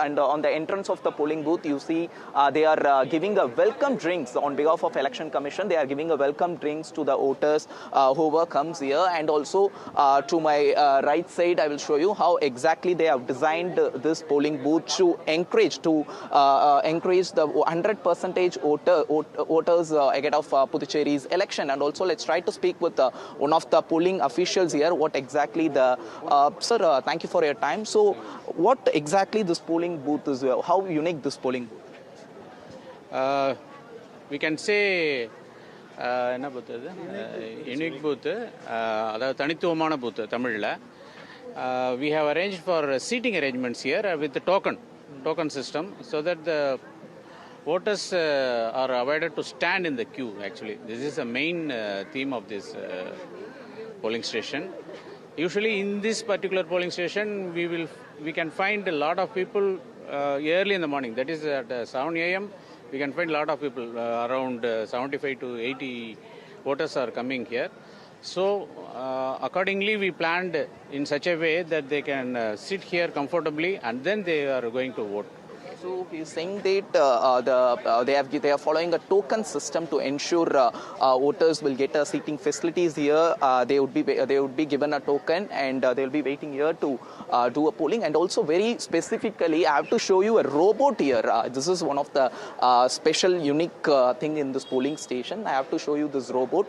and on the entrance of the polling booth, you see they are giving a welcome drinks on behalf of Election Commission. They are giving a welcome drinks to the voters whoever comes here. And also to my right side, I will show you how exactly they have designed this polling booth to encourage the 100% voters ahead of Puducherry's election. And also, let's try to speak with one of the polling officials here. What exactly the sir? Thank you for your time. So, what exactly this polling booth is? How unique this polling booth? We can say என்ன பூத்து அது unique பூத்து அதாவது தனித்துவமான பூத்து தமிழில் we have arranged for seating arrangements here with the token system so that the voters are avoided to stand in the queue. Actually, this is the main theme of this polling station. Usually in this particular polling station we can find a lot of people early in the morning, that is at 7 a.m. We can find a lot of people, around 75 to 80 voters are coming here. So accordingly we planned in such a way that they can sit here comfortably and then they are going to vote. So he's saying that they are following a token system to ensure voters will get seating facilities here. They would be given a token and they will be waiting here to do a polling. And also very specifically, I have to show you a robot here. This is one of the special unique thing in this polling station. I have to show you this robot,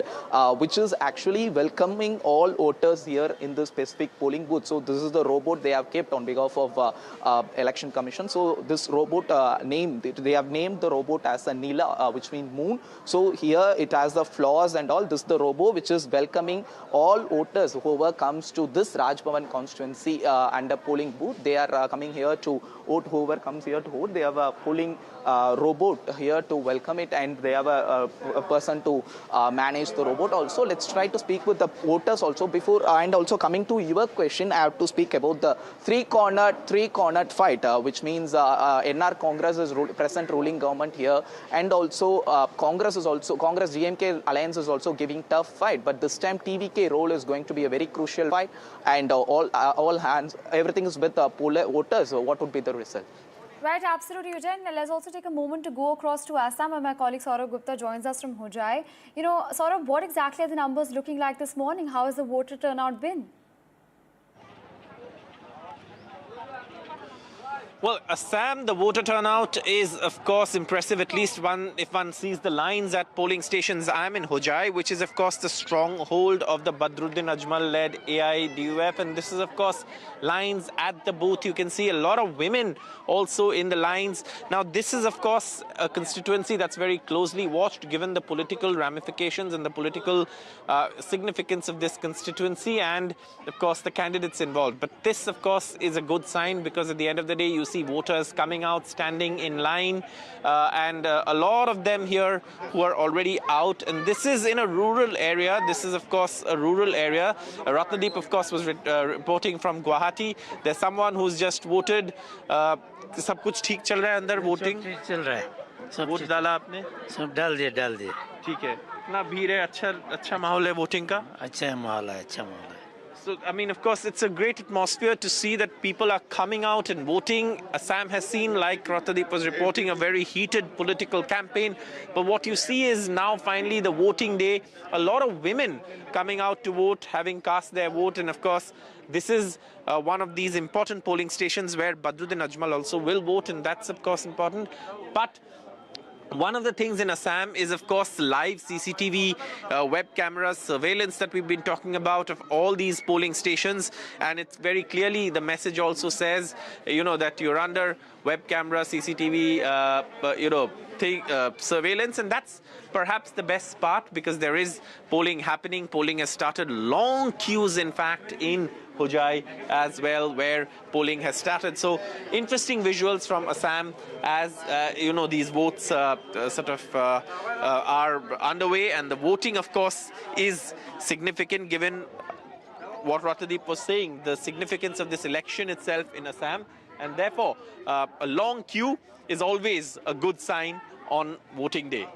which is actually welcoming all voters here in this specific polling booth. So this is the robot they have kept on behalf of Election Commission. So this robot they have named the robot as a Neela, which means moon. So here it has the flaws and all. This is the robot which is welcoming all voters whoever comes to this Raj Bhavan constituency and a polling booth. They are coming here to vote. Whoever comes here to vote, they have a polling robot here to welcome it, and they have a person to manage the robot. Also, let's try to speak with the voters also before. And also coming to your question, I have to speak about the three-cornered fight, which means NR Congress is present ruling government here, and also Congress GMK alliance is also giving tough fight. But this time TVK role is going to be a very crucial fight, and all hands, everything is with voters. So what would be the result? Right, absolutely, Eugene. Let's also take a moment to go across to Assam, where my colleague Saurabh Gupta joins us from Hojai. You know, Saurabh, what exactly are the numbers looking like this morning? How has the voter turnout been? Well, Assam, the voter turnout is, of course, impressive, at least if one sees the lines at polling stations. I'm in Hojai, which is, of course, the stronghold of the Badruddin Ajmal-led AIDUF. And this is, of course, lines at the booth. You can see a lot of women also in the lines. Now, this is, of course, a constituency that's very closely watched, given the political ramifications and the political significance of this constituency and, of course, the candidates involved. But this, of course, is a good sign, because at the end of the day, you see voters coming out, standing in line, and a lot of them here who are already out. And this is in a rural area. This is, of course, a rural area. Ratnadeep, of course, was reporting from Guwahati. There's someone who's just voted. सब कुछ ठीक चल रहा है अंदर voting ठीक चल रहा है वोट डाला आपने सब डाल दिए ठीक है इतना भीड़ है अच्छा माहौल है वोटिंग का अच्छा माहौल है So, I mean, of course, it's a great atmosphere to see that people are coming out and voting. Assam has seen, like Ratnadeep was reporting, a very heated political campaign. But what you see is now finally the voting day. A lot of women coming out to vote, having cast their vote. And of course, this is one of these important polling stations where Badruddin Ajmal also will vote. And that's, of course, important. But one of the things in Assam is, of course, live CCTV, web cameras, surveillance that we've been talking about of all these polling stations. And it's very clearly, the message also says, that you're under web camera, CCTV, surveillance. And that's perhaps the best part, because there is polling happening. Polling has started. Long queues, in fact, in Hojai as well, where polling has started. So interesting visuals from Assam as, these votes are underway. And the voting, of course, is significant, given what Ratnadeep was saying, the significance of this election itself in Assam. And therefore, a long queue is always a good sign on voting day.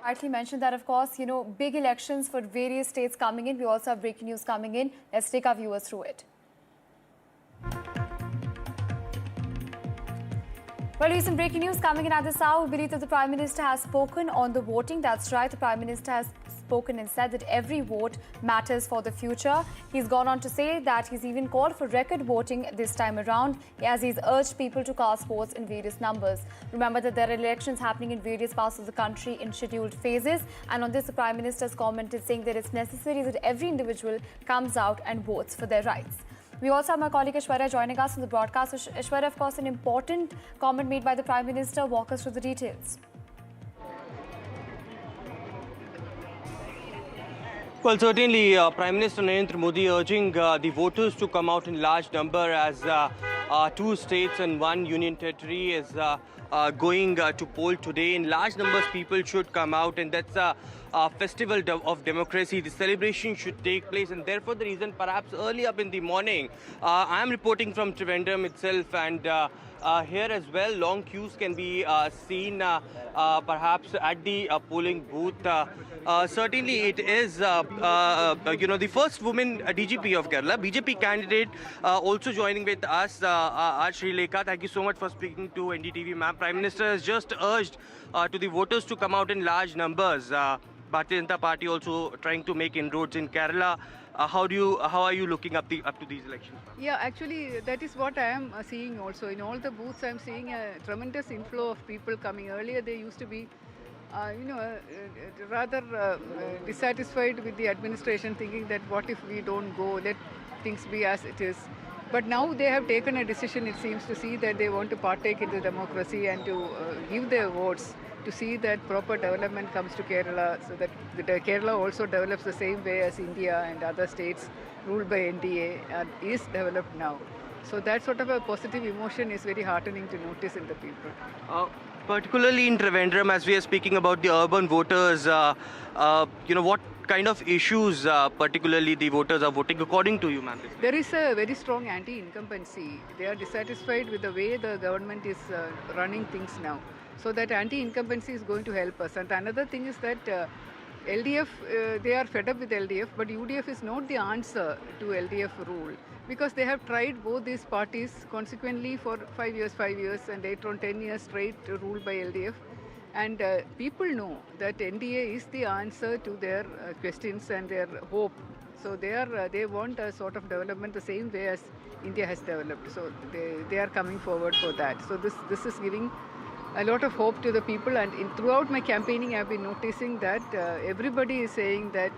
Rightly mentioned that, of course, big elections for various states coming in. We also have breaking news coming in. Let's take our viewers through it. Well, recent breaking news coming in at this hour. We believe that the Prime Minister has spoken on the voting. That's right. The Prime Minister has spoken and said that every vote matters for the future. He's gone on to say that he's even called for record voting this time around, as he's urged people to cast votes in various numbers. Remember that there are elections happening in various parts of the country in scheduled phases. And on this, the Prime Minister's commented saying that it's necessary that every individual comes out and votes for their rights. We also have my colleague Aishwarya joining us on the broadcast. So Aishwarya, of course, an important comment made by the Prime Minister. Walk us through the details. Well, certainly, Prime Minister Narendra Modi urging the voters to come out in large number as 2 states and 1 union territory is going to poll today. In large numbers, people should come out, and that's a festival of democracy. The celebration should take place, and therefore the reason perhaps early up in the morning, I am reporting from Trivandrum itself, and here as well, long queues can be seen perhaps at the polling booth. Certainly, it is the first woman DGP of Kerala, BJP candidate, also joining with us, Srilekha. Thank you so much for speaking to NDTV, ma'am. Prime Minister has just urged to the voters to come out in large numbers. Bharatiya Janata Party also trying to make inroads in Kerala. How are you looking up to these elections? Yeah, actually, that is what I am seeing also. In all the booths, I am seeing a tremendous inflow of people coming. Earlier, they used to be, rather dissatisfied with the administration, thinking that what if we don't go, let things be as it is. But now they have taken a decision, it seems, to see that they want to partake in the democracy and to give their votes, to see that proper development comes to Kerala, so that Kerala also develops the same way as India and other states ruled by NDA is developed now. So that sort of a positive emotion is very heartening to notice in the people. Particularly in Trivandrum, as we are speaking about the urban voters, what kind of issues particularly the voters are voting according to you, ma'am? There is a very strong anti-incumbency. They are dissatisfied with the way the government is running things now. So that anti-incumbency is going to help us. And another thing is that LDF, they are fed up with LDF, but UDF is not the answer to LDF rule, because they have tried both these parties consequently for 5 years, and later on 10 years straight ruled by LDF. And people know that NDA is the answer to their questions and their hope. So they want a sort of development the same way as India has developed. So they are coming forward for that. So this is giving a lot of hope to the people. And throughout my campaigning, I have been noticing that everybody is saying that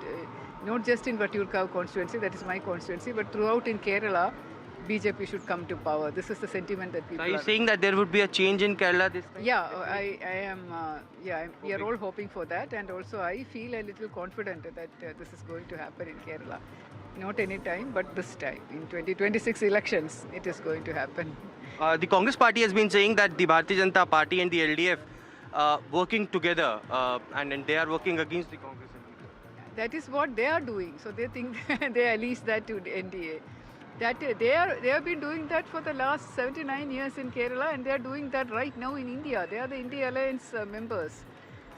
not just in Vatturkkavu constituency, that is my constituency, but throughout in Kerala, BJP should come to power. This is the sentiment that people are you saying that there would be a change in Kerala this time? Yeah, I am. We are all hoping for that, and also I feel a little confident that this is going to happen in Kerala. Not any time, but this time. In 2026 elections, it is going to happen. The Congress party has been saying that the Bharatiya Janata Party and the LDF working together, and they are working against the Congress. That is what they are doing. So they think they allies that to the NDA. That they have been doing that for the last 79 years in Kerala, and they are doing that right now in India. They are the India Alliance members.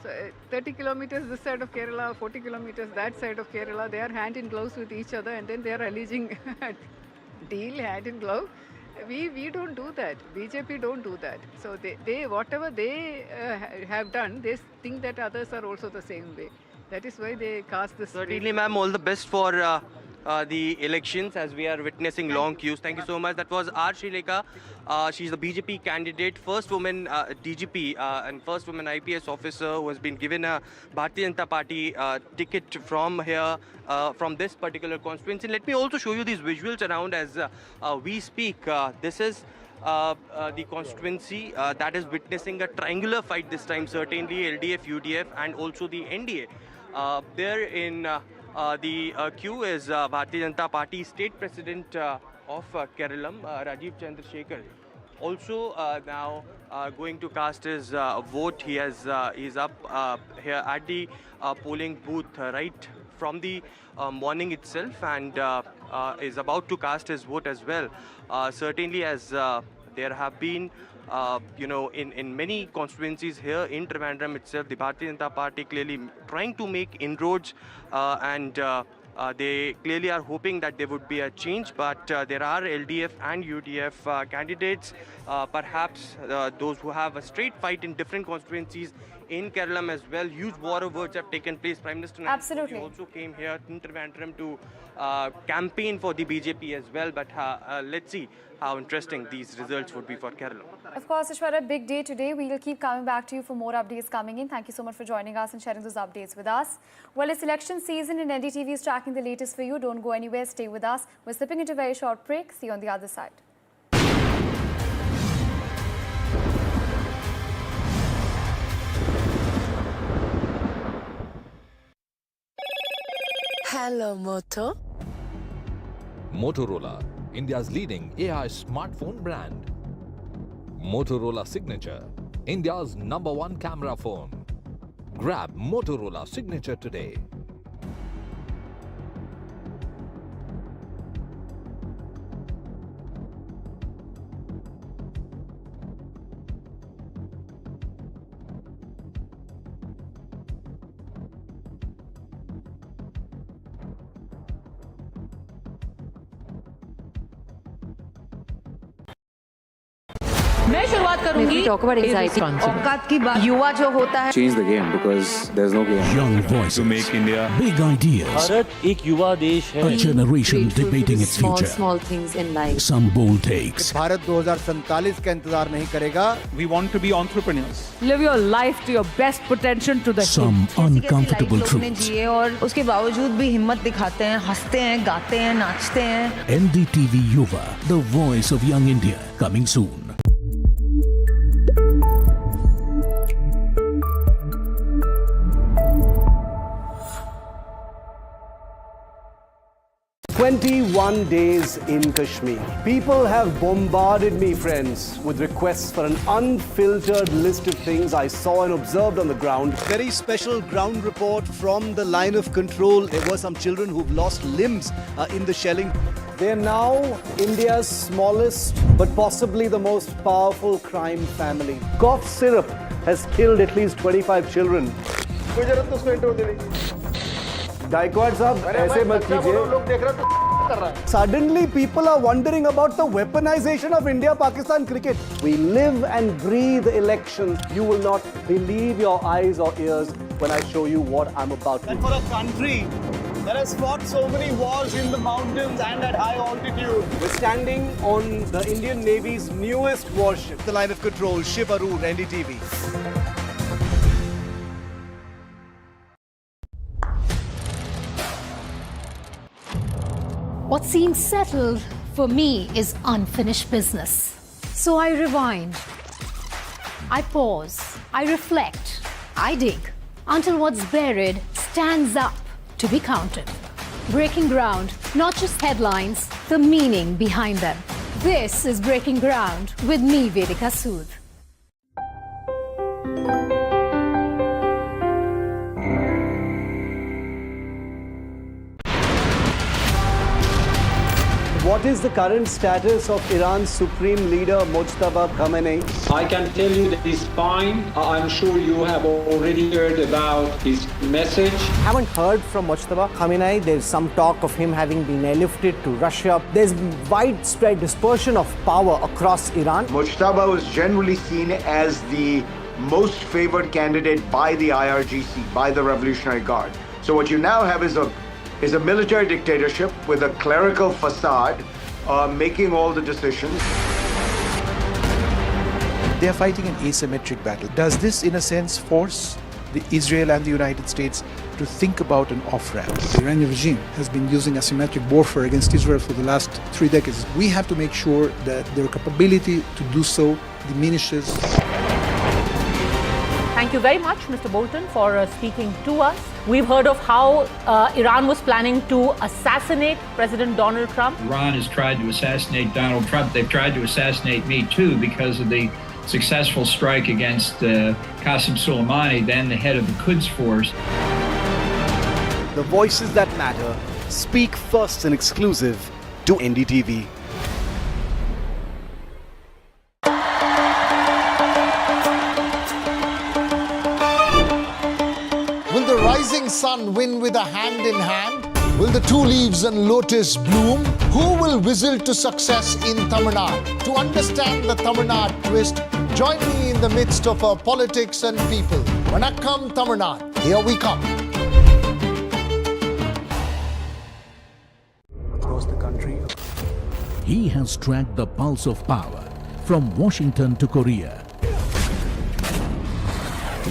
So 30 kilometers this side of Kerala, 40 kilometers that side of Kerala, they are hand in gloves with each other, and then they are alleging deal hand in glove. We don't do that. BJP don't do that. So they whatever they have done, they think that others are also the same way. That is why they cast this. Certainly, ma'am, all the best for the elections as we are witnessing long queues. Thank you so much. That was Srilekha. She's the BJP candidate, first woman DGP and first woman IPS officer who has been given a Bharatiya Janata Party ticket from here, from this particular constituency. Let me also show you these visuals around as we speak. This is the constituency that is witnessing a triangular fight this time, certainly LDF, UDF and also the NDA. There in the queue is Bharatiya Janata Party State President of Kerala, Rajiv Chandrasekhar. Also now going to cast his vote. He is up here at the polling booth right from the morning itself, and is about to cast his vote as well. Certainly, as there have been in many constituencies here in Trivandrum itself, the Bharatiya Janata Party clearly trying to make inroads and They clearly are hoping that there would be a change, but there are LDF and UDF candidates, perhaps those who have a straight fight in different constituencies in Kerala as well. Huge war of words have taken place. Prime Minister Absolutely. also came here to campaign for the BJP as well, but let's see how interesting these results would be for Kerala. Of course, Ishwara, a big day today. We will keep coming back to you for more updates coming in. Thank you so much for joining us and sharing those updates with us. Well, it's election season and NDTV is tracking the latest for you. Don't go anywhere. Stay with us. We're slipping into a very short break. See you on the other side. Hello, Moto. Motorola, India's leading AI smartphone brand. Motorola Signature, India's #1 camera phone. Grab Motorola Signature today. मैं शुरुआत करूंगी talk about anxiety. औकात की बात युवा जो होता है change the game because there's no game. Young voices to make India big ideas. Bharat एक युवा देश है. A generation debating its future. Small things in life. Some bold takes. Bharat 2047 का इंतजार नहीं करेगा. We want to be entrepreneurs. Live your life to your best potential to the Some uncomfortable truths. जिए और उसके बावजूद भी हिम्मत दिखाते हैं, हंसते हैं, गाते हैं, नाचते हैं. NDTV Yuva, the voice of young India, coming soon. "21 days in Kashmir. People have bombarded me, friends, with requests for an unfiltered list of things I saw and observed on the ground." Very special ground report from the line of control. There were some children who've lost limbs in the shelling. They are now India's smallest but possibly the most powerful crime family. Cough syrup has killed at least 25 children. Gaikwad sahab, aise mat kijiye. Suddenly people are wondering about the weaponization of India-Pakistan cricket. We live and breathe elections. You will not believe your eyes or ears when I show you what I'm about to do. And for a country that has fought so many wars in the mountains and at high altitude. We're standing on the Indian Navy's newest warship. The line of control, Shiv Arun, NDTV. What seems settled for me is unfinished business. So I rewind. I pause. I reflect. I dig until what's buried stands up to be counted. Breaking ground, not just headlines, the meaning behind them. This is Breaking Ground with me, Vedika Sood. What is the current status of Iran's supreme leader Mojtaba Khamenei? I can tell you that he's fine. I'm sure you have already heard about his message. Haven't heard from Mojtaba Khamenei. There's some talk of him having been airlifted to Russia. There's widespread dispersion of power across Iran. Mojtaba was generally seen as the most favored candidate by the IRGC, by the Revolutionary Guard. So what you now have is a military dictatorship with a clerical facade making all the decisions. They are fighting an asymmetric battle. Does this, in a sense, force Israel and the United States to think about an off-ramp? The Iranian regime has been using asymmetric warfare against Israel for the last 3 decades. We have to make sure that their capability to do so diminishes. Thank you very much, Mr. Bolton, for speaking to us. We've heard of how Iran was planning to assassinate President Donald Trump. Iran has tried to assassinate Donald Trump. They've tried to assassinate me too because of the successful strike against Qasem Soleimani, then the head of the Quds Force. The voices that matter speak first and exclusive to NDTV. Will the rising sun win with a hand in hand? Will the two leaves and lotus bloom? Who will whistle to success in Tamil Nadu? To understand the Tamil Nadu twist, join me in the midst of our politics and people. Vanakkam Tamil Nadu. Here we come. Across the country, he has tracked the pulse of power from Washington to Korea.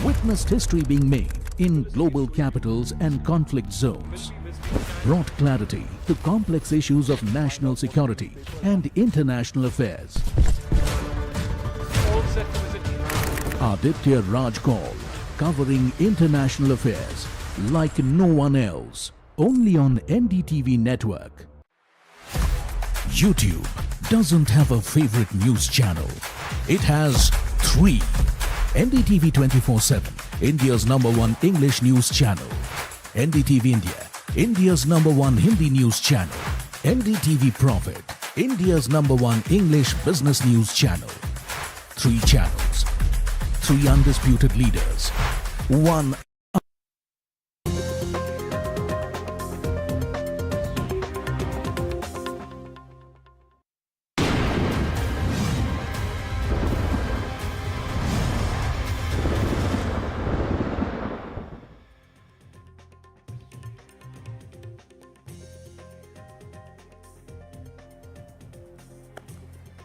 Witnessed history being made in global capitals and conflict zones. Brought clarity to complex issues of national security and international affairs. Aditya Raj Kaul, covering international affairs like no one else, only on NDTV network. YouTube doesn't have a favorite news channel. It has 3. NDTV 24/7, India's #1 English news channel. NDTV India, India's #1 Hindi news channel. NDTV Profit, India's #1 English business news channel. 3 channels, 3 undisputed leaders, 1.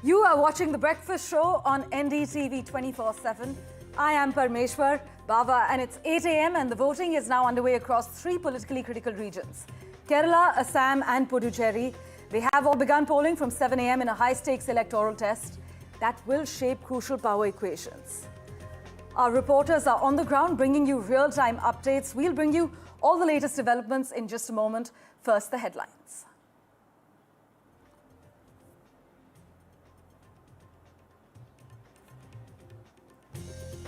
You are watching The Breakfast Show on NDTV 24/7. I am Parmeshwar Bava and it's 8 a.m. and the voting is now underway across 3 politically critical regions. Kerala, Assam and Puducherry. They have all begun polling from 7 a.m. in a high-stakes electoral test that will shape crucial power equations. Our reporters are on the ground bringing you real-time updates. We'll bring you all the latest developments in just a moment. First, the headlines.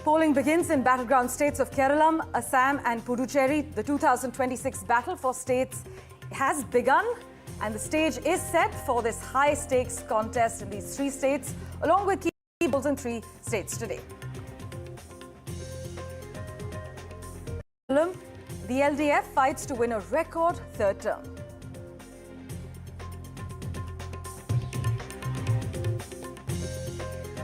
Polling begins in battleground states of Kerala, Assam and Puducherry. The 2026 battle for states has begun and the stage is set for this high-stakes contest in these 3 states, along with key polls in 3 states today. The LDF fights to win a record 3rd term.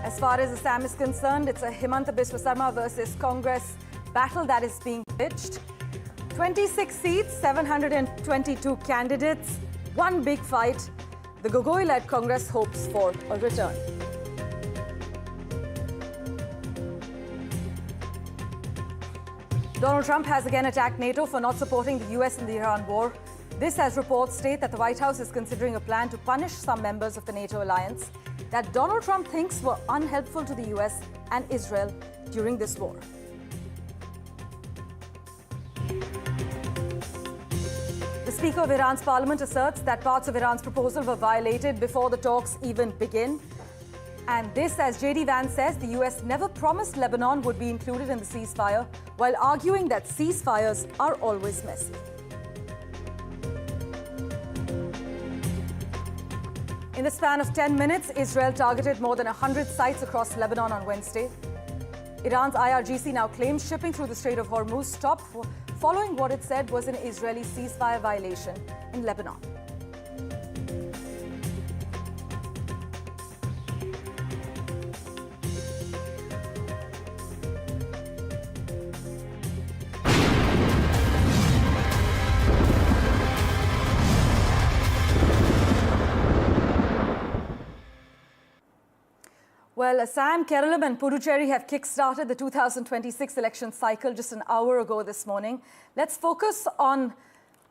As far as Assam is concerned, it's a Himanta Biswa Sarma versus Congress battle that is being pitched. 26 seats, 722 candidates, one big fight. The Gogoi-led Congress hopes for a return. Donald Trump has again attacked NATO for not supporting the US in the Iran war. This as reports state that the White House is considering a plan to punish some members of the NATO alliance that Donald Trump thinks were unhelpful to the US and Israel during this war. The Speaker of Iran's parliament asserts that parts of Iran's proposal were violated before the talks even begin. And this, as J.D. Vance says, the US never promised Lebanon would be included in the ceasefire, while arguing that ceasefires are always messy. In the span of 10 minutes, Israel targeted more than 100 sites across Lebanon on Wednesday. Iran's IRGC now claims shipping through the Strait of Hormuz stopped following what it said was an Israeli ceasefire violation in Lebanon. Well, Assam, Kerala and Puducherry have kick-started the 2026 election cycle just an hour ago this morning. Let's focus on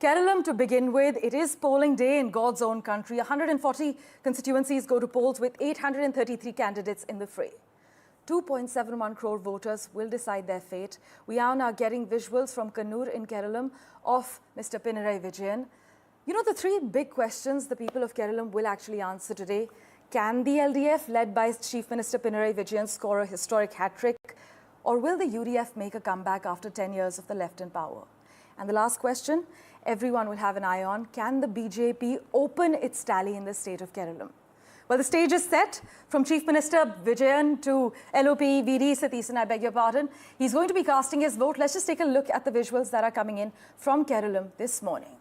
Kerala to begin with. It is polling day in God's own country. 140 constituencies go to polls with 833 candidates in the fray. 2.71 crore voters will decide their fate. We are now getting visuals from Kannur in Kerala of Mr. Pinarayi Vijayan. You know, the 3 big questions the people of Kerala will actually answer today. Can the LDF, led by Chief Minister Pinarayi Vijayan, score a historic hat-trick? Or will the UDF make a comeback after 10 years of the left in power? And the last question, everyone will have an eye on, can the BJP open its tally in the state of Kerala? Well, the stage is set from Chief Minister Vijayan to LOP VD Satheesan, I beg your pardon. He's going to be casting his vote. Let's just take a look at the visuals that are coming in from Kerala this morning.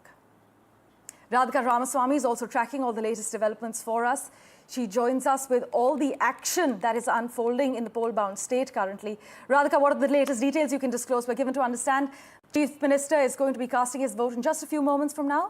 Radhika Ramaswamy is also tracking all the latest developments for us. She joins us with all the action that is unfolding in the poll-bound state currently. Radhika, what are the latest details you can disclose? We're given to understand Chief Minister is going to be casting his vote in just a few moments from now.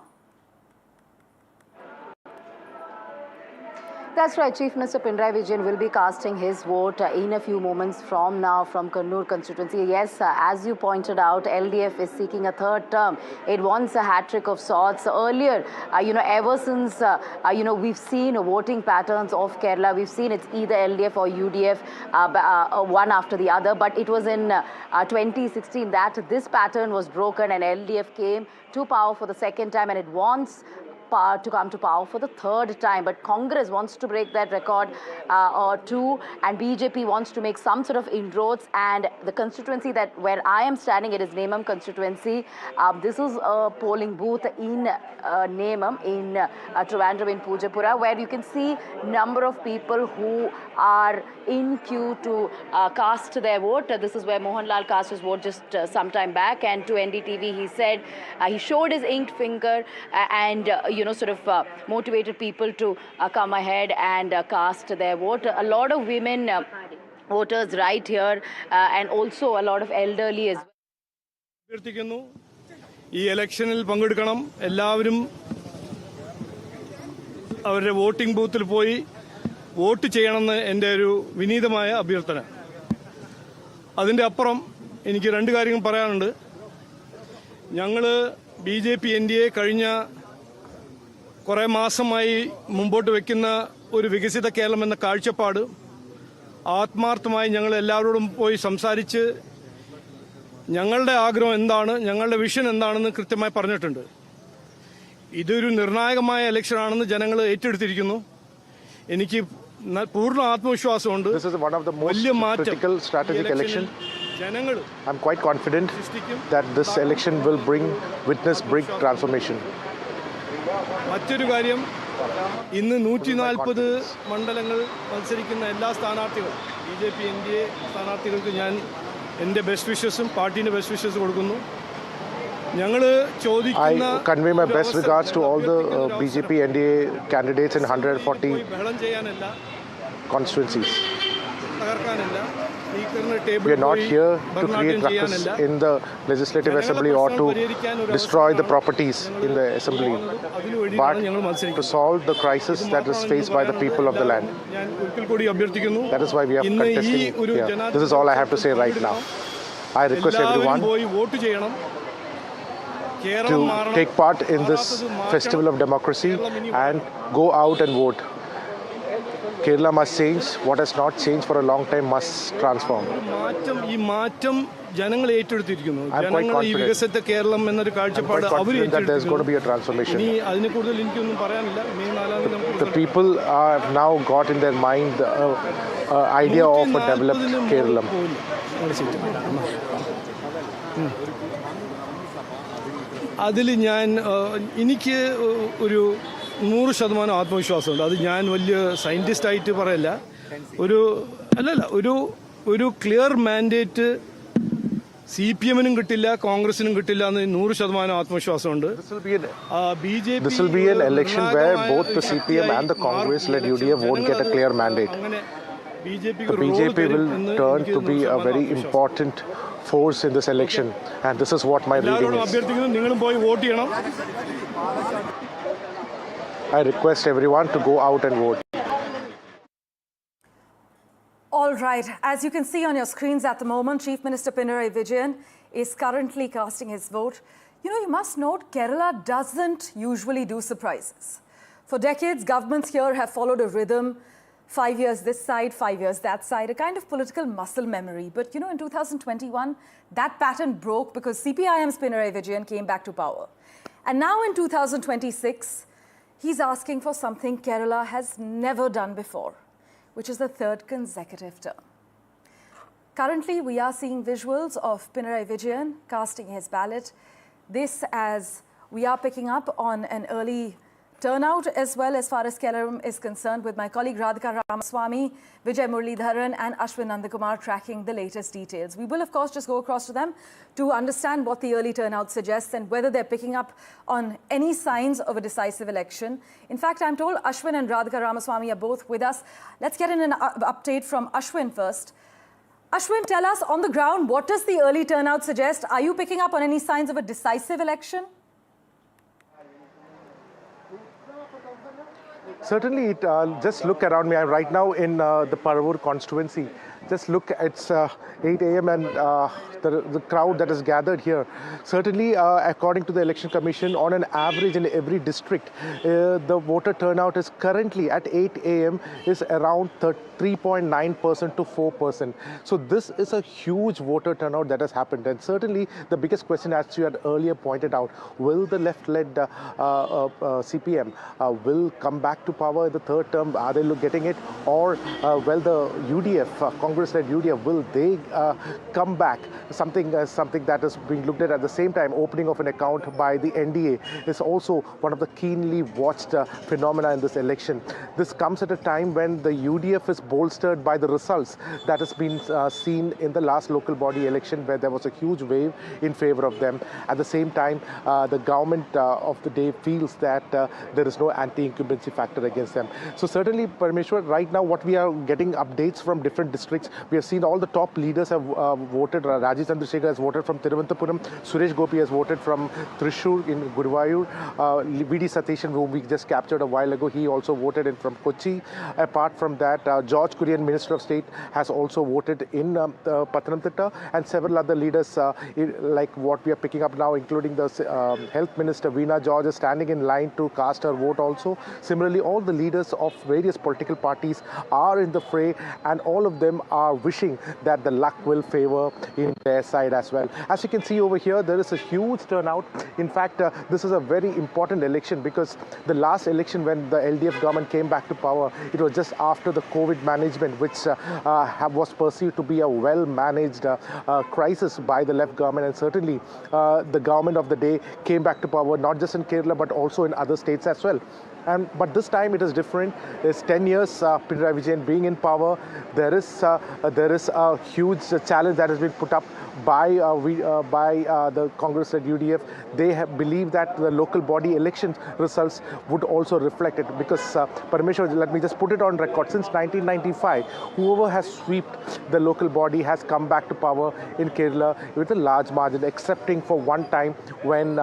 That's right. Chief Minister Pinarayi Vijayan will be casting his vote in a few moments from now from Kannur constituency. Yes, as you pointed out, LDF is seeking a third term. It wants a hat-trick of sorts. Earlier, ever since, we've seen voting patterns of Kerala. We've seen it's either LDF or UDF, one after the other. But it was in 2016 that this pattern was broken and LDF came to power for the second time, and it wants to come to power for the third time. But Congress wants to break that record too, and BJP wants to make some sort of inroads. And the constituency where I am standing, it is Nemam constituency. This is a polling booth in Nemam in Trivandrum in Puducherry, where you can see number of people who are in queue to cast their vote. This is where Mohanlal cast his vote just some time back, and to NDTV he said he showed his inked finger and motivated people to come ahead and cast their vote. A lot of women voters right here and also a lot of elderly as well. ഈ ഇലക്ഷനിൽ പങ്കെടുക്കണം, എല്ലാവരും അവരുടെ voting ബൂത്തിൽ പോയി vote ചെയ്യണമെന്ന് എൻ്റെ ഒരു വിനീതമായ അഭ്യർത്ഥന. അതിൻ്റെ അപ്പുറം എനിക്ക് രണ്ട് കാര്യങ്ങൾ പറയാനുണ്ട്. ഞങ്ങൾ BJP NDA കഴിഞ്ഞ കുറേ മാസമായി മുമ്പോട്ട് വയ്ക്കുന്ന ഒരു വികസിത കേരളം എന്ന കാഴ്ചപ്പാട് ആത്മാർത്ഥമായി ഞങ്ങൾ എല്ലാവരോടും പോയി സംസാരിച്ച് ഞങ്ങളുടെ ആഗ്രഹം എന്താണ്, ഞങ്ങളുടെ വിഷൻ എന്താണെന്ന് കൃത്യമായി പറഞ്ഞിട്ടുണ്ട്. ഇതൊരു നിർണായകമായ ഇലക്ഷനാണെന്ന് ജനങ്ങൾ ഏറ്റെടുത്തിരിക്കുന്നു. എനിക്ക് പൂർണ്ണ ആത്മവിശ്വാസമുണ്ട്. വലിയ മാറ്റം ജനങ്ങൾ I'm quite confident that this election will witness big transformation. മറ്റൊരു കാര്യം, ഇന്ന് 140 മണ്ഡലങ്ങൾ മത്സരിക്കുന്ന എല്ലാ സ്ഥാനാർത്ഥികളും BJP NDA സ്ഥാനാർത്ഥികൾക്ക് ഞാൻ എൻ്റെ ബെസ്റ്റ് വിഷസും പാർട്ടീൻ്റെ ബെസ്റ്റ് വിഷസ് കൊടുക്കുന്നു. ഞങ്ങൾ ചോദിക്കുന്ന I convey my best regards to all the BJP NDA candidates in 140 constituencies. We are not here to create ruckus in the Legislative Assembly or to destroy the properties in the Assembly, but to solve the crisis that is faced by the people of the land. That is why we are contesting here. This is all I have to say right now. I request everyone to take part in this festival of democracy and go out and vote. Kerala must change. What has not changed for a long time must transform. ഈ മാറ്റം ജനങ്ങൾ ഏറ്റെടുത്തിരിക്കുന്നു. ജനങ്ങൾ ഈ വികസിത കേരളം എന്നൊരു കാഴ്ചപ്പാട് അവർ ഏറ്റെടുത്തിരിക്കുന്നു. ഇനി അതിനെ കൂടുതൽ എനിക്കൊന്നും പറയാനില്ല. മെയ് 4-ാം തീയതി The people are now got in their mind the idea of a developed Kerala. അതിൽ എനിക്ക് ഒരു 100% ആത്മവിശ്വാസമുണ്ട്. അത് ഞാൻ വലിയ സയൻറ്റിസ്റ്റായിട്ട് പറയല്ല. ഒരു ക്ലിയർ മാൻഡേറ്റ് CPM-നും കിട്ടില്ല, കോൺഗ്രസിനും കിട്ടില്ല എന്ന് 100% ആത്മവിശ്വാസമുണ്ട്. This will be an election where both the CPM and the Congress-led UDF won't get a clear mandate. The BJP will turn to be a very important force in this election, and this is what my reading is. നിങ്ങളും പോയി vote ചെയ്യണം. I request everyone to go out and vote. All right. As you can see on your screens at the moment, Chief Minister Pinarayi Vijayan is currently casting his vote. You must note, Kerala doesn't usually do surprises. For decades, governments here have followed a rhythm. 5 years this side, 5 years that side, a kind of political muscle memory. But in 2021, that pattern broke because CPIM's Pinarayi Vijayan came back to power. And now in 2026, he's asking for something Kerala has never done before, which is the third consecutive term. Currently, we are seeing visuals of Pinarayi Vijayan casting his ballot. This as we are picking up on an early turnout as well as far as Kerala is concerned, with my colleague Radhika Ramaswamy, Vijay Muralidharan and Ashwin Nandakumar tracking the latest details. We will, of course, just go across to them to understand what the early turnout suggests and whether they're picking up on any signs of a decisive election. In fact, I'm told Ashwin and Radhika Ramaswamy are both with us. Let's get an update from Ashwin first. Ashwin, tell us on the ground, what does the early turnout suggest? Are you picking up on any signs of a decisive election? Certainly, just look around me. I'm right now in the Paravur constituency. Just look, it's 8 a.m. and the crowd that is gathered here. Certainly, according to the Election Commission, on an average in every district, the voter turnout is currently at 8 a.m. is around 3.9% to 4%. So this is a huge voter turnout that has happened. And certainly, the biggest question, as you had earlier pointed out, will the left-led CPM will come back to power in the third term? Are they getting it? Or will the UDF, Congress-led UDF, will they come back? Something that is being looked at the same time. Opening of an account by the NDA is also one of the keenly watched phenomena in this election. This comes at a time when the UDF is bolstered by the results that has been seen in the last local body election, where there was a huge wave in favor of them. At the same time, the government of the day feels that there is no anti-incumbency factor against them. So certainly, Parameshwar, right now what we are getting updates from different districts. We have seen all the top leaders have voted. Rajesh Chandrasekhar has voted from Thiruvananthapuram. Suresh Gopi has voted from Thrissur in Guruvayur. V.D. Satishan, whom we just captured a while ago, he also voted in from Kochi. Apart from that, George Kurian, Minister of State, has also voted in Pathanamthitta, and several other leaders, like what we are picking up now, including the Health Minister Veena George, is standing in line to cast her vote also. Similarly, all the leaders of various political parties are in the fray, and all of them are wishing that the luck will favor in their side as well. As you can see over here, there is a huge turnout. In fact, this is a very important election because the last election when the LDF government came back to power, it was just after the COVID management, which was perceived to be a well-managed crisis by the left government. And certainly, the government of the day came back to power, not just in Kerala, but also in other states as well. But this time it is different. It's 10 years Pinarayi Vijayan being in power. There is a huge challenge that has been put up by the Congress-led UDF. They believe that the local body election results would also reflect it, because Parameshwar, let me just put it on record, since 1995, whoever has swept the local body has come back to power in Kerala with a large margin, excepting for one time when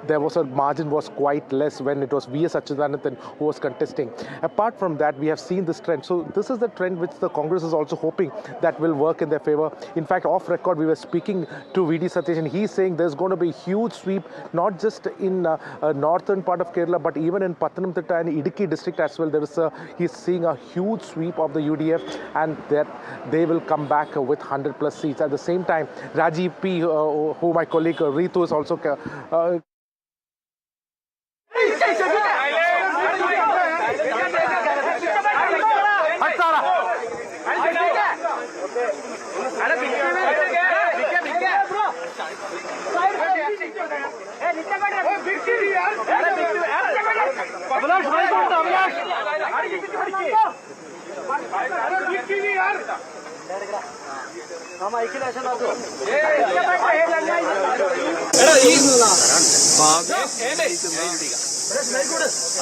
there was a margin was quite less, when it was V.S. Achyutanandhan who was contesting. Apart from that, we have seen this trend. So this is the trend which the Congress is also hoping that will work in their favor. In fact, off record, we were speaking to V.D. Satish, and he's saying there's going to be huge sweep, not just in northern part of Kerala, but even in Pathanamthitta and Idukki district as well. He's seeing a huge sweep of the UDF, and that they will come back with 100+ seats. At the same time, Rajiv P., who my colleague Ritu is also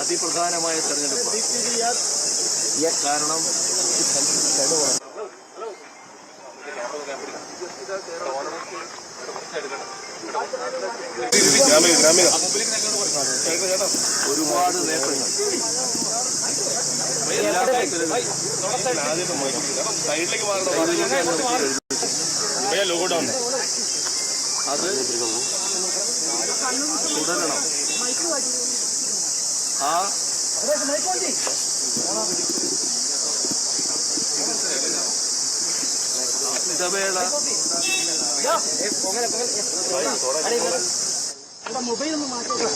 അതിപ്രധാനമായ തെരഞ്ഞെടുപ്പ് കാരണം ഒരുപാട് നേട്ടങ്ങൾ അത് തുടരണം. ആ ഇടവേള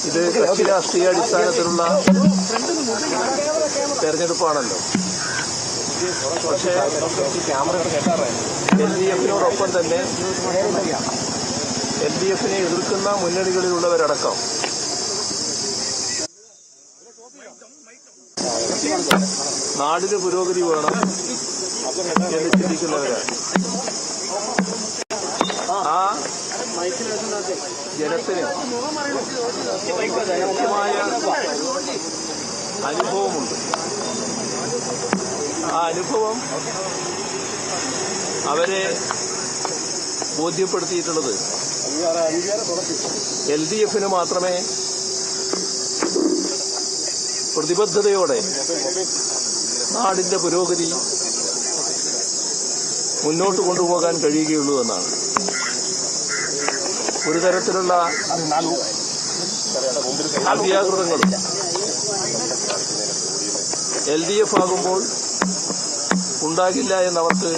ഇത് കക്ഷി രാഷ്ട്രീയ അടിസ്ഥാനത്തിലുള്ള തെരഞ്ഞെടുപ്പാണല്ലോ. പക്ഷേ LDF-നോടൊപ്പം തന്നെ LDF-നെ എതിർക്കുന്ന മുന്നണികളിലുള്ളവരടക്കം നാടിന് പുരോഗതി വേണം എന്ന് ചിന്തിക്കുന്നവരാണ്. ആ ജനത്തിന് കൃത്യമായ അനുഭവമുണ്ട്. ആ അനുഭവം അവരെ ബോധ്യപ്പെടുത്തിയിട്ടുള്ളത് LDFന് മാത്രമേ പ്രതിബദ്ധതയോടെ നാടിന്റെ പുരോഗതി മുന്നോട്ട് കൊണ്ടുപോകാൻ കഴിയുകയുള്ളൂ എന്നാണ്. ഒരു തരത്തിലുള്ള അവ്യാകൃതങ്ങളും LDF ആകുമ്പോൾ ഉണ്ടാകില്ല എന്നവർക്ക്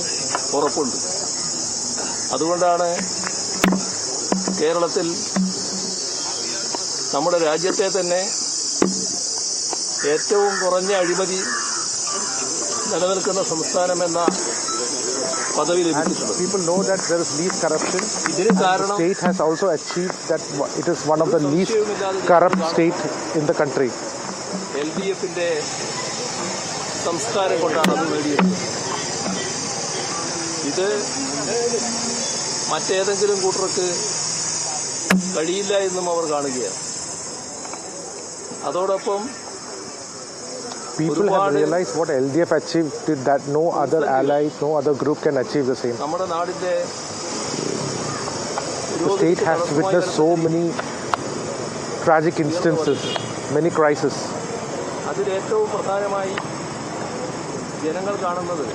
ഉറപ്പുണ്ട്. അതുകൊണ്ടാണ് കേരളത്തിൽ നമ്മുടെ രാജ്യത്തെ തന്നെ ഏറ്റവും കുറഞ്ഞ അഴിമതി നിലനിൽക്കുന്ന സംസ്ഥാനമെന്ന പദവി ലഭിച്ചിട്ടുള്ളത്. People know that there is least corruption. ഇതിന് കാരണം the state has also achieved that it is one of the least corrupt state in the country. LDFന്റെ സംസ്കാരം കൊണ്ടാണ് അത് നേടിയത്. ഇത് മറ്റേതെങ്കിലും കൂട്ടർക്ക് കഴിയില്ല എന്നും അവർ കാണുകയാണ്. അതോടൊപ്പം people have realized what LDF achieved that no other ally, no other group can achieve the same. നമ്മുടെ നാടിന്റെ The state has witnessed so many tragic instances, many crises. അതിലേറ്റവും പ്രധാനമായി ജനങ്ങൾ കാണുന്നത്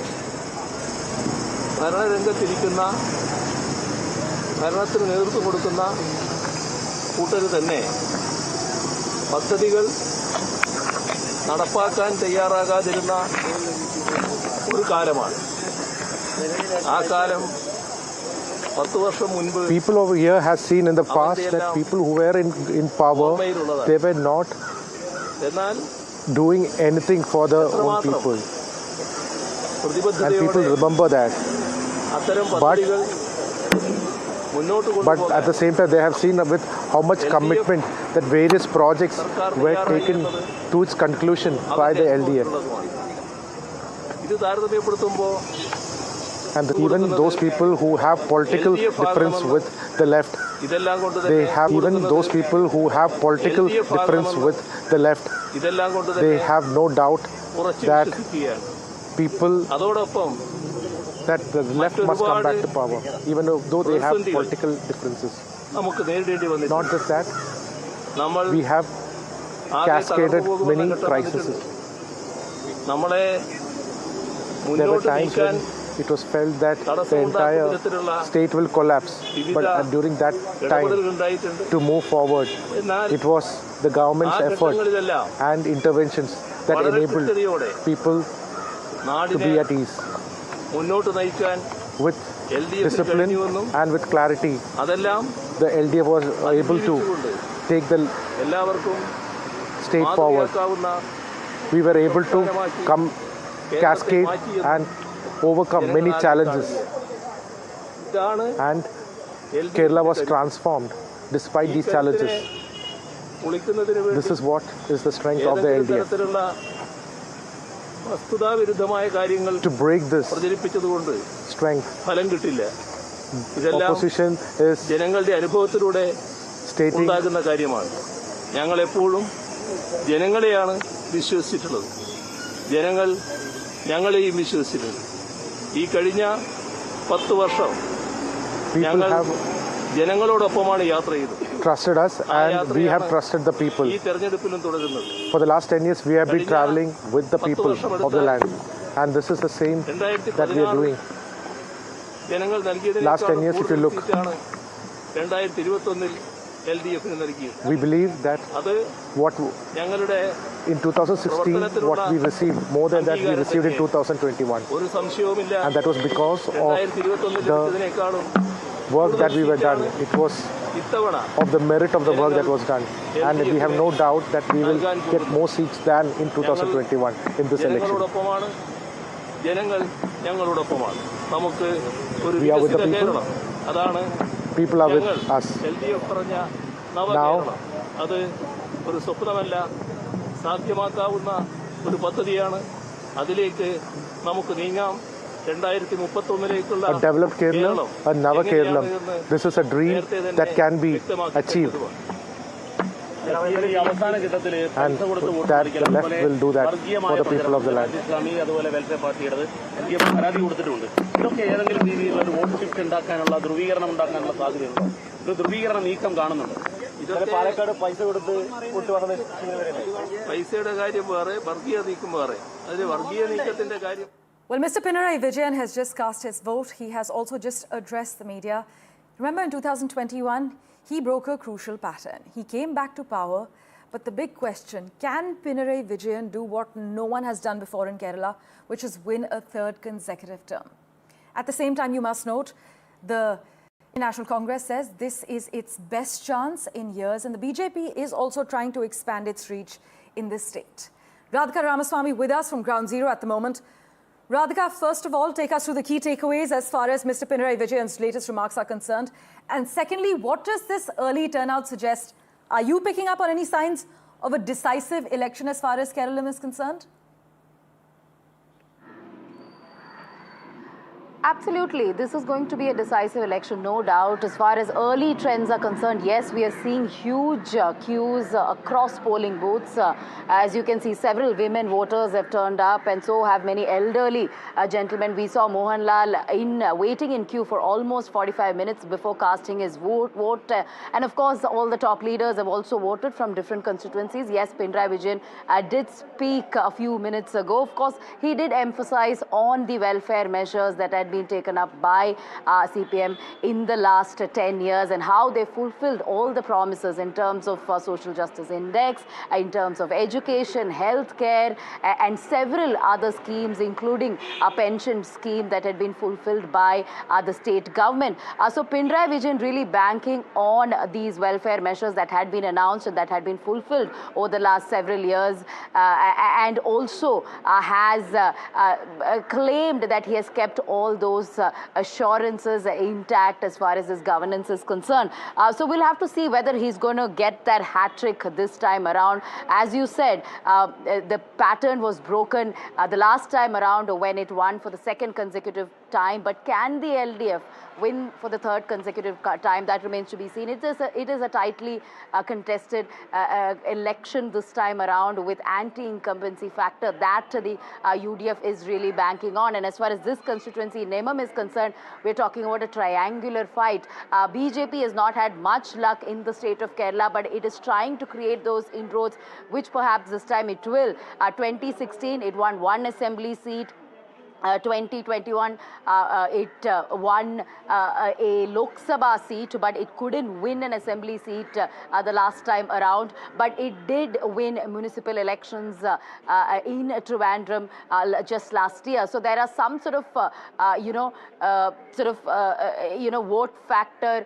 ഭരണരംഗത്തിരിക്കുന്ന ഭരണത്തിന് നേതൃത്വം കൊടുക്കുന്ന കൂട്ടർ തന്നെ പദ്ധതികൾ നടപ്പാക്കാൻ തയ്യാറാകാതിരുന്ന ഒരു കാലമാണ്. ആ കാലം 10 വർഷം മുൻപ് people over here has seen in the past that people who were in power, they were not doing anything for the own people, and people remember that. But at the same time, they have seen with how much commitment that various projects were taken to its conclusion by the LDF. And even those people who have political difference with the left, they have they have no doubt that people that the left must come back to power, even though they have political differences. Not just that, we have cascaded many crises. There were times when it was felt that the entire state will collapse, but during that time to move forward, it was the government's effort and interventions that enabled people to be at ease. With discipline and with clarity, the LDF was able to take the state forward. We were able to come cascade and overcome many challenges, and Kerala was transformed despite these challenges. This is what is the strength of the LDF. To break this strength, opposition is stating ഞങ്ങളെപ്പോഴും ജനങ്ങളെയാണ് വിശ്വസിച്ചിട്ടുള്ളത്. ജനങ്ങൾ ഞങ്ങളെയും വിശ്വസിച്ചിട്ടുണ്ട്. ഈ കഴിഞ്ഞ 10 വർഷം ഞങ്ങൾ ജനങ്ങളോടൊപ്പമാണ് യാത്ര ചെയ്തത്. Trusted us and we have trusted the people. ഈ തെരഞ്ഞെടുപ്പിലും തുടരുന്നത്. For the last 10 years we have been traveling with the people of the land, and this is the same that we are doing. ജനങ്ങൾ നൽകിയതിനേക്കാൾ last 10 years if you look, 2021 LDFന് നൽകിയത്. We believe that what ഞങ്ങളുടെ in 2016 what we received more than that we received in 2021, ഒരു സംശയവുമില്ല. and that was because of the work that we were done. It was of the merit of the work that was done, and we have no doubt that we will get more seats than in 2021 in this election. ജനങ്ങൾ ഞങ്ങളോടൊപ്പമാണ്. നമുക്ക് ഒരു We are with the വികസിത people. Keralam, അതാണ് People are with us. LDF പറഞ്ഞ നവകേരളം. അത് ഒരു സ്വപ്നമല്ല, സാധ്യമാക്കാവുന്ന ഒരു പദ്ധതിയാണ്. അതിലേക്ക് നമുക്ക് നീങ്ങാം. A developed Kerala, a Nava Kerala. This is a dream that can be achieved. And that the left will do that for the people of the land. Well, Mr. Pinarayi Vijayan has just cast his vote. He has also just addressed the media. Remember, in 2021, he broke a crucial pattern. He came back to power, but the big question, can Pinarayi Vijayan do what no one has done before in Kerala, which is win a third consecutive term? At the same time, you must note, the National Congress says this is its best chance in years, and the BJP is also trying to expand its reach in this state. Radhika Ramaswamy with us from Ground Zero at the moment. Radhika, first of all, take us through the key takeaways as far as Mr. Pinarayi Vijayan's latest remarks are concerned. And secondly, what does this early turnout suggest? Are you picking up on any signs of a decisive election as far as Kerala is concerned? Absolutely. This is going to be a decisive election, no doubt. As far as early trends are concerned, yes, we are seeing huge queues across polling booths. As you can see, several women voters have turned up, and so have many elderly gentlemen. We saw Mohanlal waiting in queue for almost 45 minutes before casting his vote. And of course, all the top leaders have also voted from different constituencies. Yes, Pinarayi Vijayan did speak a few minutes ago. Of course, he did emphasize on the welfare measures that had been taken up by CPM in the last 10 years and how they fulfilled all the promises in terms of social justice index, in terms of education, healthcare, and several other schemes, including a pension scheme that had been fulfilled by the state government. So Pinarayi Vijayan really banking on these welfare measures that had been announced and that had been fulfilled over the last several years, and also has claimed that he has kept all those assurances intact as far as his governance is concerned. So we'll have to see whether he's going to get that hat-trick this time around. As you said, the pattern was broken the last time around when it won for the second consecutive time, but can the LDF win for the third consecutive time? That remains to be seen. It is a tightly contested election this time around with anti-incumbency factor that the UDF is really banking on. And as far as this constituency, Nemam, is concerned, we're talking about a triangular fight. BJP has not had much luck in the state of Kerala, but it is trying to create those inroads, which perhaps this time it will. 2016, it won one assembly seat. 2021, it won a Lok Sabha seat, but it couldn't win an assembly seat the last time around. But it did win municipal elections in Trivandrum just last year. So there are some sort of, vote factor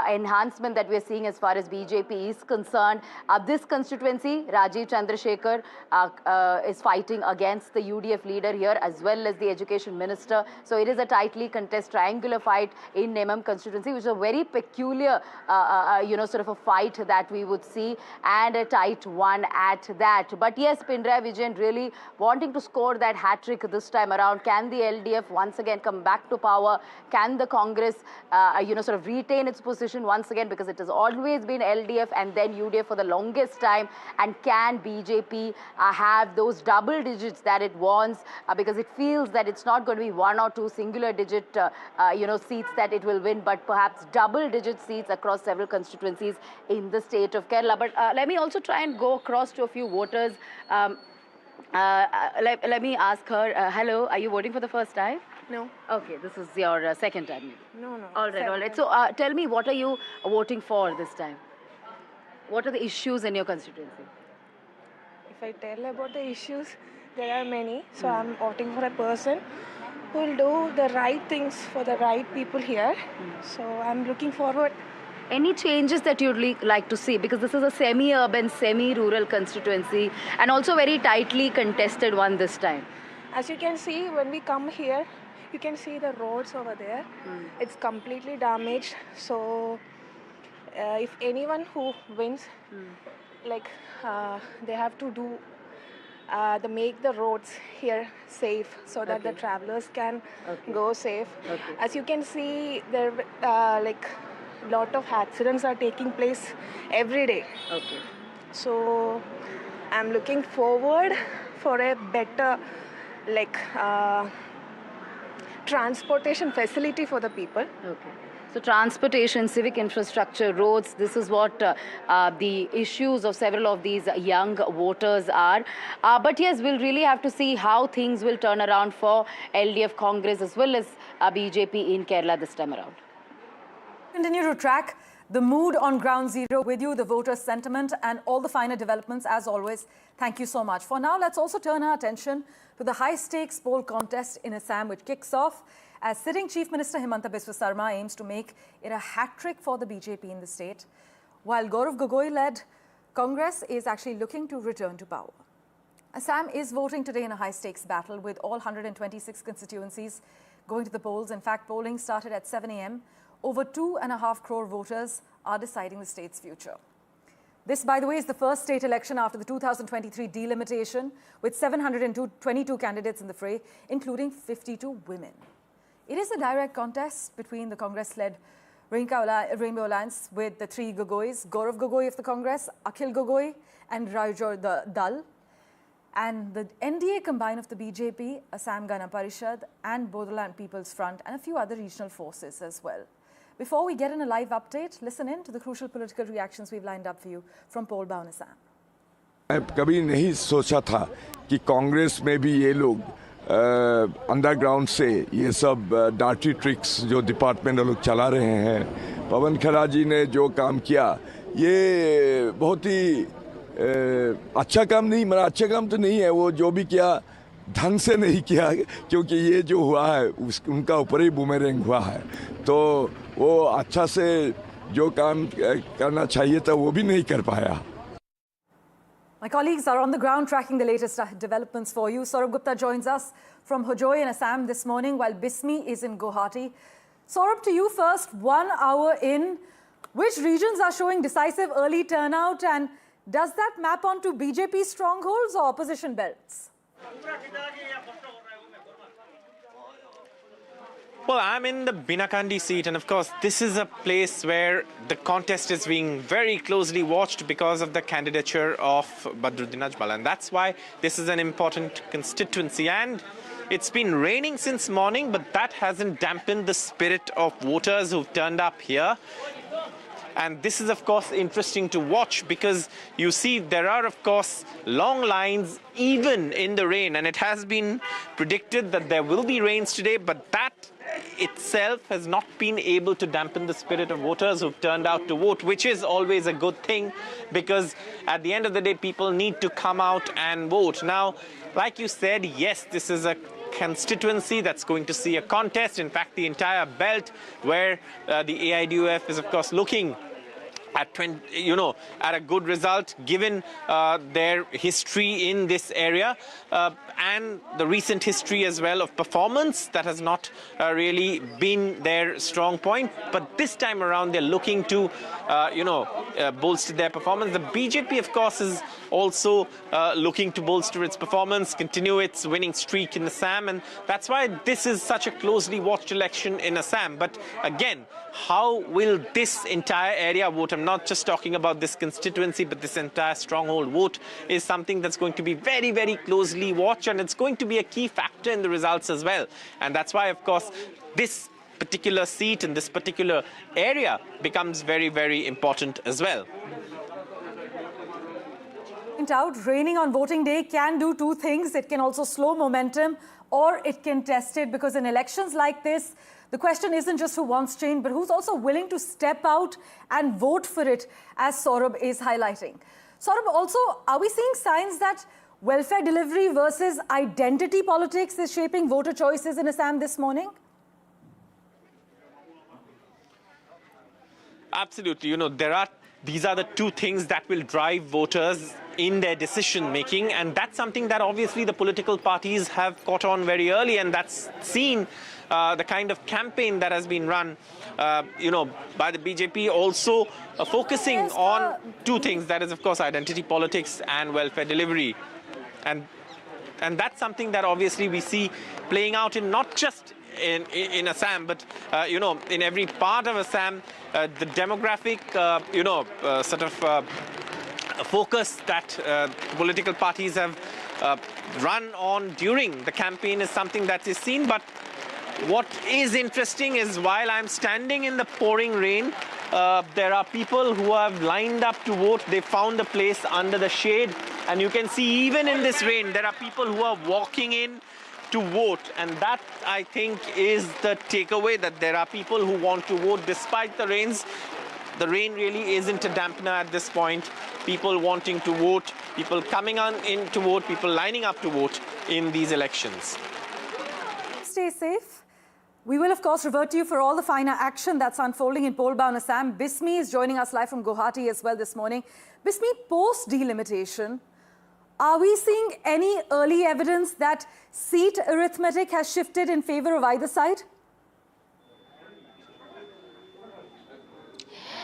enhancement that we are seeing as far as BJP is concerned. This constituency, Rajiv Chandrasekhar is fighting against the UDF leader here, as well as the Education Minister. So it is a tightly contested triangular fight in Nemam constituency, which is a very peculiar, sort of a fight that we would see, and a tight one at that. But yes, Pinarayi Vijayan really wanting to score that hat-trick this time around. Can the LDF once again come back to power? Can the Congress, sort of retain its position once again, because it has always been LDF and then UDF for the longest time? And can BJP have those double digits that it wants, because it feels that it's not going to be one or two singular digit, seats that it will win, but perhaps double digit seats across several constituencies in the state of Kerala. But let me also try and go across to a few voters. Let me ask her, hello, are you voting for the first time? No. Okay, this is your second time maybe. No. All right. So tell me, what are you voting for this time? What are the issues in your constituency? If I tell about the issues, there are many. So I'm voting for a person who will do the right things for the right people here. So I'm looking forward. Any changes that you'd like to see? Because this is a semi-urban, semi-rural constituency, and also very tightly contested one this time. As you can see, when we come here, you can see the roads over there. It's completely damaged. So if anyone who wins, they have to do make the roads here safe so that the travelers can go safe. As you can see, there like lot of accidents are taking place every day. So I'm looking forward for a better transportation facility for the people. So transportation, civic infrastructure, roads, this is what the issues of several of these young voters are. But yes, we'll really have to see how things will turn around for LDF Congress as well as BJP in Kerala this time around. Continue to track the mood on ground zero with you, the voter sentiment and all the finer developments as always. Thank you so much. For now, let's also turn our attention to the high-stakes poll contest in Assam, which kicks off as sitting Chief Minister Himanta Biswa Sarma aims to make it a hat-trick for the BJP in the state, while Gaurav Gogoi-led Congress is actually looking to return to power. Assam is voting today in a high-stakes battle with all 126 constituencies going to the polls. In fact, polling started at 7 a.m. Over 2.5 crore voters are deciding the state's future. This, by the way, is the first state election after the 2023 delimitation, with 722 candidates in the fray, including 52 women. It is a direct contest between the Congress-led Rainbow Alliance with the three Gogois, Gaurav Gogoi of the Congress, Akhil Gogoi and Rajor Dal, and the NDA combine of the BJP, Assam Gana Parishad and Bodoland People's Front and a few other regional forces as well. Before we get in a live update, listen in to the crucial political reactions we've lined up for you from poll-bound Assam. मैं कभी नहीं सोचा था कि कांग्रेस में भी ये लोग अंडरग्राउंड से ये सब डार्टी ट्रिक्स जो डिपार्टमेंट लोग चला रहे हैं। पवन खेरा जी ने जो काम किया ये बहुत ही अच्छा काम नहीं, मगर अच्छा काम तो नहीं है, वो जो भी किया ढंग से नहीं किया, क्योंकि ये जो हुआ है उनका ऊपर ही बूमेरैंग हुआ है, तो वो अच्छा से जो काम करना चाहिए था वो भी नहीं कर पाया। My colleagues are on the ground tracking the latest developments for you. Saurabh Gupta joins us from Hojoi in Assam this morning, while Bismi is in Guwahati. Saurabh, to you first, 1 hour in, which regions are showing decisive early turnout, and does that map onto BJP strongholds or opposition belts? Well, I'm in the Binakandi seat, and of course, this is a place where the contest is being very closely watched because of the candidature of Badruddin Ajmal, and that's why this is an important constituency. And it's been raining since morning, but that hasn't dampened the spirit of voters who've turned up here. And this is, of course, interesting to watch because you see there are, of course, long lines even in the rain. And it has been predicted that there will be rains today, but that itself has not been able to dampen the spirit of voters who've turned out to vote, which is always a good thing because at the end of the day, people need to come out and vote. Now, like you said, yes, this is a constituency that's going to see a contest. In fact, the entire belt where the AIDUF is, of course, looking at at a good result given their history in this area and the recent history as well of performance that has not really been their strong point. But this time around, they're looking to, bolster their performance. The BJP, of course, is also looking to bolster its performance, continue its winning streak in Assam, and that's why this is such a closely watched election in Assam. But again, how will this entire area vote? I'm not just talking about this constituency, but this entire stronghold vote is something that's going to be very, very closely watched, and it's going to be a key factor in the results as well. And that's why, of course, this particular seat in this particular area becomes very, very important as well. Out, raining on voting day can do two things. It can also slow momentum or it can test it, because in elections like this, the question isn't just who wants change, but who's also willing to step out and vote for it, as Saurabh is highlighting. Saurabh, also, are we seeing signs that welfare delivery versus identity politics is shaping voter choices in Assam this morning? Absolutely. These are the two things that will drive voters in their decision making, and that's something that obviously the political parties have caught on very early, and that's seen the kind of campaign that has been run by the BJP, also focusing on two things, that is, of course, identity politics and welfare delivery. And And that's something that obviously we see playing out in not just in Assam, but in every part of Assam. The demographic, sort of focus that political parties have run on during the campaign is something that is seen. But what is interesting is while I'm standing in the pouring rain, there are people who have lined up to vote. They found a place under the shade, and you can see even in this rain, there are people who are walking in to vote. And that, I think, is the takeaway, that there are people who want to vote despite the rains. The rain really isn't a dampener at this point. People wanting to vote, people coming in to vote, people lining up to vote in these elections. Stay safe. We will, of course, revert to you for all the finer action that's unfolding in poll-bound Assam. Bismi is joining us live from Guwahati as well this morning. Bismi, post-delimitation, are we seeing any early evidence that seat arithmetic has shifted in favor of either side?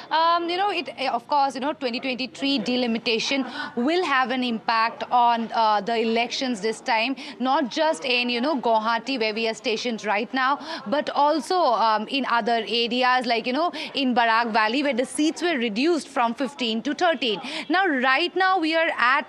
Of course, 2023 delimitation will have an impact on the elections this time, not just in, Guwahati, where we are stationed right now, but also in other areas like, in Barak Valley, where the seats were reduced from 15 to 13. Now, right now, we are at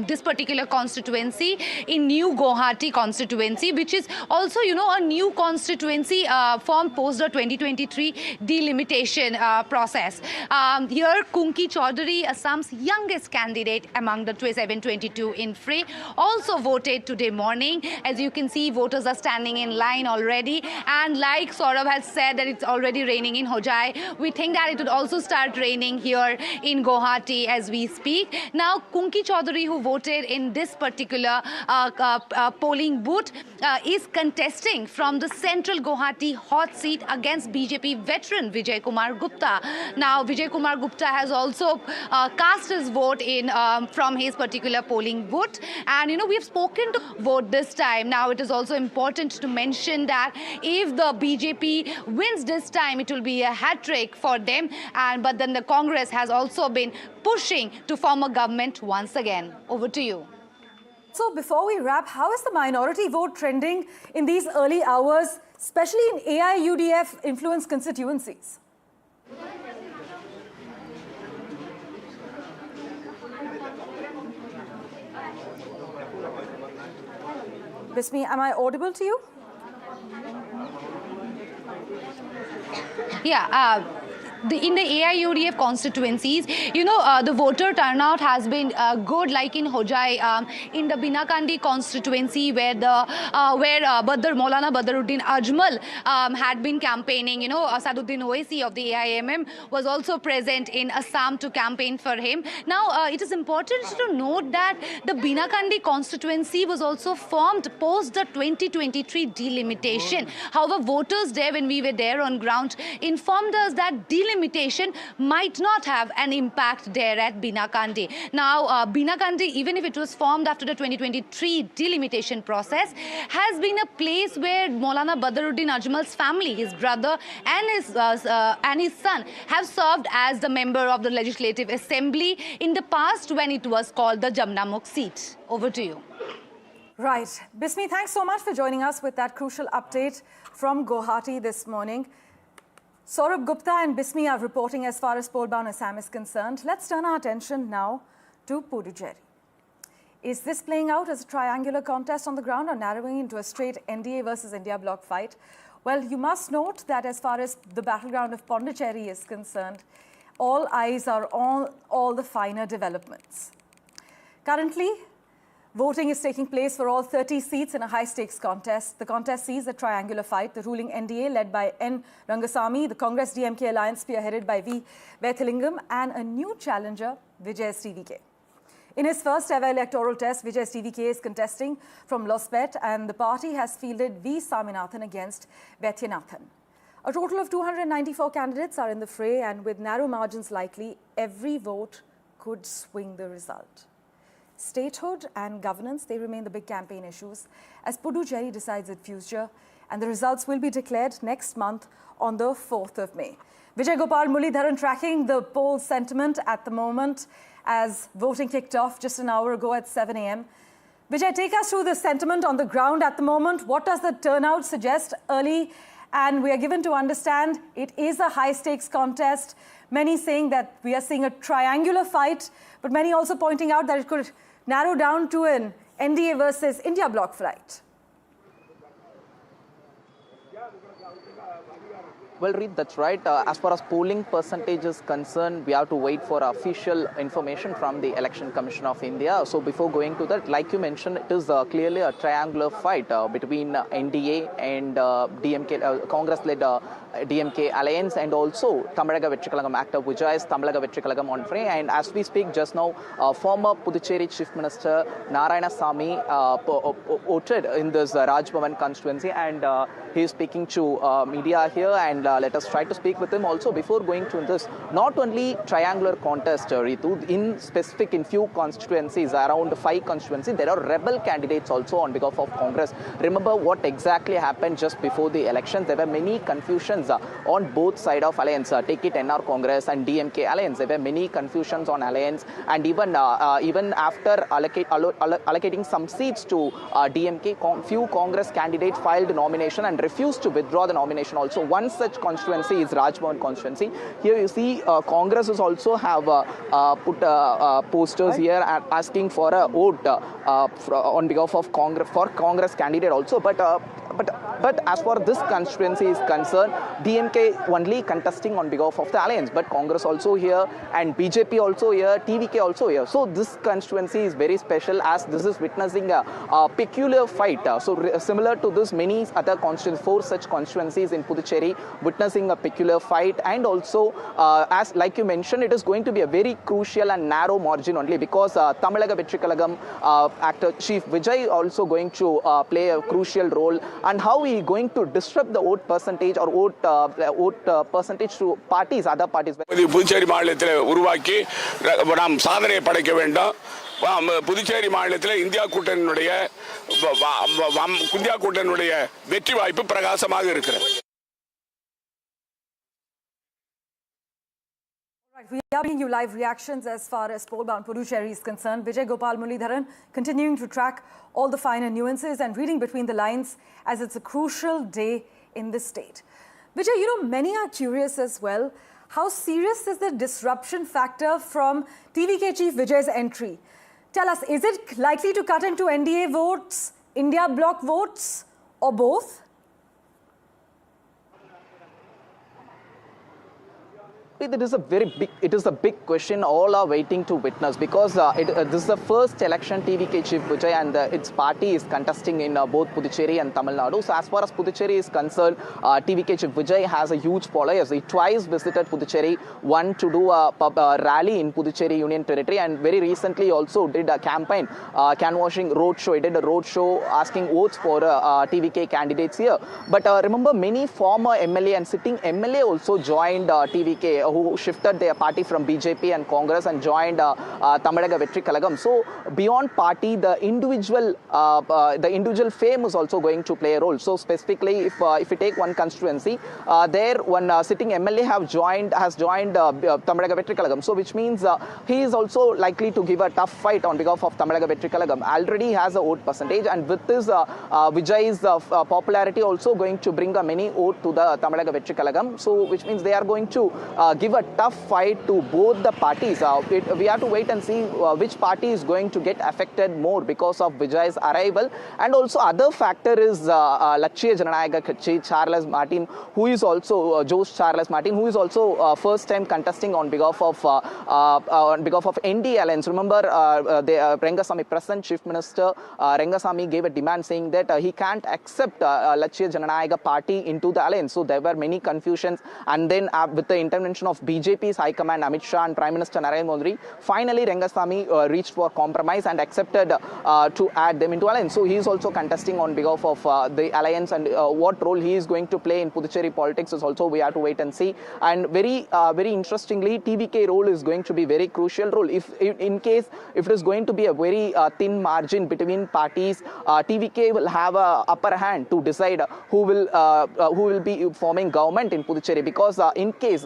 this particular constituency in New Guwahati constituency, which is also, a new constituency formed post the 2023 delimitation process. Here, Kunki Chaudhary, Assam's youngest candidate among the 722 in fray, also voted today morning. As you can see, voters are standing in line already. And like Saurabh has said that it's already raining in Hojai, we think that it would also start raining here in Guwahati as we speak. Now, Kunki Chaudhary, who voted in this particular polling booth, is contesting from the central Guwahati hot seat against BJP veteran Vijay Kumar Gupta. Now, Vijay Kumar Gupta has also cast his vote in from his particular polling booth. And, we've spoken to vote this time. Now, it is also important to mention that if the BJP wins this time, it will be a hat-trick for them. But then the Congress has also been pushing to form a government once again. Over to you. So before we wrap, how is the minority vote trending in these early hours, especially in AIUDF-influenced constituencies? Bismi, am I audible to you? Yeah. In the AIUDF constituencies, the voter turnout has been good, like in Hojai, in the Binakandi constituency, where Maulana Badruddin Ajmal had been campaigning. Asaduddin Owaisi of the AIMM was also present in Assam to campaign for him. Now, it is important to note that the Binakandi constituency was also formed post the 2023 delimitation. However, voters there, when we were there on ground, informed us that delimitation might not have an impact there at Binakandi. Now, Binakandi, even if it was formed after the 2023 delimitation process, has been a place where Maulana Badruddin Ajmal's family, his brother and his son, have served as the member of the Legislative Assembly in the past when it was called the Jamnamukh seat. Over to you. Right. Bismi, thanks so much for joining us with that crucial update from Guwahati this morning. Saurabh Gupta and Bismi are reporting as far as poll-bound Assam is concerned. Let's turn our attention now to Puducherry. Is this playing out as a triangular contest on the ground or narrowing into a straight NDA versus India bloc fight? Well, you must note that as far as the battleground of Puducherry is concerned, all eyes are on all the finer developments. Currently, voting is taking place for all 30 seats in a high-stakes contest. The contest sees a triangular fight. The ruling NDA, led by N. Rangasamy, the Congress-DMK alliance spearheaded by V. Vaithilingam, and a new challenger, Vijay TVK. In his first-ever electoral test, Vijay TVK is contesting from Lospet, and the party has fielded V. Saminathan against Vaithyanathan. A total of 294 candidates are in the fray, and with narrow margins likely, every vote could swing the result. Statehood and governance, they remain the big campaign issues as Puducherry decides its future, and the results will be declared next month on the 4th of May. Vijay Gopal Muralidharan tracking the poll sentiment at the moment as voting kicked off just an hour ago at 7 a.m. Vijay, take us through the sentiment on the ground at the moment. What does the turnout suggest early? And we are given to understand it is a high-stakes contest. Many saying that we are seeing a triangular fight, but many also pointing out that it could narrow down to an NDA versus India bloc fight. Well, Reed, that's right. As far as polling percentage is concerned, we have to wait for official information from the Election Commission of India. So before going to that, like you mentioned, it is clearly a triangular fight between NDA and DMK, Congress-led DMK alliance, and also Tamalaga Vetrikalagam actor Vijay's Tamalaga Vetrikalagam on fray. And as we speak just now, former Puducherry Chief Minister Narayanasamy voted in this Raj Bhavan constituency, and he is speaking to media here, and let us try to speak with him also before going to this. Not only triangular contest, Ritu, in specific in few constituencies, around 5 constituencies, there are rebel candidates also on behalf of Congress. Remember what exactly happened just before the elections. There were many confusions on both sides of alliance. Take it NR Congress and DMK alliance. There were many confusions on alliance, and even after allocating some seats to DMK, few Congress candidates filed nomination and refused to withdraw the nomination also. One such constituency is Raj Bhavan constituency. Here you see Congress is also have put posters here asking for a vote on behalf of Congress candidate also. But as far this constituency is concerned, DMK only contesting on behalf of the alliance, but Congress also here, and BJP also here, TVK also here. So this constituency is very special, as this is witnessing a peculiar fight. So similar to this, many other constituencies, 4 such constituencies in Puducherry witnessing a peculiar fight. And also, as like you mentioned, it is going to be a very crucial and narrow margin only, because Tamalaga Vetrikalagam actor Chief Vijay also going to play a crucial role. And how we going to disrupt the vote percentage or vote percentage to parties, other parties. Puducherry மாநிலத்தில் உருவாக்கி நாம் சாதனை படைக்க வேண்டும். புதுச்சேரி மாநிலத்தில் India கூட்டணியுடைய வெற்றி வாய்ப்பு பிரகாசமாக இருக்கிறது. We are bringing you live reactions as far as poll-bound Puducherry is concerned. Vijay Gopal Muralidharan continuing to track all the finer nuances and reading between the lines, as it's a crucial day in the state. Vijay, many are curious as well. How serious is the disruption factor from TVK Chief Vijay's entry? Tell us, is it likely to cut into NDA votes, India bloc votes, or both? It is a big question all are waiting to witness, because this is the first election TVK Chief Vijay and its party is contesting in both Puducherry and Tamil Nadu. So as far as Puducherry is concerned, TVK Chief Vijay has a huge following. He twice visited Puducherry, one to do a rally in Puducherry Union Territory, and very recently also did a campaign, canvassing roadshow. He did a roadshow asking votes for TVK candidates here. But remember, many former MLA and sitting MLA also joined TVK, who shifted their party from BJP and Congress and joined Tamalaga Vetrikalagam. So beyond party, the individual fame is also going to play a role. So specifically, if we take one constituency, there one sitting MLA has joined Tamalaga Vetrikalagam. So which means he is also likely to give a tough fight on behalf of Tamalaga Vetrikalagam. Already has a vote percentage, and with this Vijay's popularity also going to bring a many vote to the Tamalaga Vetrikalagam. So which means they are going to give a tough fight to both the parties. We have to wait and see which party is going to get affected more because of Vijay's arrival. And also other factor is Lakshya Jananayaga Kachi, Charles Martin, who is also Jose Charles Martin, who is also first time contesting on behalf of ND Alliance. Remember, Rangasamy, present Chief Minister Rangasamy, gave a demand saying that he can't accept Lakshya Jananayaga party into the alliance. So there were many confusions, and then with the intervention of BJP's High Command, Amit Shah and Prime Minister Narendra Modi, finally Rangasamy reached for compromise and accepted to add them into alliance. So he is also contesting on behalf of the alliance, and what role he is going to play in Puducherry politics is also we have to wait and see. And very interestingly, TVK role is going to be very crucial role. If it is going to be a very thin margin between parties, TVK will have a upper hand to decide who will be forming government in Puducherry, because in case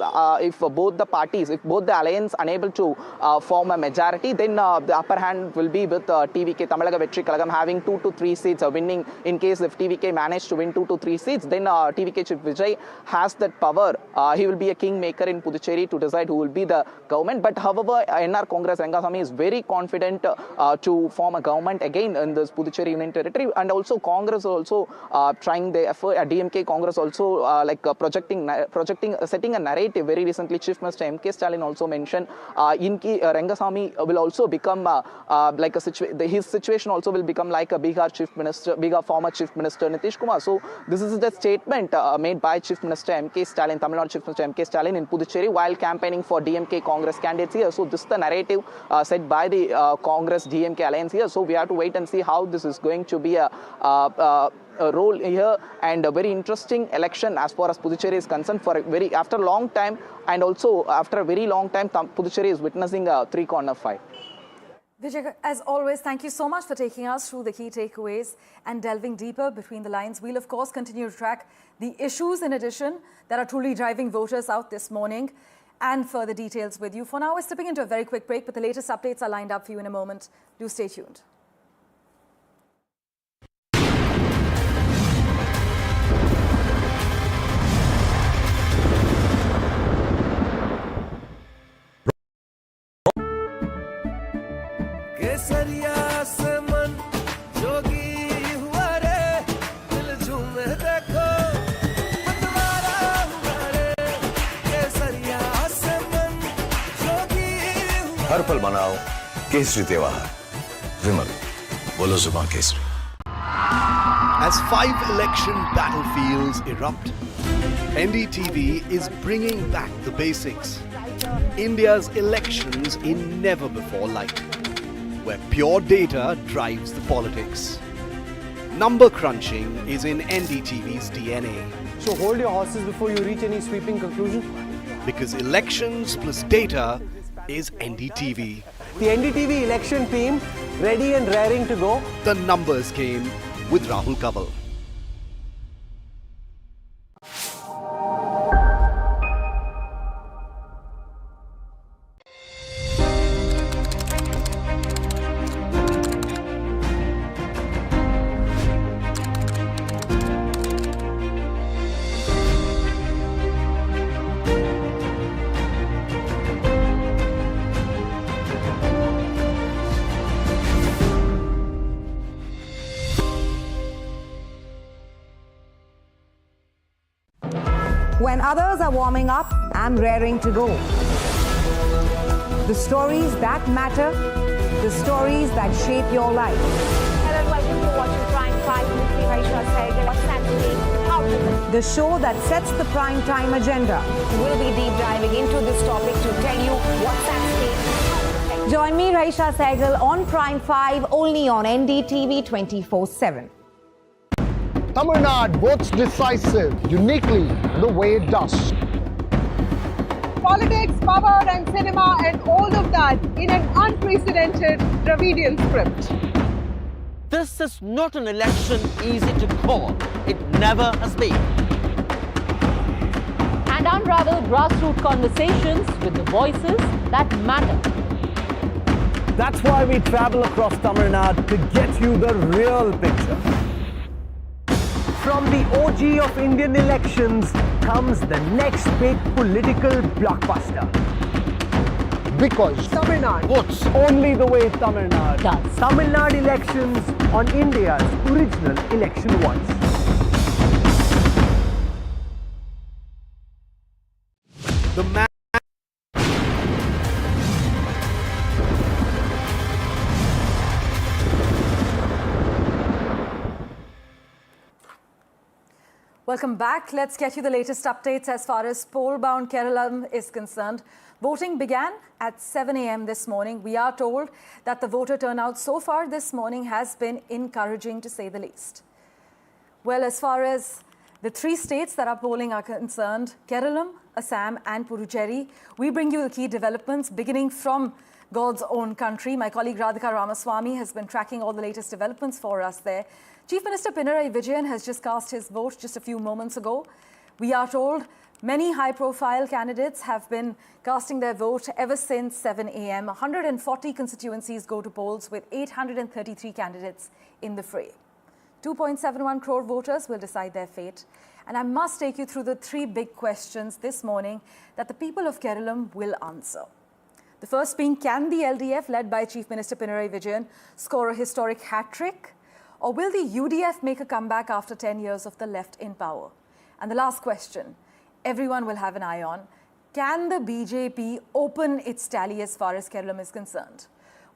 if both the parties, if both the alliance unable to form a majority, then the upper hand will be with TVK, Tamalaga Vetri Kalagam, having 2 to 3 seats, winning. In case if TVK managed to win 2 to 3 seats, then TVK Chief Vijay has that power. He will be a kingmaker in Puducherry to decide who will be the government. But however, NR Congress Rangasamy is very confident to form a government again in this Puducherry Union Territory, and also Congress also trying the effort. DMK Congress also setting a narrative. Very recently, Chief Minister MK Stalin also mentioned Rangasamy will also become like a situation. His situation also will become like a Bihar former Chief Minister Nitish Kumar. So this is the statement made by Chief Minister MK Stalin, Tamil Nadu Chief Minister MK Stalin in Puducherry while campaigning for DMK Congress candidates here. So this is the narrative set by the Congress DMK alliance here. So we have to wait and see how this is going to be a role here, and a very interesting election as far as Puducherry is concerned. For after a long time, and also after a very long time, Puducherry is witnessing a three-corner fight. Vijay, as always, thank you so much for taking us through the key takeaways and delving deeper between the lines. We'll, of course, continue to track the issues in addition that are truly driving voters out this morning and further details with you. For now, we're stepping into a very quick break, but the latest updates are lined up for you in a moment. Do stay tuned. हर पल मनाओ केसरी त्योहार विमल बोलो जुबान Kesari. As 5 election battlefields erupt, NDTV is bringing back the basics. India's elections in never-before light, where pure data drives the politics. Number crunching is in NDTV's DNA. So hold your horses before you reach any sweeping conclusion. Because elections plus data is NDTV. The NDTV election team ready and raring to go. The numbers game with Rahul Kaval. When others are warming up, I'm raring to go. The stories that matter, the stories that shape your life. Hello and welcome to watching Prime 5 with me, Raisha Sehgal. What's happening? How to win? The show that sets the prime time agenda. We'll be deep diving into this topic to tell you what's at stake. Join me, Raisha Sehgal, on Prime 5, only on NDTV 24/7. Tamil Nadu votes decisive, uniquely the way it does. Politics, power and cinema and all of that in an unprecedented Dravidian script. This is not an election easy to call. It never has been. And unravel grassroots conversations with the voices that matter. That's why we travel across Tamil Nadu to get you the real picture. From the OG of Indian elections comes the next big political blockbuster. Because Tamil Nadu votes only the way Tamil Nadu does. Tamil Nadu elections on India's original election once. The man Welcome back. Let's get you the latest updates as far as poll-bound Kerala is concerned. Voting began at 7 a.m. this morning. We are told that the voter turnout so far this morning has been encouraging, to say the least. Well, as far as the 3 states that are polling are concerned, Kerala, Assam and Puducherry, we bring you the key developments beginning from God's own country. My colleague Radhika Ramaswamy has been tracking all the latest developments for us there. Chief Minister Pinarayi Vijayan has just cast his vote just a few moments ago. We are told Many high-profile candidates have been casting their vote ever since 7 a.m. 140 constituencies go to polls with 833 candidates in the fray. 2.71 crore voters will decide their fate. And I must take you through the three big questions this morning that the people of Kerala will answer. The first being, can the LDF, led by Chief Minister Pinarayi Vijayan, score a historic hat-trick? Or will the UDF make a comeback after 10 years of the left in power? And the last question, everyone will have an eye on, can the BJP open its tally as far as Kerala is concerned?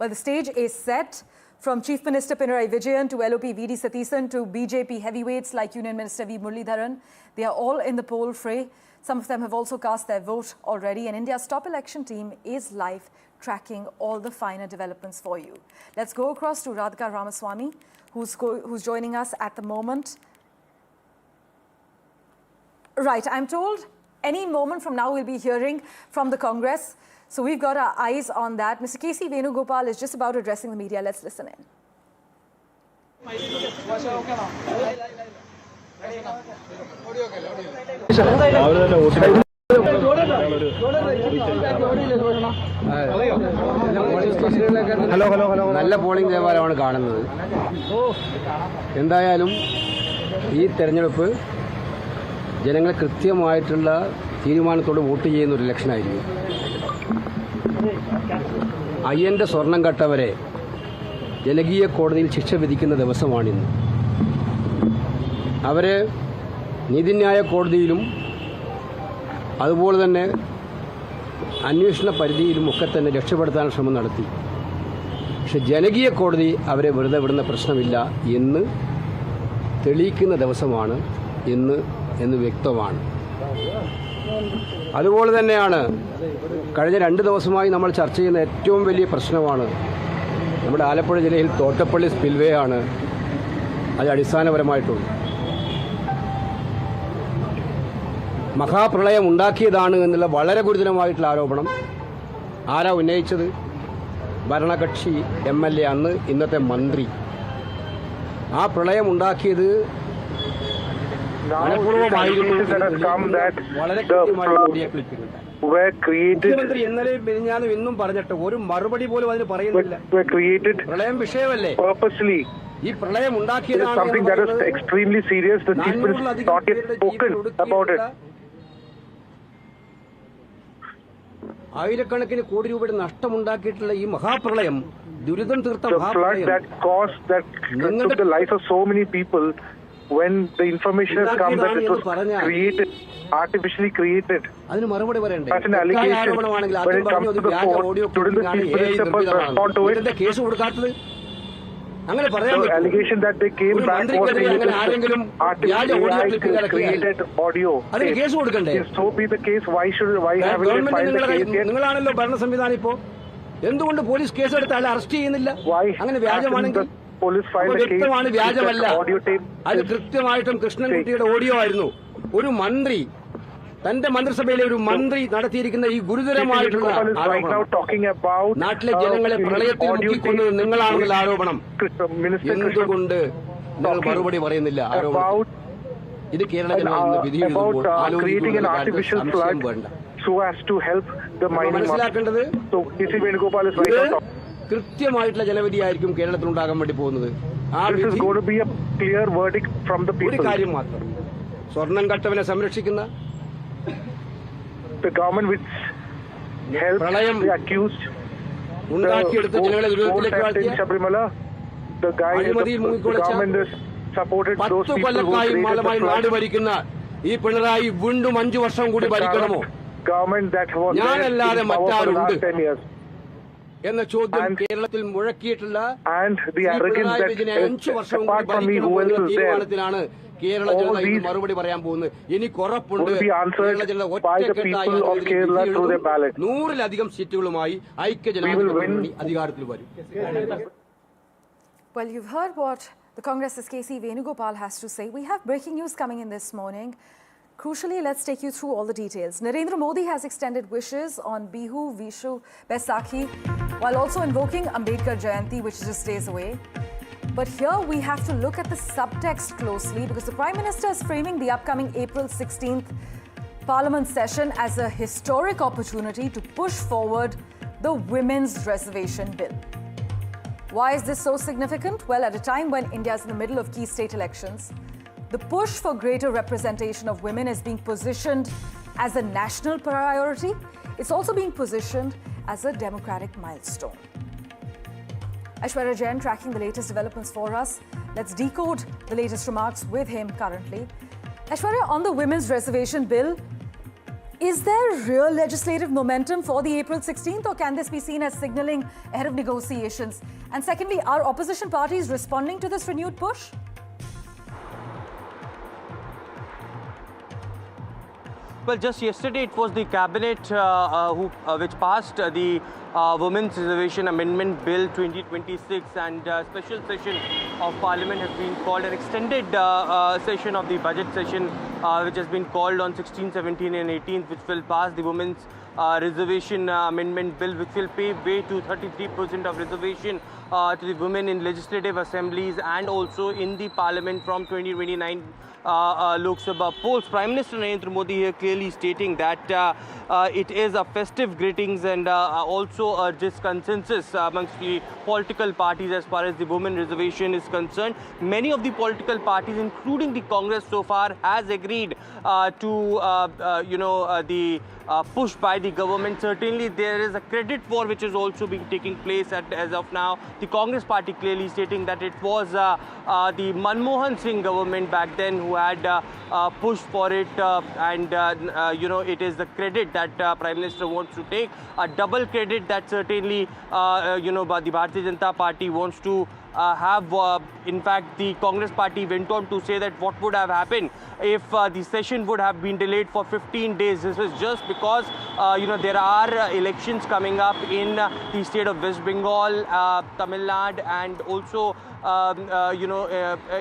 Well, the stage is set. From Chief Minister Pinarayi Vijayan to LOP VD Satheesan to BJP heavyweights like Union Minister V. Muralidharan, they are all in the poll fray. Some of them have also cast their vote already, and India's top election team is live tracking all the finer developments for you. Let's go across to Radhika Ramaswamy, who's joining us at the moment. Right, I'm told any moment from now we'll be hearing from the Congress. So we've got our eyes on that. Mr. K.C. Venugopal is just about addressing the media. Let's listen in. നല്ല polling നിലവാരമാണ് കാണുന്നത്. എന്തായാലും ഈ തെരഞ്ഞെടുപ്പ് ജനങ്ങൾ കൃത്യമായിട്ടുള്ള തീരുമാനത്തോടെ vote ചെയ്യുന്ന ഒരു ഇലക്ഷനായിരിക്കും. അയ്യൻ്റെ സ്വർണം കട്ടവരെ ജനകീയ കോടതിയിൽ ശിക്ഷ വിധിക്കുന്ന ദിവസമാണിന്ന്. അവരെ നീതിന്യായ കോടതിയിലും അതുപോലെ തന്നെ അന്വേഷണ പരിധിയിലും ഒക്കെ തന്നെ രക്ഷപ്പെടുത്താൻ ശ്രമം നടത്തി. പക്ഷെ ജനകീയ കോടതി അവരെ വെറുതെ വിടുന്ന പ്രശ്നമില്ല എന്ന് തെളിയിക്കുന്ന ദിവസമാണ് എന്ന് വ്യക്തമാണ്. അതുപോലെ തന്നെയാണ് കഴിഞ്ഞ 2 ദിവസമായി നമ്മൾ ചർച്ച ചെയ്യുന്ന ഏറ്റവും വലിയ പ്രശ്നമാണ് നമ്മുടെ ആലപ്പുഴ ജില്ലയിൽ തോട്ടപ്പള്ളി സ്പിൽവേ ആണ്. അത് അടിസ്ഥാനപരമായിട്ടുള്ളത് മഹാപ്രളയം ഉണ്ടാക്കിയതാണ് എന്നുള്ള വളരെ ഗുരുതരമായിട്ടുള്ള ആരോപണം ആരാ ഉന്നയിച്ചത്? ഭരണകക്ഷി MLA, അന്ന് ഇന്നത്തെ മന്ത്രി. ആ പ്രളയം ഉണ്ടാക്കിയത് മുഖ്യമന്ത്രി ഇന്നലെ മെലിഞ്ഞാലും ഇന്നും പറഞ്ഞിട്ട് ഒരു മറുപടി പോലും അതിന് പറയുന്നില്ല. പ്രളയം വിഷയമല്ലേ? ഈ പ്രളയം ഉണ്ടാക്കിയതാണ് ആയിരക്കണക്കിന് കോടി രൂപയുടെ നഷ്ടമുണ്ടാക്കിയിട്ടുള്ള ഈ മഹാപ്രളയം, ദുരിതം തീർത്ത മഹാപ്രളയം when the information has come that it was created, artificially created. അതിന് മറുപടി പറയണ്ടേ? That's an allegation. When it comes to the court, shouldn't the chief minister respond to it? Case കൊടുക്കാത്തത് അങ്ങനെ പറയാൻ The allegation that they came back was artificially created audio. അതിന് case കൊടുക്കണ്ടേ? If so be the case, why haven't they filed the case yet? നിങ്ങളാണല്ലോ ഭരണ സംവിധാനം. ഇപ്പോ എന്തുകൊണ്ട് police കേസെടുത്ത് ആളെ അറസ്റ്റ് ചെയ്യുന്നില്ല? അങ്ങനെ വ്യാജമാണെങ്കിൽ വ്യക്തമാണ് വ്യാജമല്ല. അത് കൃത്യമായിട്ടും കൃഷ്ണൻകുട്ടിയുടെ ഓഡിയോ ആയിരുന്നു. ഒരു മന്ത്രി, തന്റെ മന്ത്രിസഭയിലെ ഒരു മന്ത്രി നടത്തിയിരിക്കുന്ന ഈ ഗുരുതരമായിട്ടുള്ള നാട്ടിലെ ജനങ്ങളെ പ്രളയത്തിൽ മുക്കിക്കൊന്നത് നിങ്ങളാണെന്നുള്ള ആരോപണം. എന്തുകൊണ്ട് നിങ്ങൾ മറുപടി പറയുന്നില്ല? ആരോപണം ഇത് കേരള ജനങ്ങൾ വിധി എഴുതുമ്പോൾ സംശയം വേണ്ട. മനസ്സിലാക്കേണ്ടത് കൃത്യമായിട്ടുള്ള ജനവിധിയായിരിക്കും കേരളത്തിൽ ഉണ്ടാകാൻ വേണ്ടി പോകുന്നത്. ഒരു കാര്യം മാത്രം, സ്വർണം കട്ടവനെ സംരക്ഷിക്കുന്ന പ്രളയം ഉണ്ടാക്കിയെടുത്ത് ജനങ്ങളെ ദുരിതത്തിലേക്ക് ആഴ്ത്തിയ അഴിമതിയിൽ മുങ്ങിക്കൊളിച്ച 10 കൊല്ലക്കാലമായി നാട് ഭരിക്കുന്ന ഈ പിണറായി വീണ്ടും 5 വർഷം കൂടി ഭരിക്കണമോ? ഞാനല്ലാതെ മറ്റാരുണ്ട് എന്ന ചോദ്യം കേരളത്തിൽ മുഴക്കിയിട്ടുള്ള 5 വർഷം കൂടി ഭരിക്കണമെന്നുള്ള തീരുമാനത്തിലാണ് കേരള ജനത ഇന്ന് മറുപടി പറയാൻ പോകുന്നത്. എനിക്ക് ഉറപ്പുണ്ട് കേരള ജനത ഒറ്റക്കെട്ടായി 100-ലധികം സീറ്റുകളുമായി ഐക്യജനാധിപത്യ മുന്നണി അധികാരത്തിൽ വരും. Well, you've heard what the Congress's K.C. Venugopal has to say. We have breaking news coming in this morning. Crucially, let's take you through all the details. Narendra Modi has extended wishes on Bihu, Vishu, Baisakhi, while also invoking Ambedkar Jayanti, which is just days away. But here we have to look at the subtext closely, because the Prime Minister is framing the upcoming April 16th Parliament session as a historic opportunity to push forward the Women's Reservation Bill. Why is this so significant? Well, at a time when India is in the middle of key state elections, the push for greater representation of women is being positioned as a national priority. It's also being positioned as a democratic milestone. Aishwarya Jain tracking the latest developments for us. Let's decode the latest remarks with him currently. Aishwarya, on the Women's Reservation Bill, is there real legislative momentum for the April 16th, or can this be seen as signalling ahead of negotiations? And secondly, are opposition parties responding to this renewed push? Well, just yesterday it was the cabinet which passed the Women's Reservation Amendment Bill 2026, and special session of Parliament has been called, an extended session of the budget session which has been called on 16, 17 and 18th, which will pass the Women's Reservation Amendment Bill, which will pave way to 33% of reservation to the women in legislative assemblies and also in the Parliament from 2029 Lok Sabha polls. Prime Minister Narendra Modi here clearly stating that it is a festive greetings and also urges consensus amongst the political parties as far as the women reservation is concerned. Many of the political parties, including the Congress so far, has agreed to the push by the government. Certainly there is a credit war which is also being taking place as of now. The Congress party clearly stating that it was the Manmohan Singh government back then who had pushed for it, and it is the credit that Prime Minister wants to take, a double credit that certainly the Bharatiya Janata Party wants to have. In fact, the Congress party went on to say that what would have happened if the session would have been delayed for 15 days. This was just because there are elections coming up in the state of West Bengal, Tamil Nadu, and also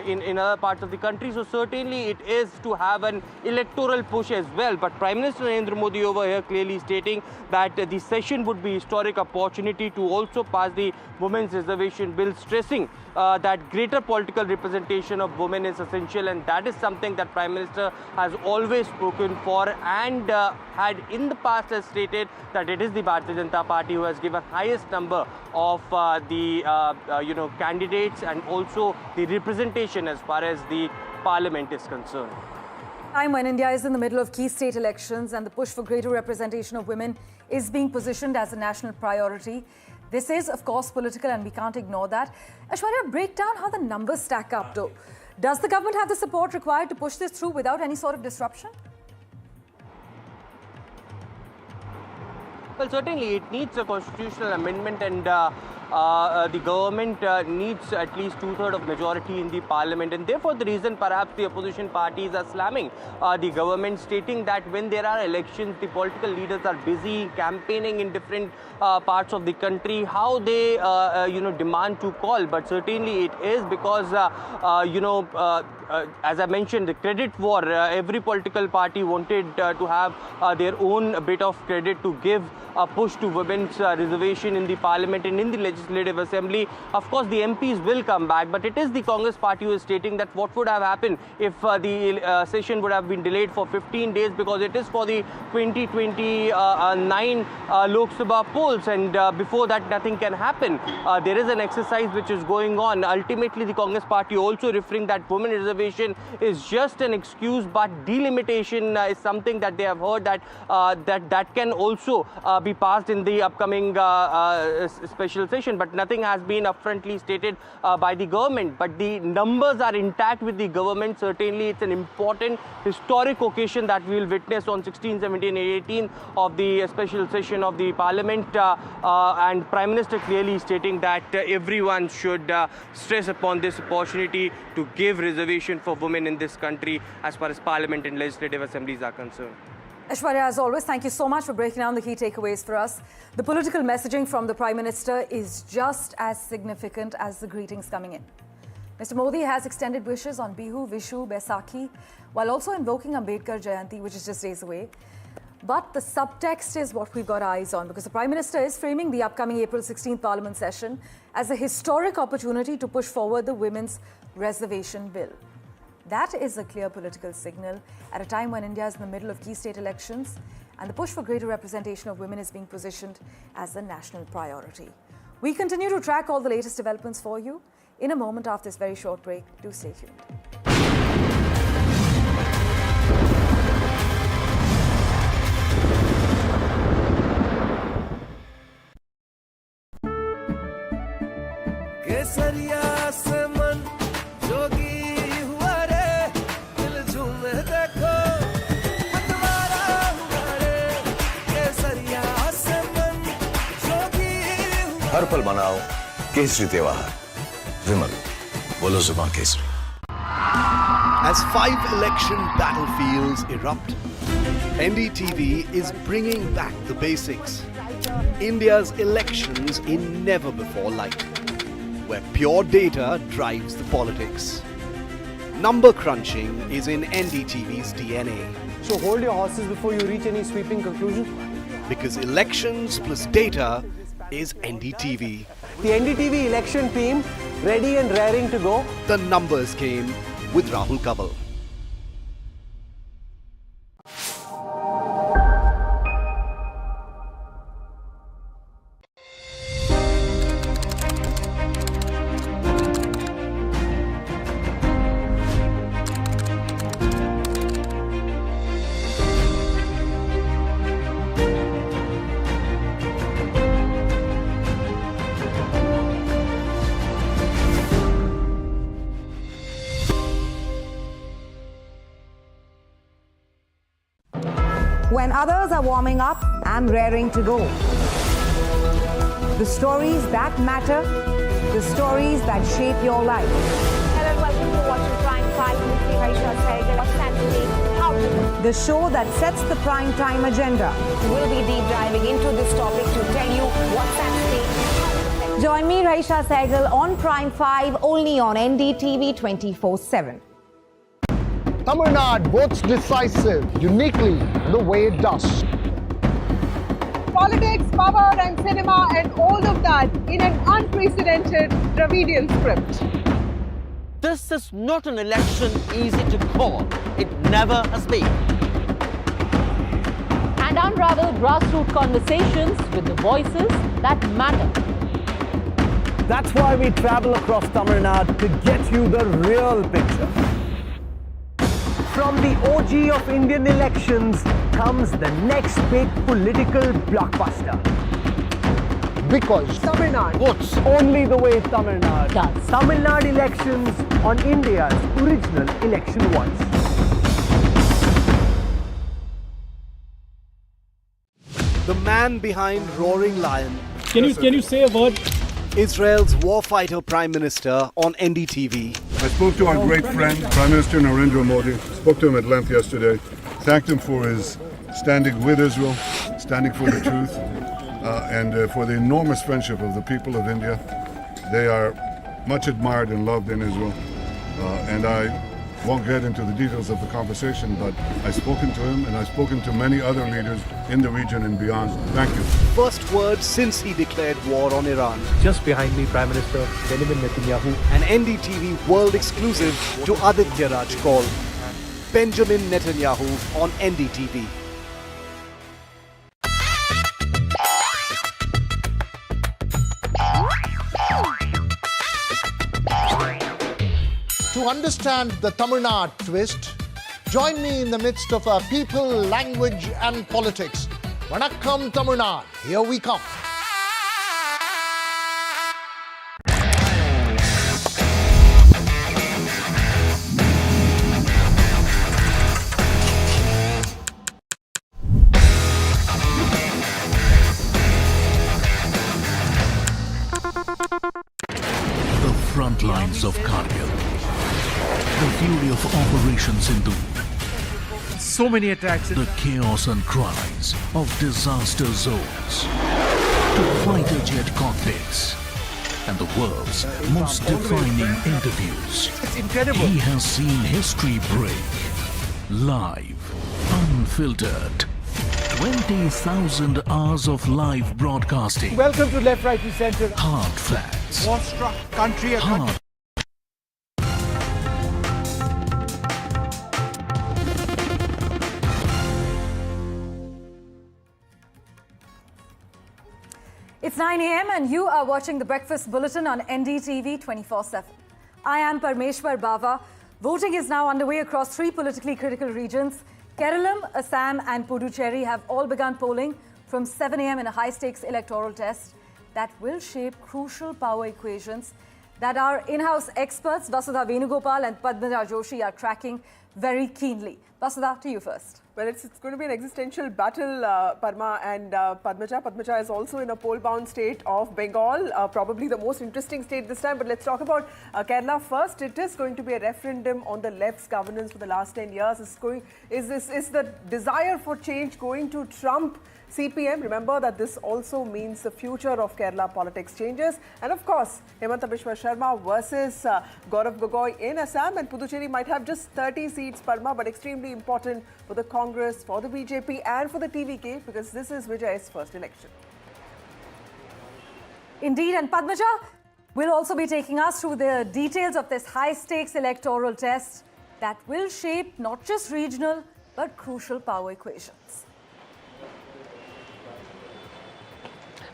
in other parts of the country. So certainly it is to have an electoral push as well. But Prime Minister Narendra Modi over here clearly stating that the session would be historic opportunity to also pass the Women's Reservation Bill, stressing that greater political representation of women is essential, and that is something that Prime Minister has always spoken for, and had in the past has stated that it is the Bharatiya Janata Party who has given highest number of the candidates and also the representation as far as the Parliament is concerned. Time when India is in the middle of key state elections and the push for greater representation of women is being positioned as a national priority. This is, of course, political, and we can't ignore that. Aishwarya, break down how the numbers stack up, though. Does the government have the support required to push this through without any sort of disruption? Well, certainly it needs a constitutional amendment, and the government needs at least two-thirds of majority in the Parliament, and therefore the reason perhaps the opposition parties are slamming the government, stating that when there are elections, the political leaders are busy campaigning in different parts of the country, how they demand to call. But certainly it is because as I mentioned, the credit war, every political party wanted to have their own bit of credit to give a push to women's reservation in the Parliament and in the Legislative Assembly. Of course, the MPs will come back, but it is the Congress party who is stating that what would have happened if the session would have been delayed for 15 days, because it is for the 2029 Lok Sabha polls, and before that nothing can happen. There is an exercise which is going on. Ultimately, the Congress party also referring that women reservation is just an excuse, but delimitation is something that they have heard that can also be passed in the upcoming special session, but nothing has been upfrontly stated by the government. But the numbers are intact with the government. Certainly it's an important historic occasion that we will witness on 16, 17 and 18 of the special session of the Parliament, and Prime Minister clearly stating that everyone should stress upon this opportunity to give reservation for women in this country as far as Parliament and legislative assemblies are concerned. Aishwarya, as always, thank you so much for breaking down the key takeaways for us. The political messaging from the Prime Minister is just as significant as the greetings coming in. Mr. Modi has extended wishes on Bihu, Vishu, Baisakhi, while also invoking Ambedkar Jayanti, which is just days away. But the subtext is what we've got eyes on, because the Prime Minister is framing the upcoming April 16th Parliament session as a historic opportunity to push forward the Women's Reservation Bill. That is a clear political signal at a time when India is in the middle of key state elections and the push for greater representation of women is being positioned as the national priority. We continue to track all the latest developments for you in a moment after this very short break. Do stay tuned. हर पल मनाओ केसरी त्योहार विमल बोलो जुबान Kesari. As 5 election battlefields erupt, NDTV is bringing back the basics. India's elections in never-before light, where pure data drives the politics. Number crunching is in NDTV's DNA. So hold your horses before you reach any sweeping conclusion. Because elections plus data is NDTV. The NDTV election team ready and raring to go. The numbers game with Rahul Kaval. When others are warming up, I'm raring to go. The stories that matter, the stories that shape your life. Hello and welcome to watching Prime 5 with me, Raisha Sehgal. What's that today? How to win? The show that sets the prime time agenda. We'll be deep diving into this topic to tell you what's at stake. Join me, Raisha Sehgal, on Prime 5, only on NDTV 24/7. Tamil Nadu votes decisive, uniquely the way it does. Politics, power and cinema and all of that in an unprecedented Dravidian script. This is not an election easy to call. It never has been. And unravel grassroots conversations with the voices that matter. That's why we travel across Tamil Nadu to get you the real picture. From the OG of Indian elections comes the next big political blockbuster. Because Tamil Nadu votes only the way Tamil Nadu does. Tamil Nadu elections on India's original election once. The man behind Roaring Lion. Can you say a word? Israel's warfighter Prime Minister on NDTV. I spoke to our great friend, Prime Minister Narendra Modi. Spoke to him at length yesterday. Thanked him for his standing with Israel, standing for the truth, and for the enormous friendship of the people of India. They are much admired and loved in Israel. And I won't get into the details of the conversation, but I've spoken to him and I've spoken to many other leaders in the region and beyond. Thank you. First word since he declared war on Iran. Just behind me, Prime Minister Benjamin Netanyahu. An NDTV world exclusive to Aditya Raj call. Benjamin Netanyahu on NDTV. To understand the Tamil Nadu twist, join me in the midst of our people, language and politics. Vanakkam Tamil Nadu, here we come. The front lines of Kargil. The fury of Operation Sindhu. So many attacks. The chaos and cries of disaster zones. To fighter jet cockpits. And the world's most defining interviews. It's incredible. He has seen history break. Live. Unfiltered. 20,000 hours of live broadcasting. Welcome to Left, Right and Centre. Hard facts. War-struck country. Hard It's 9 a.m. and you are watching the Breakfast Bulletin on NDTV 24/7. I am Parmeshwar Bava. Voting is now underway across three politically critical regions. Kerala, Assam and Puducherry have all begun polling from 7 a.m. in a high-stakes electoral test that will shape crucial power equations that our in-house experts Vasudha Venugopal and Padmaja Joshi are tracking very keenly. Vasudha, to you first. Well, it's going to be an existential battle, Parma and Padmaja. Padmaja is also in a poll-bound state of Bengal, probably the most interesting state this time. But let's talk about Kerala first. It is going to be a referendum on the left's governance for the last 10 years. Is the desire for change going to trump CPM? Remember that this also means the future of Kerala politics changes. And of course, Hemanta Biswa Sharma versus Gaurav Gogoi in Assam. And Puducherry might have just 30 seats, Parma, but extremely important for the Congress, for the BJP and for the TVK, because this is Vijay's first election. Indeed, and Padmaja will also be taking us through the details of this high-stakes electoral test that will shape not just regional but crucial power equations.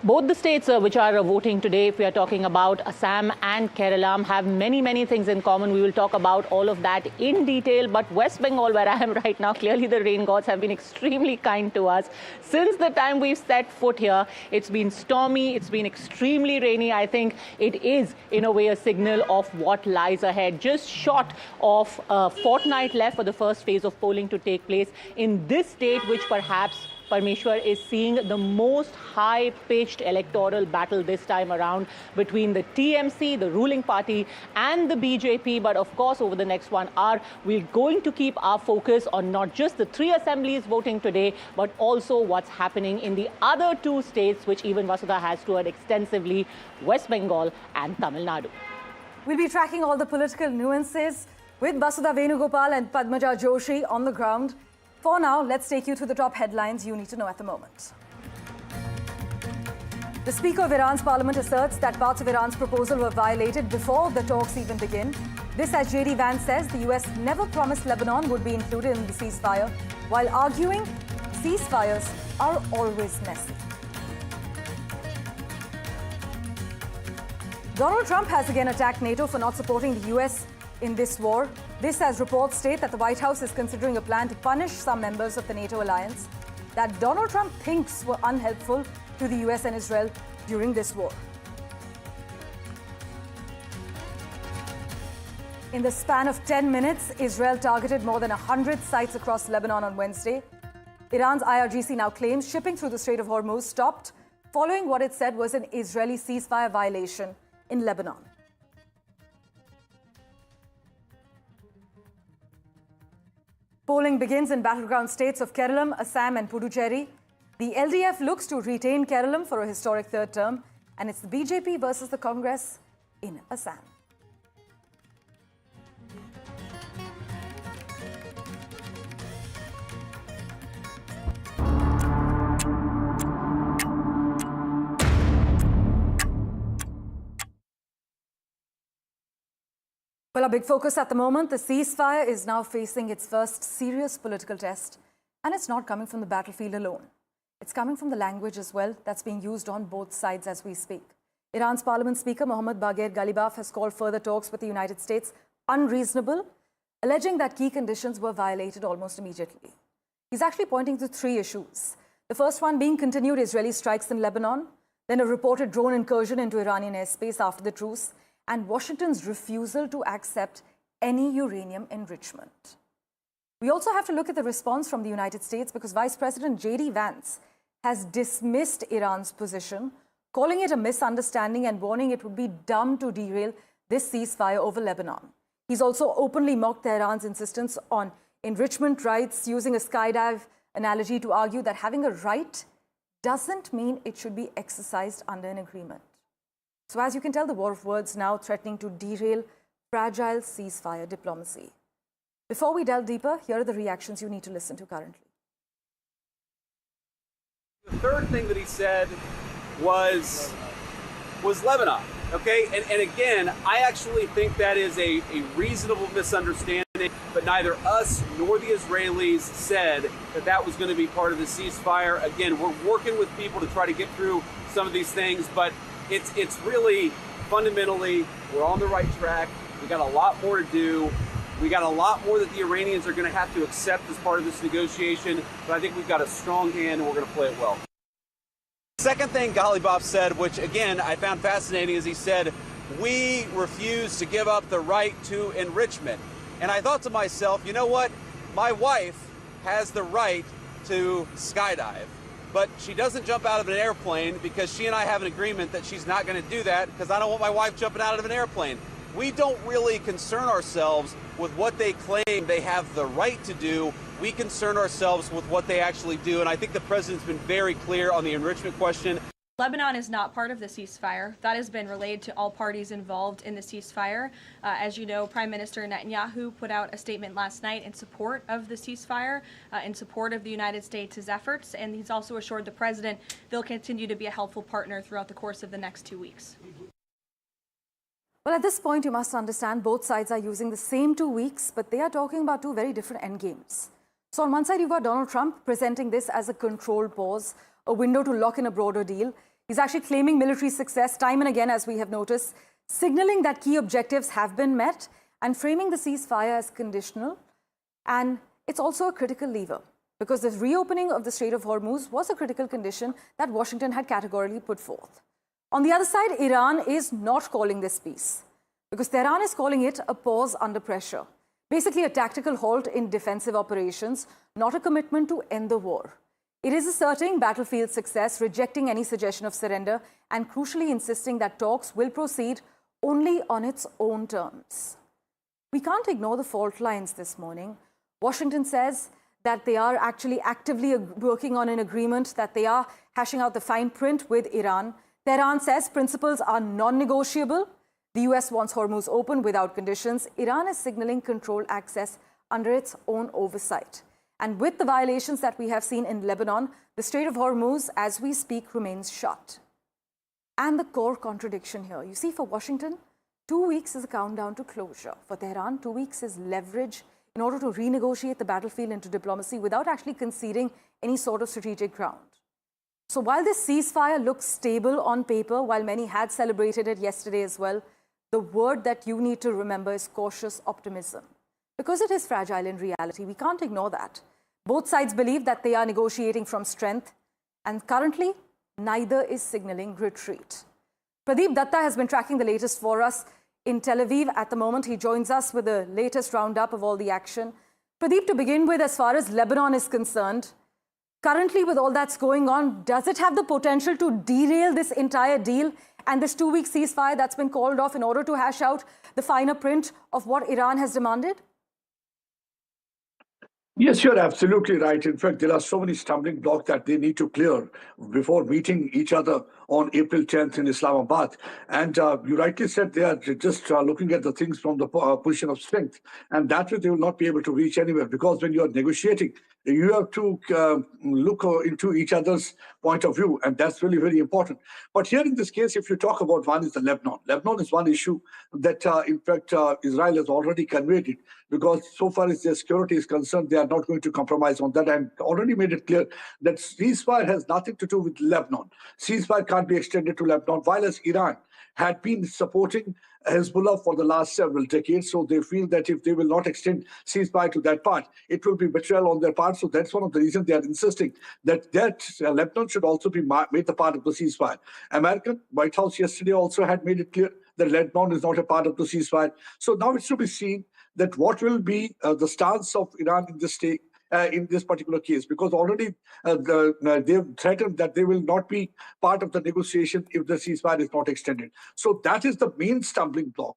Both the states which are voting today, if we are talking about Assam and Kerala, have many things in common. We will talk about all of that in detail. But West Bengal, where I am right now, clearly the rain gods have been extremely kind to us. Since the time we've set foot here, it's been stormy, it's been extremely rainy. I think it is, in a way, a signal of what lies ahead. Just short of a fortnight left for the first phase of polling to take place in this state, which perhaps Parmeshwar is seeing the most high-pitched electoral battle this time around between the TMC, the ruling party, and the BJP. But of course, over the next 1 hour, we're going to keep our focus on not just the three assemblies voting today, but also what's happening in the other two states, which even Vasudha has toured extensively, West Bengal and Tamil Nadu. We'll be tracking all the political nuances with Vasudha Venugopal and Padmaja Joshi on the ground. For now, let's take you through the top headlines you need to know at the moment. The Speaker of Iran's parliament asserts that parts of Iran's proposal were violated before the talks even begin. This as J.D. Vance says the US never promised Lebanon would be included in the ceasefire, while arguing ceasefires are always messy. Donald Trump has again attacked NATO for not supporting the US in this war. This as reports state that the White House is considering a plan to punish some members of the NATO alliance that Donald Trump thinks were unhelpful to the US and Israel during this war. In the span of 10 minutes, Israel targeted more than 100 sites across Lebanon on Wednesday. Iran's IRGC now claims shipping through the Strait of Hormuz stopped following what it said was an Israeli ceasefire violation in Lebanon. Polling begins in battleground states of Kerala, Assam and Puducherry. The LDF looks to retain Kerala for a historic third term, and it's the BJP versus the Congress in Assam. Well, a big focus at the moment, the ceasefire is now facing its first serious political test. And it's not coming from the battlefield alone. It's coming from the language as well that's being used on both sides as we speak. Iran's parliament speaker Mohammad Bagher Ghalibaf has called further talks with the United States unreasonable, alleging that key conditions were violated almost immediately. He's actually pointing to three issues. The first one being continued Israeli strikes in Lebanon, then a reported drone incursion into Iranian airspace after the truce, and Washington's refusal to accept any uranium enrichment. We also have to look at the response from the United States because Vice President J.D. Vance has dismissed Iran's position, calling it a misunderstanding and warning it would be dumb to derail this ceasefire over Lebanon. He's also openly mocked Tehran's insistence on enrichment rights, using a skydive analogy to argue that having a right doesn't mean it should be exercised under an agreement. So as you can tell, the war of words now threatening to derail fragile ceasefire diplomacy. Before we delve deeper, here are the reactions you need to listen to currently. The third thing that he said was Lebanon, okay? And again, I actually think that is a reasonable misunderstanding but neither us nor the Israelis said that that was going to be part of the ceasefire. Again, we're working with people to try to get through some of these things, but it's really fundamentally we're on the right track. We got a lot more to do. We got a lot more that the Iranians are going to have to accept as part of this negotiation, but I think we've got a strong hand and we're going to play it well. Second thing Ghalibaf said, which again I found fascinating, is he said, we refuse to give up the right to enrichment. And I thought to myself, you know what? My wife has the right to skydive, but she doesn't jump out of an airplane because she and I have an agreement that she's not going to do that because I don't want my wife jumping out of an airplane. We don't really concern ourselves with what they claim they have the right to do. We concern ourselves with what they actually do. And I think the president's been very clear on the enrichment question. Lebanon is not part of the ceasefire. That has been relayed to all parties involved in the ceasefire. As you know, Prime Minister Netanyahu put out a statement last night in support of the ceasefire, in support of the United States' efforts, and he's also assured the president they'll continue to be a helpful partner throughout the course of the next 2 weeks. Well, at this point, you must understand both sides are using the same 2 weeks, but they are talking about two very different endgames. So on one side, you've got Donald Trump presenting this as a controlled pause, a window to lock in a broader deal. He's actually claiming military success time and again, as we have noticed, signaling that key objectives have been met and framing the ceasefire as conditional. And it's also a critical lever because the reopening of the Strait of Hormuz was a critical condition that Washington had categorically put forth. On the other side, Iran is not calling this peace because Tehran is calling it a pause under pressure. Basically, a tactical halt in defensive operations, not a commitment to end the war. It is asserting battlefield success, rejecting any suggestion of surrender, and crucially insisting that talks will proceed only on its own terms. We can't ignore the fault lines this morning. Washington says that they are actually actively working on an agreement, that they are hashing out the fine print with Iran. Tehran says principles are non-negotiable. The US wants Hormuz open without conditions. Iran is signaling controlled access under its own oversight. And with the violations that we have seen in Lebanon, the Strait of Hormuz, as we speak, remains shut. And the core contradiction here, you see, for Washington, 2 weeks is a countdown to closure. For Tehran, 2 weeks is leverage in order to renegotiate the battlefield into diplomacy without actually conceding any sort of strategic ground. So while this ceasefire looks stable on paper, while many had celebrated it yesterday as well, the word that you need to remember is cautious optimism. Because it is fragile in reality, we can't ignore that. Both sides believe that they are negotiating from strength, and currently, neither is signaling retreat. Pradeep Datta has been tracking the latest for us in Tel Aviv at the moment. He joins us with the latest roundup of all the action. Pradeep, to begin with, as far as Lebanon is concerned, currently with all that's going on, does it have the potential to derail this entire deal and this 2-week ceasefire that's been called off in order to hash out the finer print of what Iran has demanded? Yes, you're absolutely right. In fact, there are so many stumbling blocks that they need to clear before meeting each other on April 10th in Islamabad. And you rightly said they are just looking at the things from the position of strength. And that way they will not be able to reach anywhere, because when you are negotiating, you have to look into each other's point of view. And that's really very important. But here in this case, if you talk about one is the Lebanon. Lebanon is one issue that, in fact, Israel has already conveyed it, because so far as their security is concerned, they are not going to compromise on that, and already made it clear that ceasefire has nothing to do with Lebanon. Ceasefire can't be extended to Lebanon, while as Iran had been supporting Hezbollah for the last several decades. So they feel that if they will not extend ceasefire to that part, it will be betrayal on their part. So that's one of the reasons they are insisting that Lebanon should also be made the part of the ceasefire. American White House yesterday also had made it clear that Lebanon is not a part of the ceasefire. So now it should be seen that what will be the stance of Iran in this state, in this particular case, because already they've threatened that they will not be part of the negotiation if the ceasefire is not extended. So that is the main stumbling block.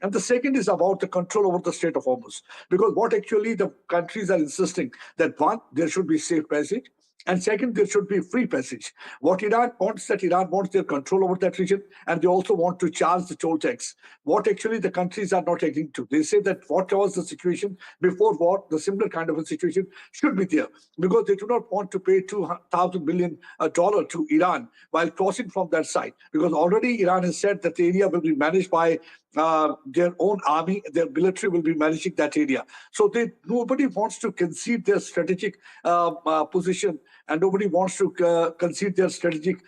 And the second is about the control over the Strait of Hormuz, because what actually the countries are insisting that, one, there should be safe passage, and second, there should be free passage. What Iran wants, that Iran wants their control over that region, and they also want to charge the toll tax. What actually the countries are not agreeing to. They say that what was the situation before war, the similar kind of a situation should be there, because they do not want to pay $2,000 billion to Iran while crossing from that side. Because already Iran has said that the area will be managed by their own army, their military will be managing that area. So nobody wants to concede their strategic position, and nobody wants to concede their strategic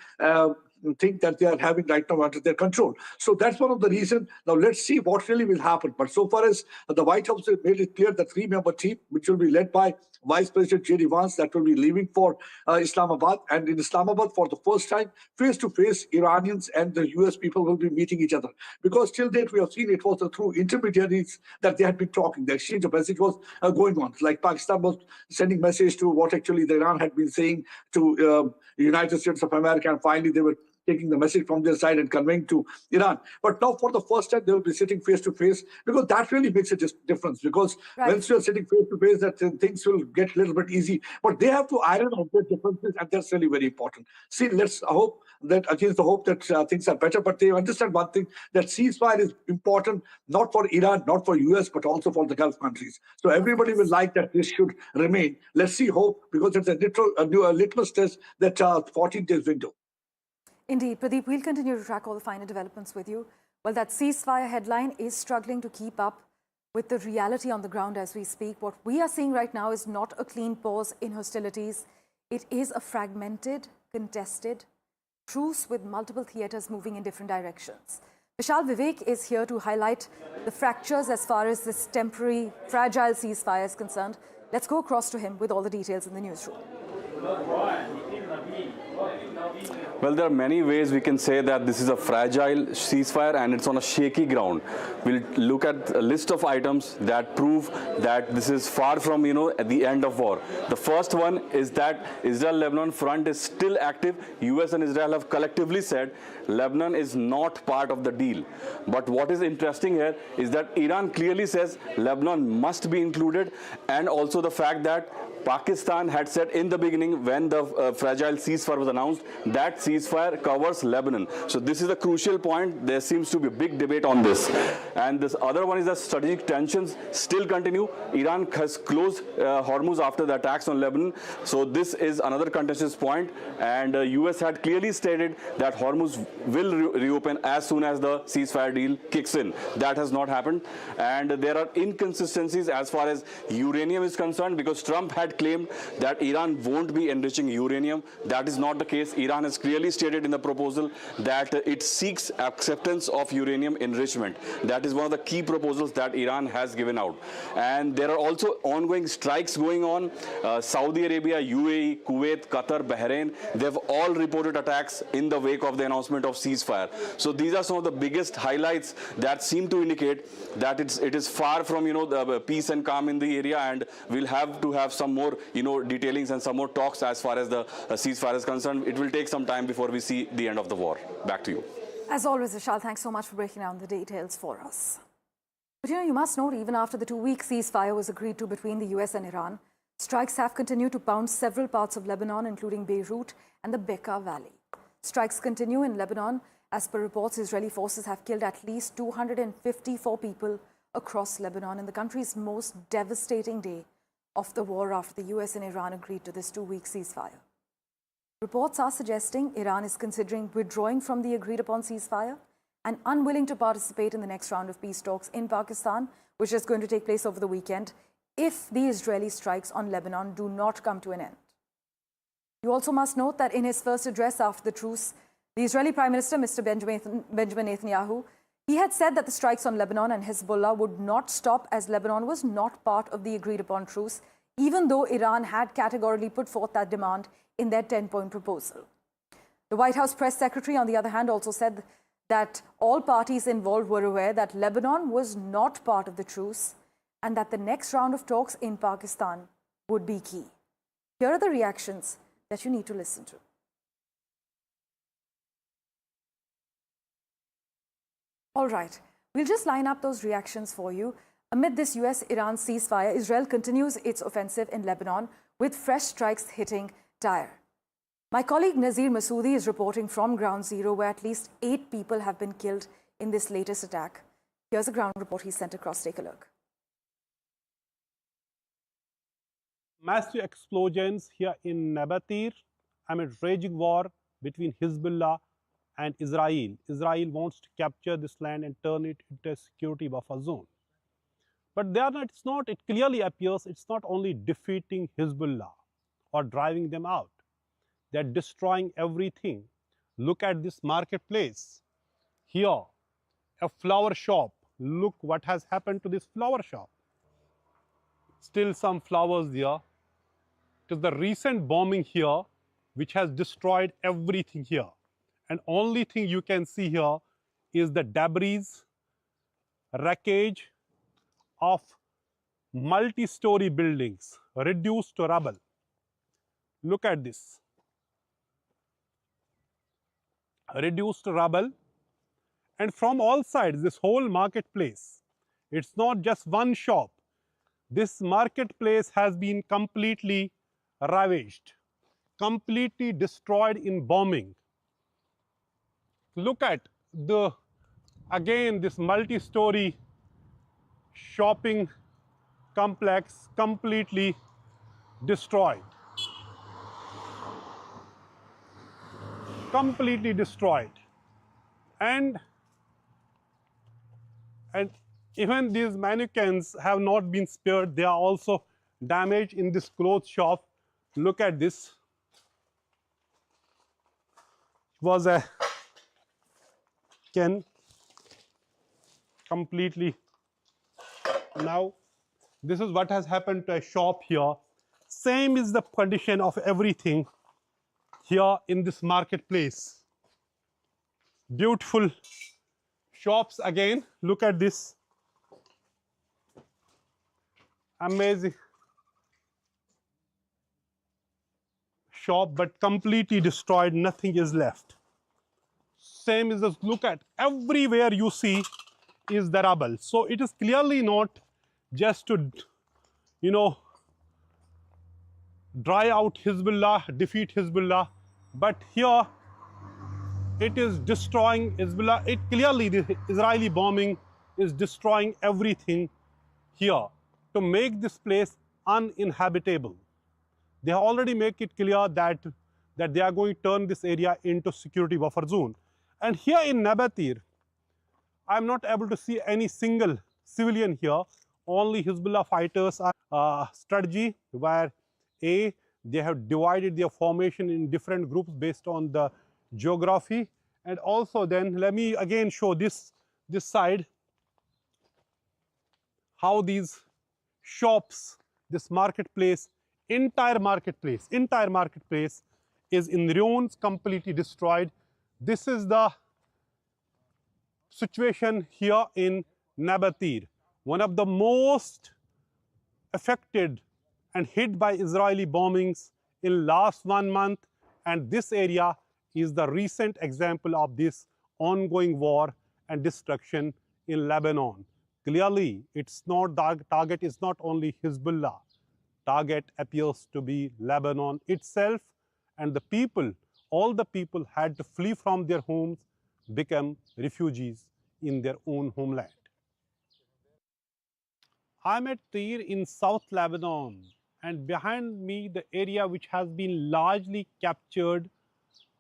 thing that they are having right now under their control. So that's one of the reasons. Now let's see what really will happen. But so far as the White House has made it clear, the 3-member team, which will be led by Vice President J.D. Vance, that will be leaving for Islamabad. And in Islamabad, for the first time, face-to-face, Iranians and the US people will be meeting each other. Because till date, we have seen it was through intermediaries that they had been talking. The exchange of message was going on. Like Pakistan was sending message to what actually the Iran had been saying to United States of America, and finally they were taking the message from their side and conveying to Iran. But now for the first time, they will be sitting face to face, because that really makes a difference. Because once you're sitting face to face, that things will get a little bit easy. But they have to iron out their differences, and that's really very important. See, let's hope that, against the hope that things are better, but they understand one thing, that ceasefire is important, not for Iran, not for US, but also for the Gulf countries. So everybody will like that this should remain. Let's see hope, because it's a litmus test, that 14 days window. Indeed, Pradeep, we'll continue to track all the finer developments with you. Well, that ceasefire headline is struggling to keep up with the reality on the ground as we speak. What we are seeing right now is not a clean pause in hostilities. It is a fragmented, contested truce with multiple theatres moving in different directions. Vishal Vivek is here to highlight the fractures as far as this temporary, fragile ceasefire is concerned. Let's go across to him with all the details in the newsroom. Well, there are many ways we can say that this is a fragile ceasefire and it's on a shaky ground. We'll look at a list of items that prove that this is far from, at the end of war. The first one is that Israel-Lebanon front is still active. US and Israel have collectively said Lebanon is not part of the deal. But what is interesting here is that Iran clearly says Lebanon must be included, and also the fact that Pakistan had said in the beginning, when the fragile ceasefire was announced, that ceasefire covers Lebanon. So this is a crucial point. There seems to be a big debate on this. And this other one is that strategic tensions still continue. Iran has closed Hormuz after the attacks on Lebanon. So this is another contentious point. And US had clearly stated that Hormuz will reopen as soon as the ceasefire deal kicks in. That has not happened. And there are inconsistencies as far as uranium is concerned, because Trump had claimed that Iran won't be enriching uranium. That is not the case. Iran has clearly stated in the proposal that it seeks acceptance of uranium enrichment. That is one of the key proposals that Iran has given out. And there are also ongoing strikes going on. Saudi Arabia, UAE, Kuwait, Qatar, Bahrain, they've all reported attacks in the wake of the announcement of ceasefire. So these are some of the biggest highlights that seem to indicate that it is far from, the peace and calm in the area, and we'll have to have some more, detailings and some more talks as far as the ceasefire is concerned. It will take some time before we see the end of the war. Back to you. As always, Vishal, thanks so much for breaking down the details for us. But you must note, even after the 2-week ceasefire was agreed to between the US and Iran, strikes have continued to pound several parts of Lebanon, including Beirut and the Bekaa Valley. Strikes continue in Lebanon. As per reports, Israeli forces have killed at least 254 people across Lebanon in the country's most devastating day of the war after the US and Iran agreed to this 2-week ceasefire. Reports are suggesting Iran is considering withdrawing from the agreed-upon ceasefire and unwilling to participate in the next round of peace talks in Pakistan, which is going to take place over the weekend, if the Israeli strikes on Lebanon do not come to an end. You also must note that in his first address after the truce, the Israeli Prime Minister, Mr. Benjamin Netanyahu, he had said that the strikes on Lebanon and Hezbollah would not stop, as Lebanon was not part of the agreed-upon truce, even though Iran had categorically put forth that demand in their 10-point proposal. The White House press secretary, on the other hand, also said that all parties involved were aware that Lebanon was not part of the truce and that the next round of talks in Pakistan would be key. Here are the reactions that you need to listen to. All right, we'll just line up those reactions for you. Amid this US-Iran ceasefire, Israel continues its offensive in Lebanon with fresh strikes hitting Tyre. My colleague Nazir Masoodi is reporting from Ground Zero, where at least 8 people have been killed in this latest attack. Here's a ground report he sent across. Take a look. Massive explosions here in Nabatir amid raging war between Hezbollah and Israel. Israel wants to capture this land and turn it into a security buffer zone. But they are not, it's not, it clearly appears it's not only defeating Hezbollah or driving them out. They're destroying everything. Look at this marketplace. Here, a flower shop. Look what has happened to this flower shop. Still some flowers there. It is the recent bombing here which has destroyed everything here. And only thing you can see here is the debris, wreckage of multi-story buildings reduced to rubble. Look at this. Reduced to rubble. And from all sides, this whole marketplace, it's not just one shop. This marketplace has been completely ravaged, completely destroyed in bombing. Look at again this multi-story shopping complex completely destroyed. Completely destroyed. And even these mannequins have not been spared. They are also damaged in this clothes shop. Look at this. It was a can completely. Now this is what has happened to a shop here. Same is the condition of everything here in this marketplace. Beautiful shops again. Look at this. Amazing shop, but completely destroyed. Nothing is left. Same is this. Look at everywhere you see is the rubble. So it is clearly not just to, dry out Hezbollah, defeat Hezbollah, but here it is destroying Hezbollah. It clearly, the Israeli bombing is destroying everything here to make this place uninhabitable. They already make it clear that they are going to turn this area into security buffer zone. And here in Nabatir, I'm not able to see any single civilian here. Only Hezbollah fighters are strategy where they have divided their formation in different groups based on the geography. And also then, let me again show this side, how these shops, this marketplace, entire marketplace is in ruins, completely destroyed. This is the situation here in Nabatir, one of the most affected and hit by Israeli bombings in last 1 month, and this area is the recent example of this ongoing war and destruction in Lebanon. Clearly, it's not the target is not only Hezbollah. Target appears to be Lebanon itself, and the people, all the people had to flee from their homes, become refugees in their own homeland. I'm at Tir in South Lebanon, and behind me the area which has been largely captured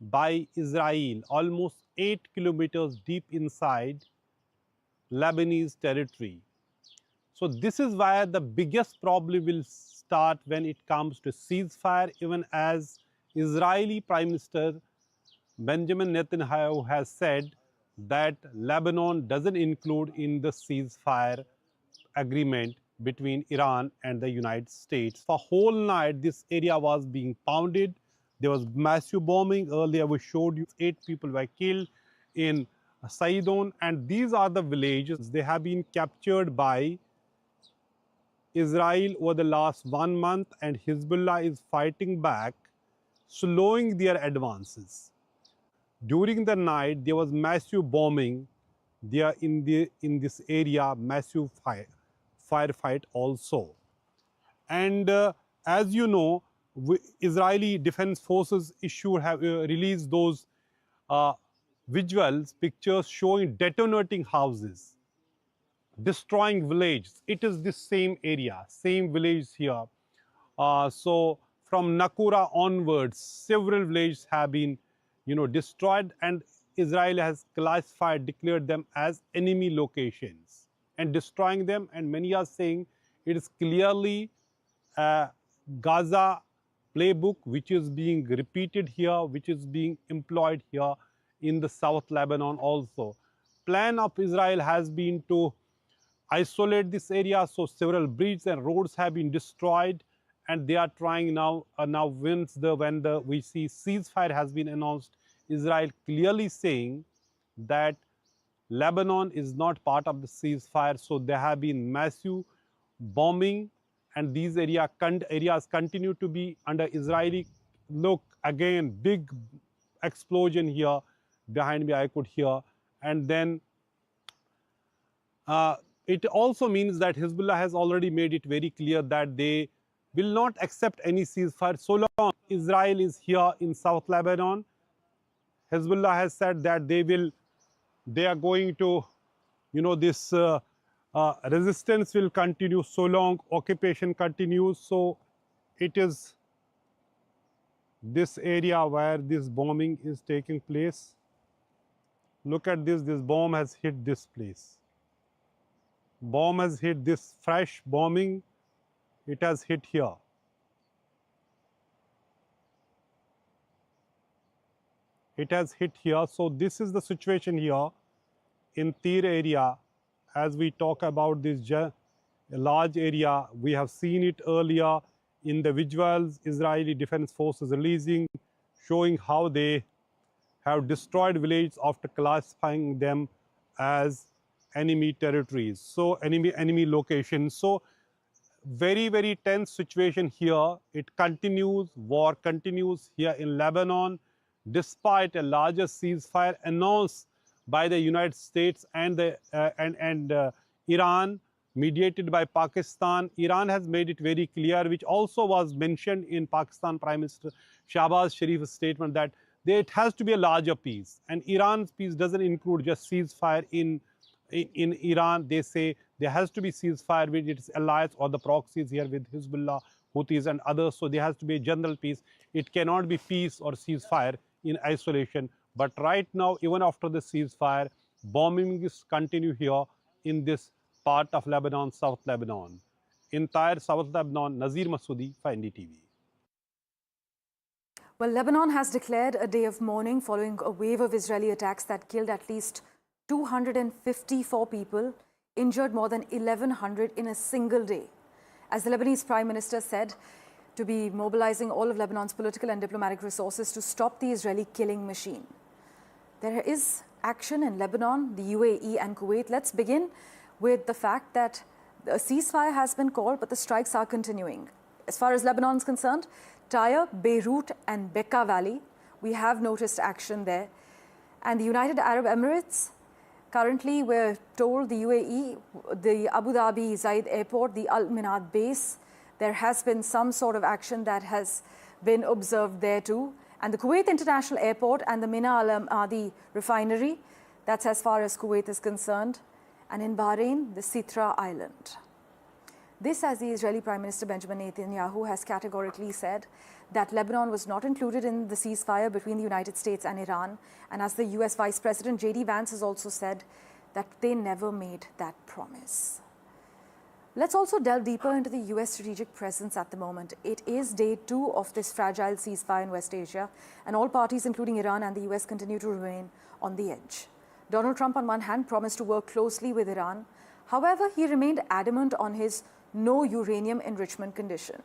by Israel, almost 8 kilometers deep inside Lebanese territory. So this is where the biggest problem will start when it comes to ceasefire, even as Israeli Prime Minister Benjamin Netanyahu has said that Lebanon doesn't include in the ceasefire agreement between Iran and the United States. For whole night, this area was being pounded. There was massive bombing. Earlier, we showed you 8 people were killed in Saidon, and these are the villages. They have been captured by Israel over the last 1 month, and Hezbollah is fighting back, slowing their advances. During the night, there was massive bombing there in this area, massive firefight also. And as you know, Israeli Defense Forces released those visuals, pictures showing detonating houses, destroying villages. It is the same area, same village here. So from Nakura onwards, several villages have been, destroyed, and Israel has classified, declared them as enemy locations and destroying them. And many are saying it is clearly a Gaza playbook which is being repeated here, which is being employed here in the South Lebanon also. Plan of Israel has been to isolate this area, so several bridges and roads have been destroyed, and they are trying now. When we see ceasefire has been announced, Israel clearly saying that Lebanon is not part of the ceasefire, so there have been massive bombing, and these areas continue to be under Israeli. Look, again, big explosion here behind me, I could hear. And then it also means that Hezbollah has already made it very clear that they will not accept any ceasefire so long Israel is here in South Lebanon. Hezbollah has said that they are going to, this resistance will continue so long occupation continues. So it is this area where this bombing is taking place. Look at this bomb has hit this place. Bomb has hit this fresh bombing, it has hit here. It has hit here. So this is the situation here in Tir area. As we talk about this large area, we have seen it earlier in the visuals Israeli Defense Forces releasing, showing how they have destroyed villages after classifying them as enemy territories, so enemy locations. So very, very tense situation here. It continues, war continues here in Lebanon, despite a larger ceasefire announced by the United States and Iran, mediated by Pakistan. Iran has made it very clear, which also was mentioned in Pakistan Prime Minister Shahbaz Sharif's statement, that it has to be a larger peace. And Iran's peace doesn't include just ceasefire in Iran. They say there has to be ceasefire with its allies or the proxies here with Hezbollah, Houthis and others. So there has to be a general peace. It cannot be peace or ceasefire in isolation. But right now, even after the ceasefire, bombings continue here in this part of Lebanon, South Lebanon. Entire South Lebanon, Nazir Masoodi for NDTV. Well, Lebanon has declared a day of mourning following a wave of Israeli attacks that killed at least 254 people, injured more than 1,100 in a single day. As the Lebanese Prime Minister said, to be mobilizing all of Lebanon's political and diplomatic resources to stop the Israeli killing machine. There is action in Lebanon, the UAE and Kuwait. Let's begin with the fact that a ceasefire has been called, but the strikes are continuing. As far as Lebanon is concerned, Tyre, Beirut and Bekaa Valley, we have noticed action there. And the United Arab Emirates, currently we're told the UAE, the Abu Dhabi Zaid Airport, the Al Minad base, there has been some sort of action that has been observed there too. And the Kuwait International Airport and the Mina Al Adi refinery, that's as far as Kuwait is concerned. And in Bahrain, the Sitra Island. This, as the Israeli Prime Minister Benjamin Netanyahu has categorically said that Lebanon was not included in the ceasefire between the United States and Iran. And as the US Vice President J.D. Vance has also said that they never made that promise. Let's also delve deeper into the US strategic presence at the moment. It is day 2 of this fragile ceasefire in West Asia, and all parties, including Iran and the US, continue to remain on the edge. Donald Trump, on one hand, promised to work closely with Iran. However, he remained adamant on his no uranium enrichment condition.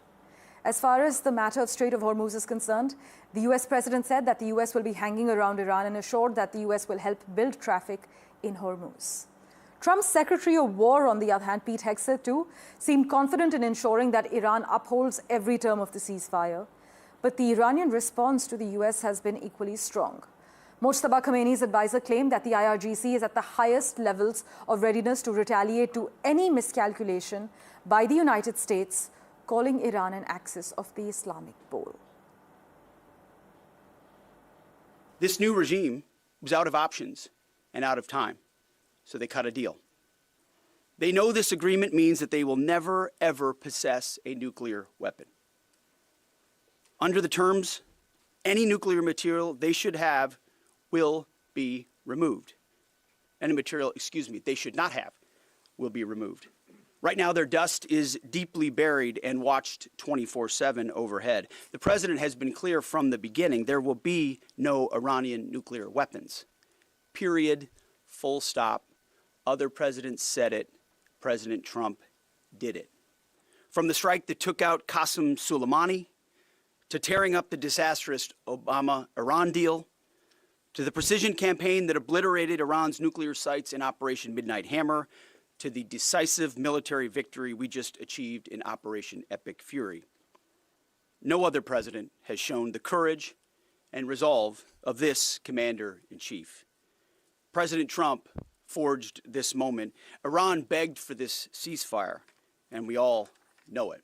As far as the matter of Strait of Hormuz is concerned, the US president said that the US will be hanging around Iran and assured that the US will help build traffic in Hormuz. Trump's Secretary of War, on the other hand, Pete Hegseth too, seemed confident in ensuring that Iran upholds every term of the ceasefire. But the Iranian response to the US has been equally strong. Mojtaba Khamenei's advisor claimed that the IRGC is at the highest levels of readiness to retaliate to any miscalculation by the United States, calling Iran an axis of the Islamic pole. This new regime was out of options and out of time, so they cut a deal. They know this agreement means that they will never, ever possess a nuclear weapon. Under the terms, any nuclear material they should have will be removed. Any material, they should not have, will be removed. Right now, their dust is deeply buried and watched 24/7 overhead. The president has been clear from the beginning, there will be no Iranian nuclear weapons. Period, full stop. Other presidents said it. President Trump did it. From the strike that took out Qasem Soleimani, to tearing up the disastrous Obama-Iran deal, to the precision campaign that obliterated Iran's nuclear sites in Operation Midnight Hammer, to the decisive military victory we just achieved in Operation Epic Fury. No other president has shown the courage and resolve of this commander-in-chief. President Trump forged this moment. Iran begged for this ceasefire, and we all know it.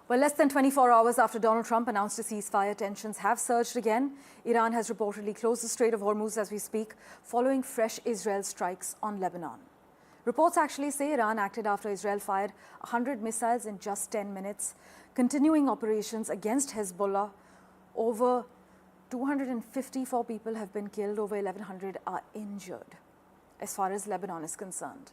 Well, less than 24 hours after Donald Trump announced a ceasefire, tensions have surged again. Iran has reportedly closed the Strait of Hormuz as we speak, following fresh Israel strikes on Lebanon. Reports actually say Iran acted after Israel fired 100 missiles in just 10 minutes, continuing operations against Hezbollah. Over 254 people have been killed, over 1,100 are injured, as far as Lebanon is concerned.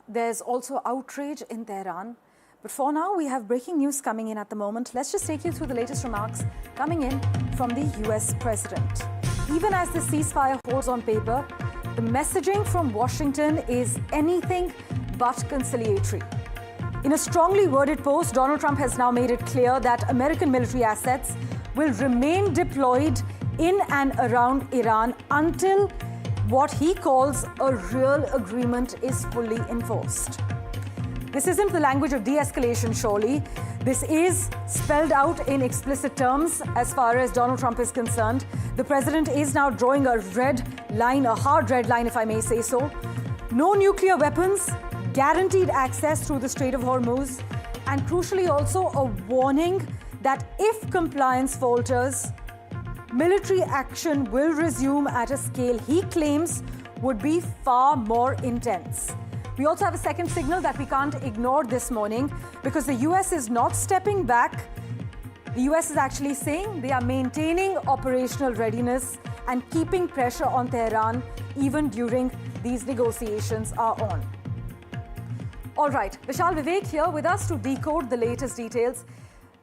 There's also outrage in Tehran. But for now, we have breaking news coming in at the moment. Let's just take you through the latest remarks coming in from the US president. Even as the ceasefire holds on paper, the messaging from Washington is anything but conciliatory. In a strongly worded post, Donald Trump has now made it clear that American military assets will remain deployed in and around Iran until what he calls a real agreement is fully enforced. This isn't the language of de-escalation, surely. This is spelled out in explicit terms as far as Donald Trump is concerned. The president is now drawing a red line, a hard red line, if I may say so. No nuclear weapons, guaranteed access through the Strait of Hormuz, and crucially also a warning that if compliance falters, military action will resume at a scale he claims would be far more intense. We also have a second signal that we can't ignore this morning, because the US is not stepping back. The US is actually saying they are maintaining operational readiness and keeping pressure on Tehran even during these negotiations are on. All right, Vishal Vivek here with us to decode the latest details.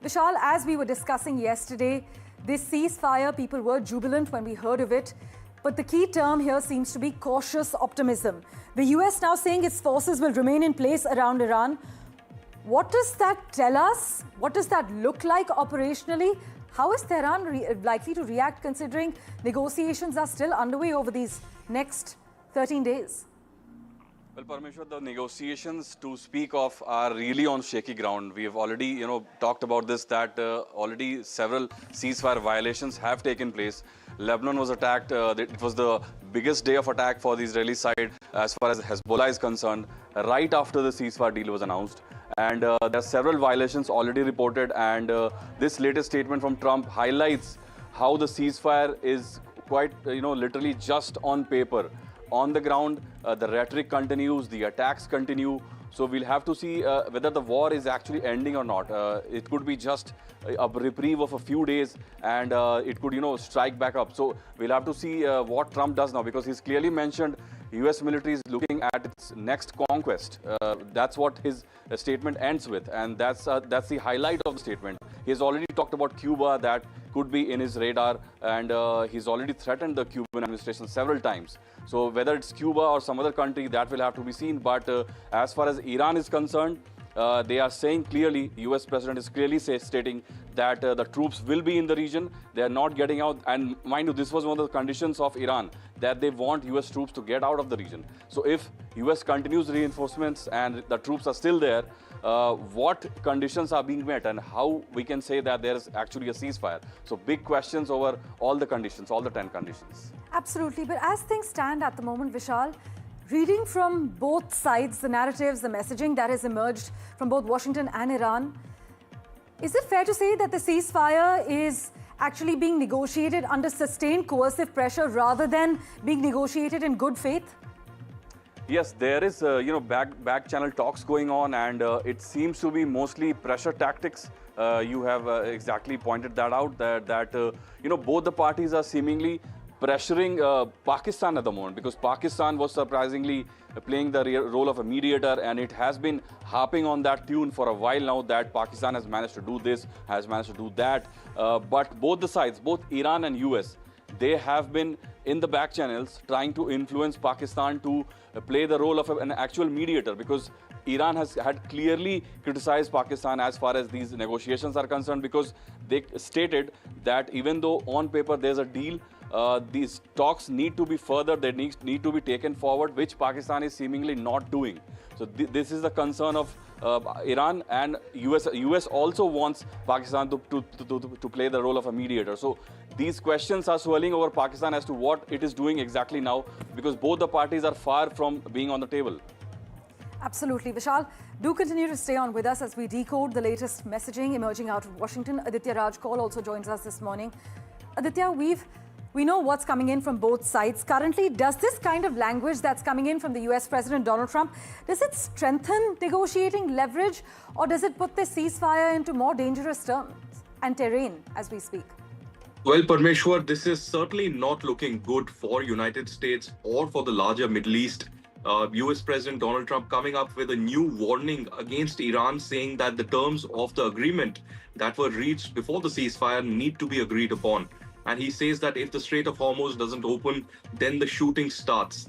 Vishal, as we were discussing yesterday, this ceasefire, people were jubilant when we heard of it. But the key term here seems to be cautious optimism. The US now saying its forces will remain in place around Iran. What does that tell us? What does that look like operationally? How is Tehran likely to react, considering negotiations are still underway over these next 13 days? Well, Parmeshwar, the negotiations to speak of are really on shaky ground. We have already, talked about this, that already several ceasefire violations have taken place. Lebanon was attacked. It was the biggest day of attack for the Israeli side as far as Hezbollah is concerned, right after the ceasefire deal was announced. And there are several violations already reported. And this latest statement from Trump highlights how the ceasefire is quite, literally just on paper. On the ground, the rhetoric continues, the attacks continue. So we'll have to see whether the war is actually ending or not. It could be just a reprieve of a few days, and it could, strike back up. So we'll have to see what Trump does now, because he's clearly mentioned US military is looking at its next conquest. That's what his statement ends with, and that's the highlight of the statement. He's already talked about Cuba, that could be in his radar, and he's already threatened the Cuban administration several times. So whether it's Cuba or some other country, that will have to be seen. But as far as Iran is concerned, they are saying clearly, US president is clearly stating that the troops will be in the region. They are not getting out. And mind you, this was one of the conditions of Iran, that they want US troops to get out of the region. So if US continues reinforcements and the troops are still there, what conditions are being met and how we can say that there is actually a ceasefire? So big questions over all the conditions, all the 10 conditions. Absolutely. But as things stand at the moment, Vishal, reading from both sides, the narratives, the messaging that has emerged from both Washington and Iran, is it fair to say that the ceasefire is actually being negotiated under sustained coercive pressure rather than being negotiated in good faith? Yes, there is, back channel talks going on, and it seems to be mostly pressure tactics you have exactly pointed that out, that you know, both the parties are seemingly pressuring Pakistan at the moment, because Pakistan was surprisingly playing the role of a mediator, and it has been harping on that tune for a while now, that Pakistan has managed to do this, has managed to do that. But both the sides, both Iran and US, they have been in the back channels trying to influence Pakistan to play the role of an actual mediator, because Iran had clearly criticized Pakistan as far as these negotiations are concerned, because they stated that even though on paper there's a deal, these talks need to be further, they need to be taken forward, which Pakistan is seemingly not doing. So this is the concern of Iran, and US also wants Pakistan to play the role of a mediator. So these questions are swirling over Pakistan as to what it is doing exactly now, because both the parties are far from being on the table. Absolutely. Vishal, do continue to stay on with us as we decode the latest messaging emerging out of Washington. Aditya Raj Kaul also joins us this morning. Aditya, we know what's coming in from both sides. Currently, does this kind of language that's coming in from the US President Donald Trump, does it strengthen negotiating leverage, or does it put the ceasefire into more dangerous terms and terrain as we speak? Well, Parmeshwar, this is certainly not looking good for United States or for the larger Middle East. US President Donald Trump coming up with a new warning against Iran, saying that the terms of the agreement that were reached before the ceasefire need to be agreed upon. And he says that if the Strait of Hormuz doesn't open, then the shooting starts.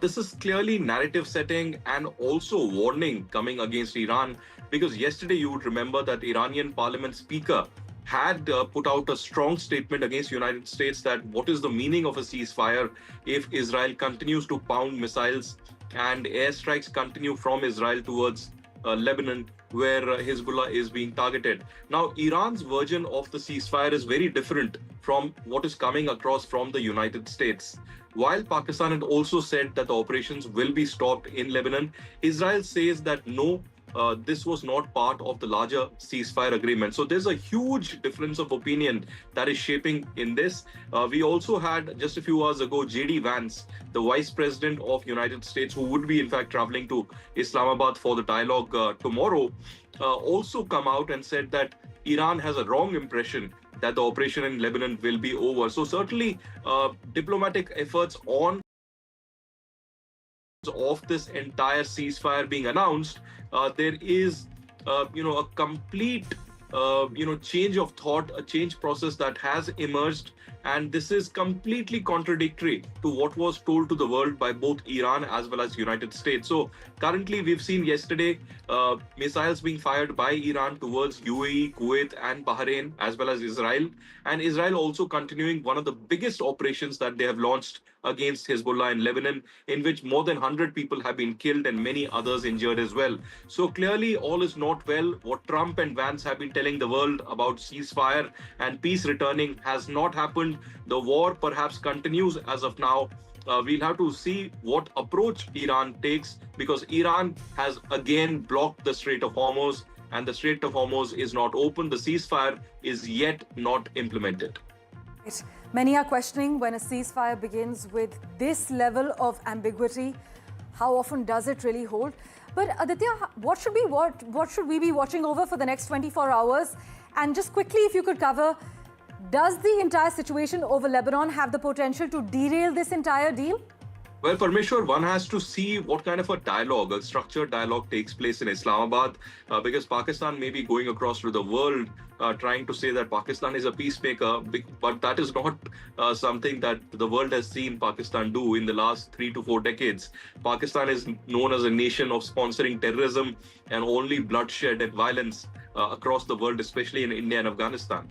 This is clearly narrative setting and also warning coming against Iran, because yesterday you would remember that Iranian parliament speaker had put out a strong statement against the United States that what is the meaning of a ceasefire if Israel continues to pound missiles and airstrikes continue from Israel towards Lebanon, where Hezbollah is being targeted. Now, Iran's version of the ceasefire is very different from what is coming across from the United States. While Pakistan had also said that the operations will be stopped in Lebanon, Israel says that no, this was not part of the larger ceasefire agreement. So there's a huge difference of opinion that is shaping in this. We also had just a few hours ago J.D. Vance, the Vice President of United States, who would be in fact traveling to Islamabad for the dialogue tomorrow, also come out and said that Iran has a wrong impression that the operation in Lebanon will be over. So certainly diplomatic efforts on of this entire ceasefire being announced, there is a complete change of thought, a change process that has emerged, and this is completely contradictory to what was told to the world by both Iran as well as United States. So currently we've seen yesterday missiles being fired by Iran towards UAE, Kuwait and Bahrain as well as Israel, and Israel also continuing one of the biggest operations that they have launched against Hezbollah in Lebanon, in which more than 100 people have been killed and many others injured as well. So clearly all is not well. What Trump and Vance have been telling the world about ceasefire and peace returning has not happened. The war perhaps continues as of now. We'll have to see what approach Iran takes, because Iran has again blocked the Strait of Hormuz, and the Strait of Hormuz is not open. The ceasefire is yet not implemented. Many are questioning, when a ceasefire begins with this level of ambiguity, how often does it really hold? But Aditya, what should we be watching over for the next 24 hours? And just quickly, if you could cover, does the entire situation over Lebanon have the potential to derail this entire deal? Well, Parmeshwar, one has to see what kind of a structured dialogue takes place in Islamabad, because Pakistan may be going across to the world trying to say that Pakistan is a peacemaker, but that is not something that the world has seen Pakistan do in the last 3 to 4 decades. Pakistan is known as a nation of sponsoring terrorism and only bloodshed and violence across the world, especially in India and Afghanistan.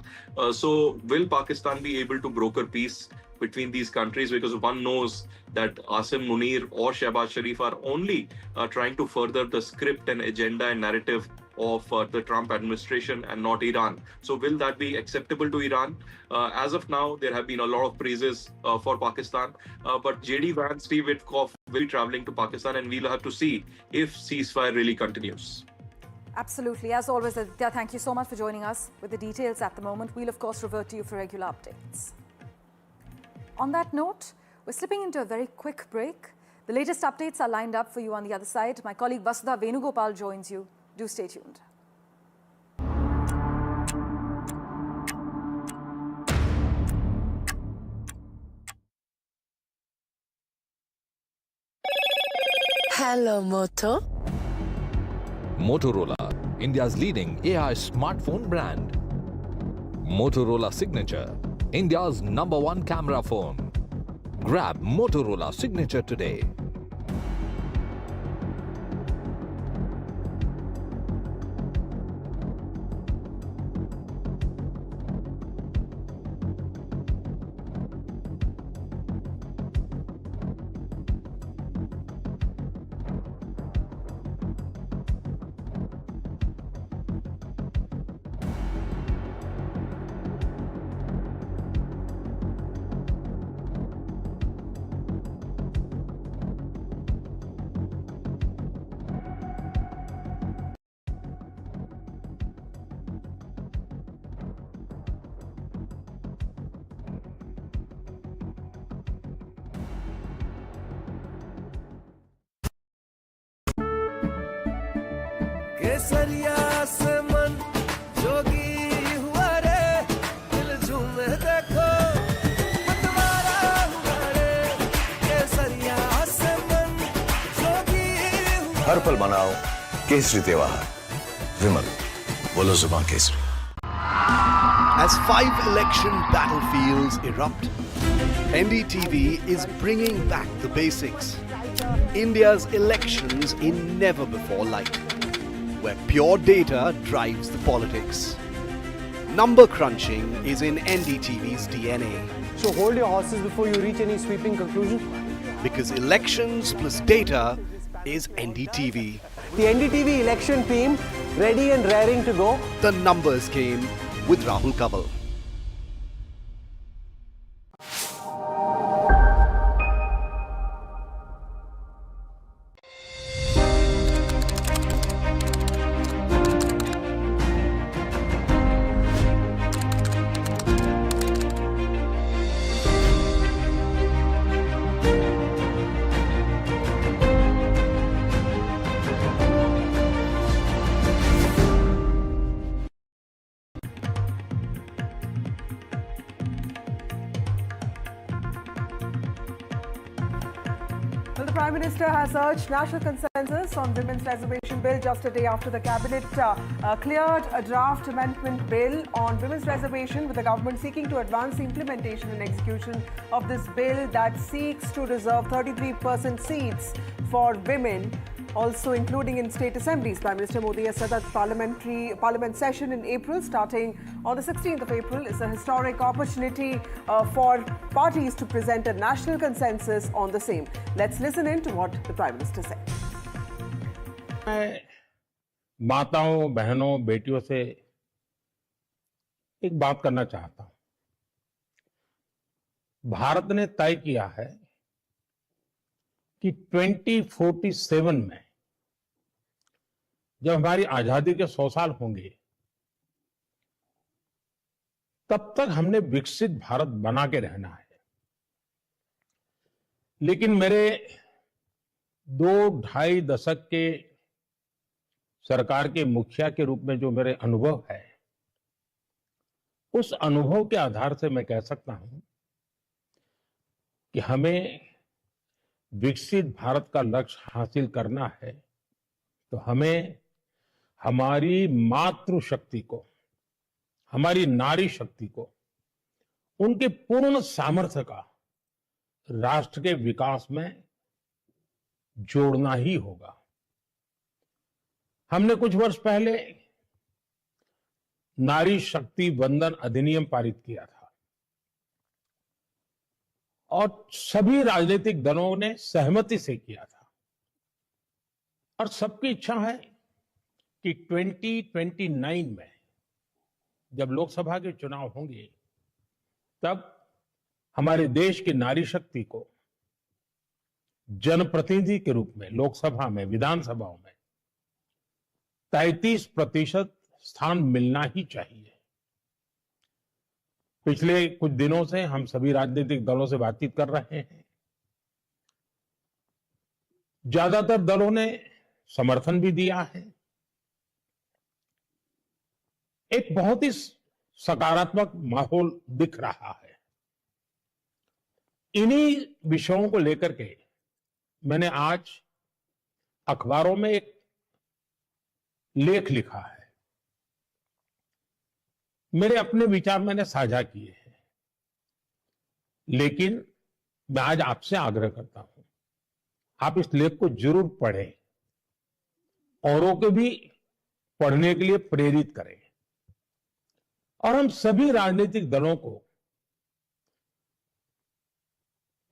So will Pakistan be able to broker peace between these countries? Because one knows that Assam Munir or Shehbaz Sharif are only trying to further the script and agenda and narrative of the Trump administration and not Iran. So will that be acceptable to Iran? As of now, there have been a lot of praises for Pakistan, but J.D. Vance, Steve Witkoff will be traveling to Pakistan, and we'll have to see if ceasefire really continues. Absolutely. As always, Aditya, thank you so much for joining us with the details at the moment. We'll, of course, revert to you for regular updates. On that note, we're slipping into a very quick break. The latest updates are lined up for you on the other side. My colleague Vasudha Venugopal joins you. Do stay tuned. Hello, Moto. Motorola, India's leading AI smartphone brand. Motorola Signature, India's #1 camera phone. Grab Motorola Signature today. केसरिया से मन जोगी हुआ रे, दिल झूमे देखो मतवारा हुआ रे। केसरिया से मन जोगी हुआ। हर पल मनाओ केसरी त्योहार। विमल, बोलो जुबान Kesari. As 5 election battlefields erupt, NDTV is bringing back the basics. India's elections in never-before light, where pure data drives the politics. Number crunching is in NDTV's DNA. So hold your horses before you reach any sweeping conclusion. Because elections plus data is NDTV. The NDTV election team ready and raring to go. The numbers came with Rahul Kaval. Well, the Prime Minister has urged national consensus on Women's Reservation Bill just a day after the Cabinet cleared a draft amendment bill on Women's Reservation, with the government seeking to advance the implementation and execution of this bill that seeks to reserve 33% seats for women, also including in state assemblies. Prime Minister Modi has said that Parliament session in April, starting on the 16th of April, is a historic opportunity for parties to present a national consensus on the same. Let's listen in to what the Prime Minister said. मैं माताओं, बहनों, बेटियों से एक बात करना चाहता हूं। भारत ने तय किया है कि 2047 में जब हमारी आजादी के 100 साल होंगे, तब तक हमने विकसित भारत बना के रहना है। लेकिन मेरे 2-2.5 दशक के सरकार के मुखिया के रूप में जो मेरे अनुभव है, उस अनुभव के आधार से मैं कह सकता हूं कि हमें विकसित भारत का लक्ष्य हासिल करना है, तो हमें हमारी मातृशक्ति को, हमारी नारी शक्ति को, उनके पूर्ण सामर्थ्य का राष्ट्र के विकास में जोड़ना ही होगा। हमने कुछ वर्ष पहले नारी शक्ति वंदन अधिनियम पारित किया था और सभी राजनीतिक दलों ने सहमति से किया था, और सबकी इच्छा है कि 2029 में जब लोकसभा के चुनाव होंगे, तब हमारे देश की नारी शक्ति को जनप्रतिनिधि के रूप में लोकसभा में, विधानसभाओं में 33% स्थान मिलना ही चाहिए। पिछले कुछ दिनों से हम सभी राजनीतिक दलों से बातचीत कर रहे हैं। ज्यादातर दलों ने समर्थन भी दिया है। एक बहुत ही सकारात्मक माहौल दिख रहा है। इन्हीं विषयों को लेकर के मैंने आज अखबारों में एक लेख लिखा है, मेरे अपने विचार मैंने साझा किए हैं, लेकिन मैं आज आपसे आग्रह करता हूं, आप इस लेख को जरूर पढ़ें, औरों को भी पढ़ने के लिए प्रेरित करें और हम सभी राजनीतिक दलों को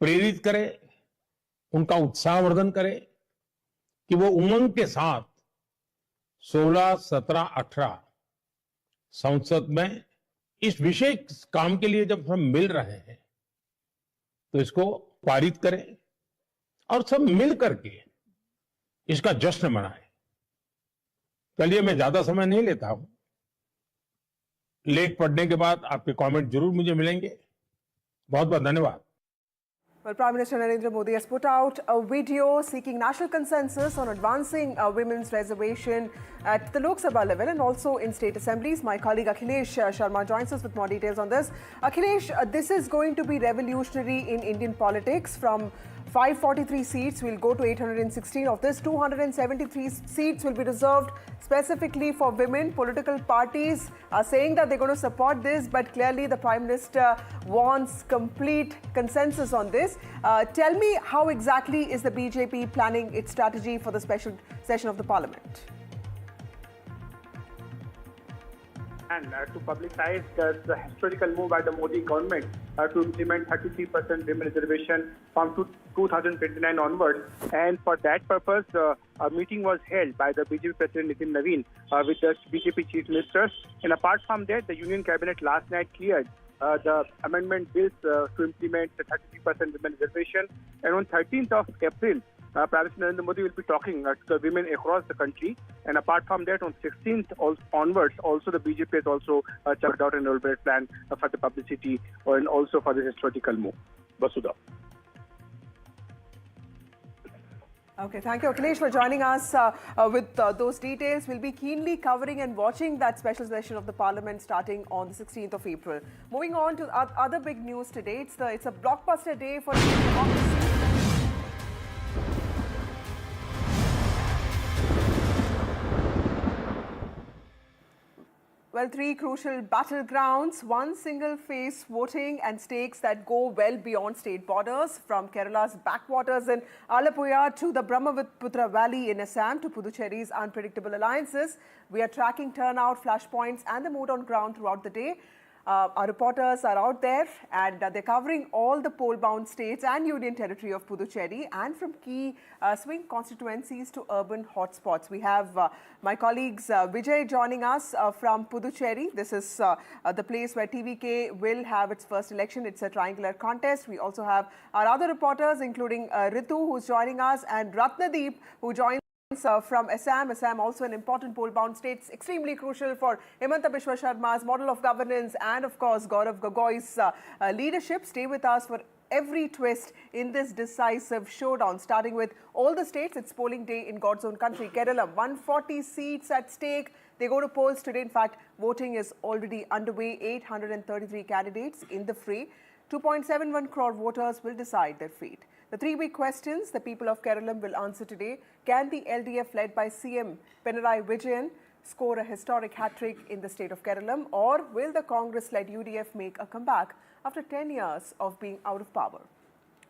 प्रेरित करें, उनका उत्साहवर्धन करें कि वो उमंग के साथ 16, 17, 18 संसद में इस विशेष काम के लिए जब हम मिल रहे हैं तो इसको पारित करें और सब मिल करके इसका जश्न मनाएं। चलिए, मैं ज्यादा समय नहीं लेता हूं, लेख पढ़ने के बाद आपके कमेंट जरूर मुझे मिलेंगे। बहुत बहुत धन्यवाद। Well, Prime Minister Narendra Modi has put out a video seeking national consensus on advancing women's reservation at the Lok Sabha level and also in state assemblies. My colleague Akhilesh Sharma joins us with more details on this. Akhilesh, this is going to be revolutionary in Indian politics. From 543 seats, we'll go to 816. Of this, 273 seats will be reserved specifically for women. Political parties are saying that they're going to support this, but clearly the Prime Minister wants complete consensus on this. Tell me, how exactly is the BJP planning its strategy for the special session of the Parliament? And to publicize the historical move by the Modi government to implement 33% women reservation from 2029 onwards. And for that purpose, a meeting was held by the BJP President Nitin Naveen with the BJP Chief Ministers. And apart from that, the Union Cabinet last night cleared the amendment bills to implement the 33% women reservation. And on 13th of April, Prime Minister Narendra Modi will be talking to the women across the country. And apart from that, on 16th onwards, also the BJP has also checked out an elaborate plan for the publicity and also for this historical move. Basudha. Okay, thank you, Akhilesh, for joining us with those details. We'll be keenly covering and watching that special session of the Parliament starting on the 16th of April. Moving on to other big news today, it's a blockbuster day for democracy. Well, three crucial battlegrounds, one single-phase voting and stakes that go well beyond state borders, from Kerala's backwaters in Alappuzha to the Brahmaputra Valley in Assam to Puducherry's unpredictable alliances. We are tracking turnout, flashpoints and the mood on ground throughout the day. Our reporters are out there and they're covering all the poll-bound states and union territory of Puducherry and from key swing constituencies to urban hotspots. We have my colleagues Vijay joining us from Puducherry. This is the place where TVK will have its first election. It's a triangular contest. We also have our other reporters, including Ritu, who's joining us, and Ratnadeep, who joins from Assam. Assam also an important poll-bound state. It's extremely crucial for Himanta Biswa Sharma's model of governance and, of course, Gaurav Gogoi's leadership. Stay with us for every twist in this decisive showdown. Starting with all the states, it's polling day in God's own country. Kerala, 140 seats at stake. They go to polls today. In fact, voting is already underway. 833 candidates in the fray. 2.71 crore voters will decide their fate. The three big questions the people of Kerala will answer today. Can the LDF led by CM Pinarayi Vijayan score a historic hat-trick in the state of Kerala, or will the Congress-led UDF make a comeback after 10 years of being out of power?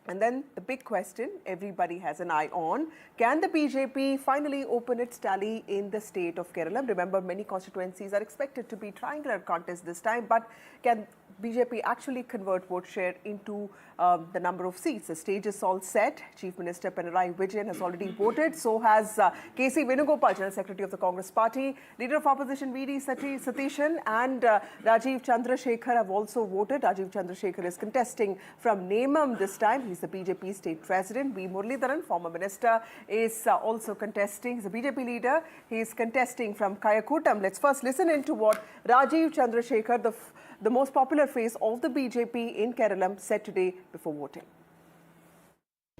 And then the big question everybody has an eye on, can the BJP finally open its tally in the state of Kerala? Remember, many constituencies are expected to be triangular contests this time, but can BJP actually convert vote share into the number of seats? The stage is all set. Chief Minister Pinarayi Vijayan has already voted. So has K.C. Venugopal, General Secretary of the Congress Party. Leader of Opposition V.D. Satishan and Rajiv Chandrasekhar have also voted. Rajiv Chandrasekhar is contesting from Nemam this time. He's the BJP state president. V. Muralidharan, former minister, is also contesting. He's a BJP leader. He's contesting from Kayakutam. Let's first listen into what Rajiv Chandrasekhar, the most popular face of the BJP in Kerala, said today before voting.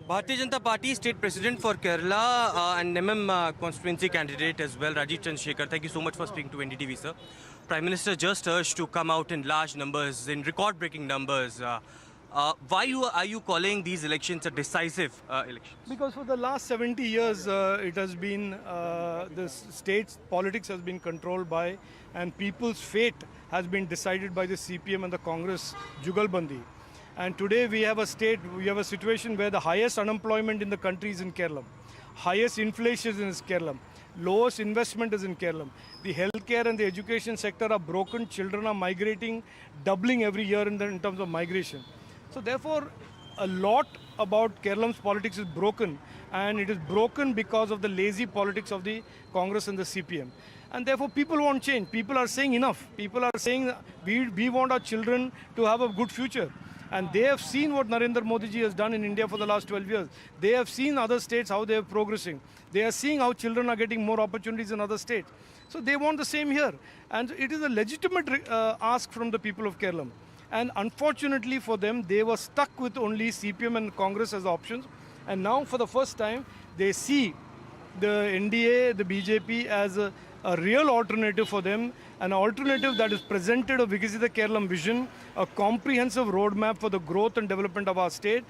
Bharatiya Janata Party State President for Kerala and Nemam constituency candidate as well, Rajiv Chandrasekhar. Thank you so much for speaking to NDTV, sir. Prime Minister just urged to come out in large numbers, in record-breaking numbers. Why are you calling these elections a decisive election? Because for the last 70 years, it has been, the state's politics has been controlled by, and people's fate has been decided by the CPM and the Congress Jugalbandi. And today we have a situation where the highest unemployment in the country is in Kerala. Highest inflation is in Kerala. Lowest investment is in Kerala. The healthcare and the education sector are broken. Children are migrating, doubling every year in terms of migration. So therefore, a lot about Kerala's politics is broken, and it is broken because of the lazy politics of the Congress and the CPM. And therefore, people want change. People are saying enough. People are saying we want our children to have a good future. And they have seen what Narendra Modi ji has done in India for the last 12 years. They have seen other states, how they are progressing. They are seeing how children are getting more opportunities in other states. So they want the same here. And it is a legitimate ask from the people of Kerala. And unfortunately for them, they were stuck with only CPM and Congress as options. And now for the first time, they see the NDA, the BJP as a real alternative for them, an alternative that is presented a Vikasita Kerala vision, a comprehensive roadmap for the growth and development of our state,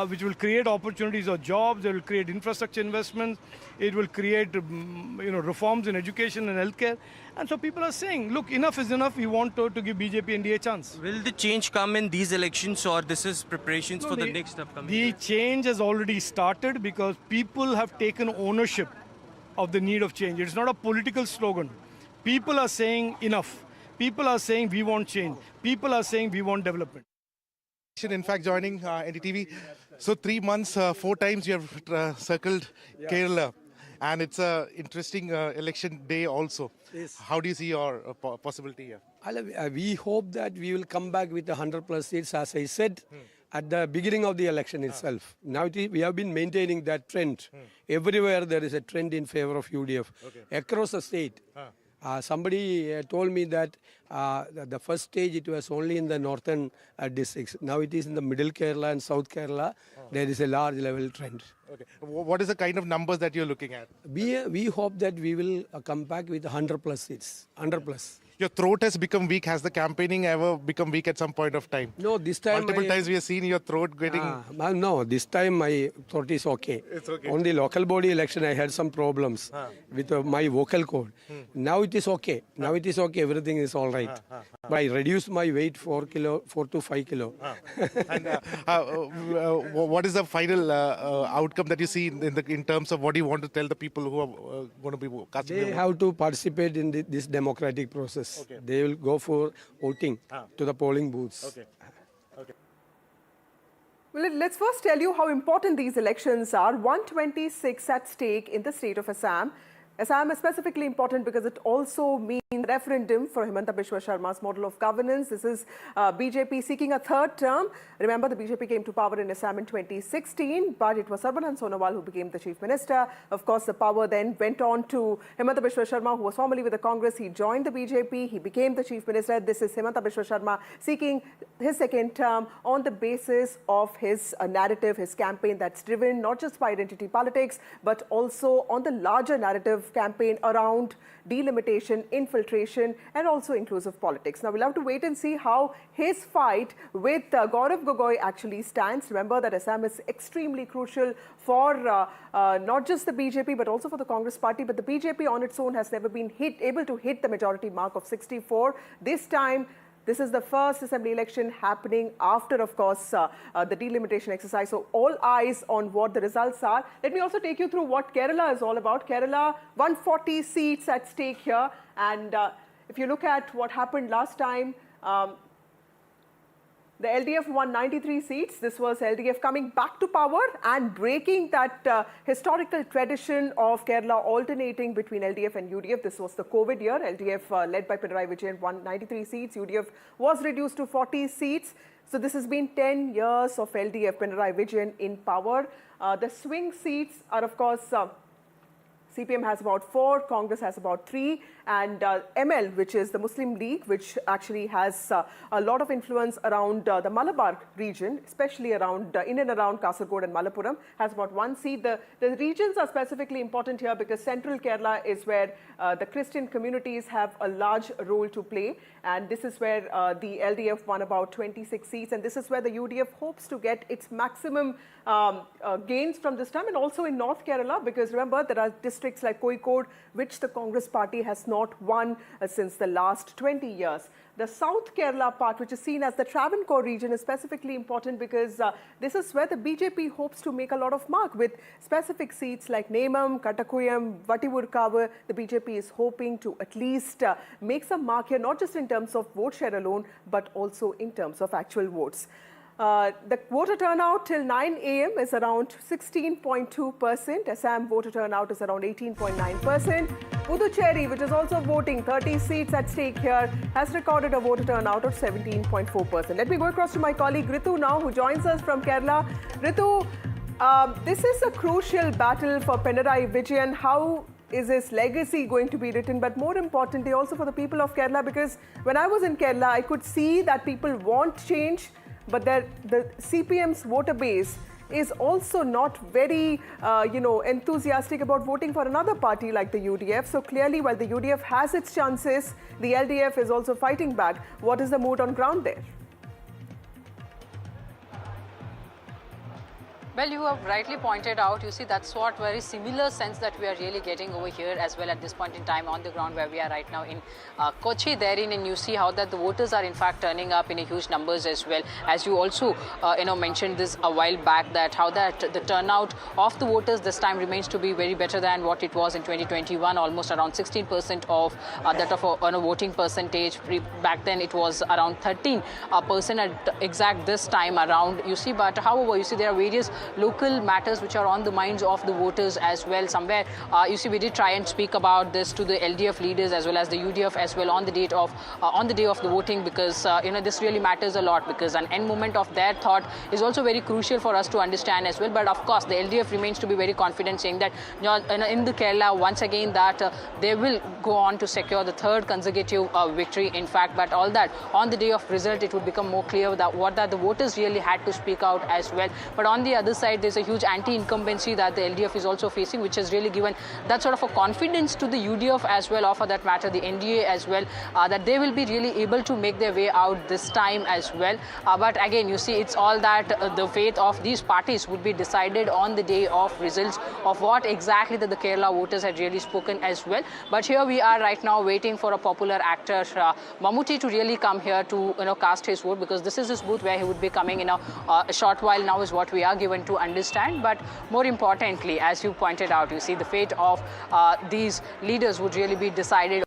which will create opportunities of jobs, it will create infrastructure investments, it will create reforms in education and healthcare. And so people are saying, look, enough is enough, we want to give BJP and NDA a chance. Will the change come in these elections, or this is preparations for the next upcoming? The change has already started because people have taken ownership of the need of change. It's not a political slogan. People are saying enough. People are saying we want change. People are saying we want development. In fact, joining NDTV. So 3 months, 4 times you have circled Kerala. And it's an interesting election day also. Yes. How do you see your possibility here? We hope that we will come back with 100+ seats, as I said, at the beginning of the election itself. Now we have been maintaining that trend. Everywhere there is a trend in favor of UDF. Across the state. Somebody told me that the first stage it was only in the northern districts. Now it is in the middle Kerala and south Kerala. There is a large level trend. Okay. What is the kind of numbers that you're looking at? We hope that we will come back with 100+ seats. 100+. Your throat has become weak. Has the campaigning ever become weak at some point of time? No, this time multiple times we have seen your throat getting. No, this time my throat is okay. It's okay. On the local body election, I had some problems with my vocal cord. Now it is okay. Now it is okay. Everything is all right. But I reduced my weight 4 to 5 kilo. And what is the final outcome that you see in terms of what you want to tell the people who are going to be casting? They have to participate in this democratic process. Okay. They will go for voting to the polling booths. Okay. Okay. Well, let's first tell you how important these elections are. 126 at stake in the state of Assam. Assam is specifically important because it also means referendum for Himanta Biswa Sharma's model of governance. This is BJP seeking a third term. Remember, the BJP came to power in Assam in 2016, but it was Sarbanan Sonowal who became the chief minister. Of course, the power then went on to Himanta Biswa Sharma, who was formerly with the Congress. He joined the BJP. He became the chief minister. This is Himanta Biswa Sharma seeking his second term on the basis of his narrative, his campaign that's driven not just by identity politics, but also on the larger narrative campaign around delimitation, infiltration, and also inclusive politics. Now, we'll have to wait and see how his fight with Gaurav Gogoi actually stands. Remember that Assam is extremely crucial for not just the BJP, but also for the Congress party. But the BJP on its own has never been able to hit the majority mark of 64. This time, this is the first assembly election happening after, of course, the delimitation exercise. So all eyes on what the results are. Let me also take you through what Kerala is all about. Kerala, 140 seats at stake here. And if you look at what happened last time, the LDF won 93 seats. This was LDF coming back to power and breaking that historical tradition of Kerala alternating between LDF and UDF. This was the COVID year. LDF led by Pinarayi Vijayan won 93 seats. UDF was reduced to 40 seats. So this has been 10 years of LDF, Pinarayi Vijayan in power. The swing seats are, of course, CPM has about 4, Congress has about 3, and ML, which is the Muslim League, which actually has a lot of influence around the Malabar region, especially around in and around Kasaragod and Malappuram, has about 1 seat. The regions are specifically important here because central Kerala is where the Christian communities have a large role to play, and this is where the LDF won about 26 seats, and this is where the UDF hopes to get its maximum gains from this time, and also in North Kerala, because remember there are districts like Kozhikode which the Congress party has not won since the last 20 years. The South Kerala part, which is seen as the Travancore region, is specifically important because this is where the BJP hopes to make a lot of mark with specific seats like Nemam, Katakuyam, Vattivurkavu. The BJP is hoping to at least make some mark here, not just in terms of vote share alone, but also in terms of actual votes. The voter turnout till 9 a.m. is around 16.2%. Assam voter turnout is around 18.9%. Puducherry, which is also voting, 30 seats at stake here, has recorded a voter turnout of 17.4%. Let me go across to my colleague Ritu now, who joins us from Kerala. Ritu, this is a crucial battle for Pinarayi Vijayan. How is his legacy going to be written? But more importantly, also for the people of Kerala, because when I was in Kerala, I could see that people want change, but the CPM's voter base is also not very, enthusiastic about voting for another party like the UDF. So clearly, while the UDF has its chances, the LDF is also fighting back. What is the mood on ground there? Well, you have rightly pointed out, you see, that's what very similar sense that we are really getting over here as well at this point in time on the ground where we are right now in Kochi. Therein, and you see how that the voters are in fact turning up in a huge numbers as well. As you also, mentioned this a while back, that how that the turnout of the voters this time remains to be very better than what it was in 2021, almost around 16% of that of a voting percentage. Back then, it was around 13% at exact this time around, you see. But however, you see, there are various local matters which are on the minds of the voters as well. Somewhere, you see, we did try and speak about this to the LDF leaders as well as the UDF as well on the day of the voting, because this really matters a lot, because an end moment of their thought is also very crucial for us to understand as well. But of course, the LDF remains to be very confident, saying that in the Kerala once again that they will go on to secure the third consecutive victory. In fact, but all that on the day of result, it would become more clear that what the voters really had to speak out as well. But on the other side, there's a huge anti-incumbency that the LDF is also facing, which has really given that sort of a confidence to the UDF as well, or for that matter the NDA as well, that they will be really able to make their way out this time as well. But again, you see, it's all that the fate of these parties would be decided on the day of results of what exactly that the Kerala voters had really spoken as well. But here we are right now waiting for a popular actor, Mammootty, to really come here to cast his vote, because this is his booth where he would be coming in a short while now, is what we are given to understand. But more importantly, as you pointed out, you see, the fate of these leaders would really be decided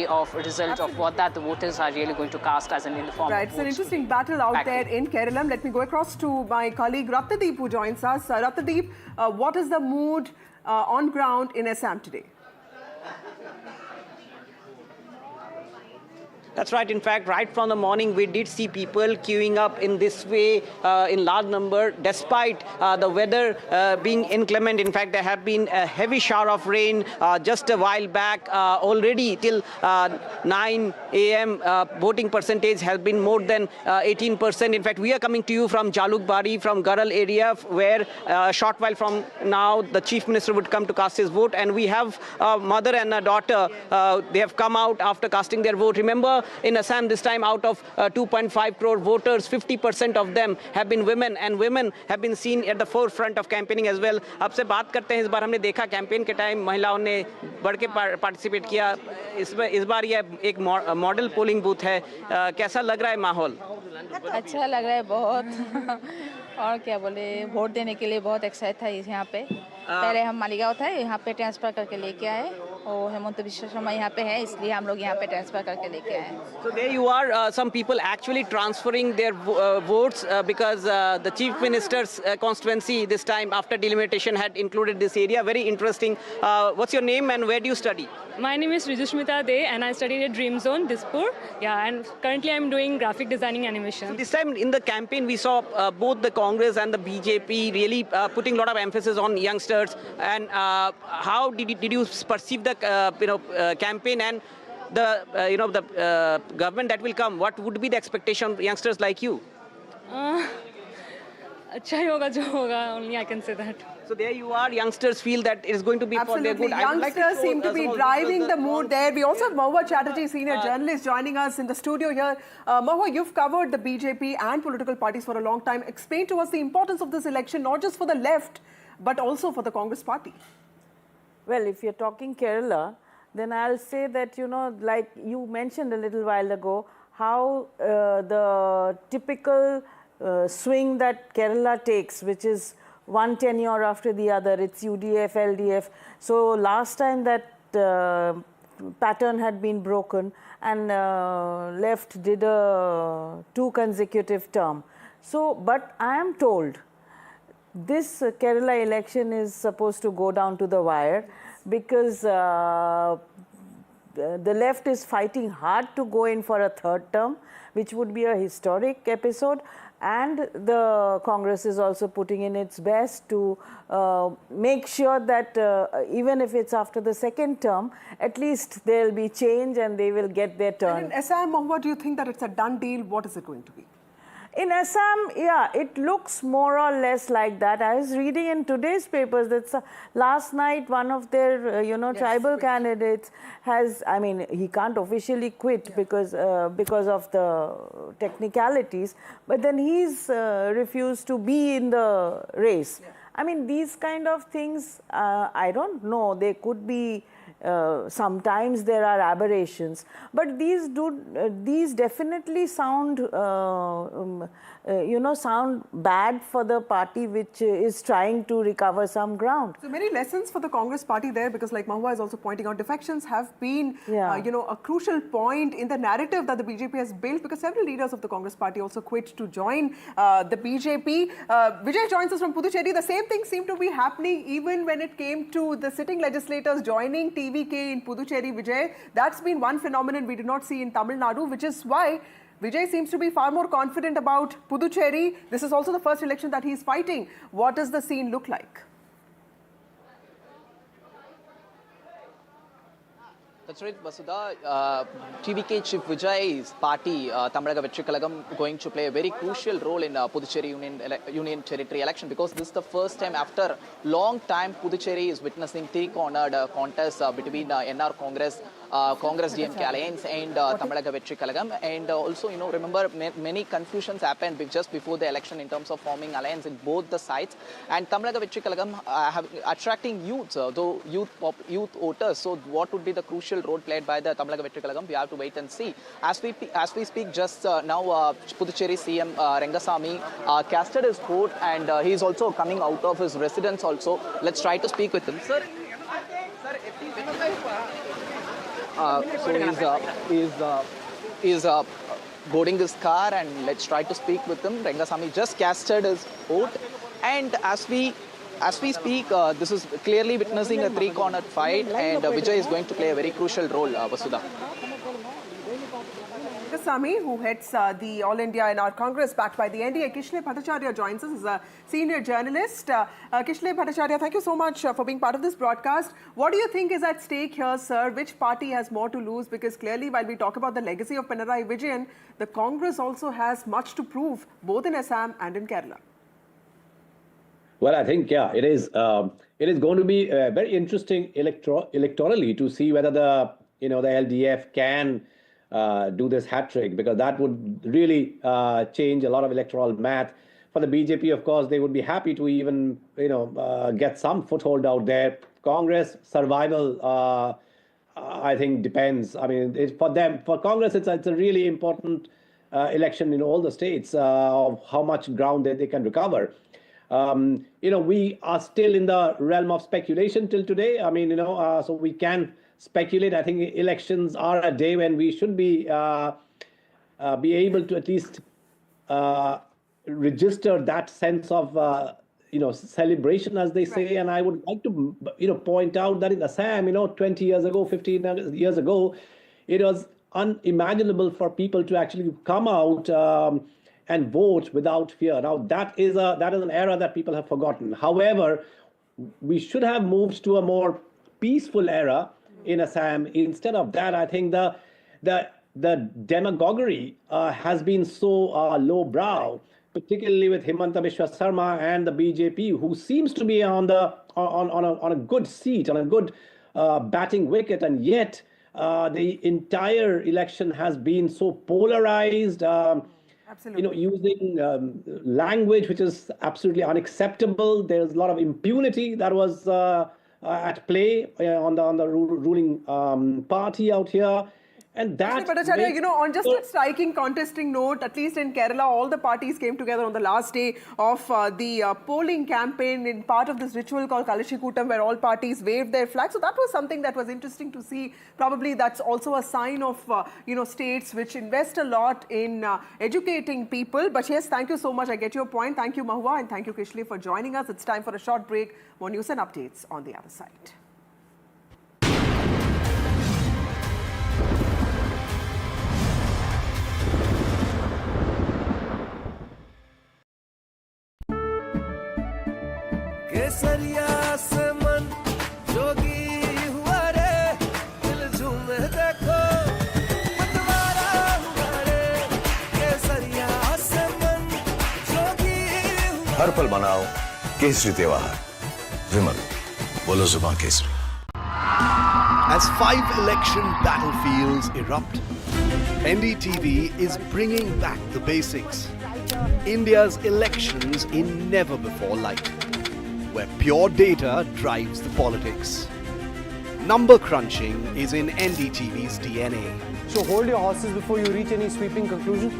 of result of what that the voters are really going to cast as in the form right. of It's an interesting battle out there in Kerala. Let me go across to my colleague Ratnadeep, who joins us. Ratnadeep, what is the mood on ground in Assam today? That's right. In fact, right from the morning, we did see people queuing up in this way in large number, despite the weather being inclement. In fact, there have been a heavy shower of rain just a while back. Already till 9 a.m., voting percentage has been more than 18%. In fact, we are coming to you from Jalukbari, from Garal area, where a short while from now, the Chief Minister would come to cast his vote. And we have a mother and a daughter. They have come out after casting their vote. Remember, in Assam this time, out of 2.5 crore voters, 50% of them have been women, and women have been seen at the forefront of campaigning as well. आपसे बात करते हैं. इस बार हमने देखा campaign के time महिलाओं ने बढ़ के पार्टिसिपेट किया. इस बार ये एक मॉडल पोलिंग बूथ है. कैसा लग रहा है माहौल? अच्छा लग रहा है बहुत. और क्या बोले, वोट देने के लिए बहुत एक्साइट था यहाँ पे. पहले हम मालीगांव था, यहाँ पे ट्रांसफर करके लेके आए. और हेमंत बिश्व शर्मा यहाँ पे है, इसलिए हम लोग यहाँ पे ट्रांसफर करके लेके आए. So there you are, some people actually transferring their votes because the Chief Minister's constituency this time after delimitation had included this area. Very interesting. What's your name and where do you study? My name is Rijushmita De and I studied at Dream Zone, Dispur. Yeah, and currently I'm doing graphic designing animation. So this time in the campaign we saw both the Congress and the BJP really putting a lot of emphasis on youngsters. And how did you perceive the campaign, and the government that will come, what would be the expectation of youngsters like you? अच्छा ही होगा जो होगा, only I can say that. So there you are, youngsters feel that it is going to be for their good. Youngsters seem to be driving the mood there. We also have Mahua Chatterjee, senior journalist, joining us in the studio here. Mahua, you've covered the BJP and political parties for a long time. Explain to us the importance of this election, not just for the left, but also for the Congress party. Well, if you're talking Kerala, then I'll say that, like you mentioned a little while ago, how the typical swing that Kerala takes, which is one tenure after the other, it's UDF, LDF. So last time that pattern had been broken and left did a 2 consecutive term. So, but I am told this Kerala election is supposed to go down to the wire because the left is fighting hard to go in for a 3rd term, which would be a historic episode. And the Congress is also putting in its best to make sure that even if it's after the 2nd term, at least there'll be change and they will get their turn. And in Assam, Mahua, do you think that it's a done deal? What is it going to be? In Assam, yeah, it looks more or less like that. I was reading in today's papers that last night one of their, tribal candidates has, I mean, he can't officially quit because of the technicalities, but then he's refused to be in the race. Yeah. I mean, these kind of things, I don't know, they could be, sometimes there are aberrations, but these definitely sound sound bad for the party which is trying to recover some ground. So many lessons for the Congress party there, because like Mahua is also pointing out, defections have been a crucial point in the narrative that the BJP has built, because several leaders of the Congress party also quit to join the BJP. Vijay joins us from Puducherry. The same thing seemed to be happening even when it came to the sitting legislators joining TVK in Puducherry. Vijay, that's been one phenomenon we did not see in Tamil Nadu, which is why Vijay seems to be far more confident about Puducherry. This is also the first election that he is fighting. What does the scene look like? That's right, Vasudha. TVK Chief Vijay's party, Tamaraga Vetri Kalagam, going to play a very crucial role in Puducherry Union Territory election, because this is the first time after long time Puducherry is witnessing three-cornered contest between NR Congress, Congress DMK Alliance and Tamaraga Vetri Kalagam. And also, remember many confusions happened just before the election in terms of forming alliance in both the sides. And Tamaraga Vetri Kalagam attracting youth, though youth voters. So what would be the crucial role played by the Tamaraga Vetri Kalagam? We have to wait and see. As we speak, just now Puducherry CM Rangasamy casted his vote, and he is also coming out of his residence also. Let's try to speak with him. Sir, so he's boarding his car, and let's try to speak with him. Rangasamy just casted his vote, and as we speak, this is clearly witnessing a three-cornered fight, and Vijay is going to play a very crucial role, Vasudha. Rangasamy, who heads the All India NR Congress backed by the NDA, Kishle Bhattacharya joins us as a senior journalist. Kishle Bhattacharya, thank you so much for being part of this broadcast. What do you think is at stake here, sir? Which party has more to lose? Because clearly, while we talk about the legacy of Pinarayi Vijayan, the Congress also has much to prove, both in Assam and in Kerala. Well, I think, yeah, it is going to be very interesting electorally to see whether the LDF can do this hat trick, because that would really change a lot of electoral math. For the BJP, of course, they would be happy to even, get some foothold out there. Congress survival, I think, depends. I mean, for Congress, it's a really important election in all the states of how much ground they can recover. We are still in the realm of speculation till today. I mean, so we can speculate. I think elections are a day when we should be able to at least register that sense of celebration, as they say. And I would like to point out that in Assam, 20 years ago, 15 years ago, it was unimaginable for people to actually come out and vote without fear. Now that is an era that people have forgotten. However, we should have moved to a more peaceful era in Assam. Instead of that, I think the demagoguery has been so lowbrow, particularly with Himanta Biswa Sarma and the BJP, who seems to be on a good seat, on a good batting wicket, and yet the entire election has been so polarized. Absolutely. Using language which is absolutely unacceptable. There's a lot of impunity that was at play on the ruling party out here. And that Puducherry, on just a striking contesting note, at least in Kerala, all the parties came together on the last day of the polling campaign in part of this ritual called Kalashikutam, where all parties waved their flag. So that was something that was interesting to see. Probably that's also a sign of, states which invest a lot in educating people. But yes, thank you so much. I get your point. Thank you, Mahua, and thank you, Kishli, for joining us. It's time for a short break. More news and updates on the other side. केसरिया से मन जोगी हुआ रे दिल झूमे देखो मतवारा हुआ रे केसरिया से मन जोगी हुआ हर पल मनाओ केसरी त्योहार विमल बोलो जुबान Kesari As 5 election battlefields erupt, NDTV is bringing back the basics. India's elections in never-before light, where pure data drives the politics. Number crunching is in NDTV's DNA. So hold your horses before you reach any sweeping conclusion.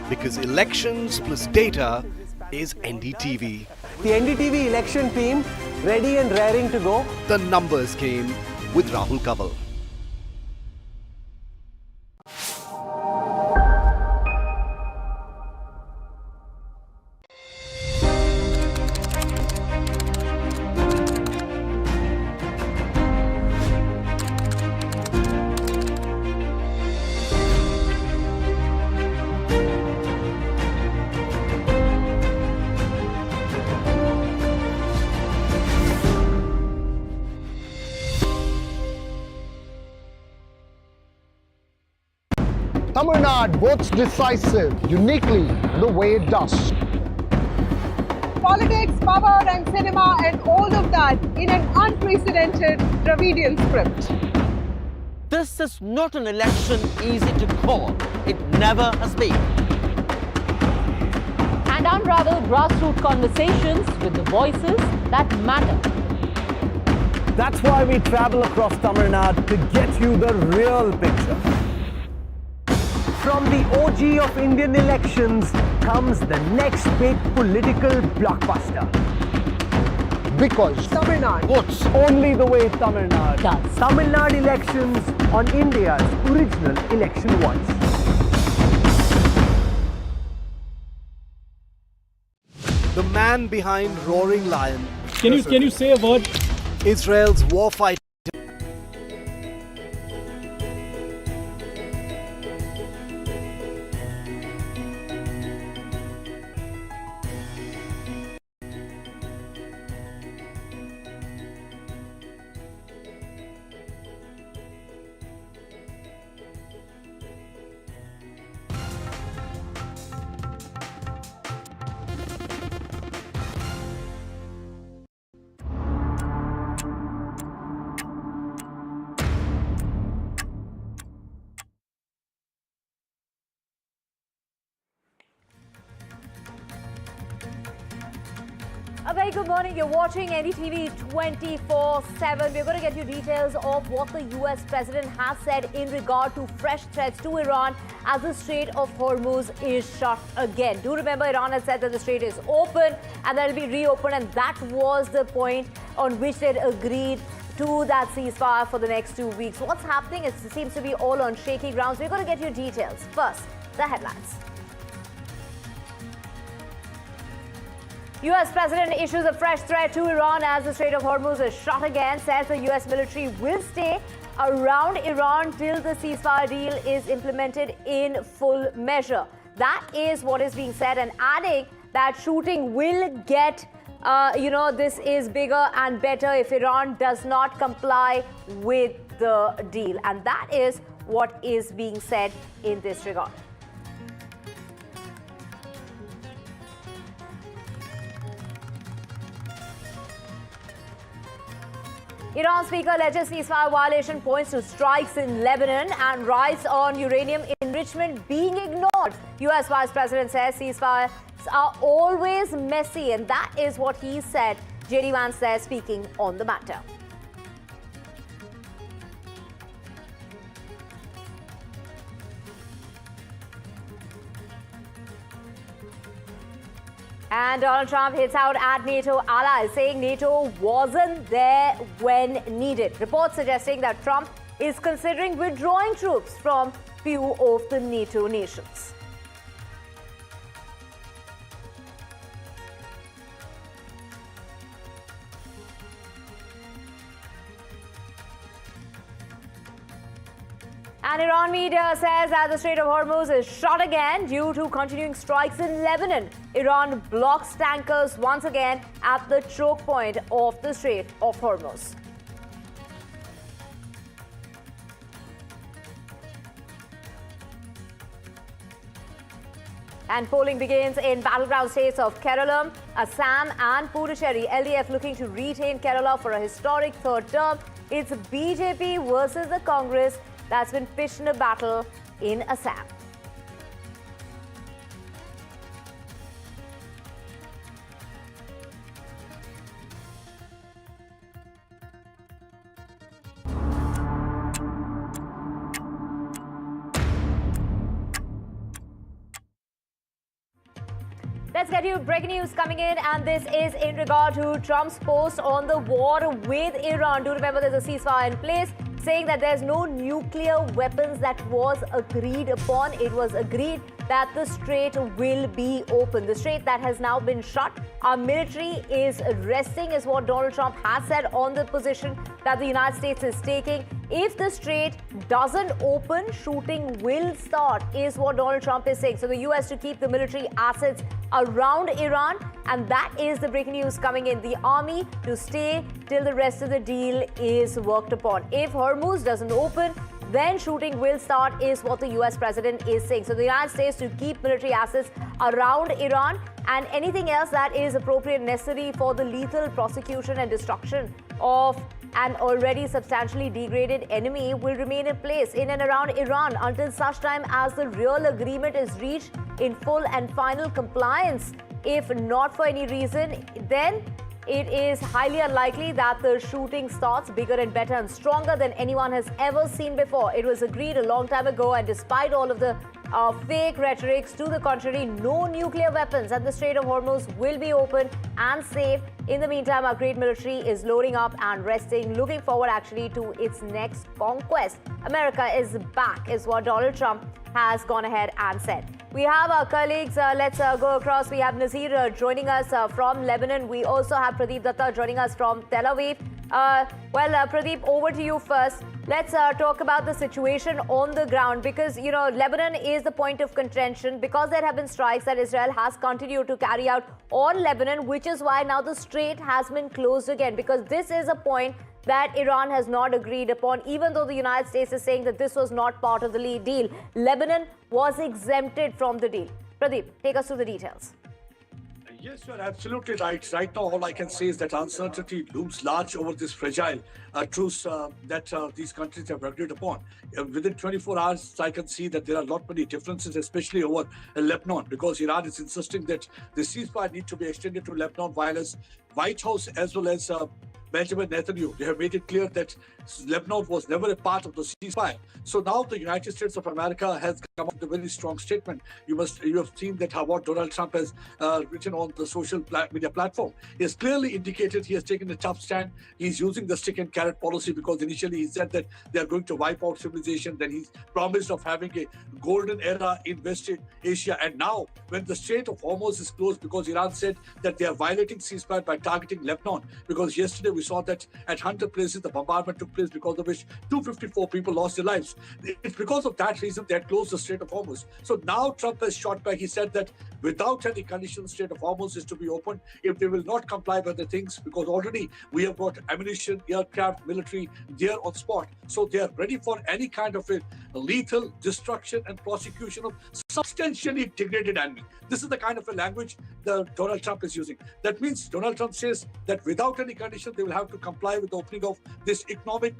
Because elections plus data is NDTV. The NDTV election team ready and raring to go. The numbers came with Rahul Kaval. Tamil Nadu votes decisive, uniquely the way it does. Politics, power and cinema and all of that in an unprecedented Dravidian script. This is not an election easy to call. It never has been. And unravel grassroots conversations with the voices that matter. That's why we travel across Tamil Nadu to get you the real picture. From the OG of Indian elections comes the next big political blockbuster. Because Tamil Nadu votes only the way Tamil Nadu does. Tamil Nadu elections on India's original election voice. The man behind Roaring Lion. Can you say a word? Israel's warfighter. A very good morning. You're watching NDTV 24/7. We're going to get you details of what the US president has said in regard to fresh threats to Iran as the Strait of Hormuz is shut again. Do remember, Iran has said that the strait is open and that it will be reopened, and that was the point on which they'd agreed to that ceasefire for the next 2 weeks. What's happening? It seems to be all on shaky grounds. We're going to get you details. First, the headlines. US President issues a fresh threat to Iran as the Strait of Hormuz is shut again, says the US military will stay around Iran till the ceasefire deal is implemented in full measure. That is what is being said, and adding that shooting will get, this is bigger and better if Iran does not comply with the deal. And that is what is being said in this regard. Iran speaker alleges ceasefire violation, points to strikes in Lebanon and writes on uranium enrichment being ignored. US Vice President says ceasefires are always messy, and that is what he said. J.D. Vance there speaking on the matter. And Donald Trump hits out at NATO allies, saying NATO wasn't there when needed. Reports suggesting that Trump is considering withdrawing troops from few of the NATO nations. And Iran media says that the Strait of Hormuz is shut again due to continuing strikes in Lebanon. Iran blocks tankers once again at the choke point of the Strait of Hormuz. And polling begins in battleground states of Kerala, Assam and Puducherry. LDF looking to retain Kerala for a historic third term. It's BJP versus the Congress that's been pitched in a battle in Assam. Let's get you breaking news coming in, and this is in regard to Trump's post on the war with Iran. Do remember there's a ceasefire in place, saying that there's no nuclear weapons that was agreed upon. It was agreed that the strait will be open. The strait that has now been shut. Our military is resting, is what Donald Trump has said on the position that the United States is taking. If the strait doesn't open, shooting will start, is what Donald Trump is saying. So the US to keep the military assets around Iran, and that is the breaking news coming in. The army to stay till the rest of the deal is worked upon. If Hormuz doesn't open, then shooting will start, is what the US president is saying. So the United States to keep military assets around Iran, and anything else that is appropriate and necessary for the lethal prosecution and destruction of an already substantially degraded enemy will remain in place in and around Iran until such time as the real agreement is reached in full and final compliance. If not for any reason, then it is highly unlikely that the shooting starts bigger and better and stronger than anyone has ever seen before. It was agreed a long time ago, and despite all of the fake rhetorics to the contrary, no nuclear weapons, and the Strait of Hormuz will be open and safe. In the meantime, our great military is loading up and resting, looking forward actually to its next conquest. America is back, is what Donald Trump has gone ahead and said. We have our colleagues, let's go across. We have Nazir joining us from Lebanon. We also have Pradeep Datta joining us from Tel Aviv. Pradeep, over to you first. Let's talk about the situation on the ground, because, you know, Lebanon is the point of contention because there have been strikes that Israel has continued to carry out on Lebanon, which is why now the strait has been closed again, because this is a point that Iran has not agreed upon, even though the United States is saying that this was not part of the deal. Lebanon was exempted from the deal. Pradeep, take us through the details. Yes, you're absolutely right. Right now, all I can say is that uncertainty looms large over this fragile truce that these countries have agreed upon. Within 24 hours, I can see that there are a lot many differences, especially over Lebanon, because Iran is insisting that the ceasefire need to be extended to Lebanon, while as White House as well as Benjamin Netanyahu, they have made it clear that Lebanon was never a part of the ceasefire. So now the United States of America has come up with a very strong statement. You have seen that what Donald Trump has written on the social media platform. He has clearly indicated he has taken a tough stand. He's using the stick and carrot policy, because initially he said that they are going to wipe out civilization. Then he's promised of having a golden era in West Asia. And now when the Strait of Hormuz is closed, because Iran said that they are violating ceasefire by targeting Lebanon, because yesterday we saw that at 100 places the bombardment took place, because of which 254 people lost their lives. It's because of that reason they had closed the Strait of Hormuz. So now Trump has shot back. He said that without any condition, Strait of Hormuz is to be opened if they will not comply with the things, because already we have got ammunition, aircraft, military there on spot. So they are ready for any kind of a lethal destruction and prosecution of substantially degraded enemy. This is the kind of a language that Donald Trump is using. That means Donald Trump says that without any condition, they will have to comply with the opening of this economic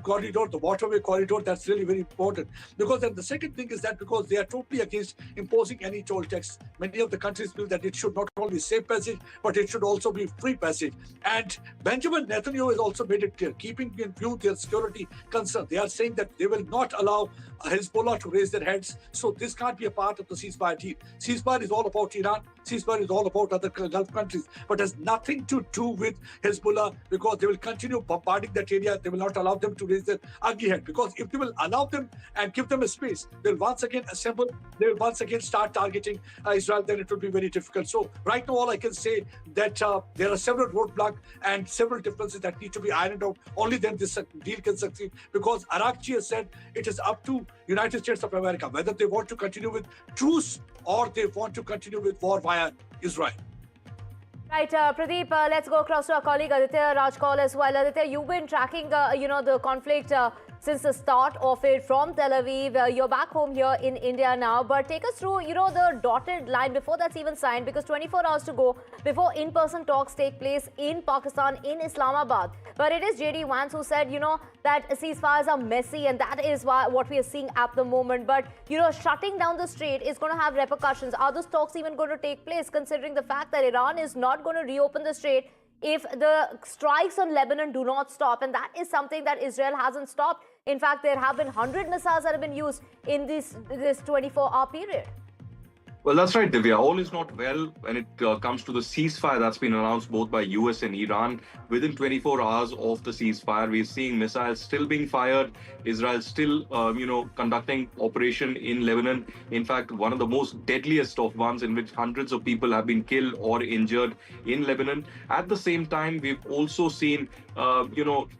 corridor, the waterway corridor. That's really very important. Because then the second thing is that because they are totally against imposing any toll tax, many of the countries feel that it should not only safe passage, but it should also be free passage. And Benjamin Netanyahu has also made it clear, keeping in view their security concern. They are saying that they will not allow Hezbollah to raise their heads. So this can't be a part of the ceasefire deal. Ceasefire is all about Iran. Ceasefire is all about other Gulf countries, but has nothing to do with Hezbollah, because they will continue bombarding that area. They will not allow them to raise their ugly head, because if they will allow them and give them a space, they'll once again assemble, they will once again start targeting Israel. Then it will be very difficult. So right now, all I can say that there are several roadblocks and several differences that need to be ironed out. Only then this deal can succeed, because Arakchi has said it is up to United States of America whether they want to continue with truce or they want to continue with war via Israel. Right, Pradeep, let's go across to our colleague Aditya Rajkol as well. Aditya, you've been tracking, the conflict since the start of it from Tel Aviv. You're back home here in India now, but take us through, the dotted line before that's even signed, because 24 hours to go before in-person talks take place in Pakistan, in Islamabad. But it is J.D. Vance who said, that ceasefires are messy, and that is what we are seeing at the moment. But, shutting down the strait is going to have repercussions. Are those talks even going to take place, considering the fact that Iran is not going to reopen the strait if the strikes on Lebanon do not stop? And that is something that Israel hasn't stopped. In fact, there have been 100 missiles that have been used in this 24-hour period. Well, that's right, Divya. All is not well when it comes to the ceasefire that's been announced both by US and Iran. Within 24 hours of the ceasefire, we're seeing missiles still being fired. Israel still, conducting operation in Lebanon. In fact, one of the most deadliest of ones, in which hundreds of people have been killed or injured in Lebanon. At the same time, we've also seen,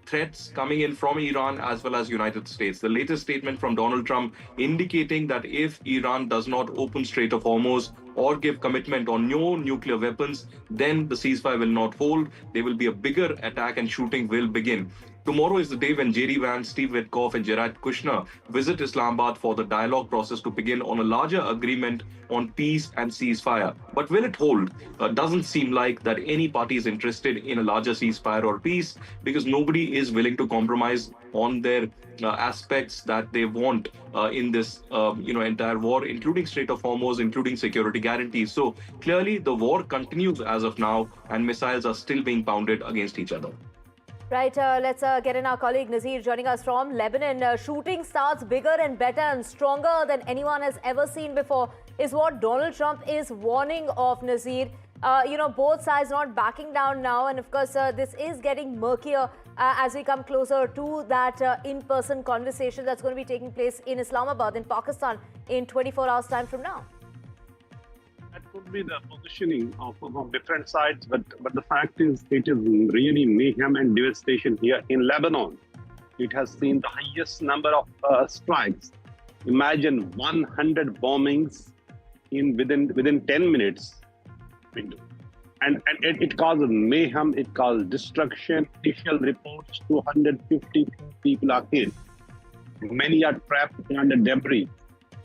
threats coming in from Iran as well as United States. The latest statement from Donald Trump indicating that if Iran does not open Strait of Hormuz or give commitment on no nuclear weapons, then the ceasefire will not hold. There will be a bigger attack and shooting will begin. Tomorrow is the day when J.D. Vance, Steve Witkoff and Jared Kushner visit Islamabad for the dialogue process to begin on a larger agreement on peace and ceasefire. But will it hold? Doesn't seem like that any party is interested in a larger ceasefire or peace, because nobody is willing to compromise on their aspects that they want in this entire war, including Strait of Hormuz, including security guarantees. So clearly the war continues as of now, and missiles are still being pounded against each other. Right, let's get in our colleague Nazir joining us from Lebanon. Shooting starts bigger and better and stronger than anyone has ever seen before is what Donald Trump is warning of, Nazir. Both sides not backing down now, and of course this is getting murkier as we come closer to that in-person conversation that's going to be taking place in Islamabad in Pakistan in 24 hours time from now. That could be the positioning of different sides, but the fact is, it is really mayhem and devastation here in Lebanon. It has seen the highest number of strikes. Imagine 100 bombings within 10 minutes, and it caused mayhem. It caused destruction. Initial reports: 250 people are killed. Many are trapped under debris.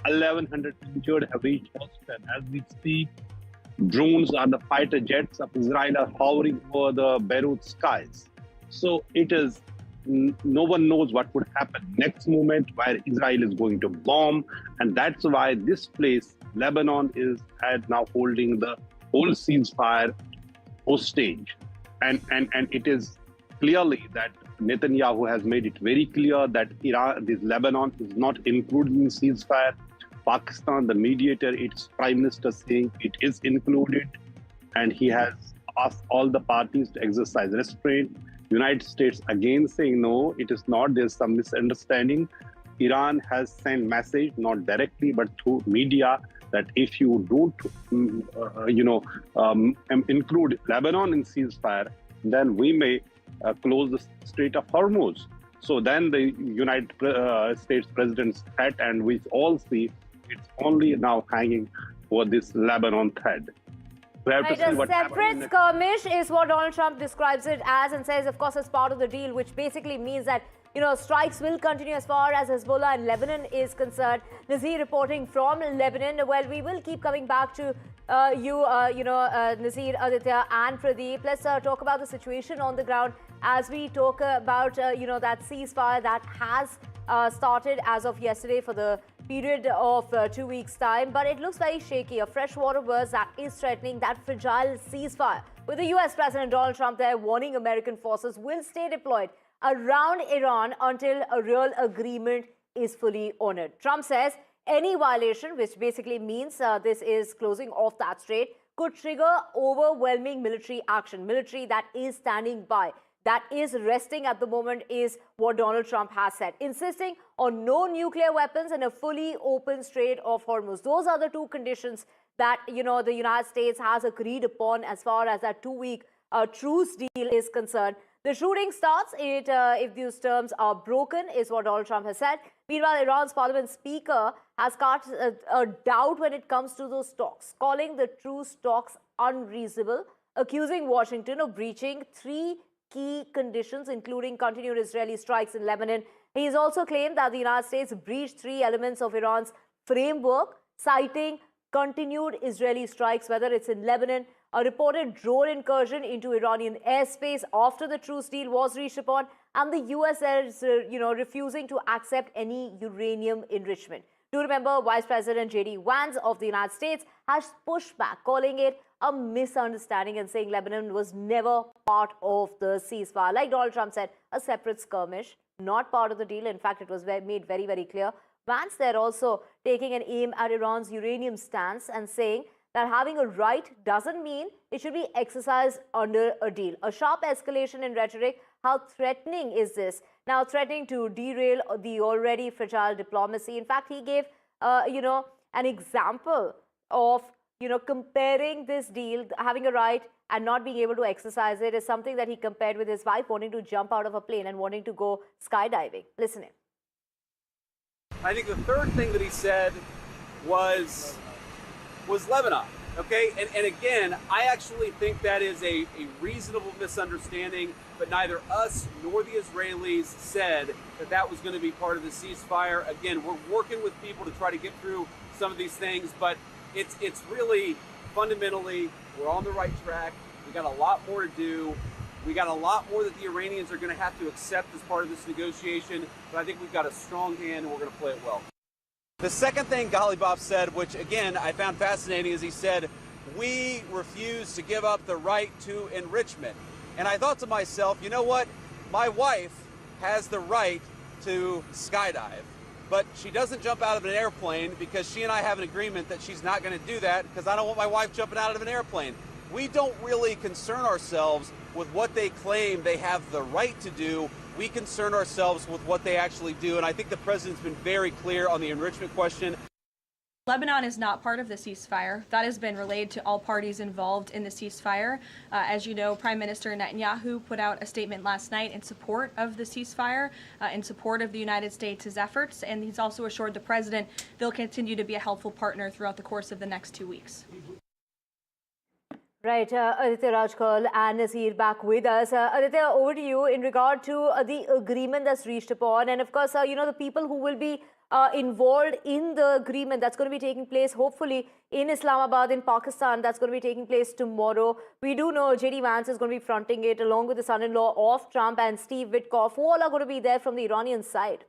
1,100 injured have reached hospital. As we speak, drones are the fighter jets of Israel are hovering over the Beirut skies. So it is, no one knows what would happen next moment, where Israel is going to bomb. And that's why this place, Lebanon, is now holding the whole ceasefire hostage. And it is clearly that Netanyahu has made it very clear that Lebanon is not included in ceasefire. Pakistan, the mediator, its prime minister, saying it is included, and he has asked all the parties to exercise restraint. United States again saying no, it is not. There's some misunderstanding. Iran has sent message, not directly but through media, that if you don't, include Lebanon in ceasefire, then we may close the Strait of Hormuz. So then the United States president's threat, and we all see It's only now hanging over this Lebanon thread. We have to Right, see a what happens. separate skirmish is what Donald Trump describes it as, and says, of course, it's part of the deal, which basically means that, you know, strikes will continue as far as Hezbollah and Lebanon is concerned. Nazir reporting from Lebanon. Well, we will keep coming back to Nazir, Aditya and Pradeep. Let's talk about the situation on the ground as we talk about, that ceasefire that has started as of yesterday for the period of 2 weeks' time. But it looks very shaky. A freshwater burst that is threatening that fragile ceasefire, with the US President Donald Trump there warning American forces will stay deployed around Iran until a real agreement is fully honored. Trump says any violation, which basically means this is closing off that strait, could trigger overwhelming military action. Military that is standing by, that is resting at the moment, is what Donald Trump has said, insisting on no nuclear weapons and a fully open Strait of Hormuz. Those are the two conditions that, the United States has agreed upon as far as that 2-week truce deal is concerned. The shooting starts if these terms are broken, is what Donald Trump has said. Meanwhile, Iran's parliament speaker has cast a doubt when it comes to those talks, calling the truce talks unreasonable, accusing Washington of breaching 3 key conditions, including continued Israeli strikes in Lebanon. He's also claimed that the United States breached 3 elements of Iran's framework, citing continued Israeli strikes, whether it's in Lebanon, a reported drone incursion into Iranian airspace after the truce deal was reached upon, and the US is, refusing to accept any uranium enrichment. Do remember, Vice President J.D. Vance of the United States has pushed back, calling it a misunderstanding and saying Lebanon was never part of the ceasefire. Like Donald Trump said, a separate skirmish, not part of the deal. In fact, it was made very, very clear. Vance there also taking an aim at Iran's uranium stance and saying that having a right doesn't mean it should be exercised under a deal. A sharp escalation in rhetoric. How threatening is this? Now threatening to derail the already fragile diplomacy. In fact, he gave, an example of, comparing this deal, having a right and not being able to exercise it, is something that he compared with his wife wanting to jump out of a plane and wanting to go skydiving. Listen in. I think the third thing that he said was Lebanon. Okay, and again, I actually think that is a reasonable misunderstanding, but neither us nor the Israelis said that that was going to be part of the ceasefire. Again, we're working with people to try to get through some of these things, but it's really fundamentally, we're on the right track. We got a lot more to do. We got a lot more that the Iranians are going to have to accept as part of this negotiation, but I think we've got a strong hand and we're going to play it well. The second thing Ghalibaf said, which again I found fascinating, is he said, we refuse to give up the right to enrichment. And I thought to myself, you know what? My wife has the right to skydive, but she doesn't jump out of an airplane because she and I have an agreement that she's not going to do that because I don't want my wife jumping out of an airplane. We don't really concern ourselves with what they claim they have the right to do. We concern ourselves with what they actually do. And I think the president's been very clear on the enrichment question. Lebanon is not part of the ceasefire. That has been relayed to all parties involved in the ceasefire. As you know, Prime Minister Netanyahu put out a statement last night in support of the ceasefire, in support of the United States' efforts, and he's also assured the president they'll continue to be a helpful partner throughout the course of the next 2 weeks. Right, Aditya Rajkal and Nazir back with us. Aditya, over to you in regard to the agreement that's reached upon. And of course, the people who will be involved in the agreement that's going to be taking place, hopefully, in Islamabad, in Pakistan, that's going to be taking place tomorrow. We do know J.D. Vance is going to be fronting it along with the son-in-law of Trump and Steve Witkoff, who all are going to be there from the Iranian side.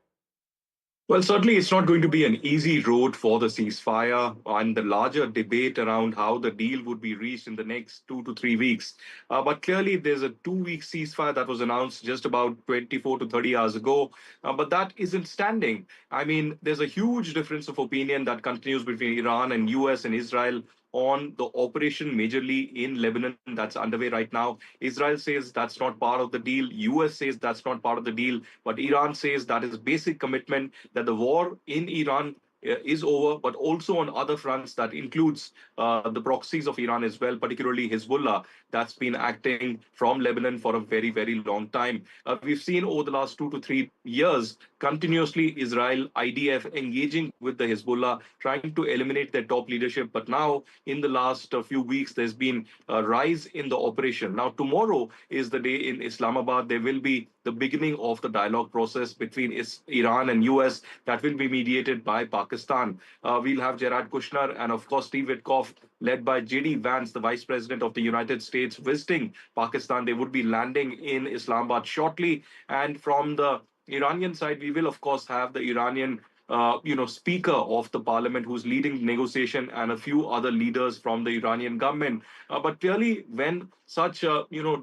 Well, certainly it's not going to be an easy road for the ceasefire and the larger debate around how the deal would be reached in the next 2 to 3 weeks. But clearly there's a 2-week ceasefire that was announced just about 24 to 30 hours ago, but that isn't standing. I mean, there's a huge difference of opinion that continues between Iran and US and Israel on the operation majorly in Lebanon that's underway right now. Israel says that's not part of the deal. US says that's not part of the deal. But Iran says that is basic commitment that the war in Iran is over, but also on other fronts that includes the proxies of Iran as well, particularly Hezbollah, that's been acting from Lebanon for a very, very long time. We've seen over the last 2 to 3 years continuously Israel, IDF engaging with the Hezbollah, trying to eliminate their top leadership. But now, in the last few weeks, there's been a rise in the operation. Now, tomorrow is the day in Islamabad. There will be the beginning of the dialogue process between Iran and US that will be mediated by Pakistan. We'll have Jared Kushner and, of course, Steve Witkoff, led by J.D. Vance, the Vice President of the United States, visiting Pakistan. They would be landing in Islamabad shortly. And from the Iranian side, we will, of course, have the Iranian Speaker of the Parliament who's leading negotiation and a few other leaders from the Iranian government. But clearly, when such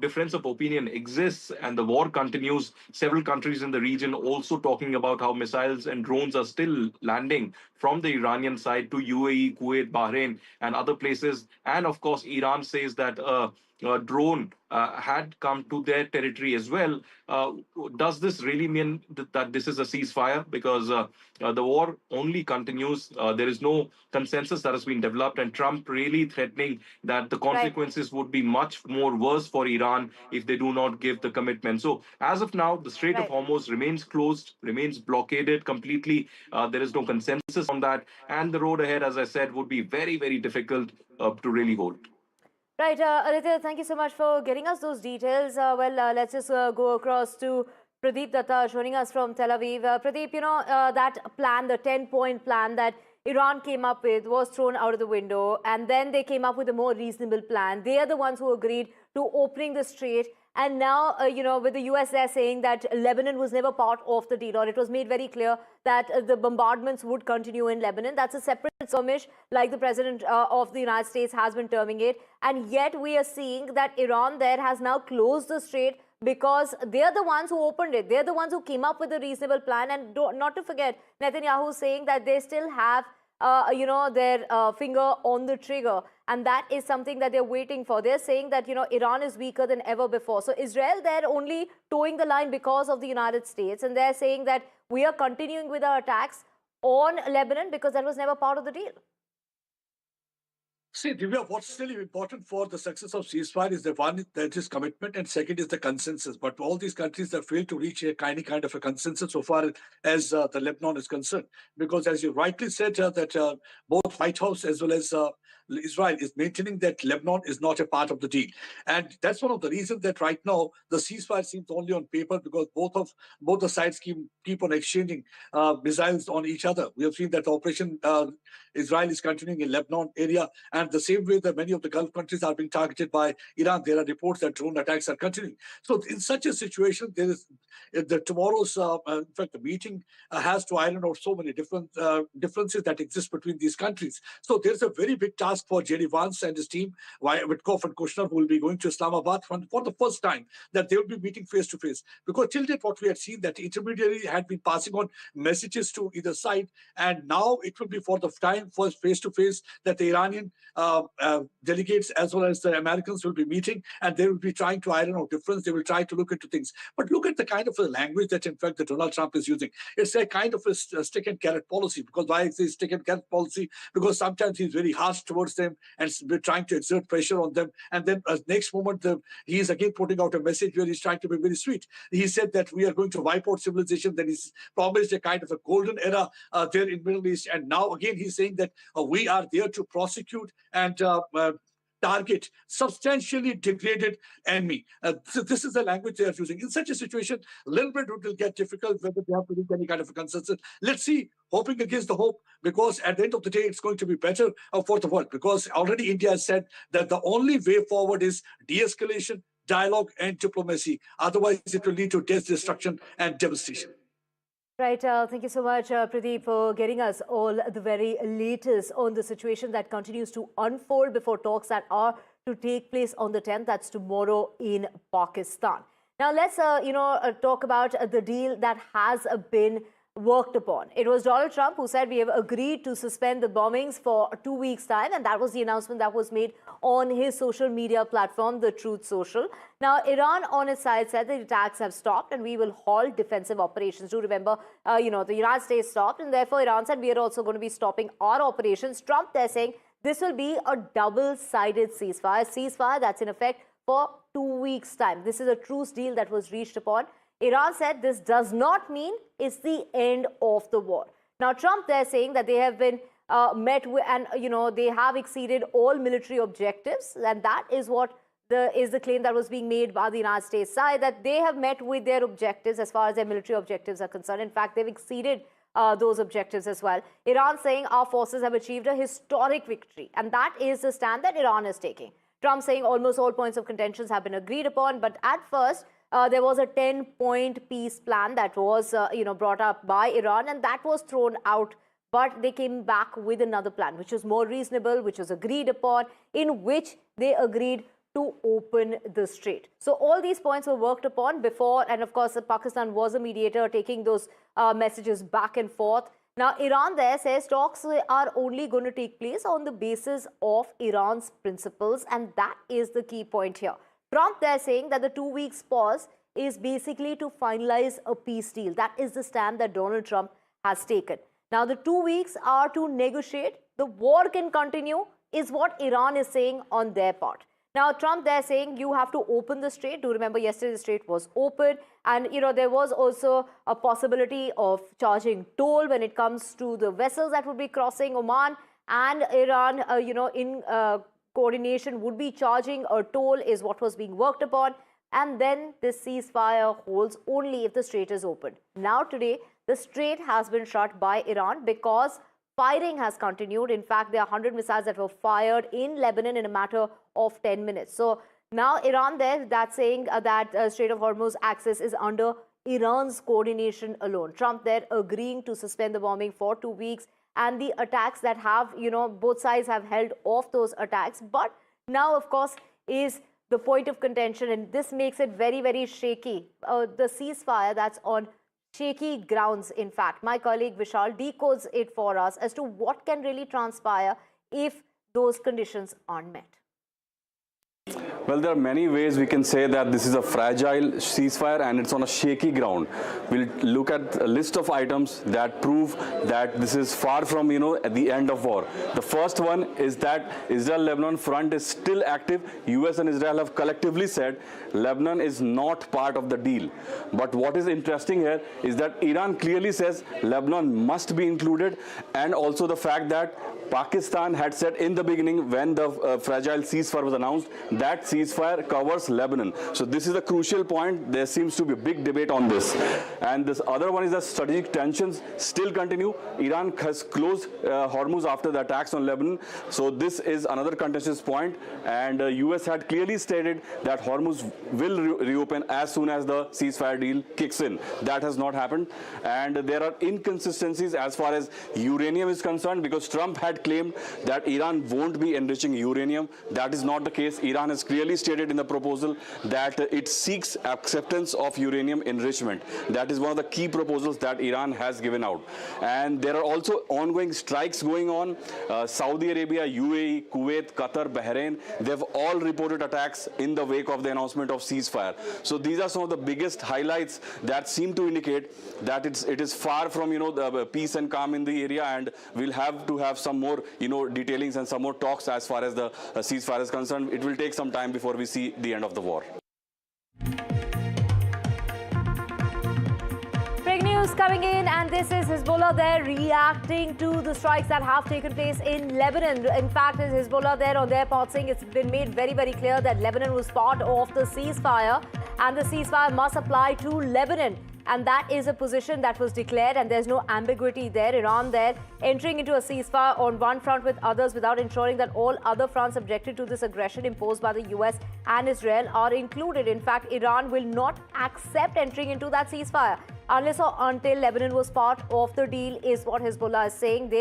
difference of opinion exists and the war continues, several countries in the region also talking about how missiles and drones are still landing from the Iranian side to UAE, Kuwait, Bahrain, and other places. And of course, Iran says that a drone had come to their territory as well. Does this really mean that this is a ceasefire? Because the war only continues. There is no consensus that has been developed, and Trump really threatening that the consequences would be much more worse for Iran if they do not give the commitment. So as of now, the Strait of Hormuz remains closed, remains blockaded completely. There is no consensus on that. And the road ahead, as I said, would be very, very difficult to really hold. Right, Aditya, thank you so much for getting us those details. Let's just go across to Pradeep Datta joining us from Tel Aviv. Pradeep, that plan, the 10-point plan that Iran came up with was thrown out of the window, and then they came up with a more reasonable plan. They are the ones who agreed to opening the strait. And now, with the US there saying that Lebanon was never part of the deal, or it was made very clear that the bombardments would continue in Lebanon. That's a separate skirmish, like the President of the United States has been terming it. And yet we are seeing that Iran there has now closed the strait because they're the ones who opened it. They're the ones who came up with a reasonable plan. And not to forget, Netanyahu saying that they still have their finger on the trigger. And that is something that they're waiting for. They're saying that, Iran is weaker than ever before. So Israel, they're only towing the line because of the United States. And they're saying that we are continuing with our attacks on Lebanon because that was never part of the deal. See, Divya, what's still important for the success of ceasefire is the one that is commitment, and second is the consensus. But all these countries have failed to reach a kind of a consensus so far as the Lebanon is concerned. Because as you rightly said, that both White House as well as Israel is maintaining that Lebanon is not a part of the deal. And that's one of the reasons that right now the ceasefire seems only on paper, because both the sides keep on exchanging missiles on each other. We have seen that Operation Israel is continuing in Lebanon area, and the same way that many of the Gulf countries are being targeted by Iran, there are reports that drone attacks are continuing. So in such a situation, there is tomorrow's, in fact, the meeting has to iron out so many different differences that exist between these countries. So there's a very big task for J.D. Vance and his team, Witkoff and Kushner, who will be going to Islamabad for the first time, that they will be meeting face to face. Because till date, what we had seen, that the intermediary had been passing on messages to either side, and now it will be for the time first face to face that the Iranian delegates as well as the Americans will be meeting, and they will be trying to iron out difference. They will try to look into things. But look at the kind of a language that, in fact, that Donald Trump is using. It's a kind of a stick and carrot policy. Because why is it stick and carrot policy? Because sometimes he's very harsh towards them and trying to exert pressure on them. And then next moment, he is again putting out a message where he's trying to be very sweet. He said that we are going to wipe out civilization. Then he's promised a kind of a golden era there in Middle East. And now again, he's saying that we are there to prosecute and target substantially degraded enemy. So this is the language they are using. In such a situation, a little bit it will get difficult whether they have to reach any kind of a consensus. Let's see, hoping against the hope, because at the end of the day, it's going to be better for the world. Because already India has said that the only way forward is de-escalation, dialogue, and diplomacy. Otherwise, it will lead to death, destruction, and devastation. Right, thank you so much, Pradeep, for getting us all the very latest on the situation that continues to unfold before talks that are to take place on the 10th. That's tomorrow in Pakistan. Now, let's talk about the deal that has been worked upon. It was Donald Trump who said we have agreed to suspend the bombings for 2 weeks' time, and that was the announcement that was made on his social media platform, the Truth Social. Now, Iran on its side said the attacks have stopped and we will halt defensive operations. Do remember, the United States stopped, and therefore Iran said we are also going to be stopping our operations. Trump, they're saying this will be a double-sided ceasefire that's in effect for 2 weeks' time. This is a truce deal that was reached upon. Iran said this does not mean it's the end of the war. Now, Trump, they're saying that they have been met with, and they have exceeded all military objectives, and that is what is the claim that was being made by the United States side, that they have met with their objectives as far as their military objectives are concerned. In fact, they've exceeded those objectives as well. Iran saying our forces have achieved a historic victory, and that is the stand that Iran is taking. Trump saying almost all points of contention have been agreed upon, but at first, there was a 10-point peace plan that was, brought up by Iran, and that was thrown out. But they came back with another plan, which was more reasonable, which was agreed upon, in which they agreed to open the strait. So all these points were worked upon before, and of course, Pakistan was a mediator, taking those messages back and forth. Now, Iran there says talks are only going to take place on the basis of Iran's principles, and that is the key point here. Trump there saying that the 2 weeks pause is basically to finalize a peace deal. That is the stand that Donald Trump has taken. Now, the 2 weeks are to negotiate. The war can continue is what Iran is saying on their part. Now, Trump there saying you have to open the strait. Do remember yesterday the strait was open, and there was also a possibility of charging toll when it comes to the vessels that would be crossing Oman, and Iran, in coordination would be charging a toll is what was being worked upon, and then this ceasefire holds only if the strait is open. Now today, the strait has been shut by Iran because firing has continued. In fact, there are 100 missiles that were fired in Lebanon in a matter of 10 minutes. So now Iran there, that's saying that Strait of Hormuz access is under Iran's coordination alone. Trump there agreeing to suspend the bombing for 2 weeks, and the attacks that have, both sides have held off those attacks. But now, of course, is the point of contention, and this makes it very, very shaky. The ceasefire that's on shaky grounds, in fact. My colleague Vishal decodes it for us as to what can really transpire if those conditions aren't met. Well, there are many ways we can say that this is a fragile ceasefire and it's on a shaky ground. We'll look at a list of items that prove that this is far from, at the end of war. The first one is that Israel-Lebanon front is still active. US and Israel have collectively said Lebanon is not part of the deal. But what is interesting here is that Iran clearly says Lebanon must be included, and also the fact that Pakistan had said in the beginning when the fragile ceasefire was announced that ceasefire covers Lebanon. So this is a crucial point. There seems to be a big debate on this. And this other one is that strategic tensions still continue. Iran has closed Hormuz after the attacks on Lebanon. So this is another contentious point. And US had clearly stated that Hormuz will reopen as soon as the ceasefire deal kicks in. That has not happened. And there are inconsistencies as far as uranium is concerned, because Trump had claimed that Iran won't be enriching uranium. That is not the case. Iran has clearly stated in the proposal that it seeks acceptance of uranium enrichment. That is one of the key proposals that Iran has given out. And there are also ongoing strikes going on. Saudi Arabia, UAE, Kuwait, Qatar, Bahrain, they've all reported attacks in the wake of the announcement of ceasefire. So these are some of the biggest highlights that seem to indicate that it is far from, the peace and calm in the area, and we'll have to have some more, detailings and some more talks as far as the ceasefire is concerned. It will take some time before we see the end of the war. Big news coming in, and this is Hezbollah there reacting to the strikes that have taken place in Lebanon. In fact, Hezbollah there on their part saying it's been made very, very clear that Lebanon was part of the ceasefire, and the ceasefire must apply to Lebanon. And that is a position that was declared, and there's no ambiguity there. Iran there entering into a ceasefire on one front with others without ensuring that all other fronts subjected to this aggression imposed by the US and Israel are included. In fact, Iran will not accept entering into that ceasefire unless or until Lebanon was part of the deal, is what Hezbollah is saying.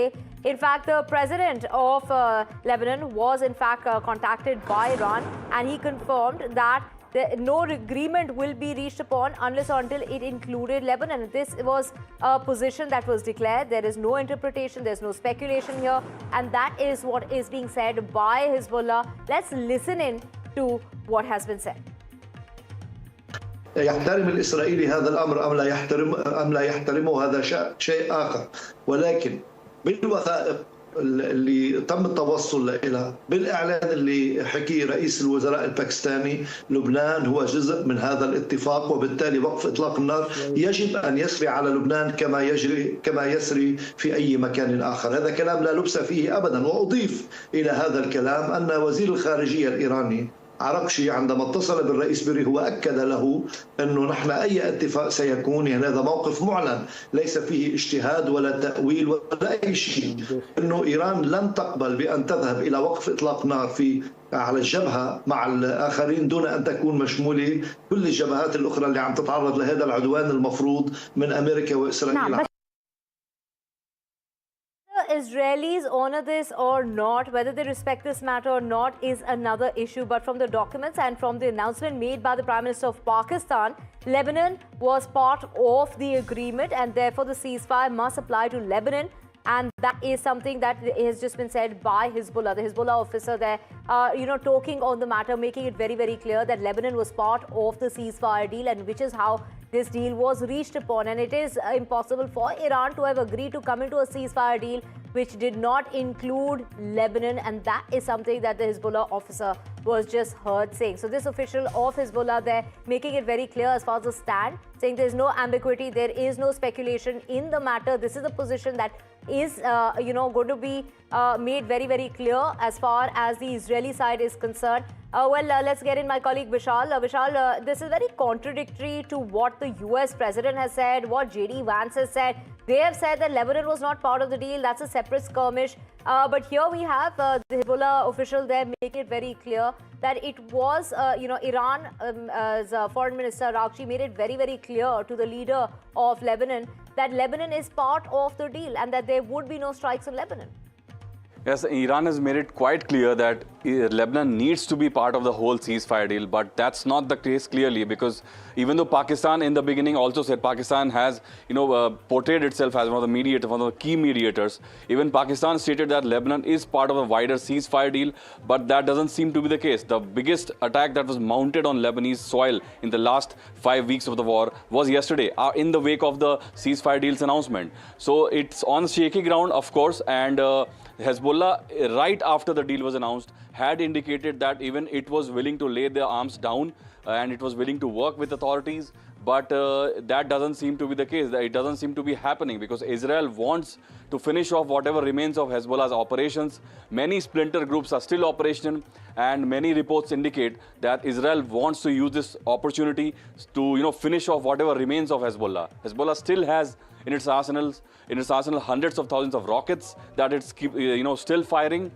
In fact, the president of Lebanon was in fact contacted by Iran, and he confirmed that no agreement will be reached upon unless or until it included Lebanon. This was a position that was declared. There is no interpretation, there's no speculation here, and that is what is being said by Hezbollah. Let's listen in to what has been said. يحترم الإسرائيلي هذا الأمر أم لا يحترمه هذا شيء آخر، ولكن بالوثائق اللي تم التوصل لها، بالإعلان اللي حكي رئيس الوزراء الباكستاني، لبنان هو جزء من هذا الاتفاق، وبالتالي وقف إطلاق النار يجب أن يسري على لبنان كما يسري في أي مكان آخر. هذا كلام لا لبس فيه أبدا. وأضيف إلى هذا الكلام أن وزير الخارجية الإيراني عرقشي عندما اتصل بالرئيس بيري هو أكد له أنه نحن أي اتفاق سيكون، يعني هذا موقف معلن ليس فيه اجتهاد ولا تأويل ولا أي شيء، أنه إيران لن تقبل بأن تذهب إلى وقف إطلاق نار على الجبهة مع الآخرين دون أن تكون مشمولة كل الجبهات الأخرى اللي عم تتعرض لهذا العدوان المفروض من أمريكا وإسرائيل. Israelis honor this or not, whether they respect this matter or not, is another issue. But from the documents and from the announcement made by the Prime Minister of Pakistan, Lebanon was part of the agreement, and therefore the ceasefire must apply to Lebanon. And that is something that has just been said by Hezbollah. The Hezbollah officer there, talking on the matter, making it very, very clear that Lebanon was part of the ceasefire deal, and which is how this deal was reached upon. And it is impossible for Iran to have agreed to come into a ceasefire deal which did not include Lebanon, and that is something that the Hezbollah officer was just heard saying. So this official of Hezbollah there making it very clear as far as the stand, saying there is no ambiguity, there is no speculation in the matter. This is a position that is going to be made very, very clear as far as the Israeli side is concerned. Let's get in my colleague Vishal. Vishal, this is very contradictory to what the US president has said, what JD Vance has said. They have said that Lebanon was not part of the deal. That's a separate skirmish. But here we have the Hezbollah official there making it very clear that it was, Iran, as Foreign Minister Rakshi made it very, very clear to the leader of Lebanon that Lebanon is part of the deal and that there would be no strikes on Lebanon. Yes, Iran has made it quite clear that Lebanon needs to be part of the whole ceasefire deal, but that's not the case clearly, because even though Pakistan in the beginning also said Pakistan has, portrayed itself as one of the mediators, one of the key mediators, even Pakistan stated that Lebanon is part of a wider ceasefire deal, but that doesn't seem to be the case. The biggest attack that was mounted on Lebanese soil in the last 5 weeks of the war was yesterday, in the wake of the ceasefire deal's announcement. So it's on shaky ground, of course, and Hezbollah, right after the deal was announced, had indicated that even it was willing to lay their arms down and it was willing to work with authorities. But that doesn't seem to be the case. It doesn't seem to be happening because Israel wants to finish off whatever remains of Hezbollah's operations. Many splinter groups are still operational, and many reports indicate that Israel wants to use this opportunity to finish off whatever remains of Hezbollah. Hezbollah still has in its arsenal hundreds of thousands of rockets that it's still firing.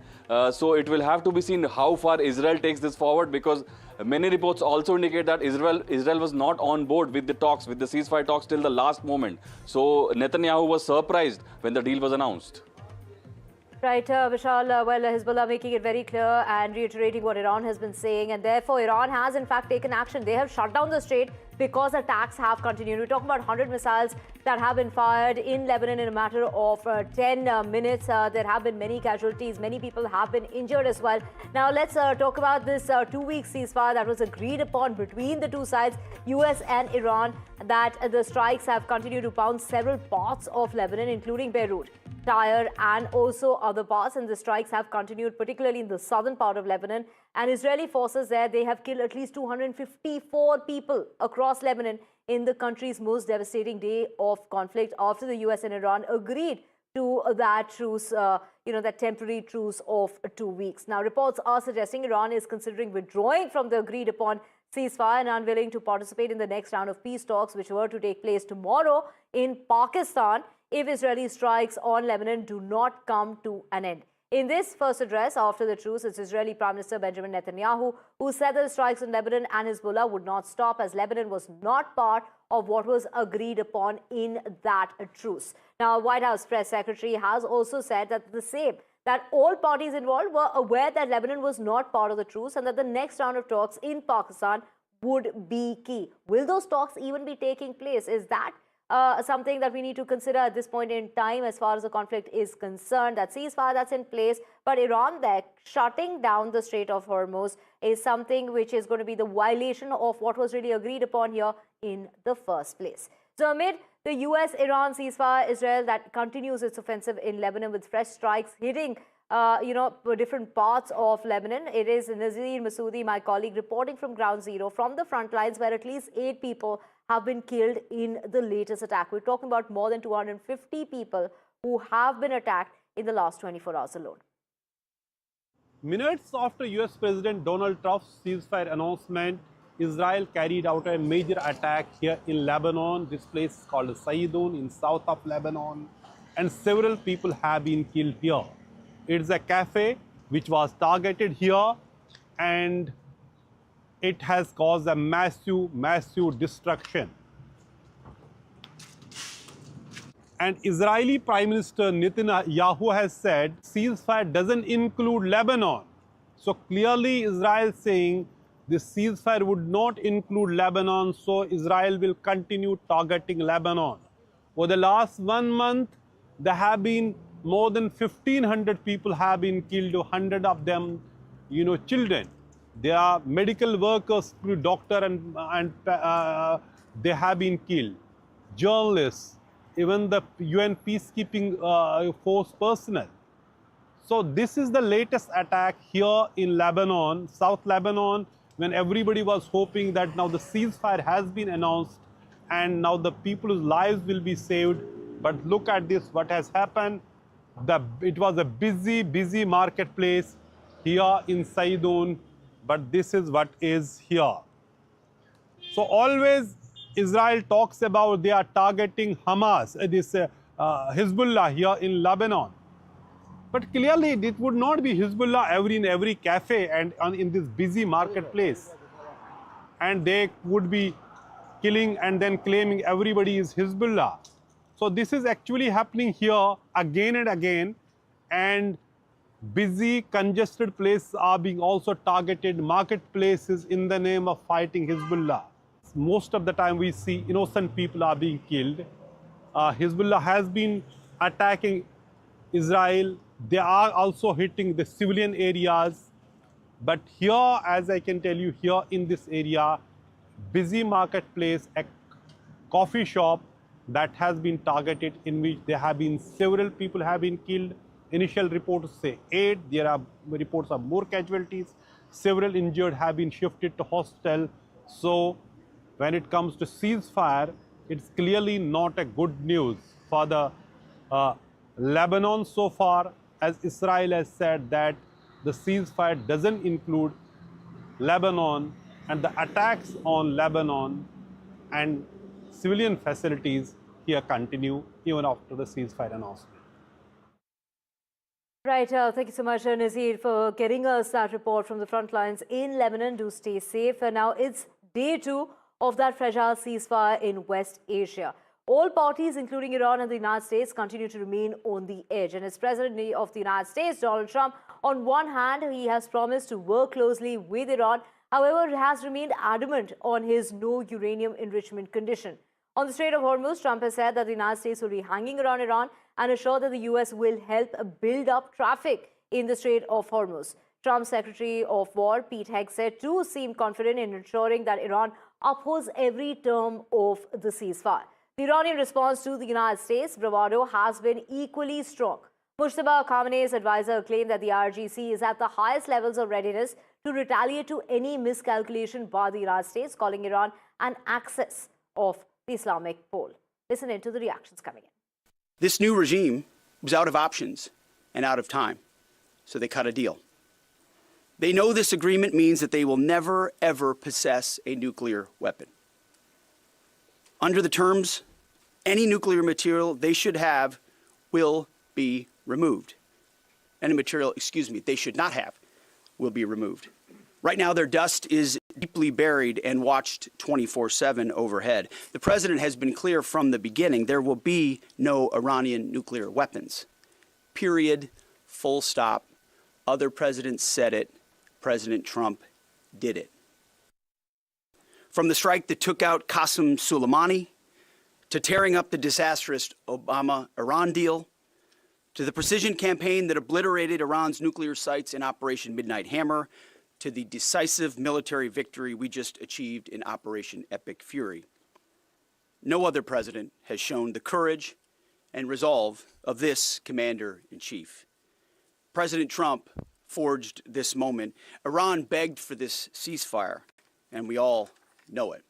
So it will have to be seen how far Israel takes this forward, because many reports also indicate that Israel was not on board with the talks, with the ceasefire talks till the last moment. So Netanyahu was surprised when the deal was announced. Right, Vishal, Hezbollah making it very clear and reiterating what Iran has been saying, and therefore Iran has in fact taken action. They have shut down the strait because attacks have continued. We're talking about 100 missiles that have been fired in Lebanon in a matter of 10 minutes. There have been many casualties. Many people have been injured as well. Now let's talk about this 2-week ceasefire that was agreed upon between the two sides, US and Iran, that the strikes have continued to pound several parts of Lebanon, including Beirut, Tyre and also other parts, and the strikes have continued particularly in the southern part of Lebanon. And Israeli forces there, they have killed at least 254 people across Lebanon in the country's most devastating day of conflict after the US and Iran agreed to that truce, that temporary truce of 2 weeks. Now, reports are suggesting Iran is considering withdrawing from the agreed upon ceasefire and unwilling to participate in the next round of peace talks, which were to take place tomorrow in Pakistan, if Israeli strikes on Lebanon do not come to an end. In this first address after the truce, it's Israeli Prime Minister Benjamin Netanyahu who said that the strikes on Lebanon and Hezbollah would not stop, as Lebanon was not part of what was agreed upon in that truce. Now, White House press secretary has also said that all parties involved were aware that Lebanon was not part of the truce and that the next round of talks in Pakistan would be key. Will those talks even be taking place? Is that something that we need to consider at this point in time as far as the conflict is concerned? That ceasefire that's in place, but Iran there shutting down the Strait of Hormuz is something which is going to be the violation of what was really agreed upon here in the first place. So amid the US-Iran ceasefire, Israel that continues its offensive in Lebanon with fresh strikes hitting different parts of Lebanon. It is Nazir Masoudi, my colleague, reporting from Ground Zero, from the front lines, where at least 8 people have been killed in the latest attack. We're talking about more than 250 people who have been attacked in the last 24 hours alone. Minutes after US President Donald Trump's ceasefire announcement, Israel carried out a major attack here in Lebanon. This place is called Saidun in south of Lebanon, and several people have been killed here. It's a cafe which was targeted here, and it has caused a massive destruction. And Israeli Prime Minister Netanyahu has said ceasefire doesn't include Lebanon. So clearly Israel saying this ceasefire would not include Lebanon, so Israel will continue targeting Lebanon. For the last 1 month, there have been more than 1,500 people have been killed, 100 of them, children. They are medical workers, doctor, and they have been killed. Journalists, even the UN peacekeeping force personnel. So this is the latest attack here in Lebanon, South Lebanon, when everybody was hoping that now the ceasefire has been announced and now the people's lives will be saved. But look at this, what has happened. It was a busy marketplace here in Saidun, but this is what is here. So always Israel talks about they are targeting Hamas, Hezbollah here in Lebanon. But clearly it would not be Hezbollah in every cafe and in this busy marketplace. And they would be killing and then claiming everybody is Hezbollah. So this is actually happening here again and again, and busy, congested places are being also targeted, marketplaces in the name of fighting Hezbollah. Most of the time we see innocent people are being killed. Hezbollah has been attacking Israel. They are also hitting the civilian areas. But here, as I can tell you, here in this area, busy marketplace, a coffee shop that has been targeted, in which there have been several people have been killed. Initial reports say 8. There are reports of more casualties. Several injured have been shifted to hospital. So when it comes to ceasefire, it's clearly not a good news for the Lebanon so far, as Israel has said that the ceasefire doesn't include Lebanon, and the attacks on Lebanon and civilian facilities here continue even after the ceasefire announcement. Right, thank you so much, Nazir, for getting us that report from the front lines in Lebanon. Do stay safe. And now it's day 2 of that fragile ceasefire in West Asia. All parties, including Iran and the United States, continue to remain on the edge. And as President of the United States, Donald Trump, on one hand, he has promised to work closely with Iran. However, he has remained adamant on his no uranium enrichment condition. On the Strait of Hormuz, Trump has said that the United States will be hanging around Iran and assured that the U.S. will help build up traffic in the Strait of Hormuz. Trump's Secretary of War, Pete Hegseth, too seemed confident in ensuring that Iran upholds every term of the ceasefire. The Iranian response to the United States' bravado has been equally strong. Mujtaba Khamenei's advisor claimed that the IRGC is at the highest levels of readiness to retaliate to any miscalculation by the United States, calling Iran an axis of the Islamic pole. Listen in to the reactions coming in. This new regime was out of options and out of time, so they cut a deal. They know this agreement means that they will never, ever possess a nuclear weapon. Under the terms, any nuclear material they should have will be removed. Any material, they should not have will be removed. Right now, their dust is deeply buried and watched 24/7 overhead. The president has been clear from the beginning, there will be no Iranian nuclear weapons. Period. Full stop. Other presidents said it. President Trump did it. From the strike that took out Qasem Soleimani, to tearing up the disastrous Obama-Iran deal, to the precision campaign that obliterated Iran's nuclear sites in Operation Midnight Hammer, to the decisive military victory we just achieved in Operation Epic Fury. No other president has shown the courage and resolve of this commander-in-chief. President Trump forged this moment. Iran begged for this ceasefire, and we all know it.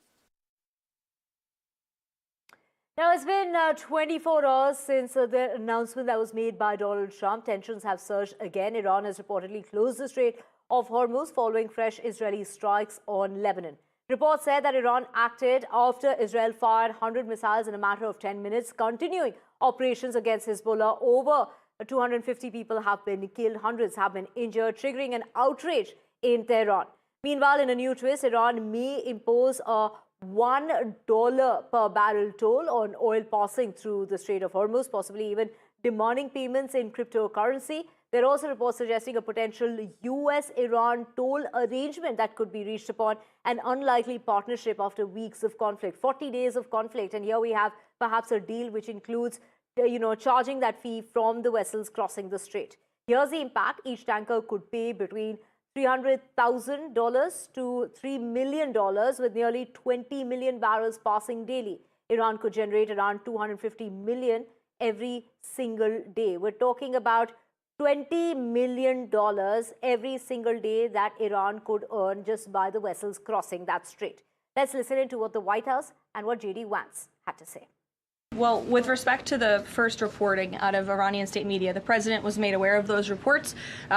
Now, it's been 24 hours since the announcement that was made by Donald Trump. Tensions have surged again. Iran has reportedly closed the Strait of Hormuz following fresh Israeli strikes on Lebanon. Reports said that Iran acted after Israel fired 100 missiles in a matter of 10 minutes, continuing operations against Hezbollah. Over 250 people have been killed, hundreds have been injured, triggering an outrage in Tehran. Meanwhile, in a new twist, Iran may impose a $1 per barrel toll on oil passing through the Strait of Hormuz, possibly even demanding payments in cryptocurrency. There are also reports suggesting a potential US-Iran toll arrangement that could be reached upon, an unlikely partnership after weeks of conflict, 40 days of conflict. And here we have perhaps a deal which includes, charging that fee from the vessels crossing the strait. Here's the impact. Each tanker could pay between $300,000 to $3 million, with nearly 20 million barrels passing daily. Iran could generate around 250 million every single day. We're talking about $20 million every single day that Iran could earn just by the vessels crossing that strait. Let's listen in to what the White House and what J.D. Vance had to say. Well, with respect to the first reporting out of Iranian state media, the president was made aware of those reports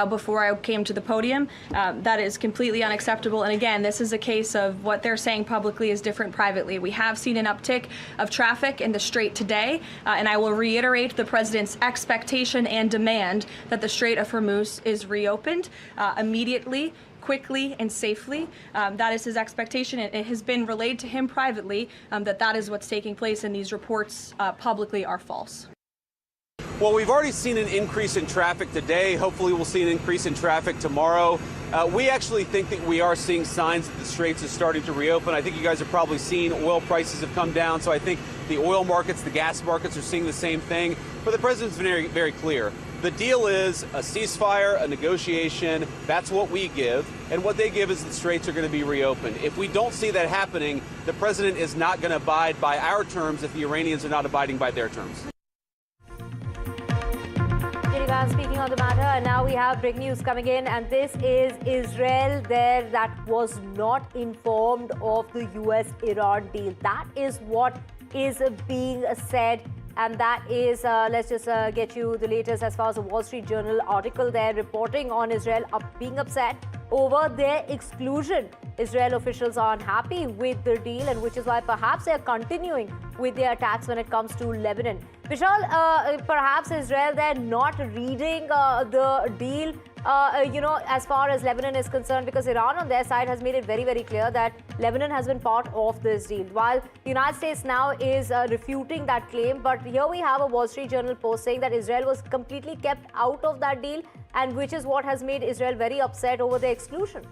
before I came to the podium. That is completely unacceptable. And again, this is a case of what they're saying publicly is different privately. We have seen an uptick of traffic in the Strait today, and I will reiterate the president's expectation and demand that the Strait of Hormuz is reopened immediately, quickly and safely. That is his expectation. It has been relayed to him privately that is what's taking place, and these reports publicly are false. Well, we've already seen an increase in traffic today. Hopefully we'll see an increase in traffic tomorrow. We actually think that we are seeing signs that the straits is starting to reopen. I think you guys have probably seen oil prices have come down, so I think the oil markets, the gas markets are seeing the same thing. But the president's been very, very clear. The deal is a ceasefire, a negotiation. That's what we give. And what they give is the straits are going to be reopened. If we don't see that happening, the president is not going to abide by our terms if the Iranians are not abiding by their terms. Speaking on the matter, and now we have big news coming in, and this is Israel there that was not informed of the US-Iran deal. That is what is being said. And that is, let's just get you the latest as far as the Wall Street Journal article there reporting on Israel being upset over their exclusion. Israel officials are unhappy with the deal, and which is why perhaps they're continuing with their attacks when it comes to Lebanon. Vishal, perhaps Israel, they're not reading the deal, as far as Lebanon is concerned, because Iran on their side has made it very, very clear that Lebanon has been part of this deal, while the United States now is refuting that claim. But here we have a Wall Street Journal post saying that Israel was completely kept out of that deal, and which is what has made Israel very upset over the exclusion.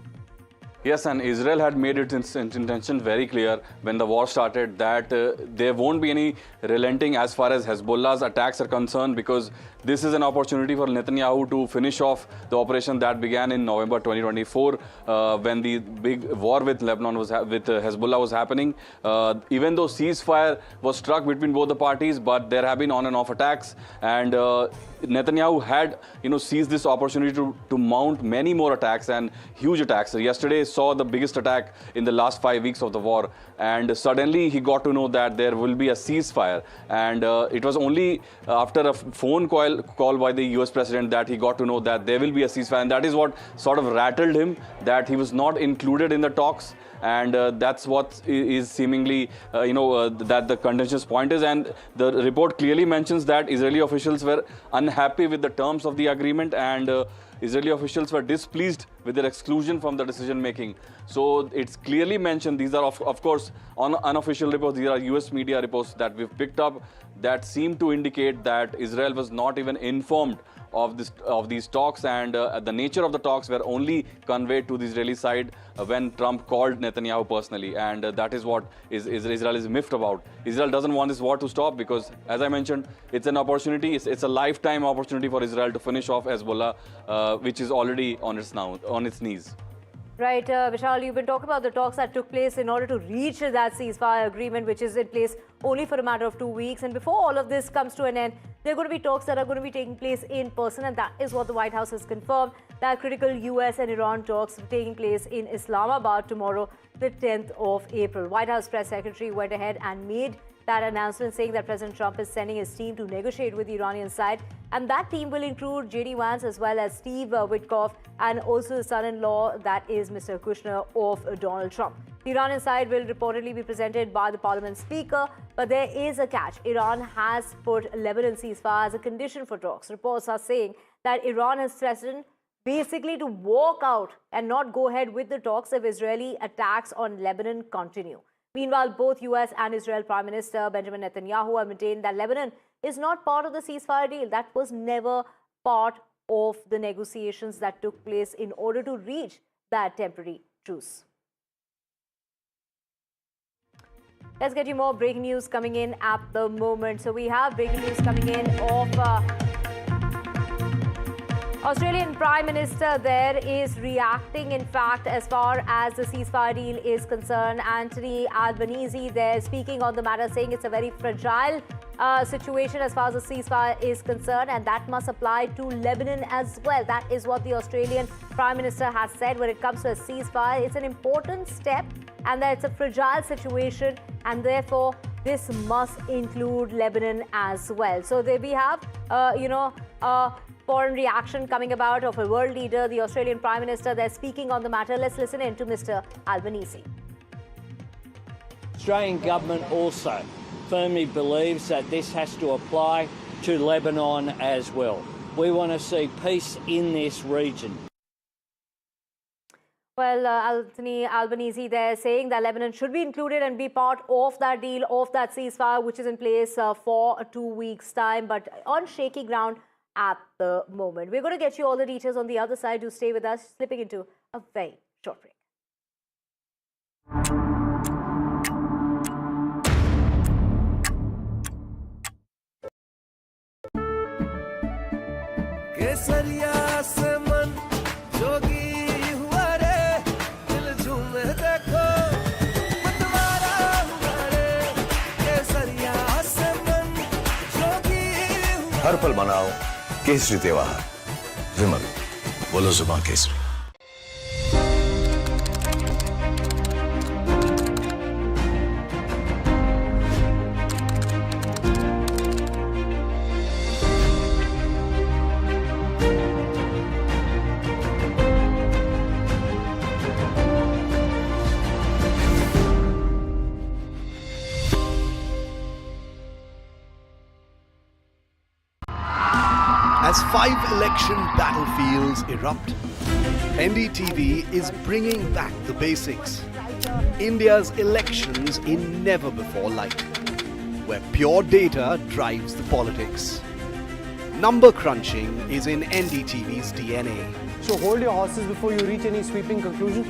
Yes, and Israel had made its intention very clear when the war started that there won't be any relenting as far as Hezbollah's attacks are concerned, because this is an opportunity for Netanyahu to finish off the operation that began in November 2024 when the big war with Lebanon with Hezbollah was happening. Even though ceasefire was struck between both the parties, but there have been on and off attacks, and Netanyahu had seized this opportunity to mount many more attacks and huge attacks. Yesterday saw the biggest attack in the last 5 weeks of the war, and suddenly he got to know that there will be a ceasefire, and it was only after a phone call by the US president that he got to know that there will be a ceasefire, and that is what sort of rattled him, that he was not included in the talks. And that's what is seemingly, that the contentious point is. And the report clearly mentions that Israeli officials were unhappy with the terms of the agreement, and Israeli officials were displeased with their exclusion from the decision making. So it's clearly mentioned, these are of course unofficial reports, these are US media reports that we've picked up that seem to indicate that Israel was not even informed of these talks, and the nature of the talks were only conveyed to the Israeli side when Trump called Netanyahu personally, and that is what Israel is miffed about. Israel doesn't want this war to stop because, as I mentioned, it's an opportunity, it's a lifetime opportunity for Israel to finish off Hezbollah, which is already on its knees. Right, Vishal, you've been talking about the talks that took place in order to reach that ceasefire agreement, which is in place only for a matter of 2 weeks. And before all of this comes to an end, there are going to be talks that are going to be taking place in person. And that is what the White House has confirmed, that critical US and Iran talks are taking place in Islamabad tomorrow, the 10th of April. White House press secretary went ahead and made that announcement, saying that President Trump is sending his team to negotiate with the Iranian side. And that team will include J.D. Vance as well as Steve Witkoff, and also the son-in-law, that is Mr. Kushner, of Donald Trump. The Iranian side will reportedly be presented by the parliament speaker, but there is a catch. Iran has put Lebanon ceasefire as a condition for talks. Reports are saying that Iran has threatened basically to walk out and not go ahead with the talks if Israeli attacks on Lebanon continue. Meanwhile, both US and Israel Prime Minister Benjamin Netanyahu have maintained that Lebanon is not part of the ceasefire deal. That was never part of the negotiations that took place in order to reach that temporary truce. Let's get you more breaking news coming in at the moment. So we have breaking news coming in of Australian Prime Minister there is reacting, in fact, as far as the ceasefire deal is concerned. Anthony Albanese there speaking on the matter, saying it's a very fragile situation as far as the ceasefire is concerned, and that must apply to Lebanon as well. That is what the Australian Prime Minister has said when it comes to a ceasefire. It's an important step, and that it's a fragile situation, and therefore this must include Lebanon as well. So there we have, foreign reaction coming about of a world leader, the Australian Prime Minister. They're speaking on the matter. Let's listen in to Mr. Albanese. Australian government also firmly believes that this has to apply to Lebanon as well. We want to see peace in this region. Well, Anthony Albanese there saying that Lebanon should be included and be part of that deal, of that ceasefire, which is in place for 2 weeks' time, but on shaky ground at the moment. We're going to get you all the details on the other side. Do stay with us, slipping into a very short break. हर पल मनाओ केसरी त्योहार विमल बोलो जुबान Kesari. As 5 election battlefields erupt, NDTV is bringing back the basics. India's elections in never-before light, where pure data drives the politics. Number crunching is in NDTV's DNA. So hold your horses before you reach any sweeping conclusion.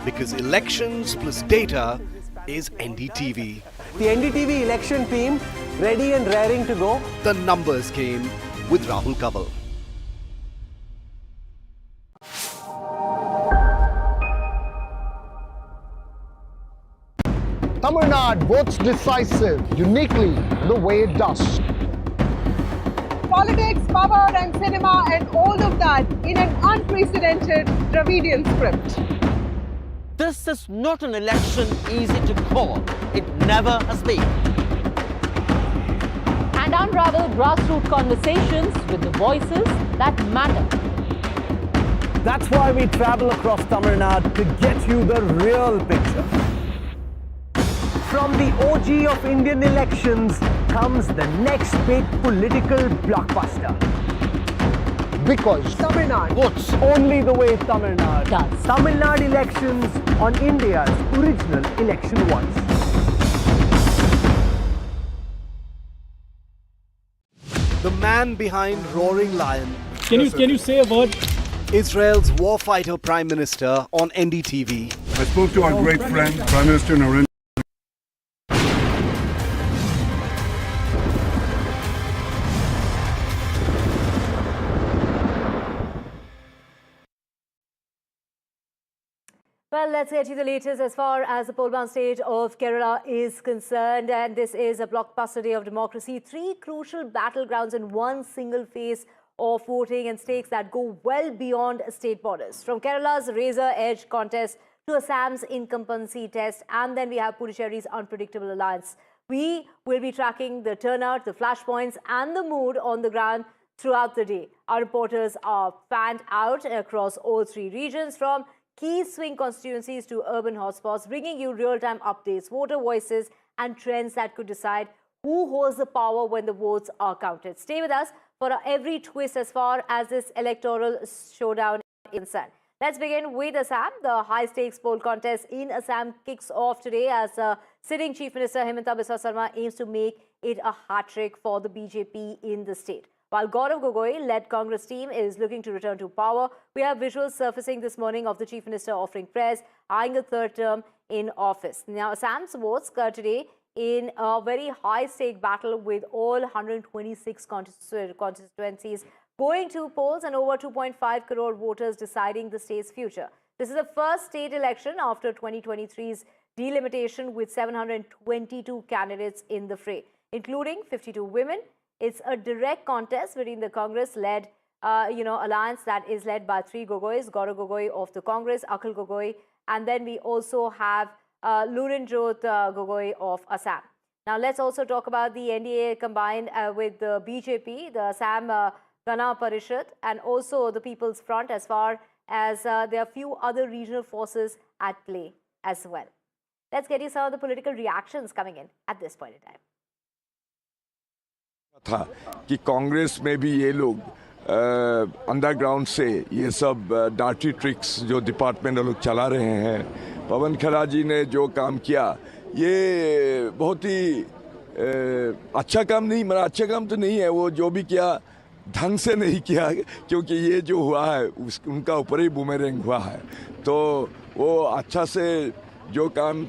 Because elections plus data is NDTV. The NDTV election team ready and raring to go. The numbers game with Rahul Kaval. Tamil Nadu votes decisive, uniquely the way it does. Politics, power and cinema and all of that in an unprecedented Dravidian script. This is not an election easy to call. It never has been. And unravel grassroots conversations with the voices that matter. That's why we travel across Tamil Nadu to get you the real picture. From the OG of Indian elections comes the next big political blockbuster. because Tamil Nadu votes only the way Tamil Nadu does. Tamil Nadu elections on India's original election was. The man behind Roaring Lion. Can you say a word? Israel's warfighter Prime Minister on NDTV. I spoke to our great friend, Prime Minister Narendra. Well, let's get you the latest as far as the poll-bound state of Kerala is concerned. And this is a blockbuster day of democracy. 3 crucial battlegrounds in one single phase of voting and stakes that go well beyond state borders. From Kerala's razor-edge contest to Assam's incumbency test, and then we have Puducherry's unpredictable alliance. We will be tracking the turnout, the flashpoints, and the mood on the ground throughout the day. Our reporters are fanned out across all 3 regions, from key swing constituencies to urban hotspots, bringing you real-time updates, voter voices, and trends that could decide who holds the power when the votes are counted. Stay with us for every twist as far as this electoral showdown is concerned. Let's begin with Assam. The high-stakes poll contest in Assam kicks off today as sitting Chief Minister Himanta Biswa Sarma aims to make it a hat-trick for the BJP in the state. While Gaurav Gogoi-led Congress team is looking to return to power, we have visuals surfacing this morning of the Chief Minister offering prayers, eyeing a 3rd term in office. Now, Assam's votes today in a very high-stake battle with all 126 constituencies going to polls and over 2.5 crore voters deciding the state's future. This is the first state election after 2023's delimitation with 722 candidates in the fray, including 52 women. It's a direct contest between the Congress-led, alliance that is led by 3 Gogois, Gaurav Gogoi of the Congress, Akhil Gogoi, and then we also have Lurinjot Gogoi of Assam. Now, let's also talk about the NDA combined with the BJP, the Assam Gana Parishad, and also the People's Front, as far as there are few other regional forces at play as well. Let's get you some of the political reactions coming in at this point in time. था कि कांग्रेस में भी ये लोग underground से ये सब dirty tricks जो डिपार्टमेंट लोग चला रहे हैं, पवन खरा जी ने जो काम किया ये बहुत ही अच्छा काम नहीं, मगर अच्छा काम तो नहीं है, वो जो भी किया ढंग से नहीं किया, क्योंकि ये जो हुआ है उनका ऊपर ही बूमेरैंग हुआ है, तो वो अच्छा से जो काम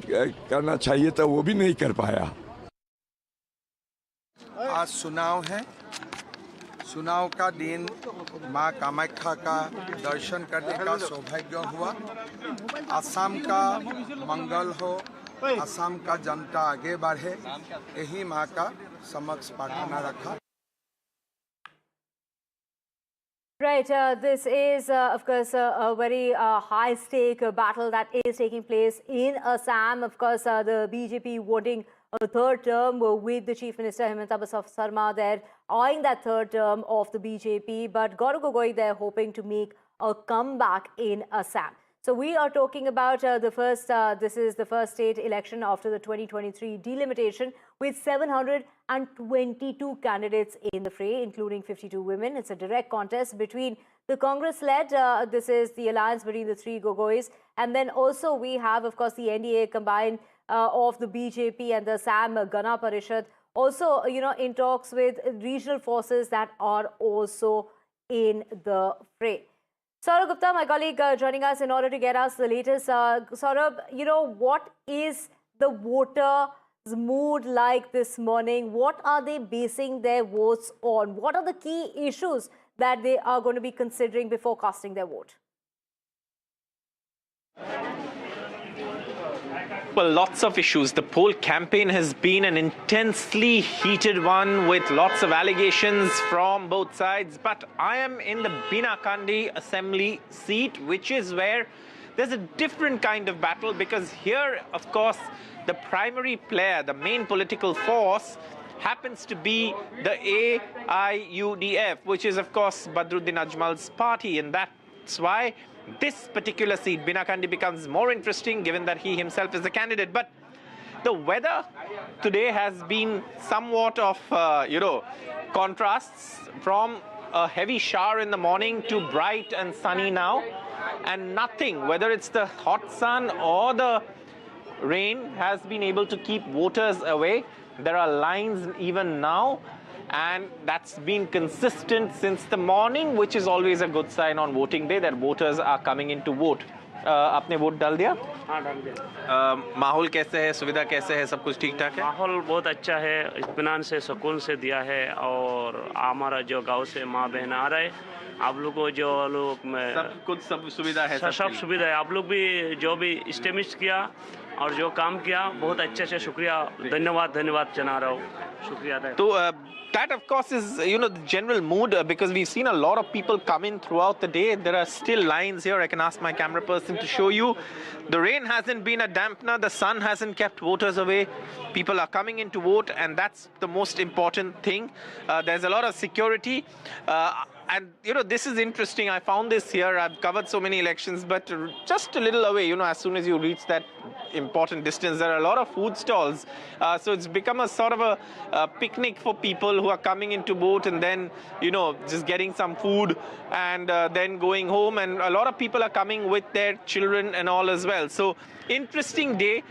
करना चाहिए था वो भी नहीं कर पाया। आज चुनाव है, चुनाव का दिन माँ कामाख्या का दर्शन करने का सौभाग्य हुआ। असम का मंगल हो, असम का जनता आगे बढ़े, यही माँ का समक्ष प्रार्थना रखा। Right, this is, of course, a very high-stake battle that is taking place in Assam. Of course, the BJP voting a 3rd term with the Chief Minister Himanta Biswa Sarma there, eyeing that 3rd term of the BJP. But Gaurav Gogoi there hoping to make a comeback in Assam. So we are talking about this is the first state election after the 2023 delimitation with 722 candidates in the fray, including 52 women. It's a direct contest between the Congress-led, this is the alliance between the 3 Gogois. And then also we have, of course, the NDA combined of the BJP and the Assam Gana Parishad. Also, in talks with regional forces that are also in the fray. Saurabh Gupta, my colleague, joining us in order to get us the latest. Saurabh, what is the voters' mood like this morning? What are they basing their votes on? What are the key issues that they are going to be considering before casting their vote? Well, lots of issues. The poll campaign has been an intensely heated one with lots of allegations from both sides. But I am in the Binakandi assembly seat, which is where there's a different kind of battle, because here, of course, the primary player, the main political force, happens to be the AIUDF, which is, of course, Badruddin Ajmal's party. And that's why this particular seat, Binakandi, becomes more interesting given that he himself is the candidate. But the weather today has been somewhat of, contrasts from a heavy shower in the morning to bright and sunny now. And nothing, whether it's the hot sun or the rain, has been able to keep voters away. There are lines even now, and that's been consistent since the morning, which is always a good sign on voting day that voters are coming in to vote. आपने vote डाल दिया? हाँ, डाल दिया। माहौल कैसे है, सुविधा कैसे है, सब कुछ ठीक ठाक है? माहौल बहुत अच्छा है, इत्मीनान से सुकून से दिया है, और हमारा जो गांव से माँ बहन आ रहे, आप लोग को जो लोग में सब सुविधा है, सब सुविधा है। आप लोग भी जो भी इस्टेमिश किया और जो काम किया, बहुत अच्छे से शुक्रिया, धन्यवाद जना रहा हूँ, शुक्रिया अदा। तो that of course is, you know, the general mood, because we've seen a lot of people come in throughout the day. There are still lines here. I can ask my camera person to show you. The rain hasn't been a dampener. The sun hasn't kept voters away. People are coming in to vote, and that's the most important thing. There's a lot of security. And, you know, this is interesting. I found this here. I've covered so many elections, but just a little away, you know, as soon as you reach that important distance, there are a lot of food stalls. So it's become a sort of a picnic for people who are coming in to vote, and then, you know, just getting some food and then going home. And a lot of people are coming with their children and all as well. So interesting day.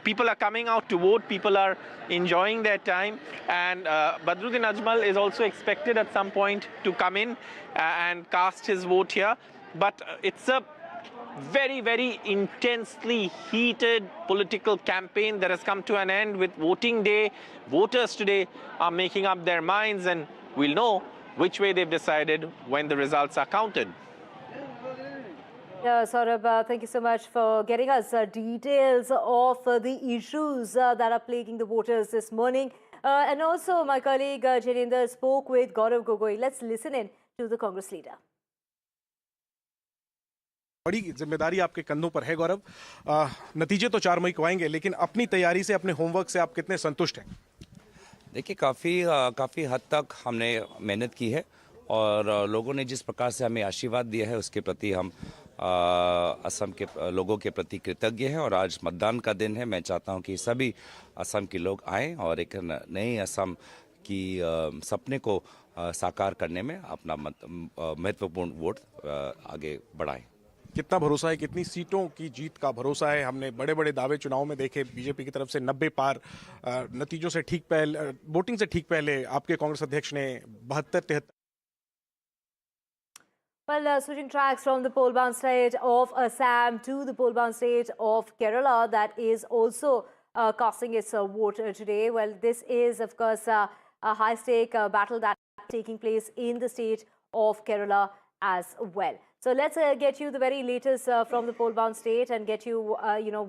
People are coming out to vote. People are enjoying their time. And Badruddin Ajmal is also expected at some point to come in and cast his vote here. But it's a very, very intensely heated political campaign that has come to an end with voting day. Voters today are making up their minds, and we'll know which way they've decided when the results are counted. Saurabh, thank you so much for getting us details of the issues that are plaguing the voters this morning. And also, my colleague Janinder spoke with Gaurav Gogoi. Let's listen in to the Congress leader. बड़ी जिम्मेदारी आपके कंधों पर है गौरव। नतीजे तो 4 मई को आएंगे, लेकिन अपनी तैयारी से, अपने होमवर्क से आप कितने संतुष्ट हैं? देखिए, काफ़ी हद तक हमने मेहनत की है, और लोगों ने जिस प्रकार से हमें आशीर्वाद दिया है उसके प्रति हम असम के लोगों के प्रति कृतज्ञ हैं। और आज मतदान का दिन है। मैं चाहता हूं कि सभी असम के लोग आएं और एक नई असम की सपने को साकार करने में अपना महत्वपूर्ण वोट आगे बढ़ाएं। कितना भरोसा है, कितनी सीटों की जीत का भरोसा है? हमने बड़े बड़े दावे चुनाव में देखे, बीजेपी की तरफ से 90 पार, नतीजों से ठीक पहले, वोटिंग से ठीक पहले आपके कांग्रेस अध्यक्ष ने 72-73। Well, switching tracks from the poll-bound state of Assam to the poll-bound state of Kerala, that is also casting its vote today. Well, this is, of course, a high-stake battle that is taking place in the state of Kerala as well. So let's get you the very latest from the poll-bound state and get you,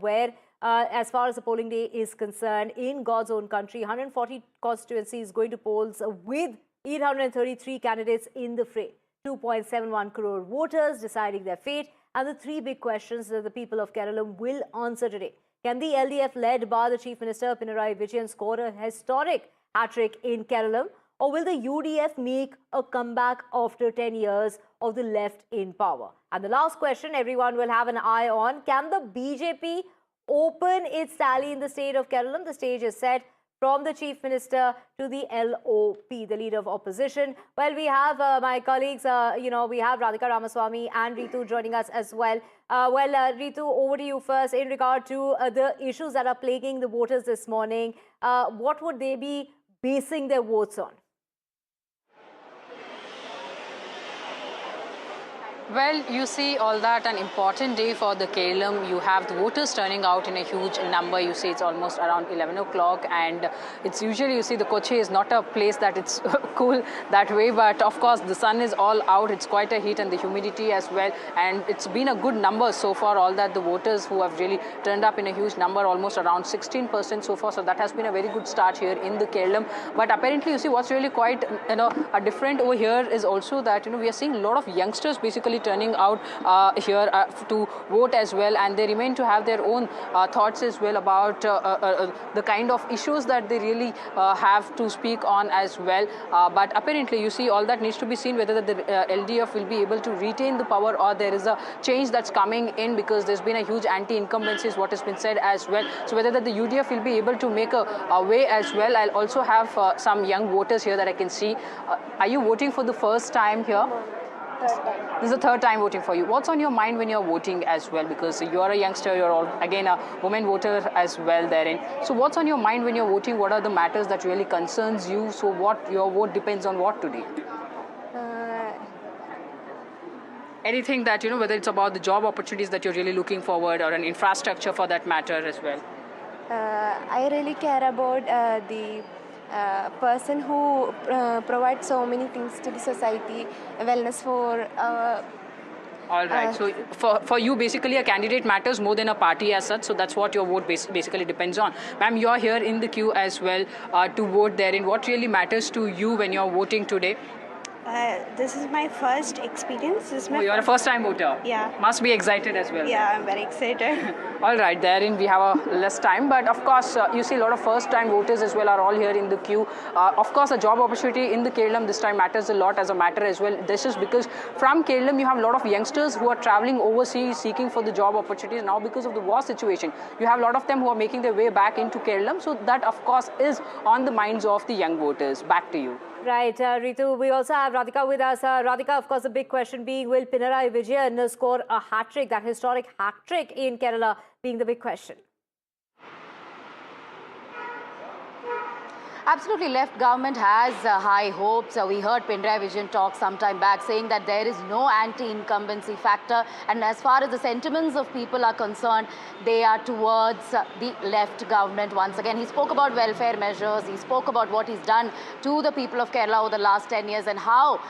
where, as far as the polling day is concerned, in God's own country, 140 constituencies going to polls with 833 candidates in the fray. 2.71 crore voters deciding their fate, and the 3 big questions that the people of Kerala will answer today. Can the LDF led by the Chief Minister Pinarayi Vijayan score a historic hat-trick in Kerala, or will the UDF make a comeback after 10 years of the left in power? And the last question everyone will have an eye on, can the BJP open its tally in the state of Kerala? The stage is set from the Chief Minister to the LOP, the Leader of Opposition. Well, we have my colleagues, we have Radhika Ramaswamy and Ritu joining us as well. Ritu, over to you first in regard to the issues that are plaguing the voters this morning. What would they be basing their votes on? Well, you see all that an important day for the Kerala. You have the voters turning out in a huge number. You see it's almost around 11 o'clock, and it's usually, you see, the Kochi is not a place that it's cool that way, but of course the sun is all out. It's quite a heat, and the humidity as well, and it's been a good number so far, all that the voters who have really turned up in a huge number, almost around 16% so far. So that has been a very good start here in the Kerala. But apparently, you see, what's really quite, different over here is also that, we are seeing a lot of youngsters basically really turning out here to vote as well, and they remain to have their own thoughts as well about the kind of issues that they really have to speak on as well. But apparently, you see, all that needs to be seen whether the LDF will be able to retain the power or there is a change that's coming in, because there's been a huge anti-incumbency is what has been said as well. So whether that the UDF will be able to make a way as well. I'll also have some young voters here that I can see. Are you voting for the first time here? This is the third time voting for you. What's on your mind when you're voting as well? Because you're a youngster, you're all, again a woman voter as well therein. So what's on your mind when you're voting? What are the matters that really concerns you? So what your vote depends on what today? Anything that, you know, whether it's about the job opportunities that you're really looking forward or an infrastructure for that matter as well? I really care about the person who provides so many things to the society, wellness for... All right. So for you, basically, a candidate matters more than a party as such. So that's what your vote basically depends on. Ma'am, you're here in the queue as well to vote therein. What really matters to you when you're voting today? This is my first experience. You're a first-time voter? Yeah. Must be excited as well. Yeah, I'm very excited. All right, therein we have a less time. But of course, you see a lot of first-time voters as well are all here in the queue. Of course, a job opportunity in the Kerala this time matters a lot as a matter as well. This is because from Kerala, you have a lot of youngsters who are traveling overseas seeking for the job opportunities. Now, because of the war situation, you have a lot of them who are making their way back into Kerala. So that, of course, is on the minds of the young voters. Back to you. Right, Ritu, we also have Radhika with us. Radhika, of course, the big question being, will Pinarayi Vijayan score a hat-trick, that historic hat-trick in Kerala being the big question? Absolutely, left government has high hopes. We heard Pinarayi Vijayan talk some time back saying that there is no anti-incumbency factor, and as far as the sentiments of people are concerned, they are towards the left government once again. He spoke about welfare measures, he spoke about what he's done to the people of Kerala over the last 10 years and how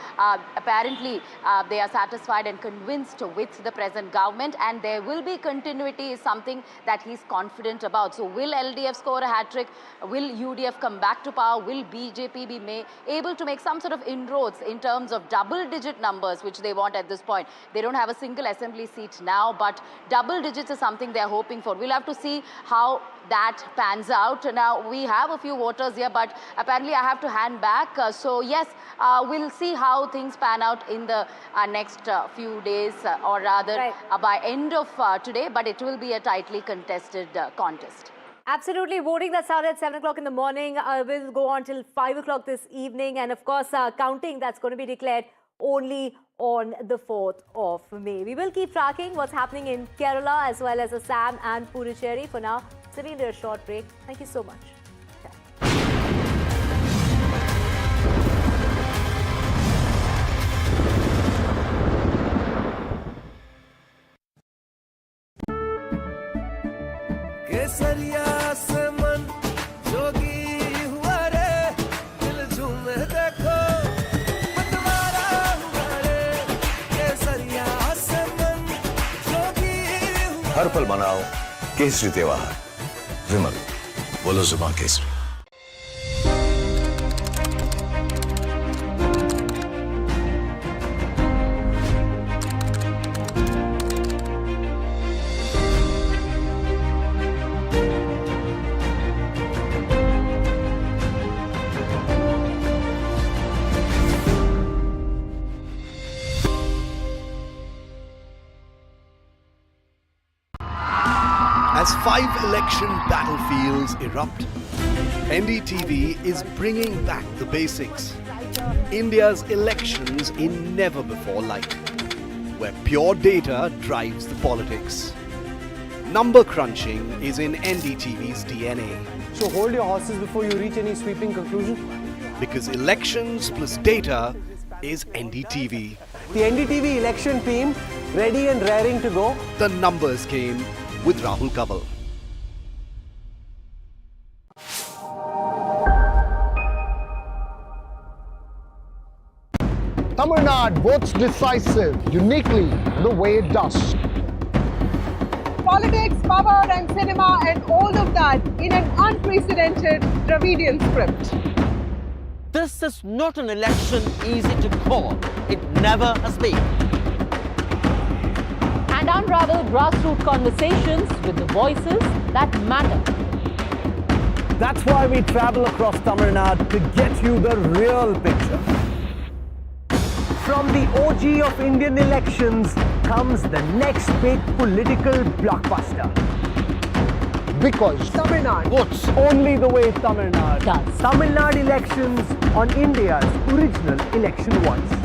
apparently they are satisfied and convinced with the present government, and there will be continuity is something that he's confident about. So will LDF score a hat-trick? Will UDF come back to power? Will BJP be able to make some sort of inroads in terms of double-digit numbers, which they want at this point? They don't have a single assembly seat now, but double digits is something they're hoping for. We'll have to see how that pans out. Now, we have a few voters here, but apparently I have to hand back. So, yes, we'll see how things pan out in the next few days, or rather by end of today, but it will be a tightly contested contest. Absolutely. Voting that started at 7 o'clock in the morning will go on till 5 o'clock this evening. And of course, counting that's going to be declared only on the 4th of May. We will keep tracking what's happening in Kerala as well as Assam and Puducherry. For now, sitting under a short break. Thank you so much. केसरिया से मन जोगी हुआ रे दिल झूमे देखो मतवारा हुआ रे केसरिया से मन जोगी हुआ हर पल मनाओ केसरी त्योहार विमल बोलो जुबान Kesari As 5 election battlefields erupt, NDTV is bringing back the basics. India's elections in never-before light, where pure data drives the politics. Number crunching is in NDTV's DNA. So hold your horses before you reach any sweeping conclusion. Because elections plus data is NDTV. The NDTV election team ready and raring to go. The numbers came with Rahul Kaval. Tamil Nadu votes decisive, uniquely the way it does. Politics, power and cinema and all of that in an unprecedented Dravidian script. This is not an election easy to call. It never has been. and unravel grassroots conversations with the voices that matter. That's why we travel across Tamil Nadu to get you the real picture. From the OG of Indian elections comes the next big political blockbuster. Because Tamil Nadu votes only the way Tamil Nadu does. Tamil Nadu elections on India's original election voice.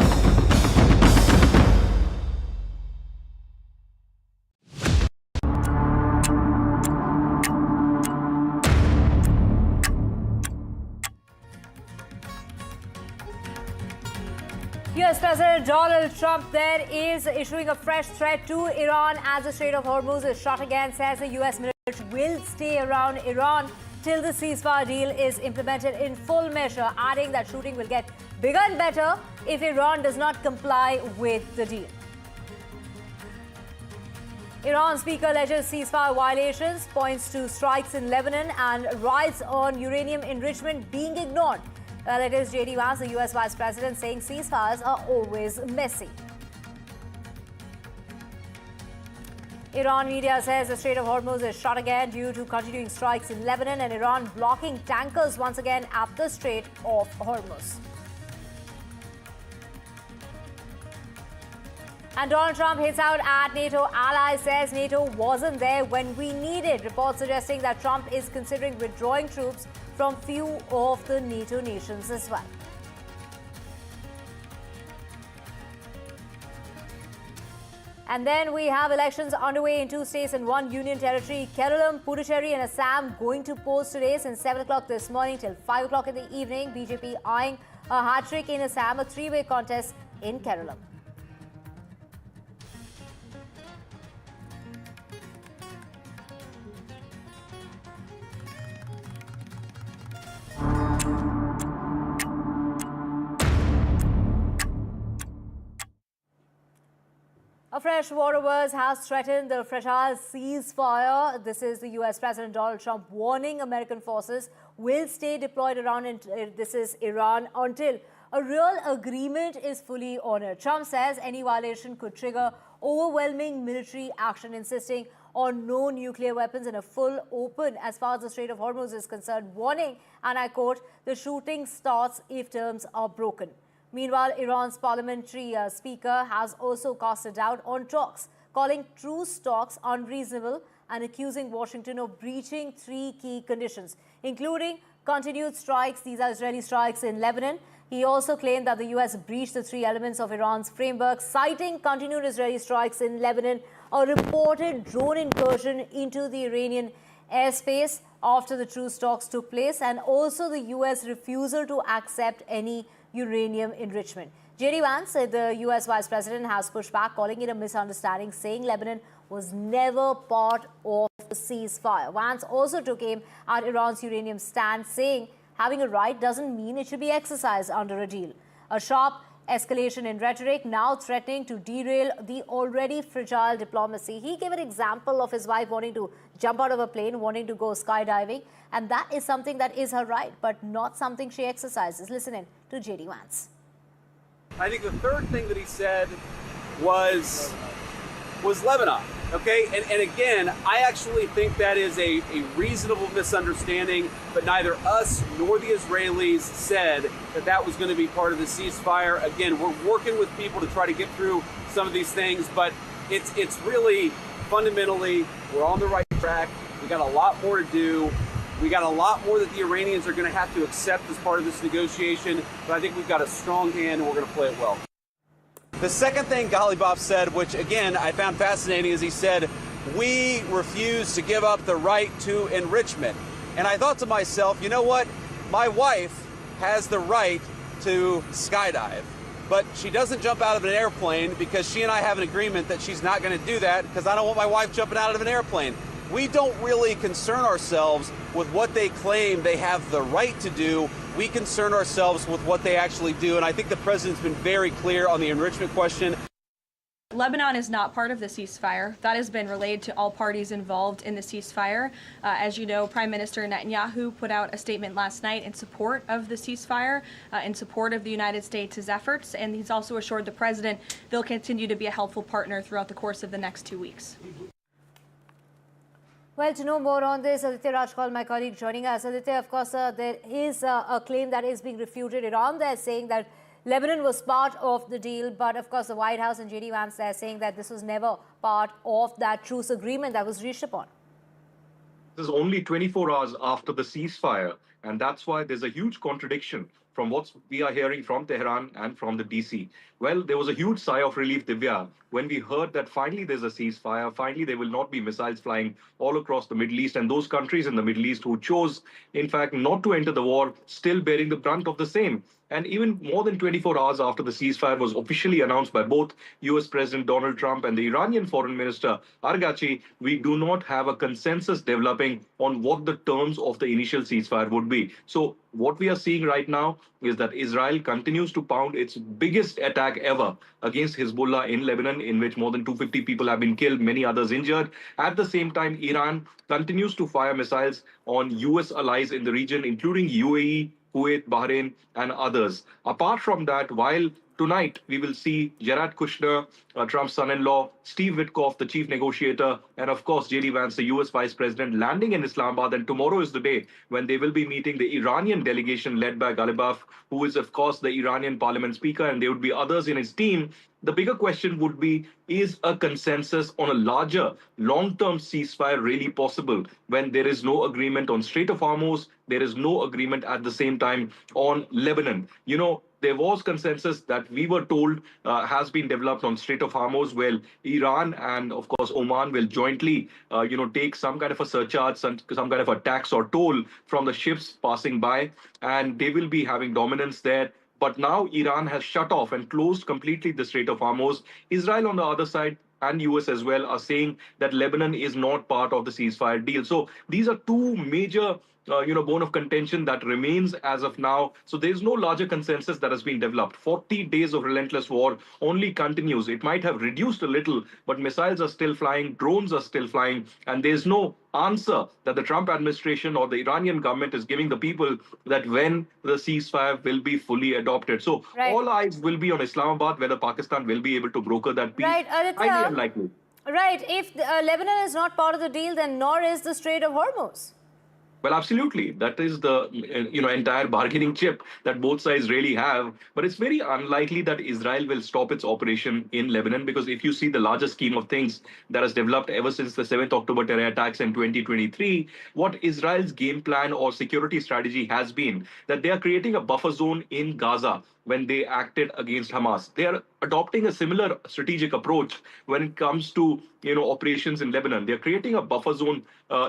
US President Donald Trump there is issuing a fresh threat to Iran as the Strait of Hormuz is shut again. Says the US military will stay around Iran till the ceasefire deal is implemented in full measure, adding that shooting will get bigger and better if Iran does not comply with the deal. Iran speaker alleges ceasefire violations, points to strikes in Lebanon and riots on uranium enrichment being ignored. Well, it is J.D. Vance, the U.S. Vice President, saying ceasefires are always messy. Iran media says the Strait of Hormuz is shut again due to continuing strikes in Lebanon and Iran blocking tankers once again at the Strait of Hormuz. And Donald Trump hits out at NATO allies, says NATO wasn't there when we needed. Reports suggesting that Trump is considering withdrawing troops from few of the NATO nations as well. And then we have elections underway in 2 states and 1 union territory. Kerala, Puducherry and Assam going to polls today since 7 o'clock this morning till 5 o'clock in the evening. BJP eyeing a hat-trick in Assam, a 3-way contest in Kerala. A fresh war wars has threatened the fragile ceasefire. This is the US President Donald Trump warning American forces will stay deployed around this is Iran until a real agreement is fully honored. Trump says any violation could trigger overwhelming military action, insisting on no nuclear weapons and a full open as far as the Strait of Hormuz is concerned, warning, and I quote, the shooting starts if terms are broken. Meanwhile, Iran's parliamentary speaker has also cast a doubt on talks, calling truce talks unreasonable and accusing Washington of breaching 3 key conditions, including continued strikes. These are Israeli strikes in Lebanon. He also claimed that the U.S. breached the 3 elements of Iran's framework, citing continued Israeli strikes in Lebanon, a reported drone incursion into the Iranian airspace after the truce talks took place, and also the U.S. refusal to accept any uranium enrichment. J.D. Vance, the U.S. Vice President, has pushed back, calling it a misunderstanding, saying Lebanon was never part of the ceasefire. Vance also took aim at Iran's uranium stand, saying having a right doesn't mean it should be exercised under a deal. A sharp escalation in rhetoric, now threatening to derail the already fragile diplomacy. He gave an example of his wife wanting to jump out of a plane, wanting to go skydiving, and that is something that is her right, but not something she exercises. Listen in to J.D. Vance. I think the third thing that he said was Lebanon, okay? And again, I actually think that is a reasonable misunderstanding, but neither us nor the Israelis said that that was going to be part of the ceasefire. Again, we're working with people to try to get through some of these things, but it's really fundamentally, we're on the right track. We got a lot more to do. We got a lot more that the Iranians are going to have to accept as part of this negotiation, but I think we've got a strong hand and we're going to play it well. The second thing Ghalibaf said, which again I found fascinating, is he said, we refuse to give up the right to enrichment. And I thought to myself, you know what? My wife has the right to skydive, but she doesn't jump out of an airplane because she and I have an agreement that she's not going to do that because I don't want my wife jumping out of an airplane. We don't really concern ourselves with what they claim they have the right to do. We concern ourselves with what they actually do. And I think the president's been very clear on the enrichment question. Lebanon is not part of the ceasefire. That has been relayed to all parties involved in the ceasefire. As you know, Prime Minister Netanyahu put out a statement last night in support of the ceasefire, in support of the United States' efforts, and he's also assured the president they'll continue to be a helpful partner throughout the course of the next 2 weeks. Well, to know more on this, Aditya Rajkal, my colleague, joining us. Aditya, of course, there is a claim that is being refuted. Iran, they're saying that Lebanon was part of the deal, but of course the White House and J.D. Vance, they're saying that this was never part of that truce agreement that was reached upon. This is only 24 hours after the ceasefire, and that's why there's a huge contradiction from what we are hearing from Tehran and from the DC. Well, there was a huge sigh of relief, Divya, when we heard that finally there's a ceasefire, finally there will not be missiles flying all across the Middle East, and those countries in the Middle East who chose, in fact, not to enter the war, still bearing the brunt of the same. And even more than 24 hours after the ceasefire was officially announced by both US President Donald Trump and the Iranian Foreign Minister Argachi, we do not have a consensus developing on what the terms of the initial ceasefire would be. So what we are seeing right now is that Israel continues to pound its biggest attack ever against Hezbollah in Lebanon, in which more than 250 people have been killed, many others injured. At the same time, Iran continues to fire missiles on US allies in the region, including UAE, Kuwait, Bahrain, and others. Apart from that, while tonight we will see Jared Kushner, Trump's son-in-law, Steve Witkoff, the chief negotiator, and of course J.D. Vance, the U.S. vice president, landing in Islamabad. And tomorrow is the day when they will be meeting the Iranian delegation led by Ghalibaf, who is, of course, the Iranian parliament speaker, and there would be others in his team. The bigger question would be, is a consensus on a larger long-term ceasefire really possible when there is no agreement on Strait of Hormuz, there is no agreement at the same time on Lebanon? You know, there was consensus that we were told has been developed on Strait of Hormuz, where Iran and, of course, Oman will jointly, take some kind of a surcharge, some kind of a tax or toll from the ships passing by, and they will be having dominance there. But now Iran has shut off and closed completely the Strait of Hormuz. Israel on the other side and US as well are saying that Lebanon is not part of the ceasefire deal. So these are two major bone of contention that remains as of now. So there's no larger consensus that has been developed. 40 days of relentless war only continues. It might have reduced a little, but missiles are still flying, drones are still flying, and there's no answer that the Trump administration or the Iranian government is giving the people that when the ceasefire will be fully adopted. So all eyes will be on Islamabad, whether Pakistan will be able to broker that peace. Right, Highly unlikely. Right, if Lebanon is not part of the deal, then nor is the Strait of Hormuz. Well, absolutely. That is the entire bargaining chip that both sides really have. But it's very unlikely that Israel will stop its operation in Lebanon, because if you see the larger scheme of things that has developed ever since the 7th October terror attacks in 2023, what Israel's game plan or security strategy has been that they are creating a buffer zone in Gaza when they acted against Hamas. They are adopting a similar strategic approach when it comes to operations in Lebanon. They are creating a buffer zone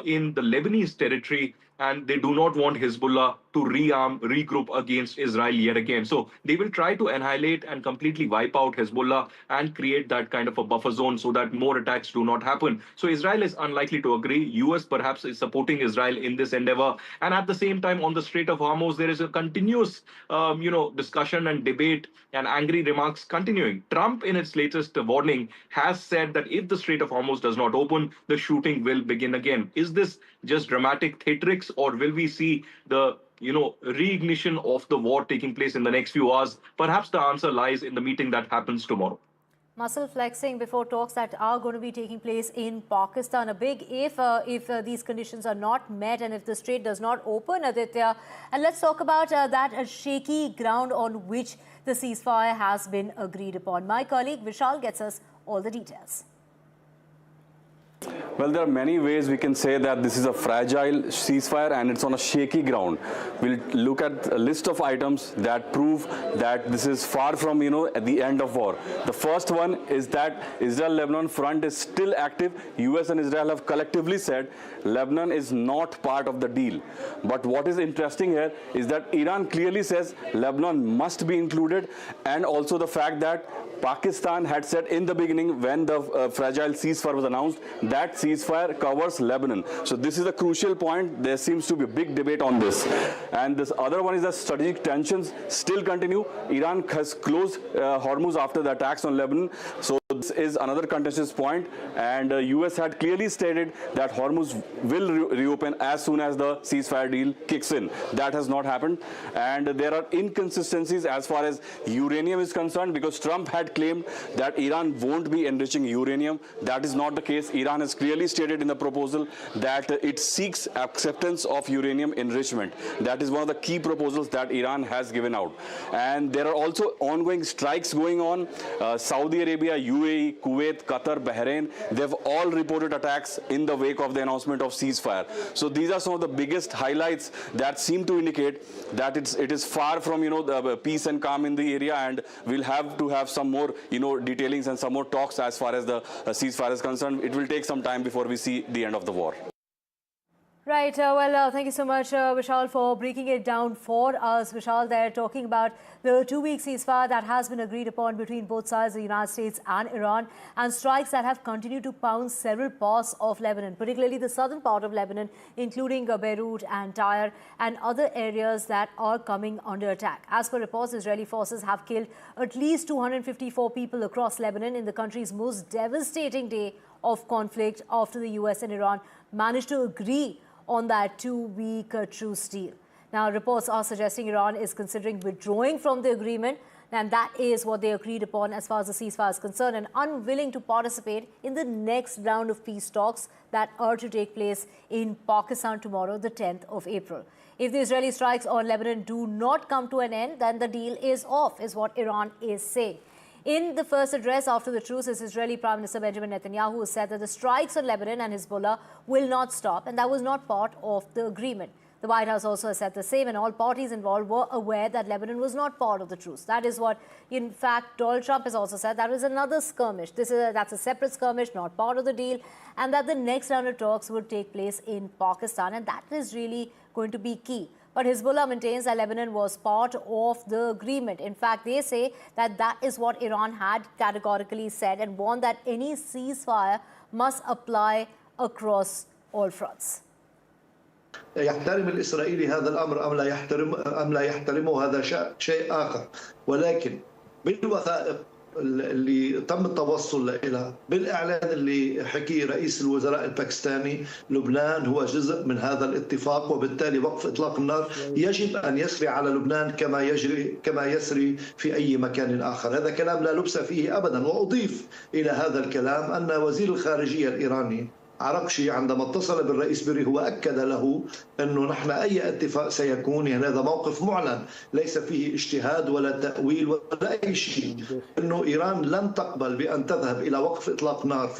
in the Lebanese territory, and they do not want Hezbollah to rearm, regroup against Israel yet again. So they will try to annihilate and completely wipe out Hezbollah and create that kind of a buffer zone so that more attacks do not happen. So Israel is unlikely to agree. US perhaps is supporting Israel in this endeavor. And at the same time, on the Strait of Hormuz, there is a continuous, discussion and debate and angry remarks continuing. Trump, in its latest warning, has said that if the Strait of Hormuz does not open, the shooting will begin again. Is this just dramatic theatrics, or will we see the reignition of the war taking place in the next few hours? Perhaps the answer lies in the meeting that happens tomorrow. Muscle flexing before talks that are going to be taking place in Pakistan. A big if these conditions are not met and if the strait does not open, Aditya. And let's talk about that shaky ground on which the ceasefire has been agreed upon. My colleague Vishal gets us all the details. Well, there are many ways we can say that this is a fragile ceasefire and it's on a shaky ground. We'll look at a list of items that prove that this is far from, at the end of war. The first one is that Israel-Lebanon front is still active. US and Israel have collectively said Lebanon is not part of the deal. But what is interesting here is that Iran clearly says Lebanon must be included, and also the fact that Pakistan had said in the beginning when the fragile ceasefire was announced that ceasefire covers Lebanon. So this is a crucial point. There seems to be a big debate on this. And this other one is that strategic tensions still continue. Iran has closed Hormuz after the attacks on Lebanon. So is another contentious point, and US had clearly stated that Hormuz will reopen as soon as the ceasefire deal kicks in. That has not happened, and there are inconsistencies as far as uranium is concerned, because Trump had claimed that Iran won't be enriching uranium. That is not the case. Iran has clearly stated in the proposal that it seeks acceptance of uranium enrichment. That is one of the key proposals that Iran has given out. And there are also ongoing strikes going on. Saudi Arabia, UAE, Kuwait, Qatar, Bahrain, they've all reported attacks in the wake of the announcement of ceasefire. So these are some of the biggest highlights that seem to indicate that it is far from, the peace and calm in the area, and we'll have to have some more, detailings and some more talks as far as the ceasefire is concerned. It will take some time before we see the end of the war. Right. Thank you so much, Vishal, for breaking it down for us. Vishal, they're talking about the 2-week ceasefire that has been agreed upon between both sides, the United States and Iran, and strikes that have continued to pound several parts of Lebanon, particularly the southern part of Lebanon, including Beirut and Tyre and other areas that are coming under attack. As per reports, Israeli forces have killed at least 254 people across Lebanon in the country's most devastating day of conflict after the US and Iran managed to agree on that 2-week truce deal. Now, reports are suggesting Iran is considering withdrawing from the agreement, and that is what they agreed upon as far as the ceasefire is concerned, and unwilling to participate in the next round of peace talks that are to take place in Pakistan tomorrow, the 10th of April. If the Israeli strikes on Lebanon do not come to an end, then the deal is off, is what Iran is saying. In the first address after the truce, Israeli Prime Minister Benjamin Netanyahu said that the strikes on Lebanon and Hezbollah will not stop, and that was not part of the agreement. The White House also said the same, and all parties involved were aware that Lebanon was not part of the truce. That is what, in fact, Donald Trump has also said. That was another skirmish. That's a separate skirmish, not part of the deal, and that the next round of talks would take place in Pakistan, and that is really going to be key. But Hezbollah maintains that Lebanon was part of the agreement. In fact, they say that that is what Iran had categorically said, and warned that any ceasefire must apply across all fronts. يحترم الإسرائيلي هذا الأمر أم لا يحترمه هذا شيء آخر، ولكن بالوثائق اللي تم التوصل إلى، بالإعلان اللي حكيه رئيس الوزراء الباكستاني، لبنان هو جزء من هذا الاتفاق، وبالتالي وقف إطلاق النار يجب أن يسري على لبنان كما يسري في أي مكان آخر. هذا كلام لا لبس فيه أبدا. وأضيف إلى هذا الكلام أن وزير الخارجية الإيراني عرقشي عندما اتصل بالرئيس بري هو أكد له أنه نحن أي اتفاق سيكون، يعني هذا موقف معلن ليس فيه اجتهاد ولا تأويل ولا أي شيء، أنه إيران لن تقبل بأن تذهب إلى وقف إطلاق نار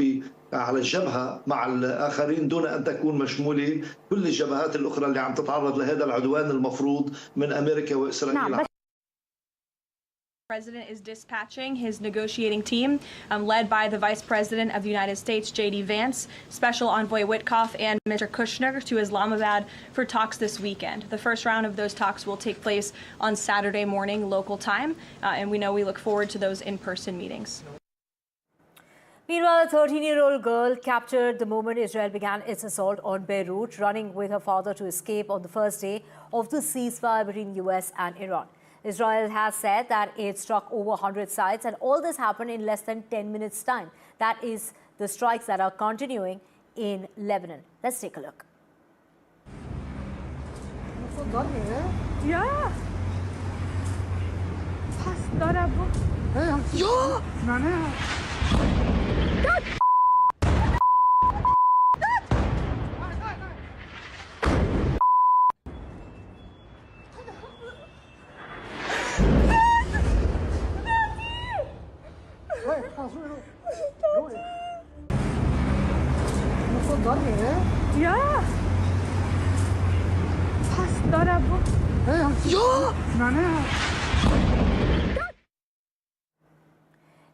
على الجبهة مع الآخرين دون أن تكون مشمولة كل الجبهات الأخرى اللي عم تتعرض لهذا العدوان المفروض من أمريكا وإسرائيل. The President is dispatching his negotiating team, led by the Vice President of the United States, J.D. Vance, Special Envoy Witkoff, and Mr. Kushner to Islamabad for talks this weekend. The first round of those talks will take place on Saturday morning local time, and we look forward to those in-person meetings. Meanwhile, a 13-year-old girl captured the moment Israel began its assault on Beirut, running with her father to escape on the first day of the ceasefire between US and Iran. Israel has said that it struck over 100 sites, and all this happened in less than 10 minutes' time. That is the strikes that are continuing in Lebanon. Let's take a look. Yeah.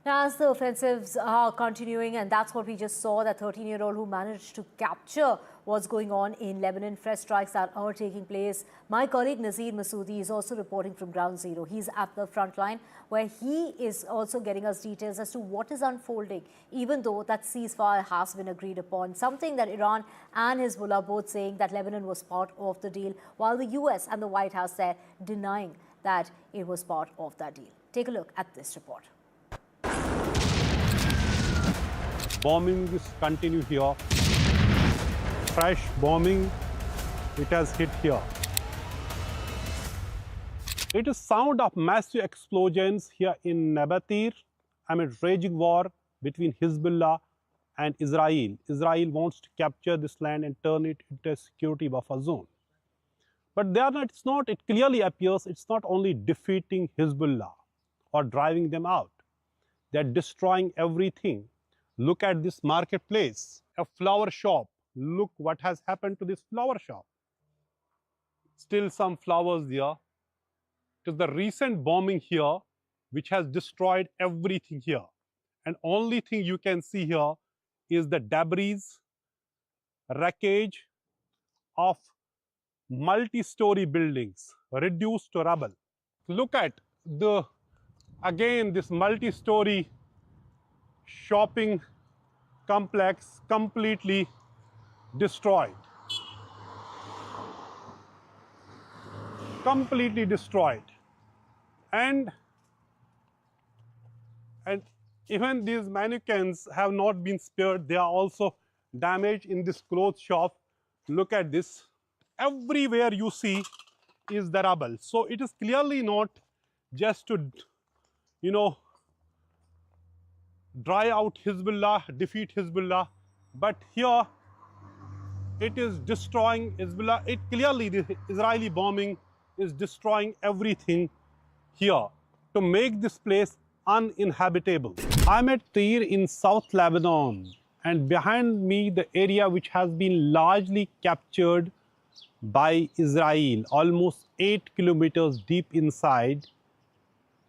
Now, as the offensives are continuing, and that's what we just saw, that 13-year-old who managed to capture what's going on in Lebanon, fresh strikes that are taking place. My colleague Nazir Masoodi is also reporting from Ground Zero. He's at the front line, where he is also getting us details as to what is unfolding, even though that ceasefire has been agreed upon. Something that Iran and Hezbollah both saying that Lebanon was part of the deal, while the US and the White House there denying that it was part of that deal. Take a look at this report. bombings continue here. Fresh bombing, it has hit here. It is sound of massive explosions here in Nabatir amid raging war between Hezbollah and Israel. Israel wants to capture this land and turn it into a security buffer zone. But they are not, it's not, it clearly appears it's not only defeating Hezbollah or driving them out. They're destroying everything. Look at this marketplace, a flower shop. Look what has happened to this flower shop. Still some flowers there. It is the recent bombing here which has destroyed everything here. And only thing you can see here is the debris, wreckage of multi-story buildings reduced to rubble. Look at again this multi-story shopping complex completely destroyed. Completely destroyed. And even these mannequins have not been spared. They are also damaged in this clothes shop. Look at this. Everywhere you see is the rubble. So it is clearly not just to, dry out Hezbollah, defeat Hezbollah, but here it is destroying Hezbollah. It clearly, the Israeli bombing is destroying everything here to make this place uninhabitable. I'm at Tyr in South Lebanon, and behind me the area which has been largely captured by Israel, almost 8 kilometers deep inside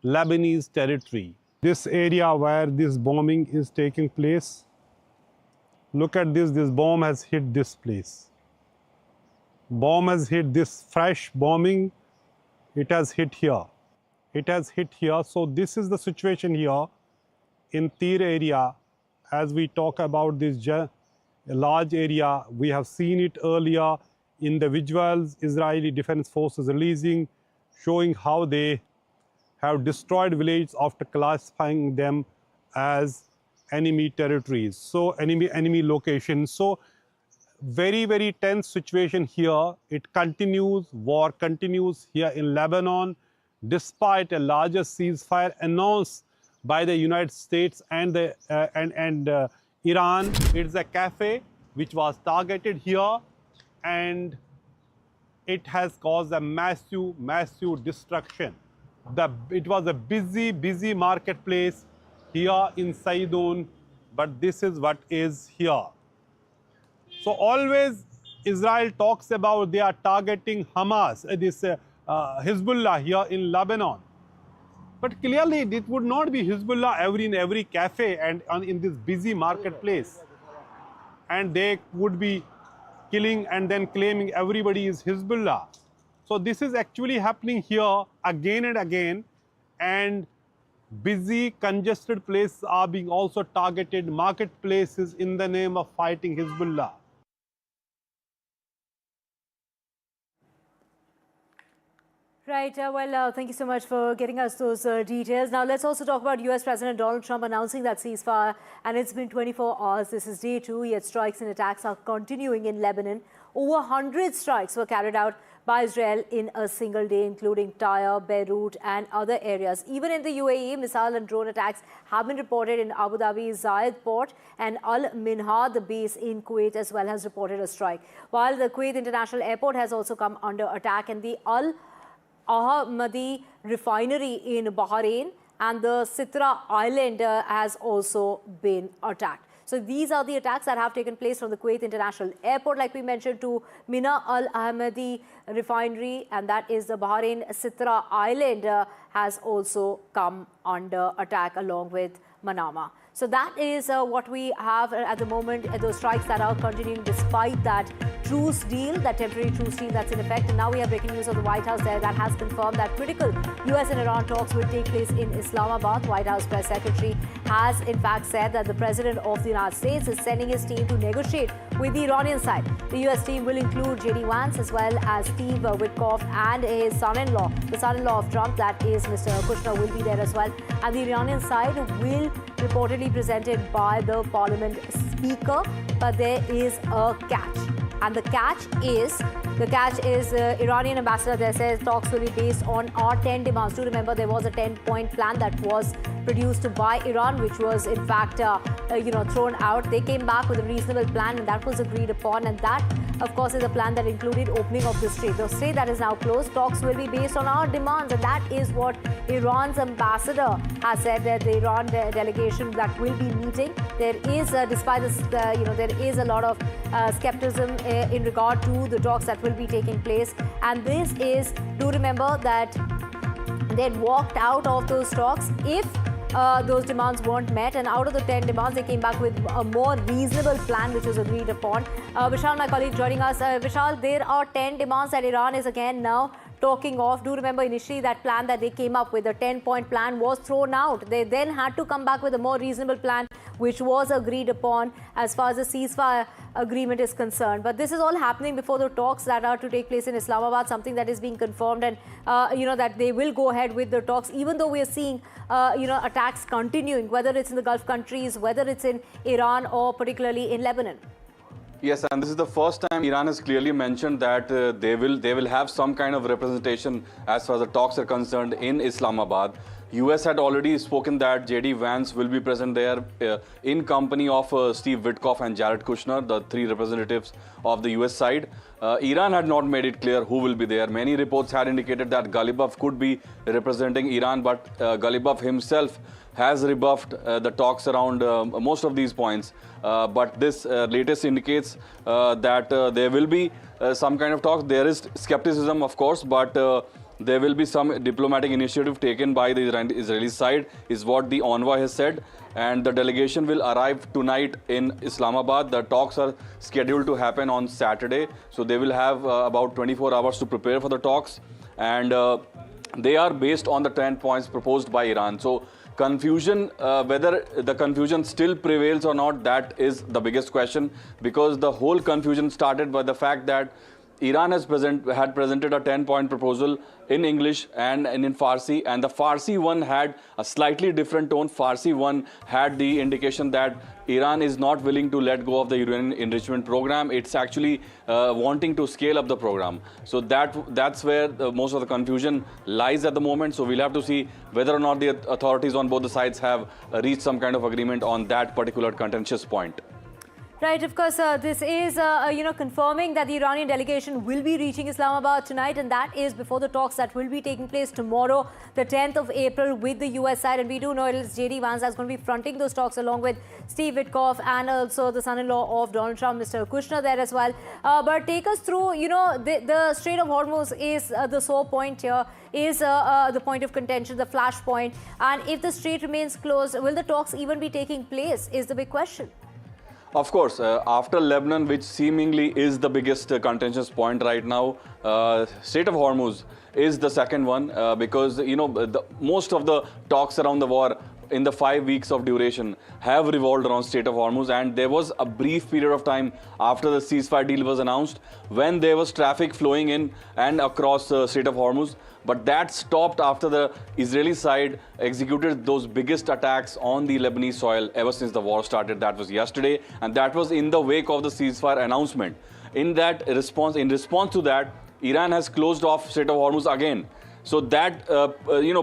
Lebanese territory. This area where this bombing is taking place, look at this bomb has hit this place. Bomb has hit this fresh bombing, it has hit here. It has hit here. So this is the situation here in Tyr area. As we talk about this large area, we have seen it earlier in the visuals Israeli Defense Forces releasing, showing how they have destroyed villages after classifying them as enemy territories, so enemy locations. So very, very tense situation here. It continues, war continues here in Lebanon, despite a larger ceasefire announced by the United States and Iran. It's a cafe which was targeted here, and it has caused a massive destruction. It was a busy marketplace here in Saidun, but this is what is here. So always Israel talks about they are targeting Hamas, Hezbollah here in Lebanon. But clearly it would not be Hezbollah in every cafe and in this busy marketplace. And they would be killing and then claiming everybody is Hezbollah. So this is actually happening here again and again, and busy, congested places are being also targeted, marketplaces, in the name of fighting Hezbollah. Right. Thank you so much for getting us those details. Now, let's also talk about US President Donald Trump announcing that ceasefire, and it's been 24 hours. This is day 2, yet strikes and attacks are continuing in Lebanon. Over 100 strikes were carried out by Israel in a single day, including Tyre, Beirut, and other areas. Even in the UAE, missile and drone attacks have been reported in Abu Dhabi's Zayed port, and Al Minhad, the base in Kuwait, as well has reported a strike. While the Kuwait International Airport has also come under attack, and the Al Ahmadi refinery in Bahrain and the Sitra Island has also been attacked. So these are the attacks that have taken place from the Kuwait International Airport, like we mentioned, to Mina Al Ahmadi refinery, and that is the Bahrain Sitra Island has also come under attack along with Manama. So that is what we have at the moment, those strikes that are continuing despite that truce deal, that temporary truce deal that's in effect. And now we have breaking news of the White House there that has confirmed that critical US and Iran talks will take place in Islamabad. White House press secretary has in fact said that the President of the United States is sending his team to negotiate with the Iranian side. The US team will include JD Vance as well as Steve Witkoff and his son-in-law. The son-in-law of Trump, that is Mr. Kushner, will be there as well. And the Iranian side will reportedly be presented by the parliament speaker, but there is a catch. And the catch is Iranian ambassador there says talks will be based on our 10 demands. Do remember there was a 10-point plan that was produced by Iran, which was in fact thrown out. They came back with a reasonable plan, and that was agreed upon. And that, of course, is a plan that included opening of the strait. The strait that is now closed. Talks will be based on our demands, and that is what Iran's ambassador has said. That the Iran delegation that will be meeting. There is, despite this, there is a lot of skepticism in regard to the talks that will be taking place. And this is, do remember that they had walked out of those talks if those demands weren't met, and out of the 10 demands they came back with a more reasonable plan which was agreed upon. Vishal, my colleague, joining us. Vishal, there are 10 demands that Iran is again now talking of. Do remember initially that plan that they came up with, the 10-point plan, was thrown out. They then had to come back with a more reasonable plan which was agreed upon as far as the ceasefire agreement is concerned. But this is all happening before the talks that are to take place in Islamabad, something that is being confirmed, and that they will go ahead with the talks, even though we are seeing attacks continuing, whether it's in the Gulf countries, whether it's in Iran or particularly in Lebanon. Yes, and this is the first time Iran has clearly mentioned that they will have some kind of representation as far as the talks are concerned in Islamabad. US had already spoken that JD Vance will be present there in company of Steve Witkoff and Jared Kushner, the three representatives of the US side. Iran had not made it clear who will be there. Many reports had indicated that Ghalibaf could be representing Iran, but Ghalibaf himself has rebuffed the talks around most of these points. But this latest indicates that there will be some kind of talk. There is skepticism, of course, but there will be some diplomatic initiative taken by the Israeli side, is what the envoy has said. And the delegation will arrive tonight in Islamabad. The talks are scheduled to happen on Saturday. So they will have about 24 hours to prepare for the talks. And they are based on the 10 points proposed by Iran. So confusion, whether the confusion still prevails or not, that is the biggest question, because the whole confusion started by the fact that Iran had presented a 10-point proposal in English and in Farsi, and the Farsi one had a slightly different tone. Farsi one had the indication that Iran is not willing to let go of the uranium enrichment program. It's actually wanting to scale up the program. So that's where most of the confusion lies at the moment. So we'll have to see whether or not the authorities on both the sides have reached some kind of agreement on that particular contentious point. Right, of course, this is, confirming that the Iranian delegation will be reaching Islamabad tonight, and that is before the talks that will be taking place tomorrow, the 10th of April, with the US side. And we do know it is JD Vance that's going to be fronting those talks along with Steve Witkoff and also the son-in-law of Donald Trump, Mr. Kushner, there as well. But take us through, the Strait of Hormuz is the sore point here, is the point of contention, the flashpoint. And if the strait remains closed, will the talks even be taking place, is the big question. Of course, after Lebanon, which seemingly is the biggest contentious point right now, Strait of Hormuz is the second one because, most of the talks around the war in the 5 weeks of duration have revolved around Strait of Hormuz, and there was a brief period of time after the ceasefire deal was announced when there was traffic flowing in and across Strait of Hormuz. But that stopped after the Israeli side executed those biggest attacks on the Lebanese soil ever since the war started. That was yesterday, and that was in the wake of the ceasefire announcement. In response to that, Iran has closed off Strait of Hormuz again. So that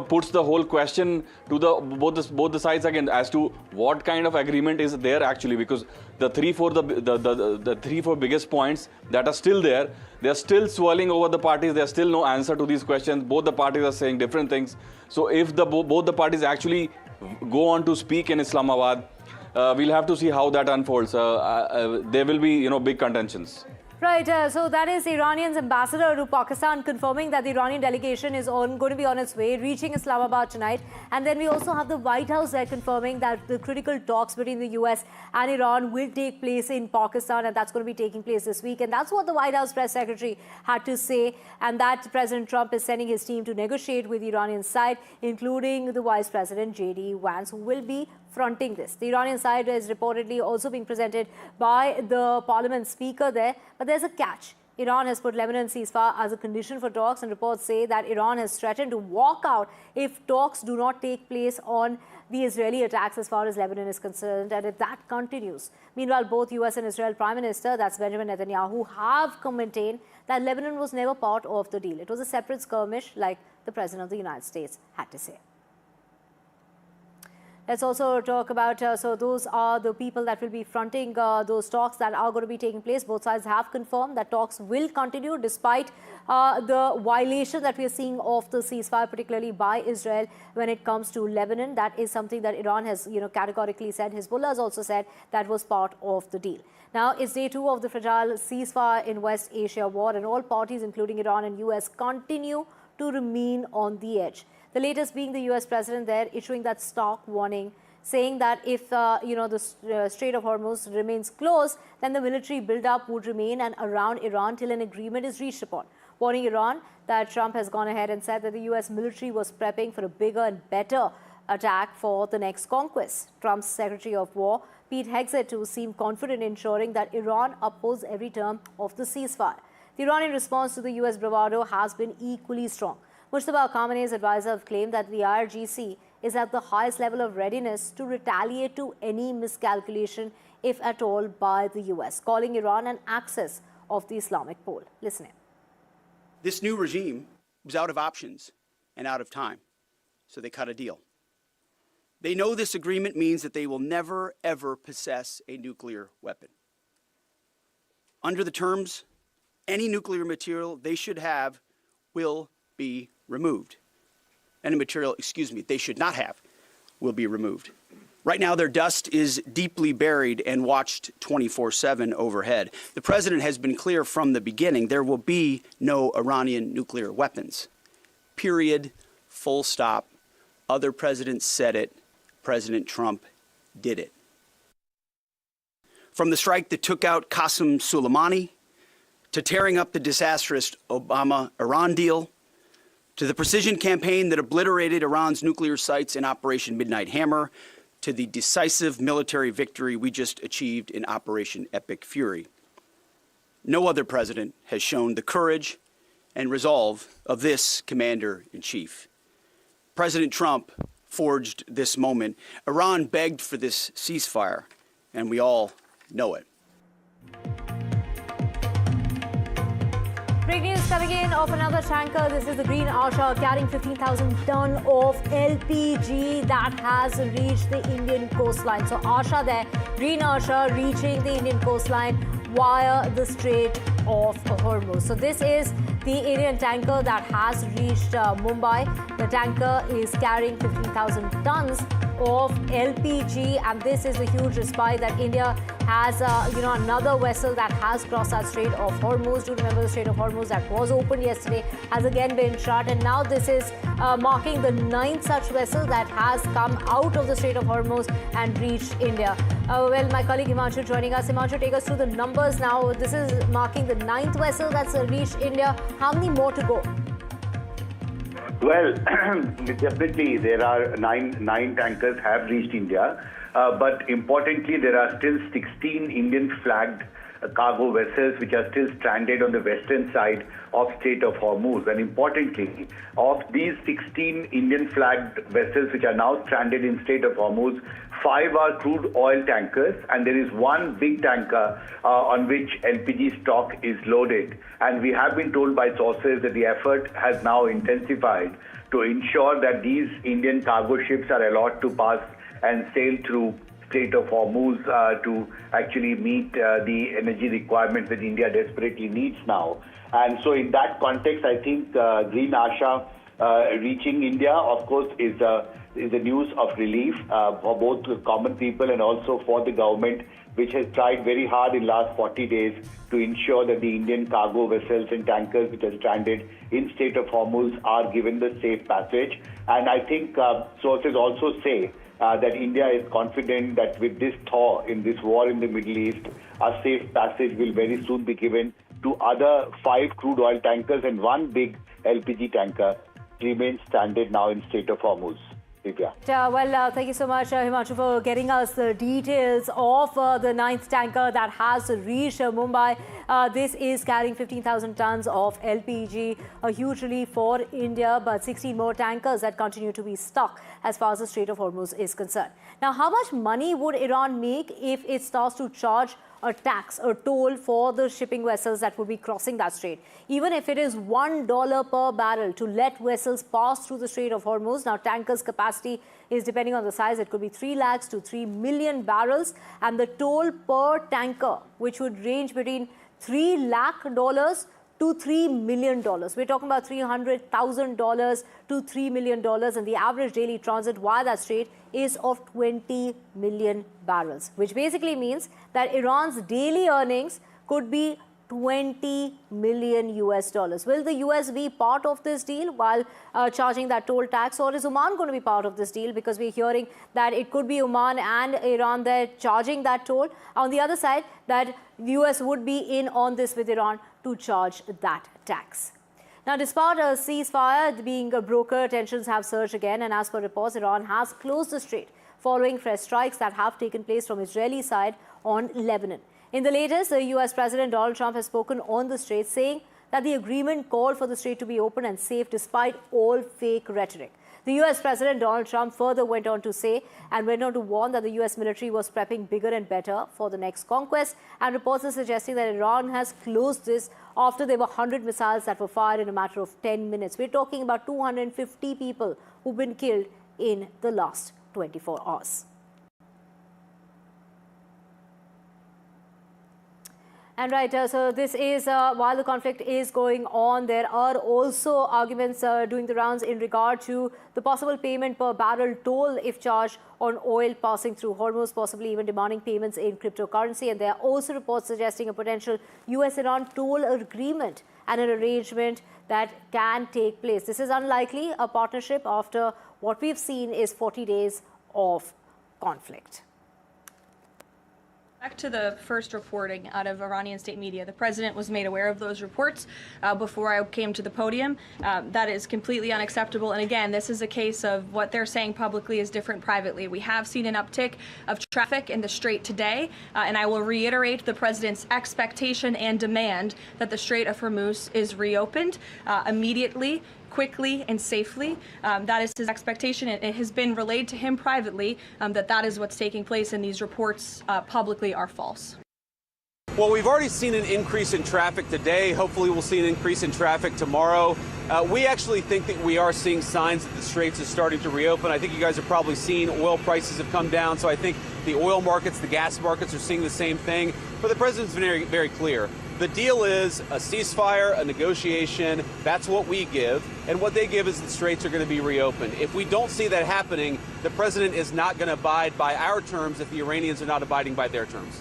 puts the whole question to both the sides again as to what kind of agreement is there actually, because the three four biggest points that are still there, they are still swirling over the parties. There's still no answer to these questions. Both the parties are saying different things. So if both the parties actually go on to speak in Islamabad, we'll have to see how that unfolds. There will be big contentions. Right, so that is Iranian's ambassador to Pakistan confirming that the Iranian delegation is going to be on its way, reaching Islamabad tonight. And then we also have the White House there confirming that the critical talks between the US and Iran will take place in Pakistan, and that's going to be taking place this week. And that's what the White House press secretary had to say, and that President Trump is sending his team to negotiate with the Iranian side, including the Vice President JD Vance, who will be fronting this. The Iranian side is reportedly also being presented by the parliament speaker there, but there's a catch. Iran has put Lebanon ceasefire as a condition for talks, and reports say that Iran has threatened to walk out if talks do not take place on the Israeli attacks as far as Lebanon is concerned, and if that continues. Meanwhile, both US and Israel Prime Minister, that's Benjamin Netanyahu, have maintained that Lebanon was never part of the deal. It was a separate skirmish, like the President of the United States had to say. Let's also talk about, so those are the people that will be fronting those talks that are going to be taking place. Both sides have confirmed that talks will continue despite the violation that we are seeing of the ceasefire, particularly by Israel when it comes to Lebanon. That is something that Iran has, categorically said. Hezbollah has also said that was part of the deal. Now, it's day 2 of the fragile ceasefire in West Asia war, and all parties, including Iran and US, continue to remain on the edge. The latest being the US president there issuing that stark warning, saying that if the Strait of Hormuz remains closed, then the military buildup would remain and around Iran till an agreement is reached upon. Warning Iran that Trump has gone ahead and said that the US military was prepping for a bigger and better attack for the next conquest. Trump's Secretary of War, Pete Hegseth, seemed confident in ensuring that Iran upholds every term of the ceasefire. The Iranian response to the US bravado has been equally strong. Mustafa Khamenei's advisor have claimed that the IRGC is at the highest level of readiness to retaliate to any miscalculation, if at all, by the US, calling Iran an axis of the Islamic pole. Listen in. This new regime was out of options and out of time, so they cut a deal. They know this agreement means that they will never, ever possess a nuclear weapon. Under the terms, any nuclear material they should have will be removed. Any material, they should not have will be removed. Right now, their dust is deeply buried and watched 24/7 overhead. The president has been clear from the beginning, there will be no Iranian nuclear weapons. Period, full stop. Other presidents said it. President Trump did it. From the strike that took out Qasem Soleimani, to tearing up the disastrous Obama-Iran deal, to the precision campaign that obliterated Iran's nuclear sites in Operation Midnight Hammer, to the decisive military victory we just achieved in Operation Epic Fury. No other president has shown the courage and resolve of this commander-in-chief. President Trump forged this moment. Iran begged for this ceasefire, and we all know it. Big news coming in of another tanker. This is the Green Asha carrying 15,000 ton of LPG that has reached the Indian coastline. So Asha there, Green Asha reaching the Indian coastline via the Strait of Hormuz. So this is the Indian tanker that has reached Mumbai. The tanker is carrying 15,000 tons of LPG, and this is the huge respite that India has, another vessel that has crossed that Strait of Hormuz. Do remember the Strait of Hormuz that was opened yesterday has again been shut, and now this is marking the 9th such vessel that has come out of the Strait of Hormuz and reached India. Well, my colleague Himanshu joining us. Himanshu, take us through the numbers now. This is marking the 9th vessel that's reached India. How many more to go? Well, definitely there are nine tankers have reached India, but importantly there are still 16 Indian flagged cargo vessels which are still stranded on the western side of Strait of Hormuz. And importantly, of these 16 Indian flagged vessels which are now stranded in Strait of Hormuz, 5 are crude oil tankers, and there is one big tanker on which LPG stock is loaded. And we have been told by sources that the effort has now intensified to ensure that these Indian cargo ships are allowed to pass and sail through Strait of Hormuz to actually meet the energy requirements that India desperately needs now. And so in that context, I think Green Asha reaching India, of course, is a news of relief for both common people and also for the government, which has tried very hard in the last 40 days to ensure that the Indian cargo vessels and tankers which are stranded in Strait of Hormuz are given the safe passage. And I think sources also say that India is confident that with this thaw in this war in the Middle East, a safe passage will very soon be given to other 5 crude oil tankers and 1 big LPG tanker remains stranded now in Strait of Hormuz. Divya. Thank you so much, Himanshu, for getting us the details of the 9th tanker that has reached Mumbai. This is carrying 15,000 tons of LPG, a huge relief for India, but 16 more tankers that continue to be stuck as far as the Strait of Hormuz is concerned. Now, how much money would Iran make if it starts to charge a tax, a toll for the shipping vessels that would be crossing that strait? Even if it is $1 per barrel to let vessels pass through the Strait of Hormuz. Now, tankers' capacity is depending on the size. It could be 3 lakhs to 3 million barrels. And the toll per tanker, which would range between $3 lakh to $3 million. We're talking about $300,000 to $3 million. And the average daily transit via that strait is of 20 million barrels, which basically means that Iran's daily earnings could be 20 million US dollars. Will the US be part of this deal while charging that toll tax, or is Oman going to be part of this deal? Because we're hearing that it could be Oman and Iran there charging that toll. On the other side, that the US would be in on this with Iran to charge that tax. Now, despite a ceasefire being a broker, tensions have surged again, and as per reports, Iran has closed the strait following fresh strikes that have taken place from Israeli side on Lebanon. In the latest, the US President Donald Trump has spoken on the strait, saying that the agreement called for the strait to be open and safe despite all fake rhetoric. The US President Donald Trump further went on to say and went on to warn that the US military was prepping bigger and better for the next conquest, and reports are suggesting that Iran has closed this after there were 100 missiles that were fired in a matter of 10 minutes. We're talking about 250 people who've been killed in the last 24 hours. And right, so this is while the conflict is going on, there are also arguments doing the rounds in regard to the possible payment per barrel toll if charged on oil passing through Hormuz, possibly even demanding payments in cryptocurrency. And there are also reports suggesting a potential US-Iran toll agreement and an arrangement that can take place. This is unlikely a partnership after what we've seen is 40 days of conflict. Back to the first reporting out of Iranian state media. The president was made aware of those reports before I came to the podium. That is completely unacceptable. And again, this is a case of what they're saying publicly is different privately. We have seen an uptick of traffic in the Strait today, and I will reiterate the president's expectation and demand that the Strait of Hormuz is reopened immediately, quickly and safely. That is his expectation. It has been relayed to him privately that is what's taking place, and these reports publicly are false. Well, we've already seen an increase in traffic today. Hopefully we'll see an increase in traffic tomorrow. We actually think that we are seeing signs that the Straits is starting to reopen. I think you guys have probably seen oil prices have come down, so I think the oil markets, the gas markets are seeing the same thing. But the president's very, very clear. The deal is a ceasefire, a negotiation. That's what we give. And what they give is the Straits are going to be reopened. If we don't see that happening, the president is not going to abide by our terms if the Iranians are not abiding by their terms.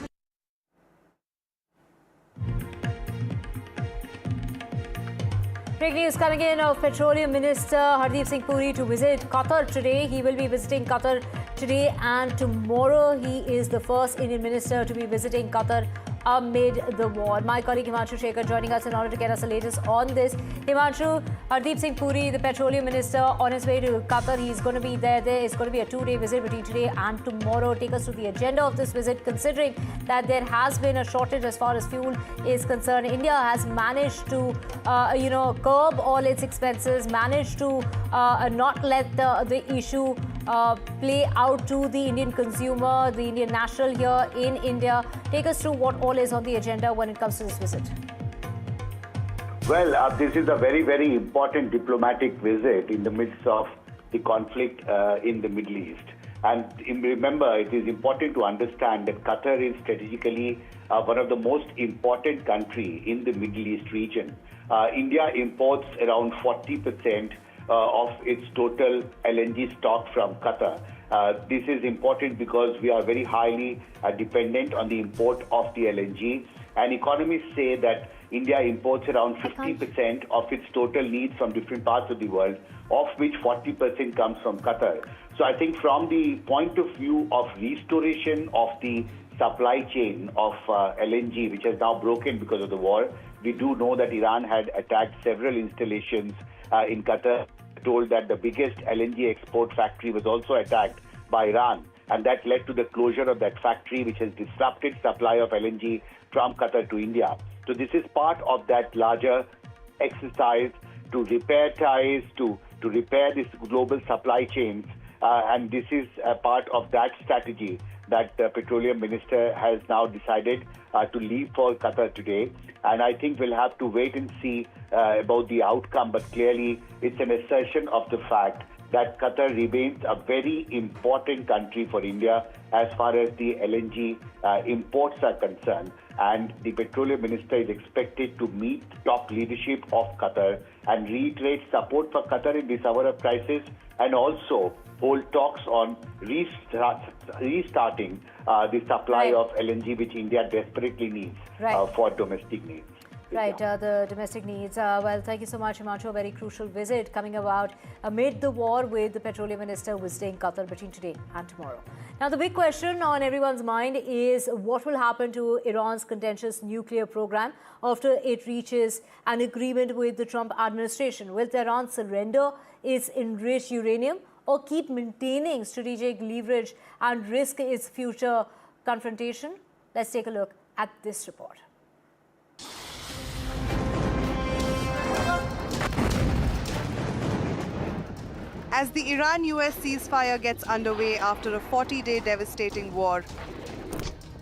Big news coming in of Petroleum Minister Hardeep Singh Puri to visit Qatar today. He will be visiting Qatar today and tomorrow. He is the first Indian minister to be visiting Qatar amid the war. My colleague Himanshu Shekhar joining us in order to get us the latest on this. Himanshu, Hardeep Singh Puri, the Petroleum Minister, on his way to Qatar. He's going to be there. There is going to be a 2-day visit between today and tomorrow. Take us through the agenda of this visit, considering that there has been a shortage as far as fuel is concerned. India has managed to, curb all its expenses, managed to not let the issue play out to the Indian consumer, the Indian national here in India. Take us through what all is on the agenda when it comes to this visit. Well, this is a very, very important diplomatic visit in the midst of the conflict in the Middle East. And remember, it is important to understand that Qatar is strategically one of the most important countries in the Middle East region. India imports around 40% of its total LNG stock from Qatar. This is important because we are very highly dependent on the import of the LNG. And economists say that India imports around 50% of its total needs from different parts of the world, of which 40% comes from Qatar. So I think from the point of view of restoration of the supply chain of LNG, which has now broken because of the war, we do know that Iran had attacked several installations in Qatar. told that the biggest LNG export factory was also attacked by Iran, and that led to the closure of that factory, which has disrupted supply of LNG from Qatar to India. So this is part of that larger exercise to repair ties, to repair these global supply chains, and this is a part of that strategy that the Petroleum Minister has now decided to leave for Qatar today. And I think we'll have to wait and see about the outcome, but clearly it's an assertion of the fact that Qatar remains a very important country for India as far as the LNG imports are concerned. And the Petroleum Minister is expected to meet top leadership of Qatar and reiterate support for Qatar in this hour of crisis, and also hold talks on restarting the supply of LNG, which India desperately needs for domestic needs. Right, the domestic needs. Well, thank you so much, Himanshu. A very crucial visit coming about amid the war with the Petroleum Minister visiting Qatar between today and tomorrow. Now, the big question on everyone's mind is what will happen to Iran's contentious nuclear program after it reaches an agreement with the Trump administration? Will Tehran surrender its enriched uranium or keep maintaining strategic leverage and risk its future confrontation? Let's take a look at this report. As the Iran-US ceasefire gets underway after a 40-day devastating war,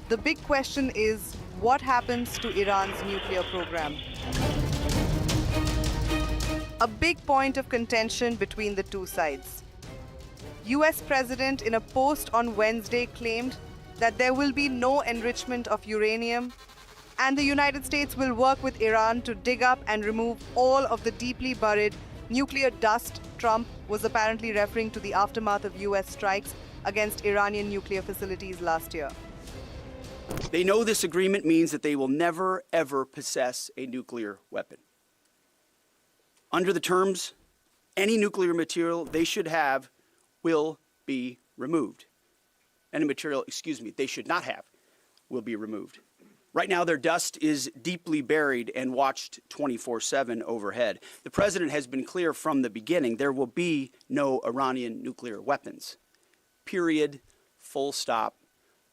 the big question is what happens to Iran's nuclear program? A big point of contention between the two sides. US President in a post on Wednesday claimed that there will be no enrichment of uranium and the United States will work with Iran to dig up and remove all of the deeply buried nuclear dust. Trump was apparently referring to the aftermath of US strikes against Iranian nuclear facilities last year. They know this agreement means that they will never, ever possess a nuclear weapon. Under the terms, any nuclear material they should have will be removed. Any material, they should not have will be removed. Right now, their dust is deeply buried and watched 24/7 overhead. The president has been clear from the beginning, there will be no Iranian nuclear weapons. Period. Full stop.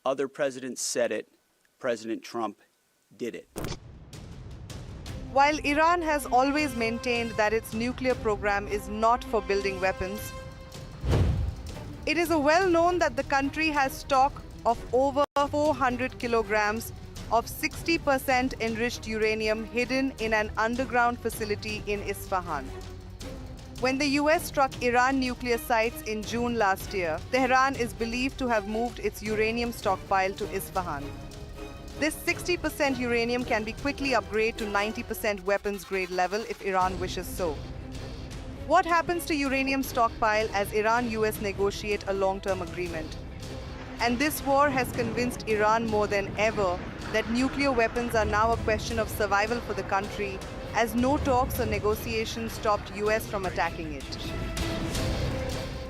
Other presidents said it. President Trump did it. While Iran has always maintained that its nuclear program is not for building weapons, it is well known that the country has stock of over 400 kilograms of 60% enriched uranium hidden in an underground facility in Isfahan. When the US struck Iran nuclear sites in June last year, Tehran is believed to have moved its uranium stockpile to Isfahan. This 60% uranium can be quickly upgraded to 90% weapons grade level if Iran wishes so. What happens to uranium stockpile as Iran-US negotiate a long-term agreement? And this war has convinced Iran more than ever that nuclear weapons are now a question of survival for the country, as no talks or negotiations stopped US from attacking it.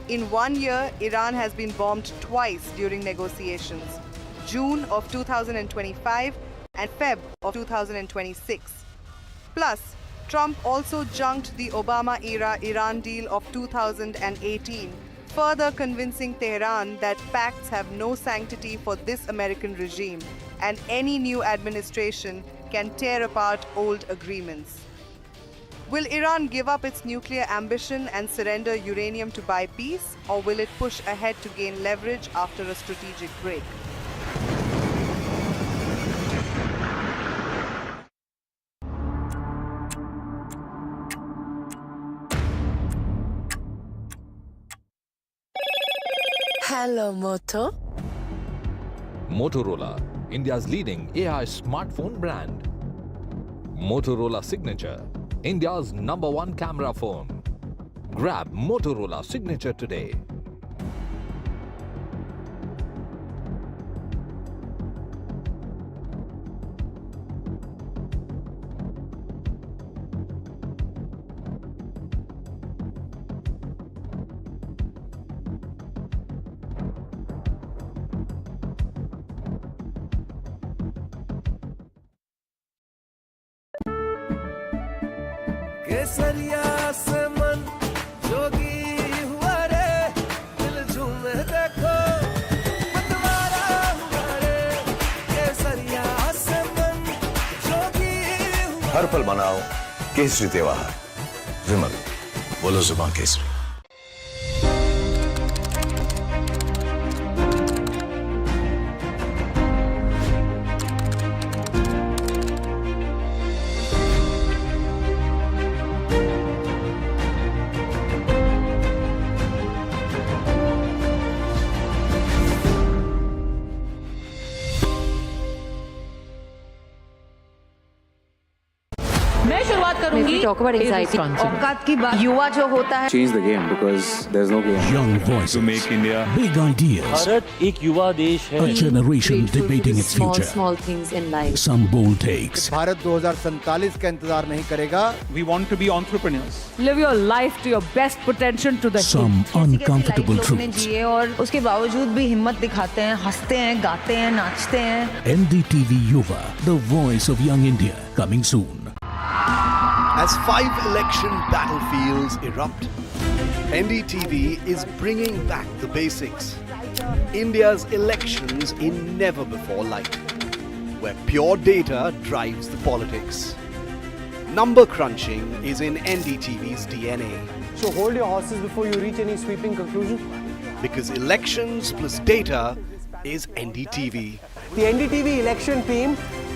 In 1 year, Iran has been bombed twice during negotiations, June of 2025 and Feb of 2026. Plus, Trump also junked the Obama-era Iran deal of 2018, further convincing Tehran that pacts have no sanctity for this American regime, and any new administration can tear apart old agreements. Will Iran give up its nuclear ambition and surrender uranium to buy peace, or will it push ahead to gain leverage after a strategic break? Hello, Moto. Motorola, India's leading AI smartphone brand. Motorola Signature, India's #1 camera phone. Grab Motorola Signature today. केसरिया से मन जो हर पल मनाओ केसरी त्योहार। विमल, बोलो जुबान केसरी। मैं शुरुआत करूंगी औकात की बात। युवा जो होता है Change the game because there's no game. Young voices. To make India Big ideas. Bharat एक युवा देश है. A generation debating its future. Small things in life. Some bold takes. Bharat 2047 का इंतजार नहीं करेगा. We want to be entrepreneurs. Live your life to your best potential to the Some uncomfortable truths. जिए और उसके बावजूद भी हिम्मत दिखाते हैं, हंसते हैं, गाते हैं, नाचते हैं. NDTV Yuva, the voice of young India, coming soon. As 5 election battlefields erupt, NDTV is bringing back the basics. India's elections in never-before light, where pure data drives the politics. Number crunching is in NDTV's DNA. So hold your horses before you reach any sweeping conclusion. Because elections plus data is NDTV. The NDTV election team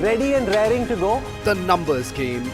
ready and raring to go. The numbers came.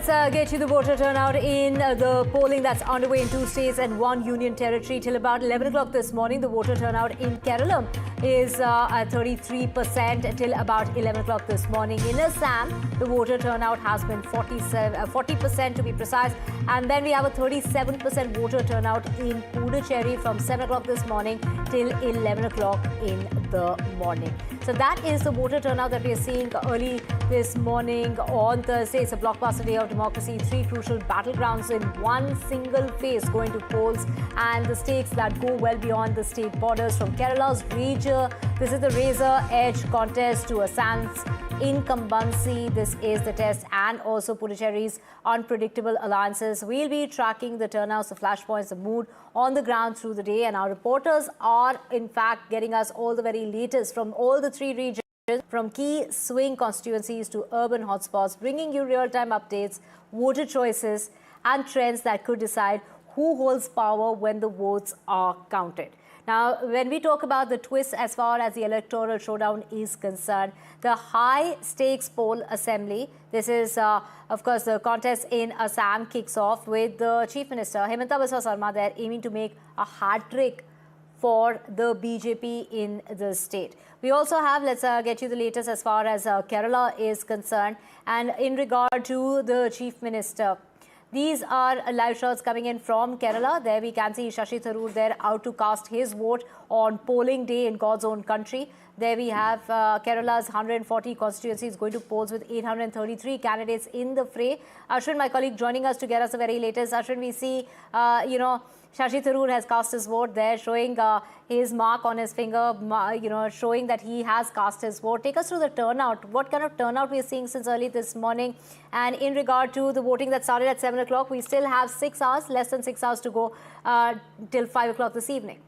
Let's get you the voter turnout in the polling that's underway in 2 states and 1 union territory. Till about 11 o'clock this morning, the voter turnout in Kerala is at 33% till about 11 o'clock this morning. In Assam, the voter turnout has been 40% to be precise. And then we have a 37% voter turnout in Puducherry from 7 o'clock this morning till 11 o'clock in the morning. So that is the voter turnout that we are seeing early this morning on Thursday. It's a blockbuster day of democracy. 3 crucial battlegrounds in one single phase going to polls, and the stakes that go well beyond the state borders. From Kerala's this is the razor edge contest to Assam's incumbency. This is the test, and also Puducherry's unpredictable alliances. We'll be tracking the turnouts, the flashpoints, the mood on the ground through the day, and our reporters are in fact getting us all the very latest from all the 3 regions, from key swing constituencies to urban hotspots, bringing you real-time updates, voter choices and trends that could decide who holds power when the votes are counted. Now, when we talk about the twist as far as the electoral showdown is concerned, the high-stakes poll assembly, this is, of course, the contest in Assam kicks off with the Chief Minister, Himanta Biswa Sarma, there aiming to make a hat-trick for the BJP in the state. We also have, let's get you the latest as far as Kerala is concerned. And in regard to the Chief Minister, these are live shots coming in from Kerala. There we can see Shashi Tharoor there out to cast his vote on polling day in God's own country. There we have Kerala's 140 constituencies going to polls with 833 candidates in the fray. Ashwin, my colleague, joining us to get us the very latest. Ashwin, we see, Shashi Tharoor has cast his vote there, showing his mark on his finger, showing that he has cast his vote. Take us through the turnout. What kind of turnout we are seeing since early this morning? And in regard to the voting that started at 7 o'clock, we still have 6 hours, less than 6 hours to go till 5 o'clock this evening.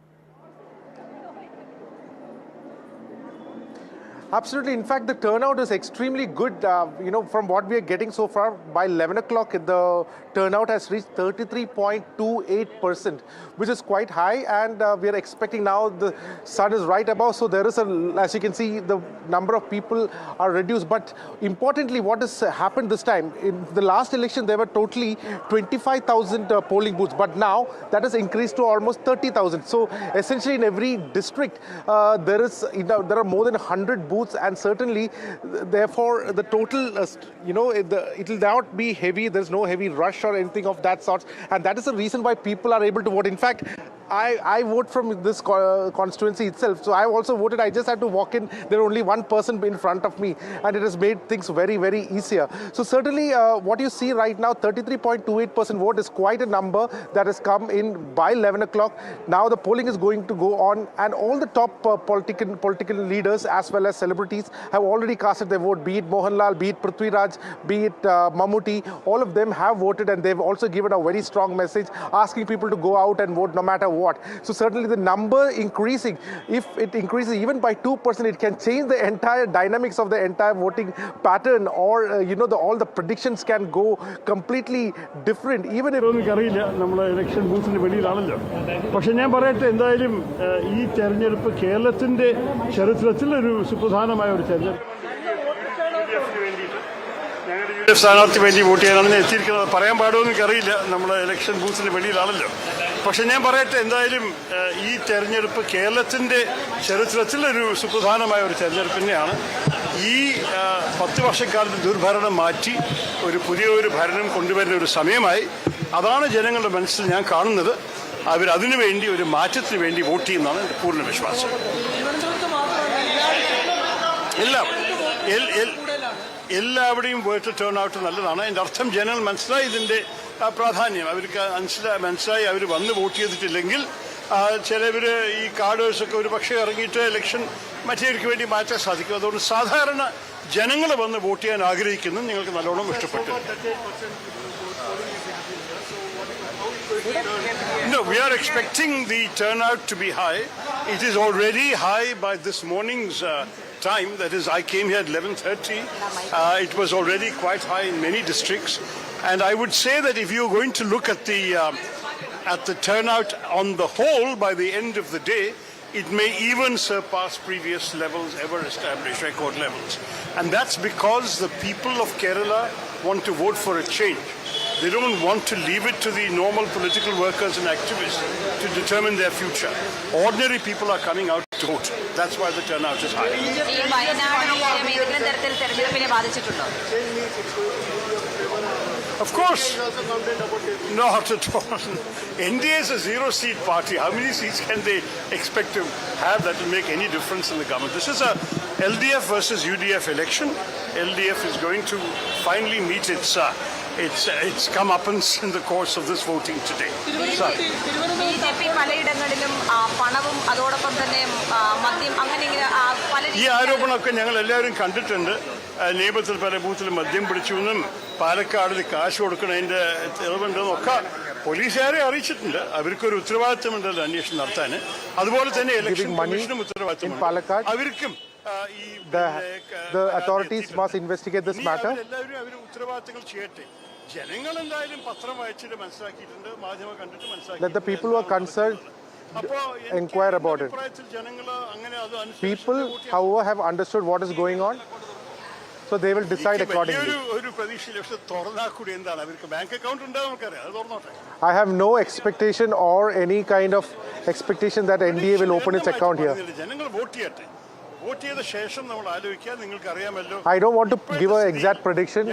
Absolutely. In fact, the turnout is extremely good. From what we are getting so far, by 11 o'clock, the turnout has reached 33.28%, which is quite high. And we are expecting now the sun is right above. So there is as you can see, the number of people are reduced. But importantly, what has happened this time, in the last election, there were totally 25,000 polling booths. But now that has increased to almost 30,000. So essentially in every district, there are more than 100 booths. And certainly, therefore, the total, it will not be heavy. There's no heavy rush or anything of that sort. And that is the reason why people are able to vote. In fact, I vote from this constituency itself, so I also voted. I just had to walk in. There only one person in front of me, and it has made things very, very easier. So certainly, what you see right now, 33.28% vote is quite a number that has come in by 11 o'clock. Now the polling is going to go on, and all the top political leaders as well as celebrities have already casted their vote. Be it Mohanlal, be it Prithviraj, be it Mammootty, all of them have voted, and they've also given a very strong message asking people to go out and vote no matter what. So certainly the number increasing, if it increases even by 2%, it can change the entire dynamics of the entire voting pattern, or all the predictions can go completely different. Even if election boothിന് വെളിയിലാണല്ലോ. പക്ഷേ ഞാൻ പറയട്ടെ, എന്തായാലും ഈ തെരഞ്ഞെടുപ്പ് കേരളത്തിന്റെ ചരിത്രത്തിൽ ഒരു സുപ്രധാനമായ ഒരു തെരഞ്ഞെടുപ്പ്. ഞങ്ങളുടെ സ്ഥാനാർത്ഥി വേണ്ടി വോട്ട് ചെയ്യാനാണ് എത്തിയിരിക്കുന്നത്. പറയാൻ പാടുമെന്ന് എനിക്കറിയില്ല, നമ്മുടെ ഇലക്ഷൻ ബൂത്തിന് വെളിയിലാണല്ലോ. പക്ഷെ ഞാൻ പറയട്ടെ, എന്തായാലും ഈ തെരഞ്ഞെടുപ്പ് കേരളത്തിന്റെ ചരിത്രത്തിൽ ഒരു സുപ്രധാനമായ ഒരു തെരഞ്ഞെടുപ്പ് തന്നെയാണ്. ഈ 10 വർഷക്കാലത്ത് ദുർഭരണം മാറ്റി ഒരു പുതിയൊരു ഭരണം കൊണ്ടുവരുന്ന ഒരു സമയമായി. അതാണ് ജനങ്ങളുടെ മനസ്സിൽ ഞാൻ കാണുന്നത്. അവരതിനു വേണ്ടി, ഒരു മാറ്റത്തിന് വേണ്ടി വോട്ട് ചെയ്യുന്നതാണ് എൻ്റെ പൂർണ്ണ വിശ്വാസം. എല്ലാവരുടെയും വോട്ട് ടേൺ ഔട്ട് നല്ലതാണ്. അതിൻ്റെ അർത്ഥം ജനങ്ങൾ മനസ്സിലായി ഇതിൻ്റെ പ്രാധാന്യം. അവർക്ക് മനസ്സിലായി. അവർ വന്ന് വോട്ട് ചെയ്തിട്ടില്ലെങ്കിൽ ചിലവർ ഈ കാർഡേഴ്സൊക്കെ ഒരു പക്ഷേ ഇറങ്ങിയിട്ട് ഇലക്ഷൻ മറ്റേവർക്ക് വേണ്ടി മാറ്റാൻ സാധിക്കും. അതുകൊണ്ട് സാധാരണ ജനങ്ങൾ വന്ന് വോട്ട് ചെയ്യാൻ ആഗ്രഹിക്കുന്നു. നിങ്ങൾക്ക് നല്ലോണം ഇഷ്ടപ്പെട്ടു. No, we are expecting the turnout to be high. It is already high by this morning's time. That is, I came here at 11:30. It was already quite high in many districts. And I would say that if you're going to look at the turnout on the whole by the end of the day, it may even surpass previous levels ever established, record levels. And that's because the people of Kerala want to vote for a change. They don't want to leave it to the normal political workers and activists to determine their future. Ordinary people are coming out to vote. That's why the turnout is high. Of course. Not at all. NDA is a zero-seat party. How many seats can they expect to have that will make any difference in the government? This is a LDF versus UDF election. LDF is going to finally meet its comeuppance in the course of this voting today. ഈ ആരോപണമൊക്കെ ഞങ്ങൾ എല്ലാവരും കണ്ടിട്ടുണ്ട്. നിയമത്തിൽ പല ബൂത്തിൽ മദ്യം പിടിച്ചുവെന്നും പാലക്കാടിൽ കാശ് കൊടുക്കണതിൻ്റെ തെളിവുണ്ടെന്നൊക്കെ പോലീസുകാരെ അറിയിച്ചിട്ടുണ്ട്. അവർക്കൊരു ഉത്തരവാദിത്തമുണ്ടല്ലോ അന്വേഷണം നടത്താൻ. അതുപോലെ തന്നെ ഇലക്ഷൻ കമ്മീഷനും ഉത്തരവാദിത്തമുണ്ട്. അവർക്കും the authorities must investigate this matter. എല്ലാവരും അവർ ഉത്തരവാദിത്തങ്ങൾ ചെയ്യട്ടെ. ജനങ്ങൾ എന്തായാലും പത്രം വായിച്ചിട്ട് മനസ്സിലാക്കിയിട്ടുണ്ട്, മാധ്യമം കണ്ടിട്ട് മനസ്സിലാക്കി. Let the people who are concerned inquire about it. People, however, have understood what is going on, so they will decide accordingly. I have no expectation or any kind of expectation that NDA will open its account here. I don't want to give an exact prediction,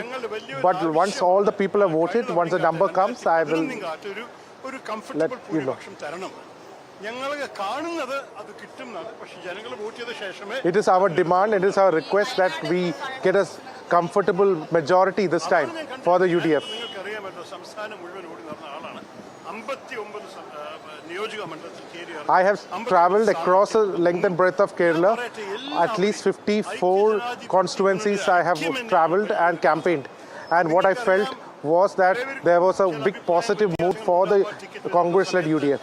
but once all the people have voted, once the number comes, I will let you know. It is our demand, it is our request that we get a comfortable majority this time for the UDF. I have travelled across the length and breadth of Kerala. At least 54 constituencies I have travelled and campaigned. And what I felt was that there was a big positive mood for the Congress-led UDF.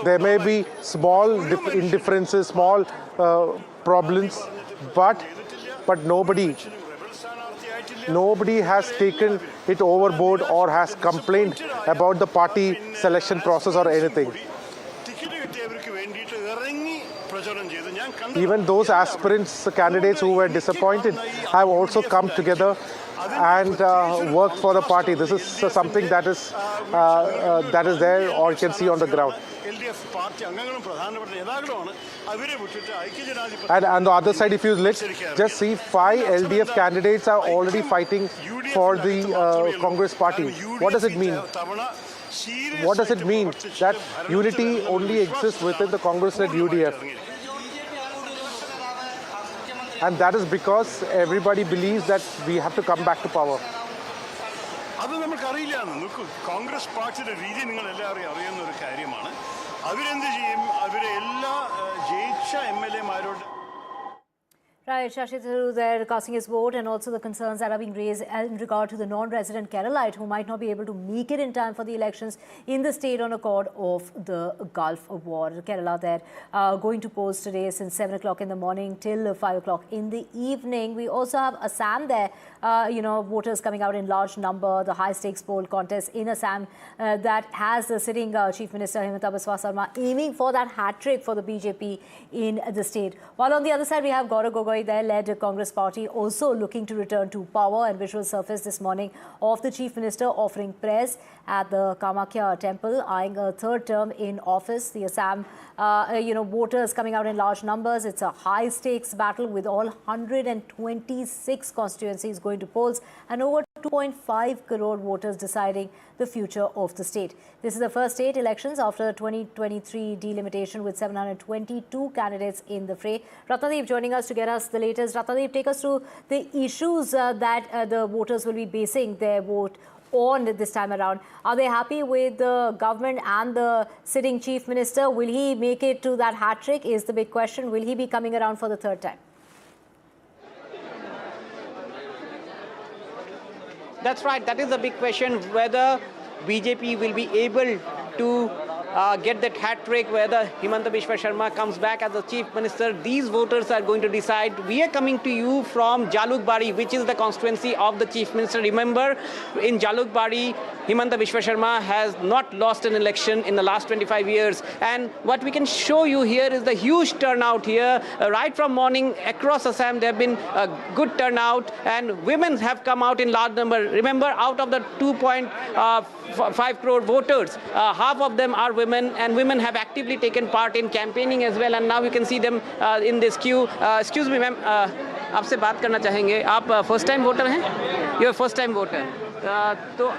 There may be small indifferences, small problems, but nobody has taken it overboard or has complained about the party selection process or anything. Even those aspirants, candidates who were disappointed, have also come together and work for the party. This is something that is there, or you can see on the ground. And on the other side, if you look, just see 5 LDF candidates are already fighting for the Congress party. What does it mean? What does it mean that unity only exists within the Congress-led UDF? And that is because everybody believes that we have to come back to power. അത് നമുക്കറിയില്ല. കോൺഗ്രസ് പാർട്ടിയുടെ രീതി നിങ്ങൾ എല്ലാവരും അറിയുന്ന ഒരു കാര്യമാണ്. അവരെന്ത് ചെയ്യും? അവരെ എല്ലാ ജയിച്ച MLA-മാരോട് Right, Shashi Tharoor there casting his vote, and also the concerns that are being raised in regard to the non-resident Keralite who might not be able to make it in time for the elections in the state on account of the Gulf War. Kerala there going to polls today since 7 o'clock in the morning till 5 o'clock in the evening. We also have Assam there, voters coming out in large number. The high-stakes poll contest in Assam that has the sitting Chief Minister Himanta Biswa Sarma aiming for that hat-trick for the BJP in the state. While on the other side, we have Gaurav Gogoi, their led Congress party, also looking to return to power, and visual surface this morning of the Chief Minister offering prayers at the Kamakhya temple, eyeing a third term in office. The Assam, voters coming out in large numbers. It's a high-stakes battle with all 126 constituencies going to polls and over 2.5 crore voters deciding the future of the state. This is the first state elections after 2023 delimitation with 722 candidates in the fray. Ratnadeep joining us to get us the latest. Ratnadeep, take us through the issues that the voters will be basing their vote on this time around. Are they happy with the government and the sitting Chief Minister? Will he make it to that hat trick is the big question. Will he be coming around for the third time? That's right. That is the big question, whether BJP will be able to get that hat trick, whether Himanta Biswa Sarma comes back as the Chief Minister. These voters are going to decide. We are coming to you from Jalukbari, which is the constituency of the Chief Minister. Remember, in Jalukbari, Himanta Biswa Sarma has not lost an election in the last 25 years. And what we can show you here is the huge turnout here. Right from morning across Assam, there have been a good turnout, and women have come out in large number. Remember, out of the 2.5 crore voters, half of them are women, and women have actively taken part in campaigning as well. And now you can see them in this queue. Excuse me, ma'am, आपसे बात करना चाहेंगे. आप first time voter हैं? You are first time voter. So,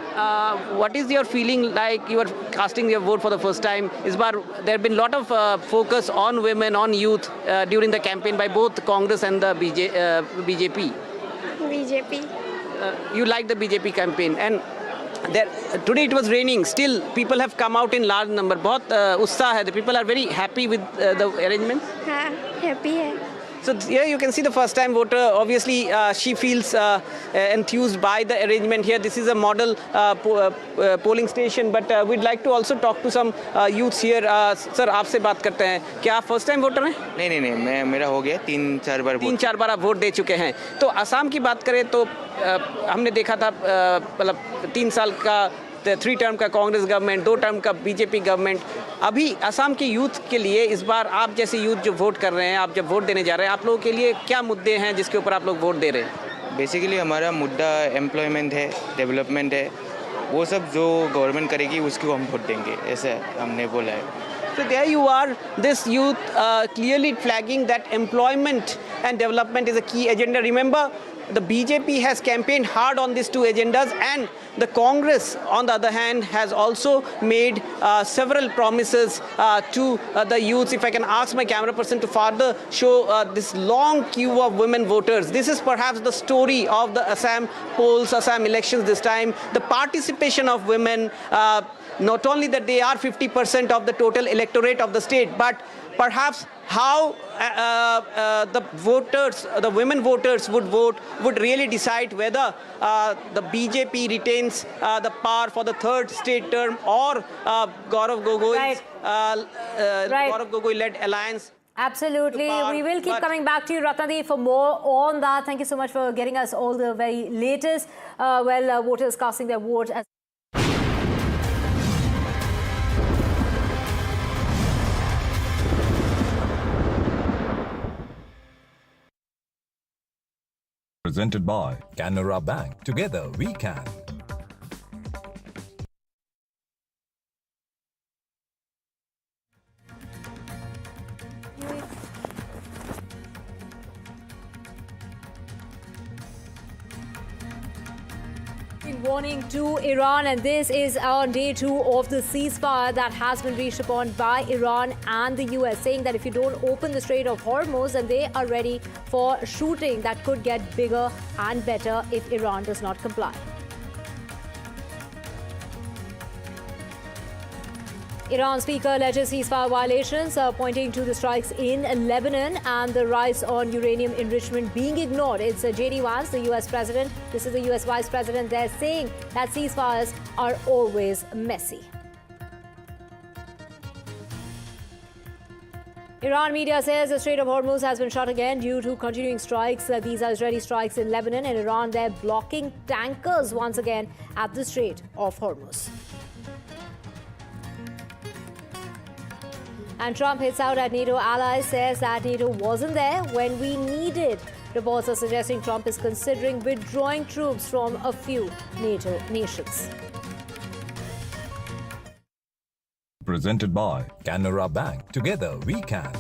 what is your feeling like? You are casting your vote for the first time. Is bar there have been a lot of focus on women, on youth during the campaign by both Congress and the BJP. BJP. You like the BJP campaign, and there, today it was raining. Still, people have come out in large number. बहुत उत्साह है. The people are very happy with the arrangement. हाँ, happy है. So here you can see the first time voter. Obviously, she feels enthused by the arrangement here. This is a model polling station, but we'd like to also talk to some youths here. Sir, आपसे बात करते हैं. क्या आप first time voter हैं? नहीं, मेरा हो गया 3-4 बार. 3-4 बार आप वोट दे चुके हैं. तो असम की बात करें तो हमने देखा था मतलब 3 साल का 3 टर्म का कांग्रेस गवर्नमेंट, 2 टर्म का बीजेपी गवर्नमेंट. अभी असम के यूथ के लिए इस बार आप जैसे यूथ जो वोट कर रहे हैं, आप जब वोट देने जा रहे हैं, आप लोगों के लिए क्या मुद्दे हैं जिसके ऊपर आप लोग वोट दे रहे हैं? बेसिकली हमारा मुद्दा एम्प्लॉयमेंट है, डेवलपमेंट है. वो सब जो गवर्नमेंट करेगी उसको हम वोट देंगे, ऐसा हमने बोला है. So there you are, this youth clearly flagging that employment and development is a key agenda. Remember, the BJP has campaigned hard on these 2 agendas, and the Congress, on the other hand, has also made several promises to the youths. If I can ask my camera person to further show this long queue of women voters. This is perhaps the story of the Assam polls, Assam elections this time. The participation of women, not only that they are 50% of the total electorate of the state, but perhaps how the voters, the women voters would vote, would really decide whether the BJP retains the power for the 3rd state term, or Gaurav Gogoi's Gaurav Gogoi-led alliance. Absolutely. We will keep coming back to you, Ratnadeep, for more on that. Thank you so much for getting us all the very latest. Voters casting their vote as Presented by Canara Bank. Together we can. Warning to Iran, and this is on day 2 of the ceasefire that has been reached upon by Iran and the US, saying that if you don't open the Strait of Hormuz, then they are ready for shooting that could get bigger and better if Iran does not comply. Iran speaker alleges ceasefire violations, pointing to the strikes in Lebanon and the rise on uranium enrichment being ignored. It's J.D. Vance, the U.S. president. This is the U.S. vice president. They're saying that ceasefires are always messy. Iran media says the Strait of Hormuz has been shut again due to continuing strikes. These are Israeli strikes in Lebanon and Iran. They're blocking tankers once again at the Strait of Hormuz. And Trump hits out at NATO allies, says that NATO wasn't there when we needed. Reports are suggesting Trump is considering withdrawing troops from a few NATO nations. Presented by Canara Bank. Together we can.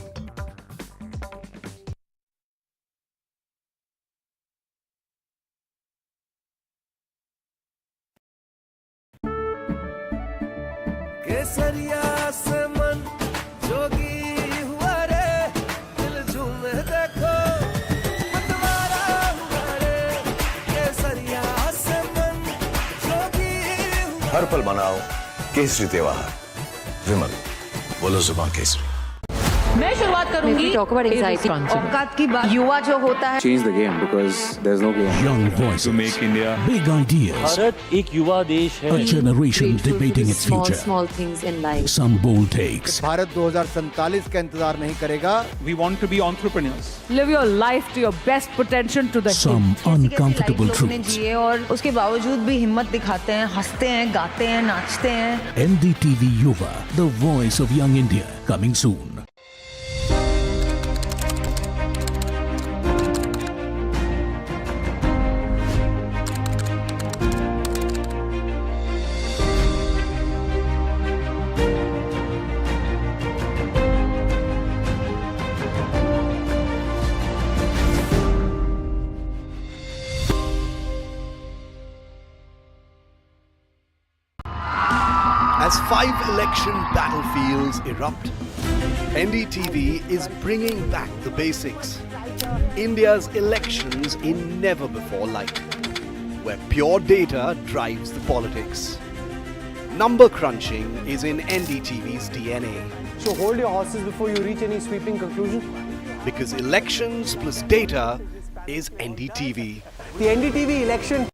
केसरिया से मन जोगी हुआ रे दिल झूमे देखो मतवारा हुआ रे केसरिया से मन जोगी हुआ हर पल मनाओ केसरी त्योहार विमल बोलो जुबान केसरी मैं शुरुआत करूंगी औकात की बात। युवा जो होता है Change the game because there's no game. Young voices. To make India. Big ideas. Bharat एक युवा देश है. A generation debating its future. small things in life. Some bold takes. Bharat 2047 का इंतजार नहीं करेगा। We want to be entrepreneurs. Live your life to your best potential to the Some uncomfortable truths. जिए और उसके बावजूद भी हिम्मत दिखाते हैं, हंसते हैं, गाते हैं, नाचते हैं। NDTV Yuva, the voice of young India, coming soon. As 5 election battlefields erupt, NDTV is bringing back the basics. India's elections in never-before light, where pure data drives the politics. Number crunching is in NDTV's DNA. So hold your horses before you reach any sweeping conclusion. Because elections plus data is NDTV. The NDTV election.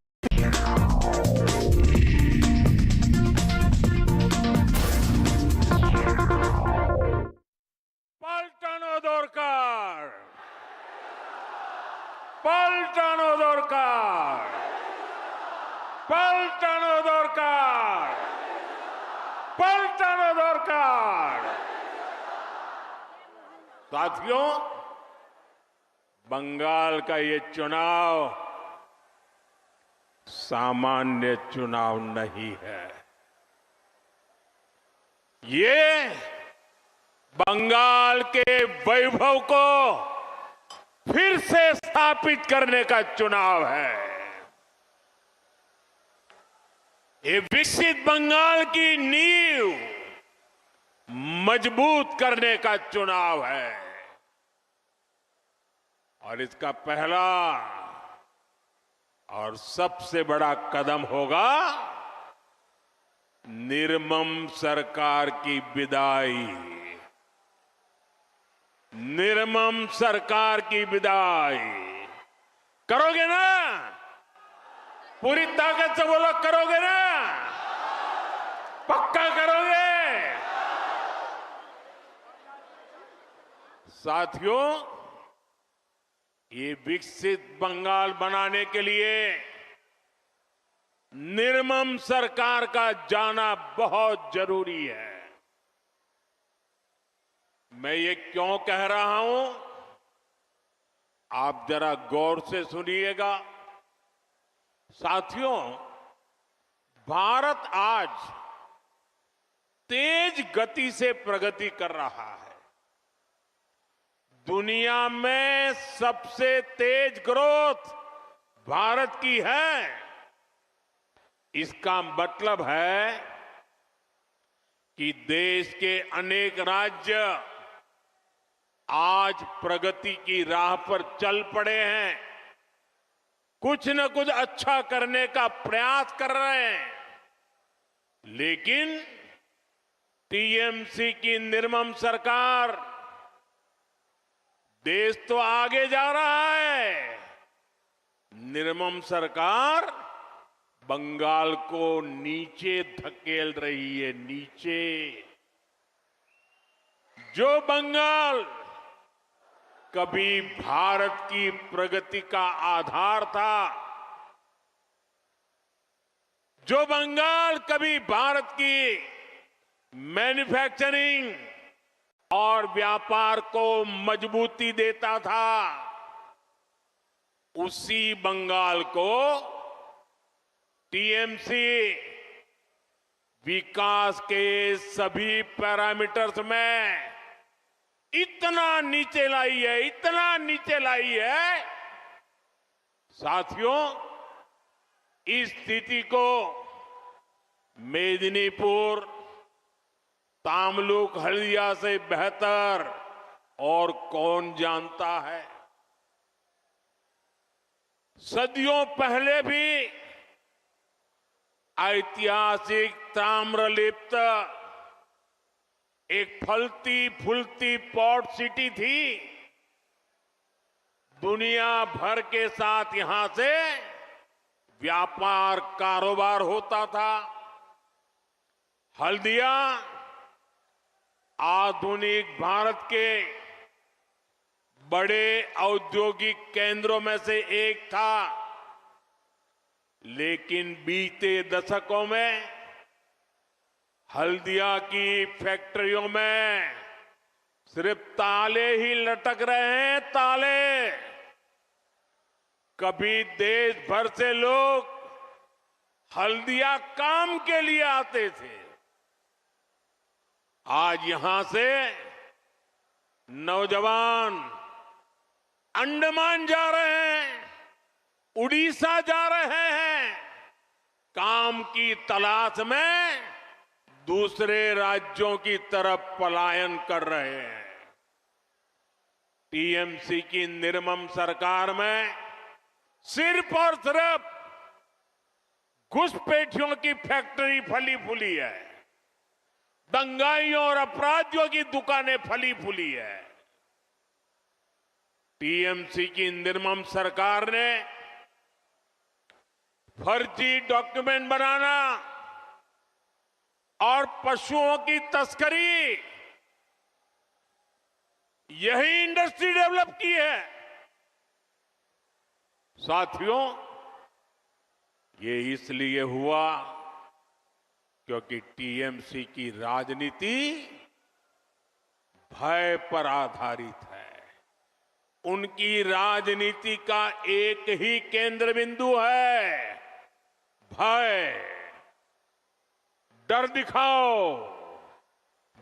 পাল্টানো দরকার, পাল্টানো দরকার, পাল্টানো দরকার, পাল্টানো দরকার। साथियों, बंगाल का ये चुनाव सामान्य चुनाव नहीं है। ये बंगाल के वैभव को फिर से स्थापित करने का चुनाव है। ये विकसित बंगाल की नींव मजबूत करने का चुनाव है और इसका पहला और सबसे बड़ा कदम होगा निर्मम सरकार की विदाई। निर्मम सरकार की विदाई करोगे ना? पूरी ताकत से बोलो, करोगे ना? पक्का करोगे? साथियों, ये विकसित बंगाल बनाने के लिए निर्मम सरकार का जाना बहुत जरूरी है। मैं ये क्यों कह रहा हूं? आप जरा गौर से सुनिएगा। साथियों, भारत आज तेज गति से प्रगति कर रहा है। दुनिया में सबसे तेज ग्रोथ भारत की है। इसका मतलब है कि देश के अनेक राज्य आज प्रगति की राह पर चल पड़े हैं, कुछ न कुछ अच्छा करने का प्रयास कर रहे हैं। लेकिन टीएमसी की निर्मम सरकार, देश तो आगे जा रहा है, निर्मम सरकार बंगाल को नीचे धकेल रही है, नीचे। जो बंगाल कभी भारत की प्रगति का आधार था, जो बंगाल कभी भारत की मैन्युफैक्चरिंग और व्यापार को मजबूती देता था, उसी बंगाल को टीएमसी विकास के सभी पैरामीटर्स में इतना नीचे लाई है, इतना नीचे लाई है। साथियों, इस स्थिति को मेदिनीपुर, तामलुक, हल्दिया से बेहतर और कौन जानता है। सदियों पहले भी ऐतिहासिक ताम्रलिप्त एक फलती फूलती पोर्ट सिटी थी। दुनिया भर के साथ यहां से व्यापार कारोबार होता था। हल्दिया आधुनिक भारत के बड़े औद्योगिक केंद्रों में से एक था, लेकिन बीते दशकों में हल्दिया की फैक्ट्रियों में सिर्फ ताले ही लटक रहे हैं, ताले। कभी देश भर से लोग हल्दिया काम के लिए आते थे, आज यहां से नौजवान अंडमान जा रहे हैं, उड़ीसा जा रहे हैं, काम की तलाश में दूसरे राज्यों की तरफ पलायन कर रहे हैं। टीएमसी की निर्मम सरकार में सिर्फ और सिर्फ घुसपैठियों की फैक्ट्री फली फूली है, दंगाइयों और अपराधियों की दुकानें फली फूली है। टीएमसी की निर्मम सरकार ने फर्जी डॉक्यूमेंट बनाना और पशुओं की तस्करी, यही इंडस्ट्री डेवलप की है। साथियों, ये इसलिए हुआ क्योंकि टीएमसी की राजनीति भय पर आधारित है। उनकी राजनीति का एक ही केंद्र बिंदु है, भय। डर दिखाओ,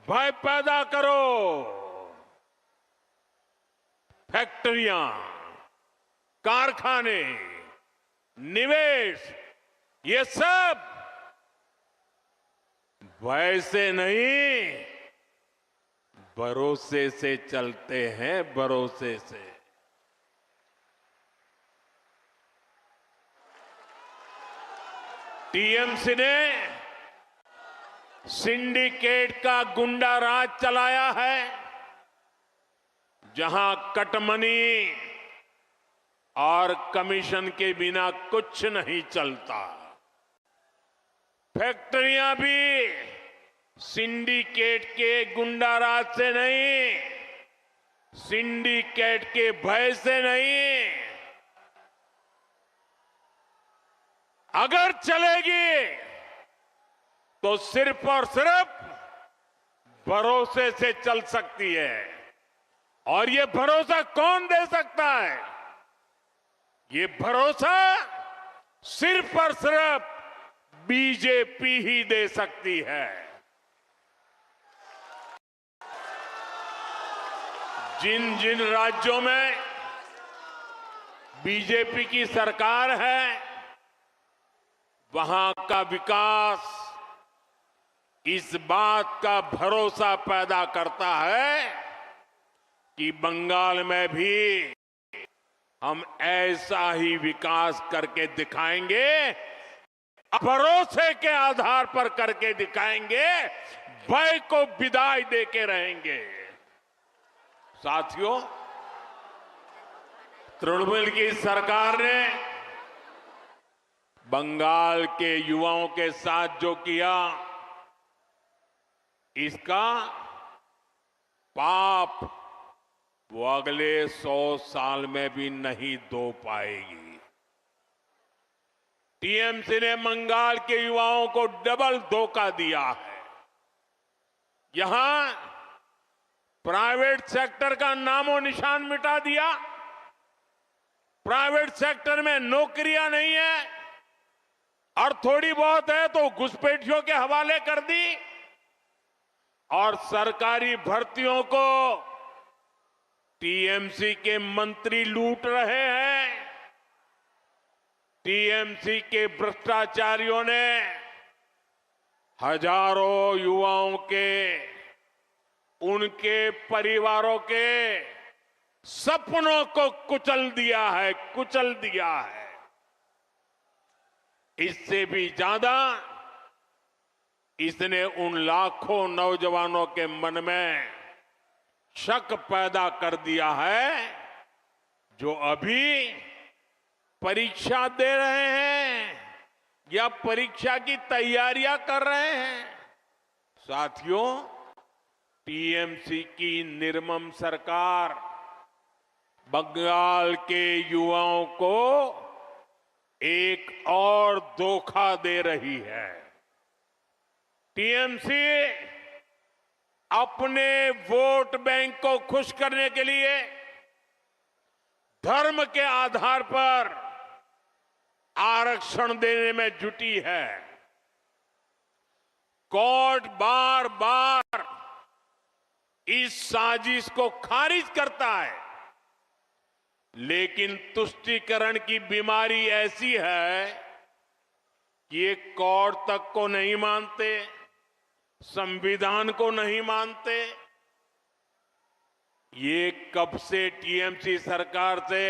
भय पैदा करो। फैक्ट्रियां, कारखाने, निवेश, ये सब भय से नहीं, भरोसे से चलते हैं, भरोसे से। टीएमसी ने सिंडिकेट का गुंडा राज चलाया है, जहां कटमनी और कमीशन के बिना कुछ नहीं चलता। फैक्ट्रियां भी सिंडिकेट के गुंडा राज से नहीं, सिंडिकेट के भय से नहीं, अगर चलेगी तो सिर्फ और सिर्फ भरोसे से चल सकती है। और ये भरोसा कौन दे सकता है? ये भरोसा सिर्फ और सिर्फ बीजेपी ही दे सकती है। जिन जिन राज्यों में बीजेपी की सरकार है, वहां का विकास इस बात का भरोसा पैदा करता है कि बंगाल में भी हम ऐसा ही विकास करके दिखाएंगे, भरोसे के आधार पर करके दिखाएंगे, भय को विदाई देके रहेंगे। साथियों, तृणमूल की सरकार ने बंगाल के युवाओं के साथ जो किया, इसका पाप वो अगले 100 साल में भी नहीं धो पाएगी। टीएमसी ने बंगाल के युवाओं को डबल धोखा दिया है। यहां प्राइवेट सेक्टर का नामो निशान मिटा दिया। प्राइवेट सेक्टर में नौकरियां नहीं है, और थोड़ी बहुत है तो घुसपैठियों के हवाले कर दी, और सरकारी भर्तियों को टीएमसी के मंत्री लूट रहे हैं। टीएमसी के भ्रष्टाचारियों ने हजारों युवाओं के, उनके परिवारों के सपनों को कुचल दिया है, कुचल दिया है। इससे भी ज्यादा इसने उन लाखों नौजवानों के मन में शक पैदा कर दिया है जो अभी परीक्षा दे रहे हैं या परीक्षा की तैयारियां कर रहे हैं। साथियों, टीएमसी की निर्मम सरकार बंगाल के युवाओं को एक और धोखा दे रही है। टीएमसी अपने वोट बैंक को खुश करने के लिए धर्म के आधार पर आरक्षण देने में जुटी है। कोर्ट बार बार इस साजिश को खारिज करता है, लेकिन तुष्टीकरण की बीमारी ऐसी है कि ये कोर्ट तक को नहीं मानते, संविधान को नहीं मानते। ये कब से टीएमसी सरकार से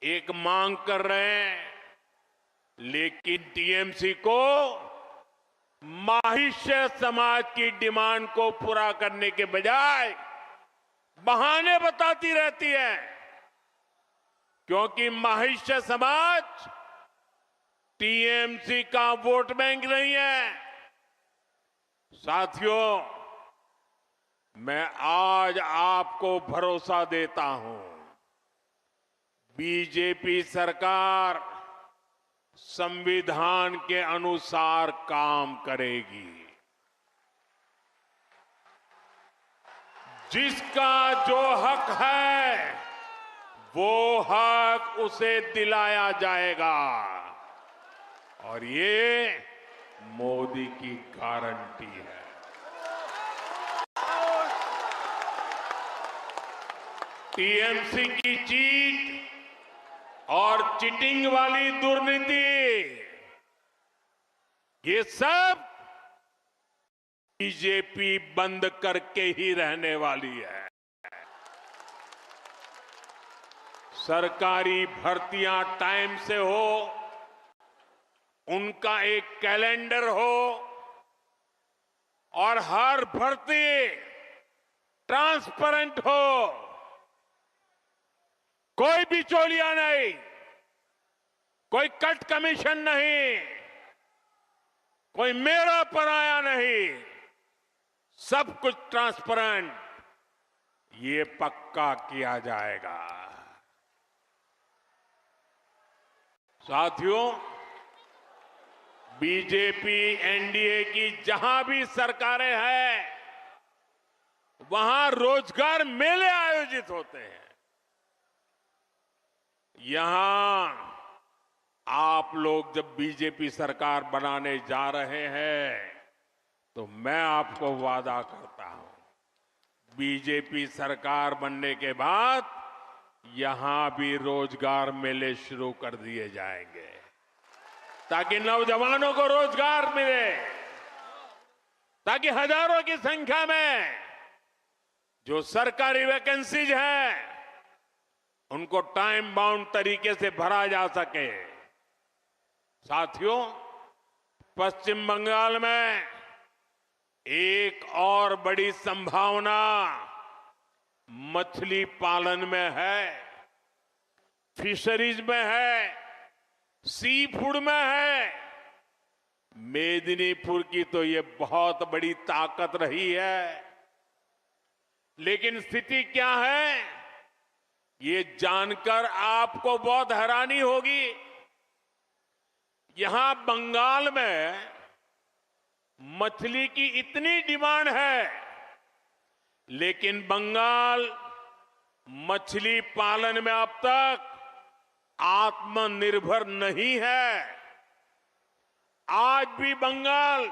एक मांग कर रहे हैं, लेकिन टीएमसी को माहिष्य समाज की डिमांड को पूरा करने के बजाय बहाने बताती रहती है, क्योंकि माहिष्य समाज टीएमसी का वोट बैंक नहीं है। साथियों, मैं आज आपको भरोसा देता हूं, बीजेपी सरकार संविधान के अनुसार काम करेगी। जिसका जो हक है वो हक उसे दिलाया जाएगा, और ये मोदी की गारंटी है। टीएमसी की चीट और चीटिंग वाली दुर्नीति, ये सब बीजेपी बंद करके ही रहने वाली है। सरकारी भर्तियां टाइम से हो, उनका एक कैलेंडर हो, और हर भर्ती ट्रांसपेरेंट हो, कोई बिचौलिया नहीं, कोई कट कमीशन नहीं, कोई मेरा पराया नहीं, सब कुछ ट्रांसपेरेंट, ये पक्का किया जाएगा। साथियों, बीजेपी एनडीए की जहां भी सरकारें हैं, वहां रोजगार मेले आयोजित होते हैं। यहां आप लोग जब बीजेपी सरकार बनाने जा रहे हैं तो मैं आपको वादा करता हूं, बीजेपी सरकार बनने के बाद यहां भी रोजगार मेले शुरू कर दिए जाएंगे ताकि नौजवानों को रोजगार मिले, ताकि हजारों की संख्या में जो सरकारी वैकेंसीज हैं उनको टाइम बाउंड तरीके से भरा जा सके। साथियों, पश्चिम बंगाल में एक और बड़ी संभावना मछली पालन में है, फिशरीज में है, सी फूड में है। मेदिनीपुर की तो ये बहुत बड़ी ताकत रही है, लेकिन स्थिति क्या है ये जानकर आपको बहुत हैरानी होगी। यहां बंगाल में मछली की इतनी डिमांड है, लेकिन बंगाल मछली पालन में अब तक आत्मनिर्भर नहीं है। आज भी बंगाल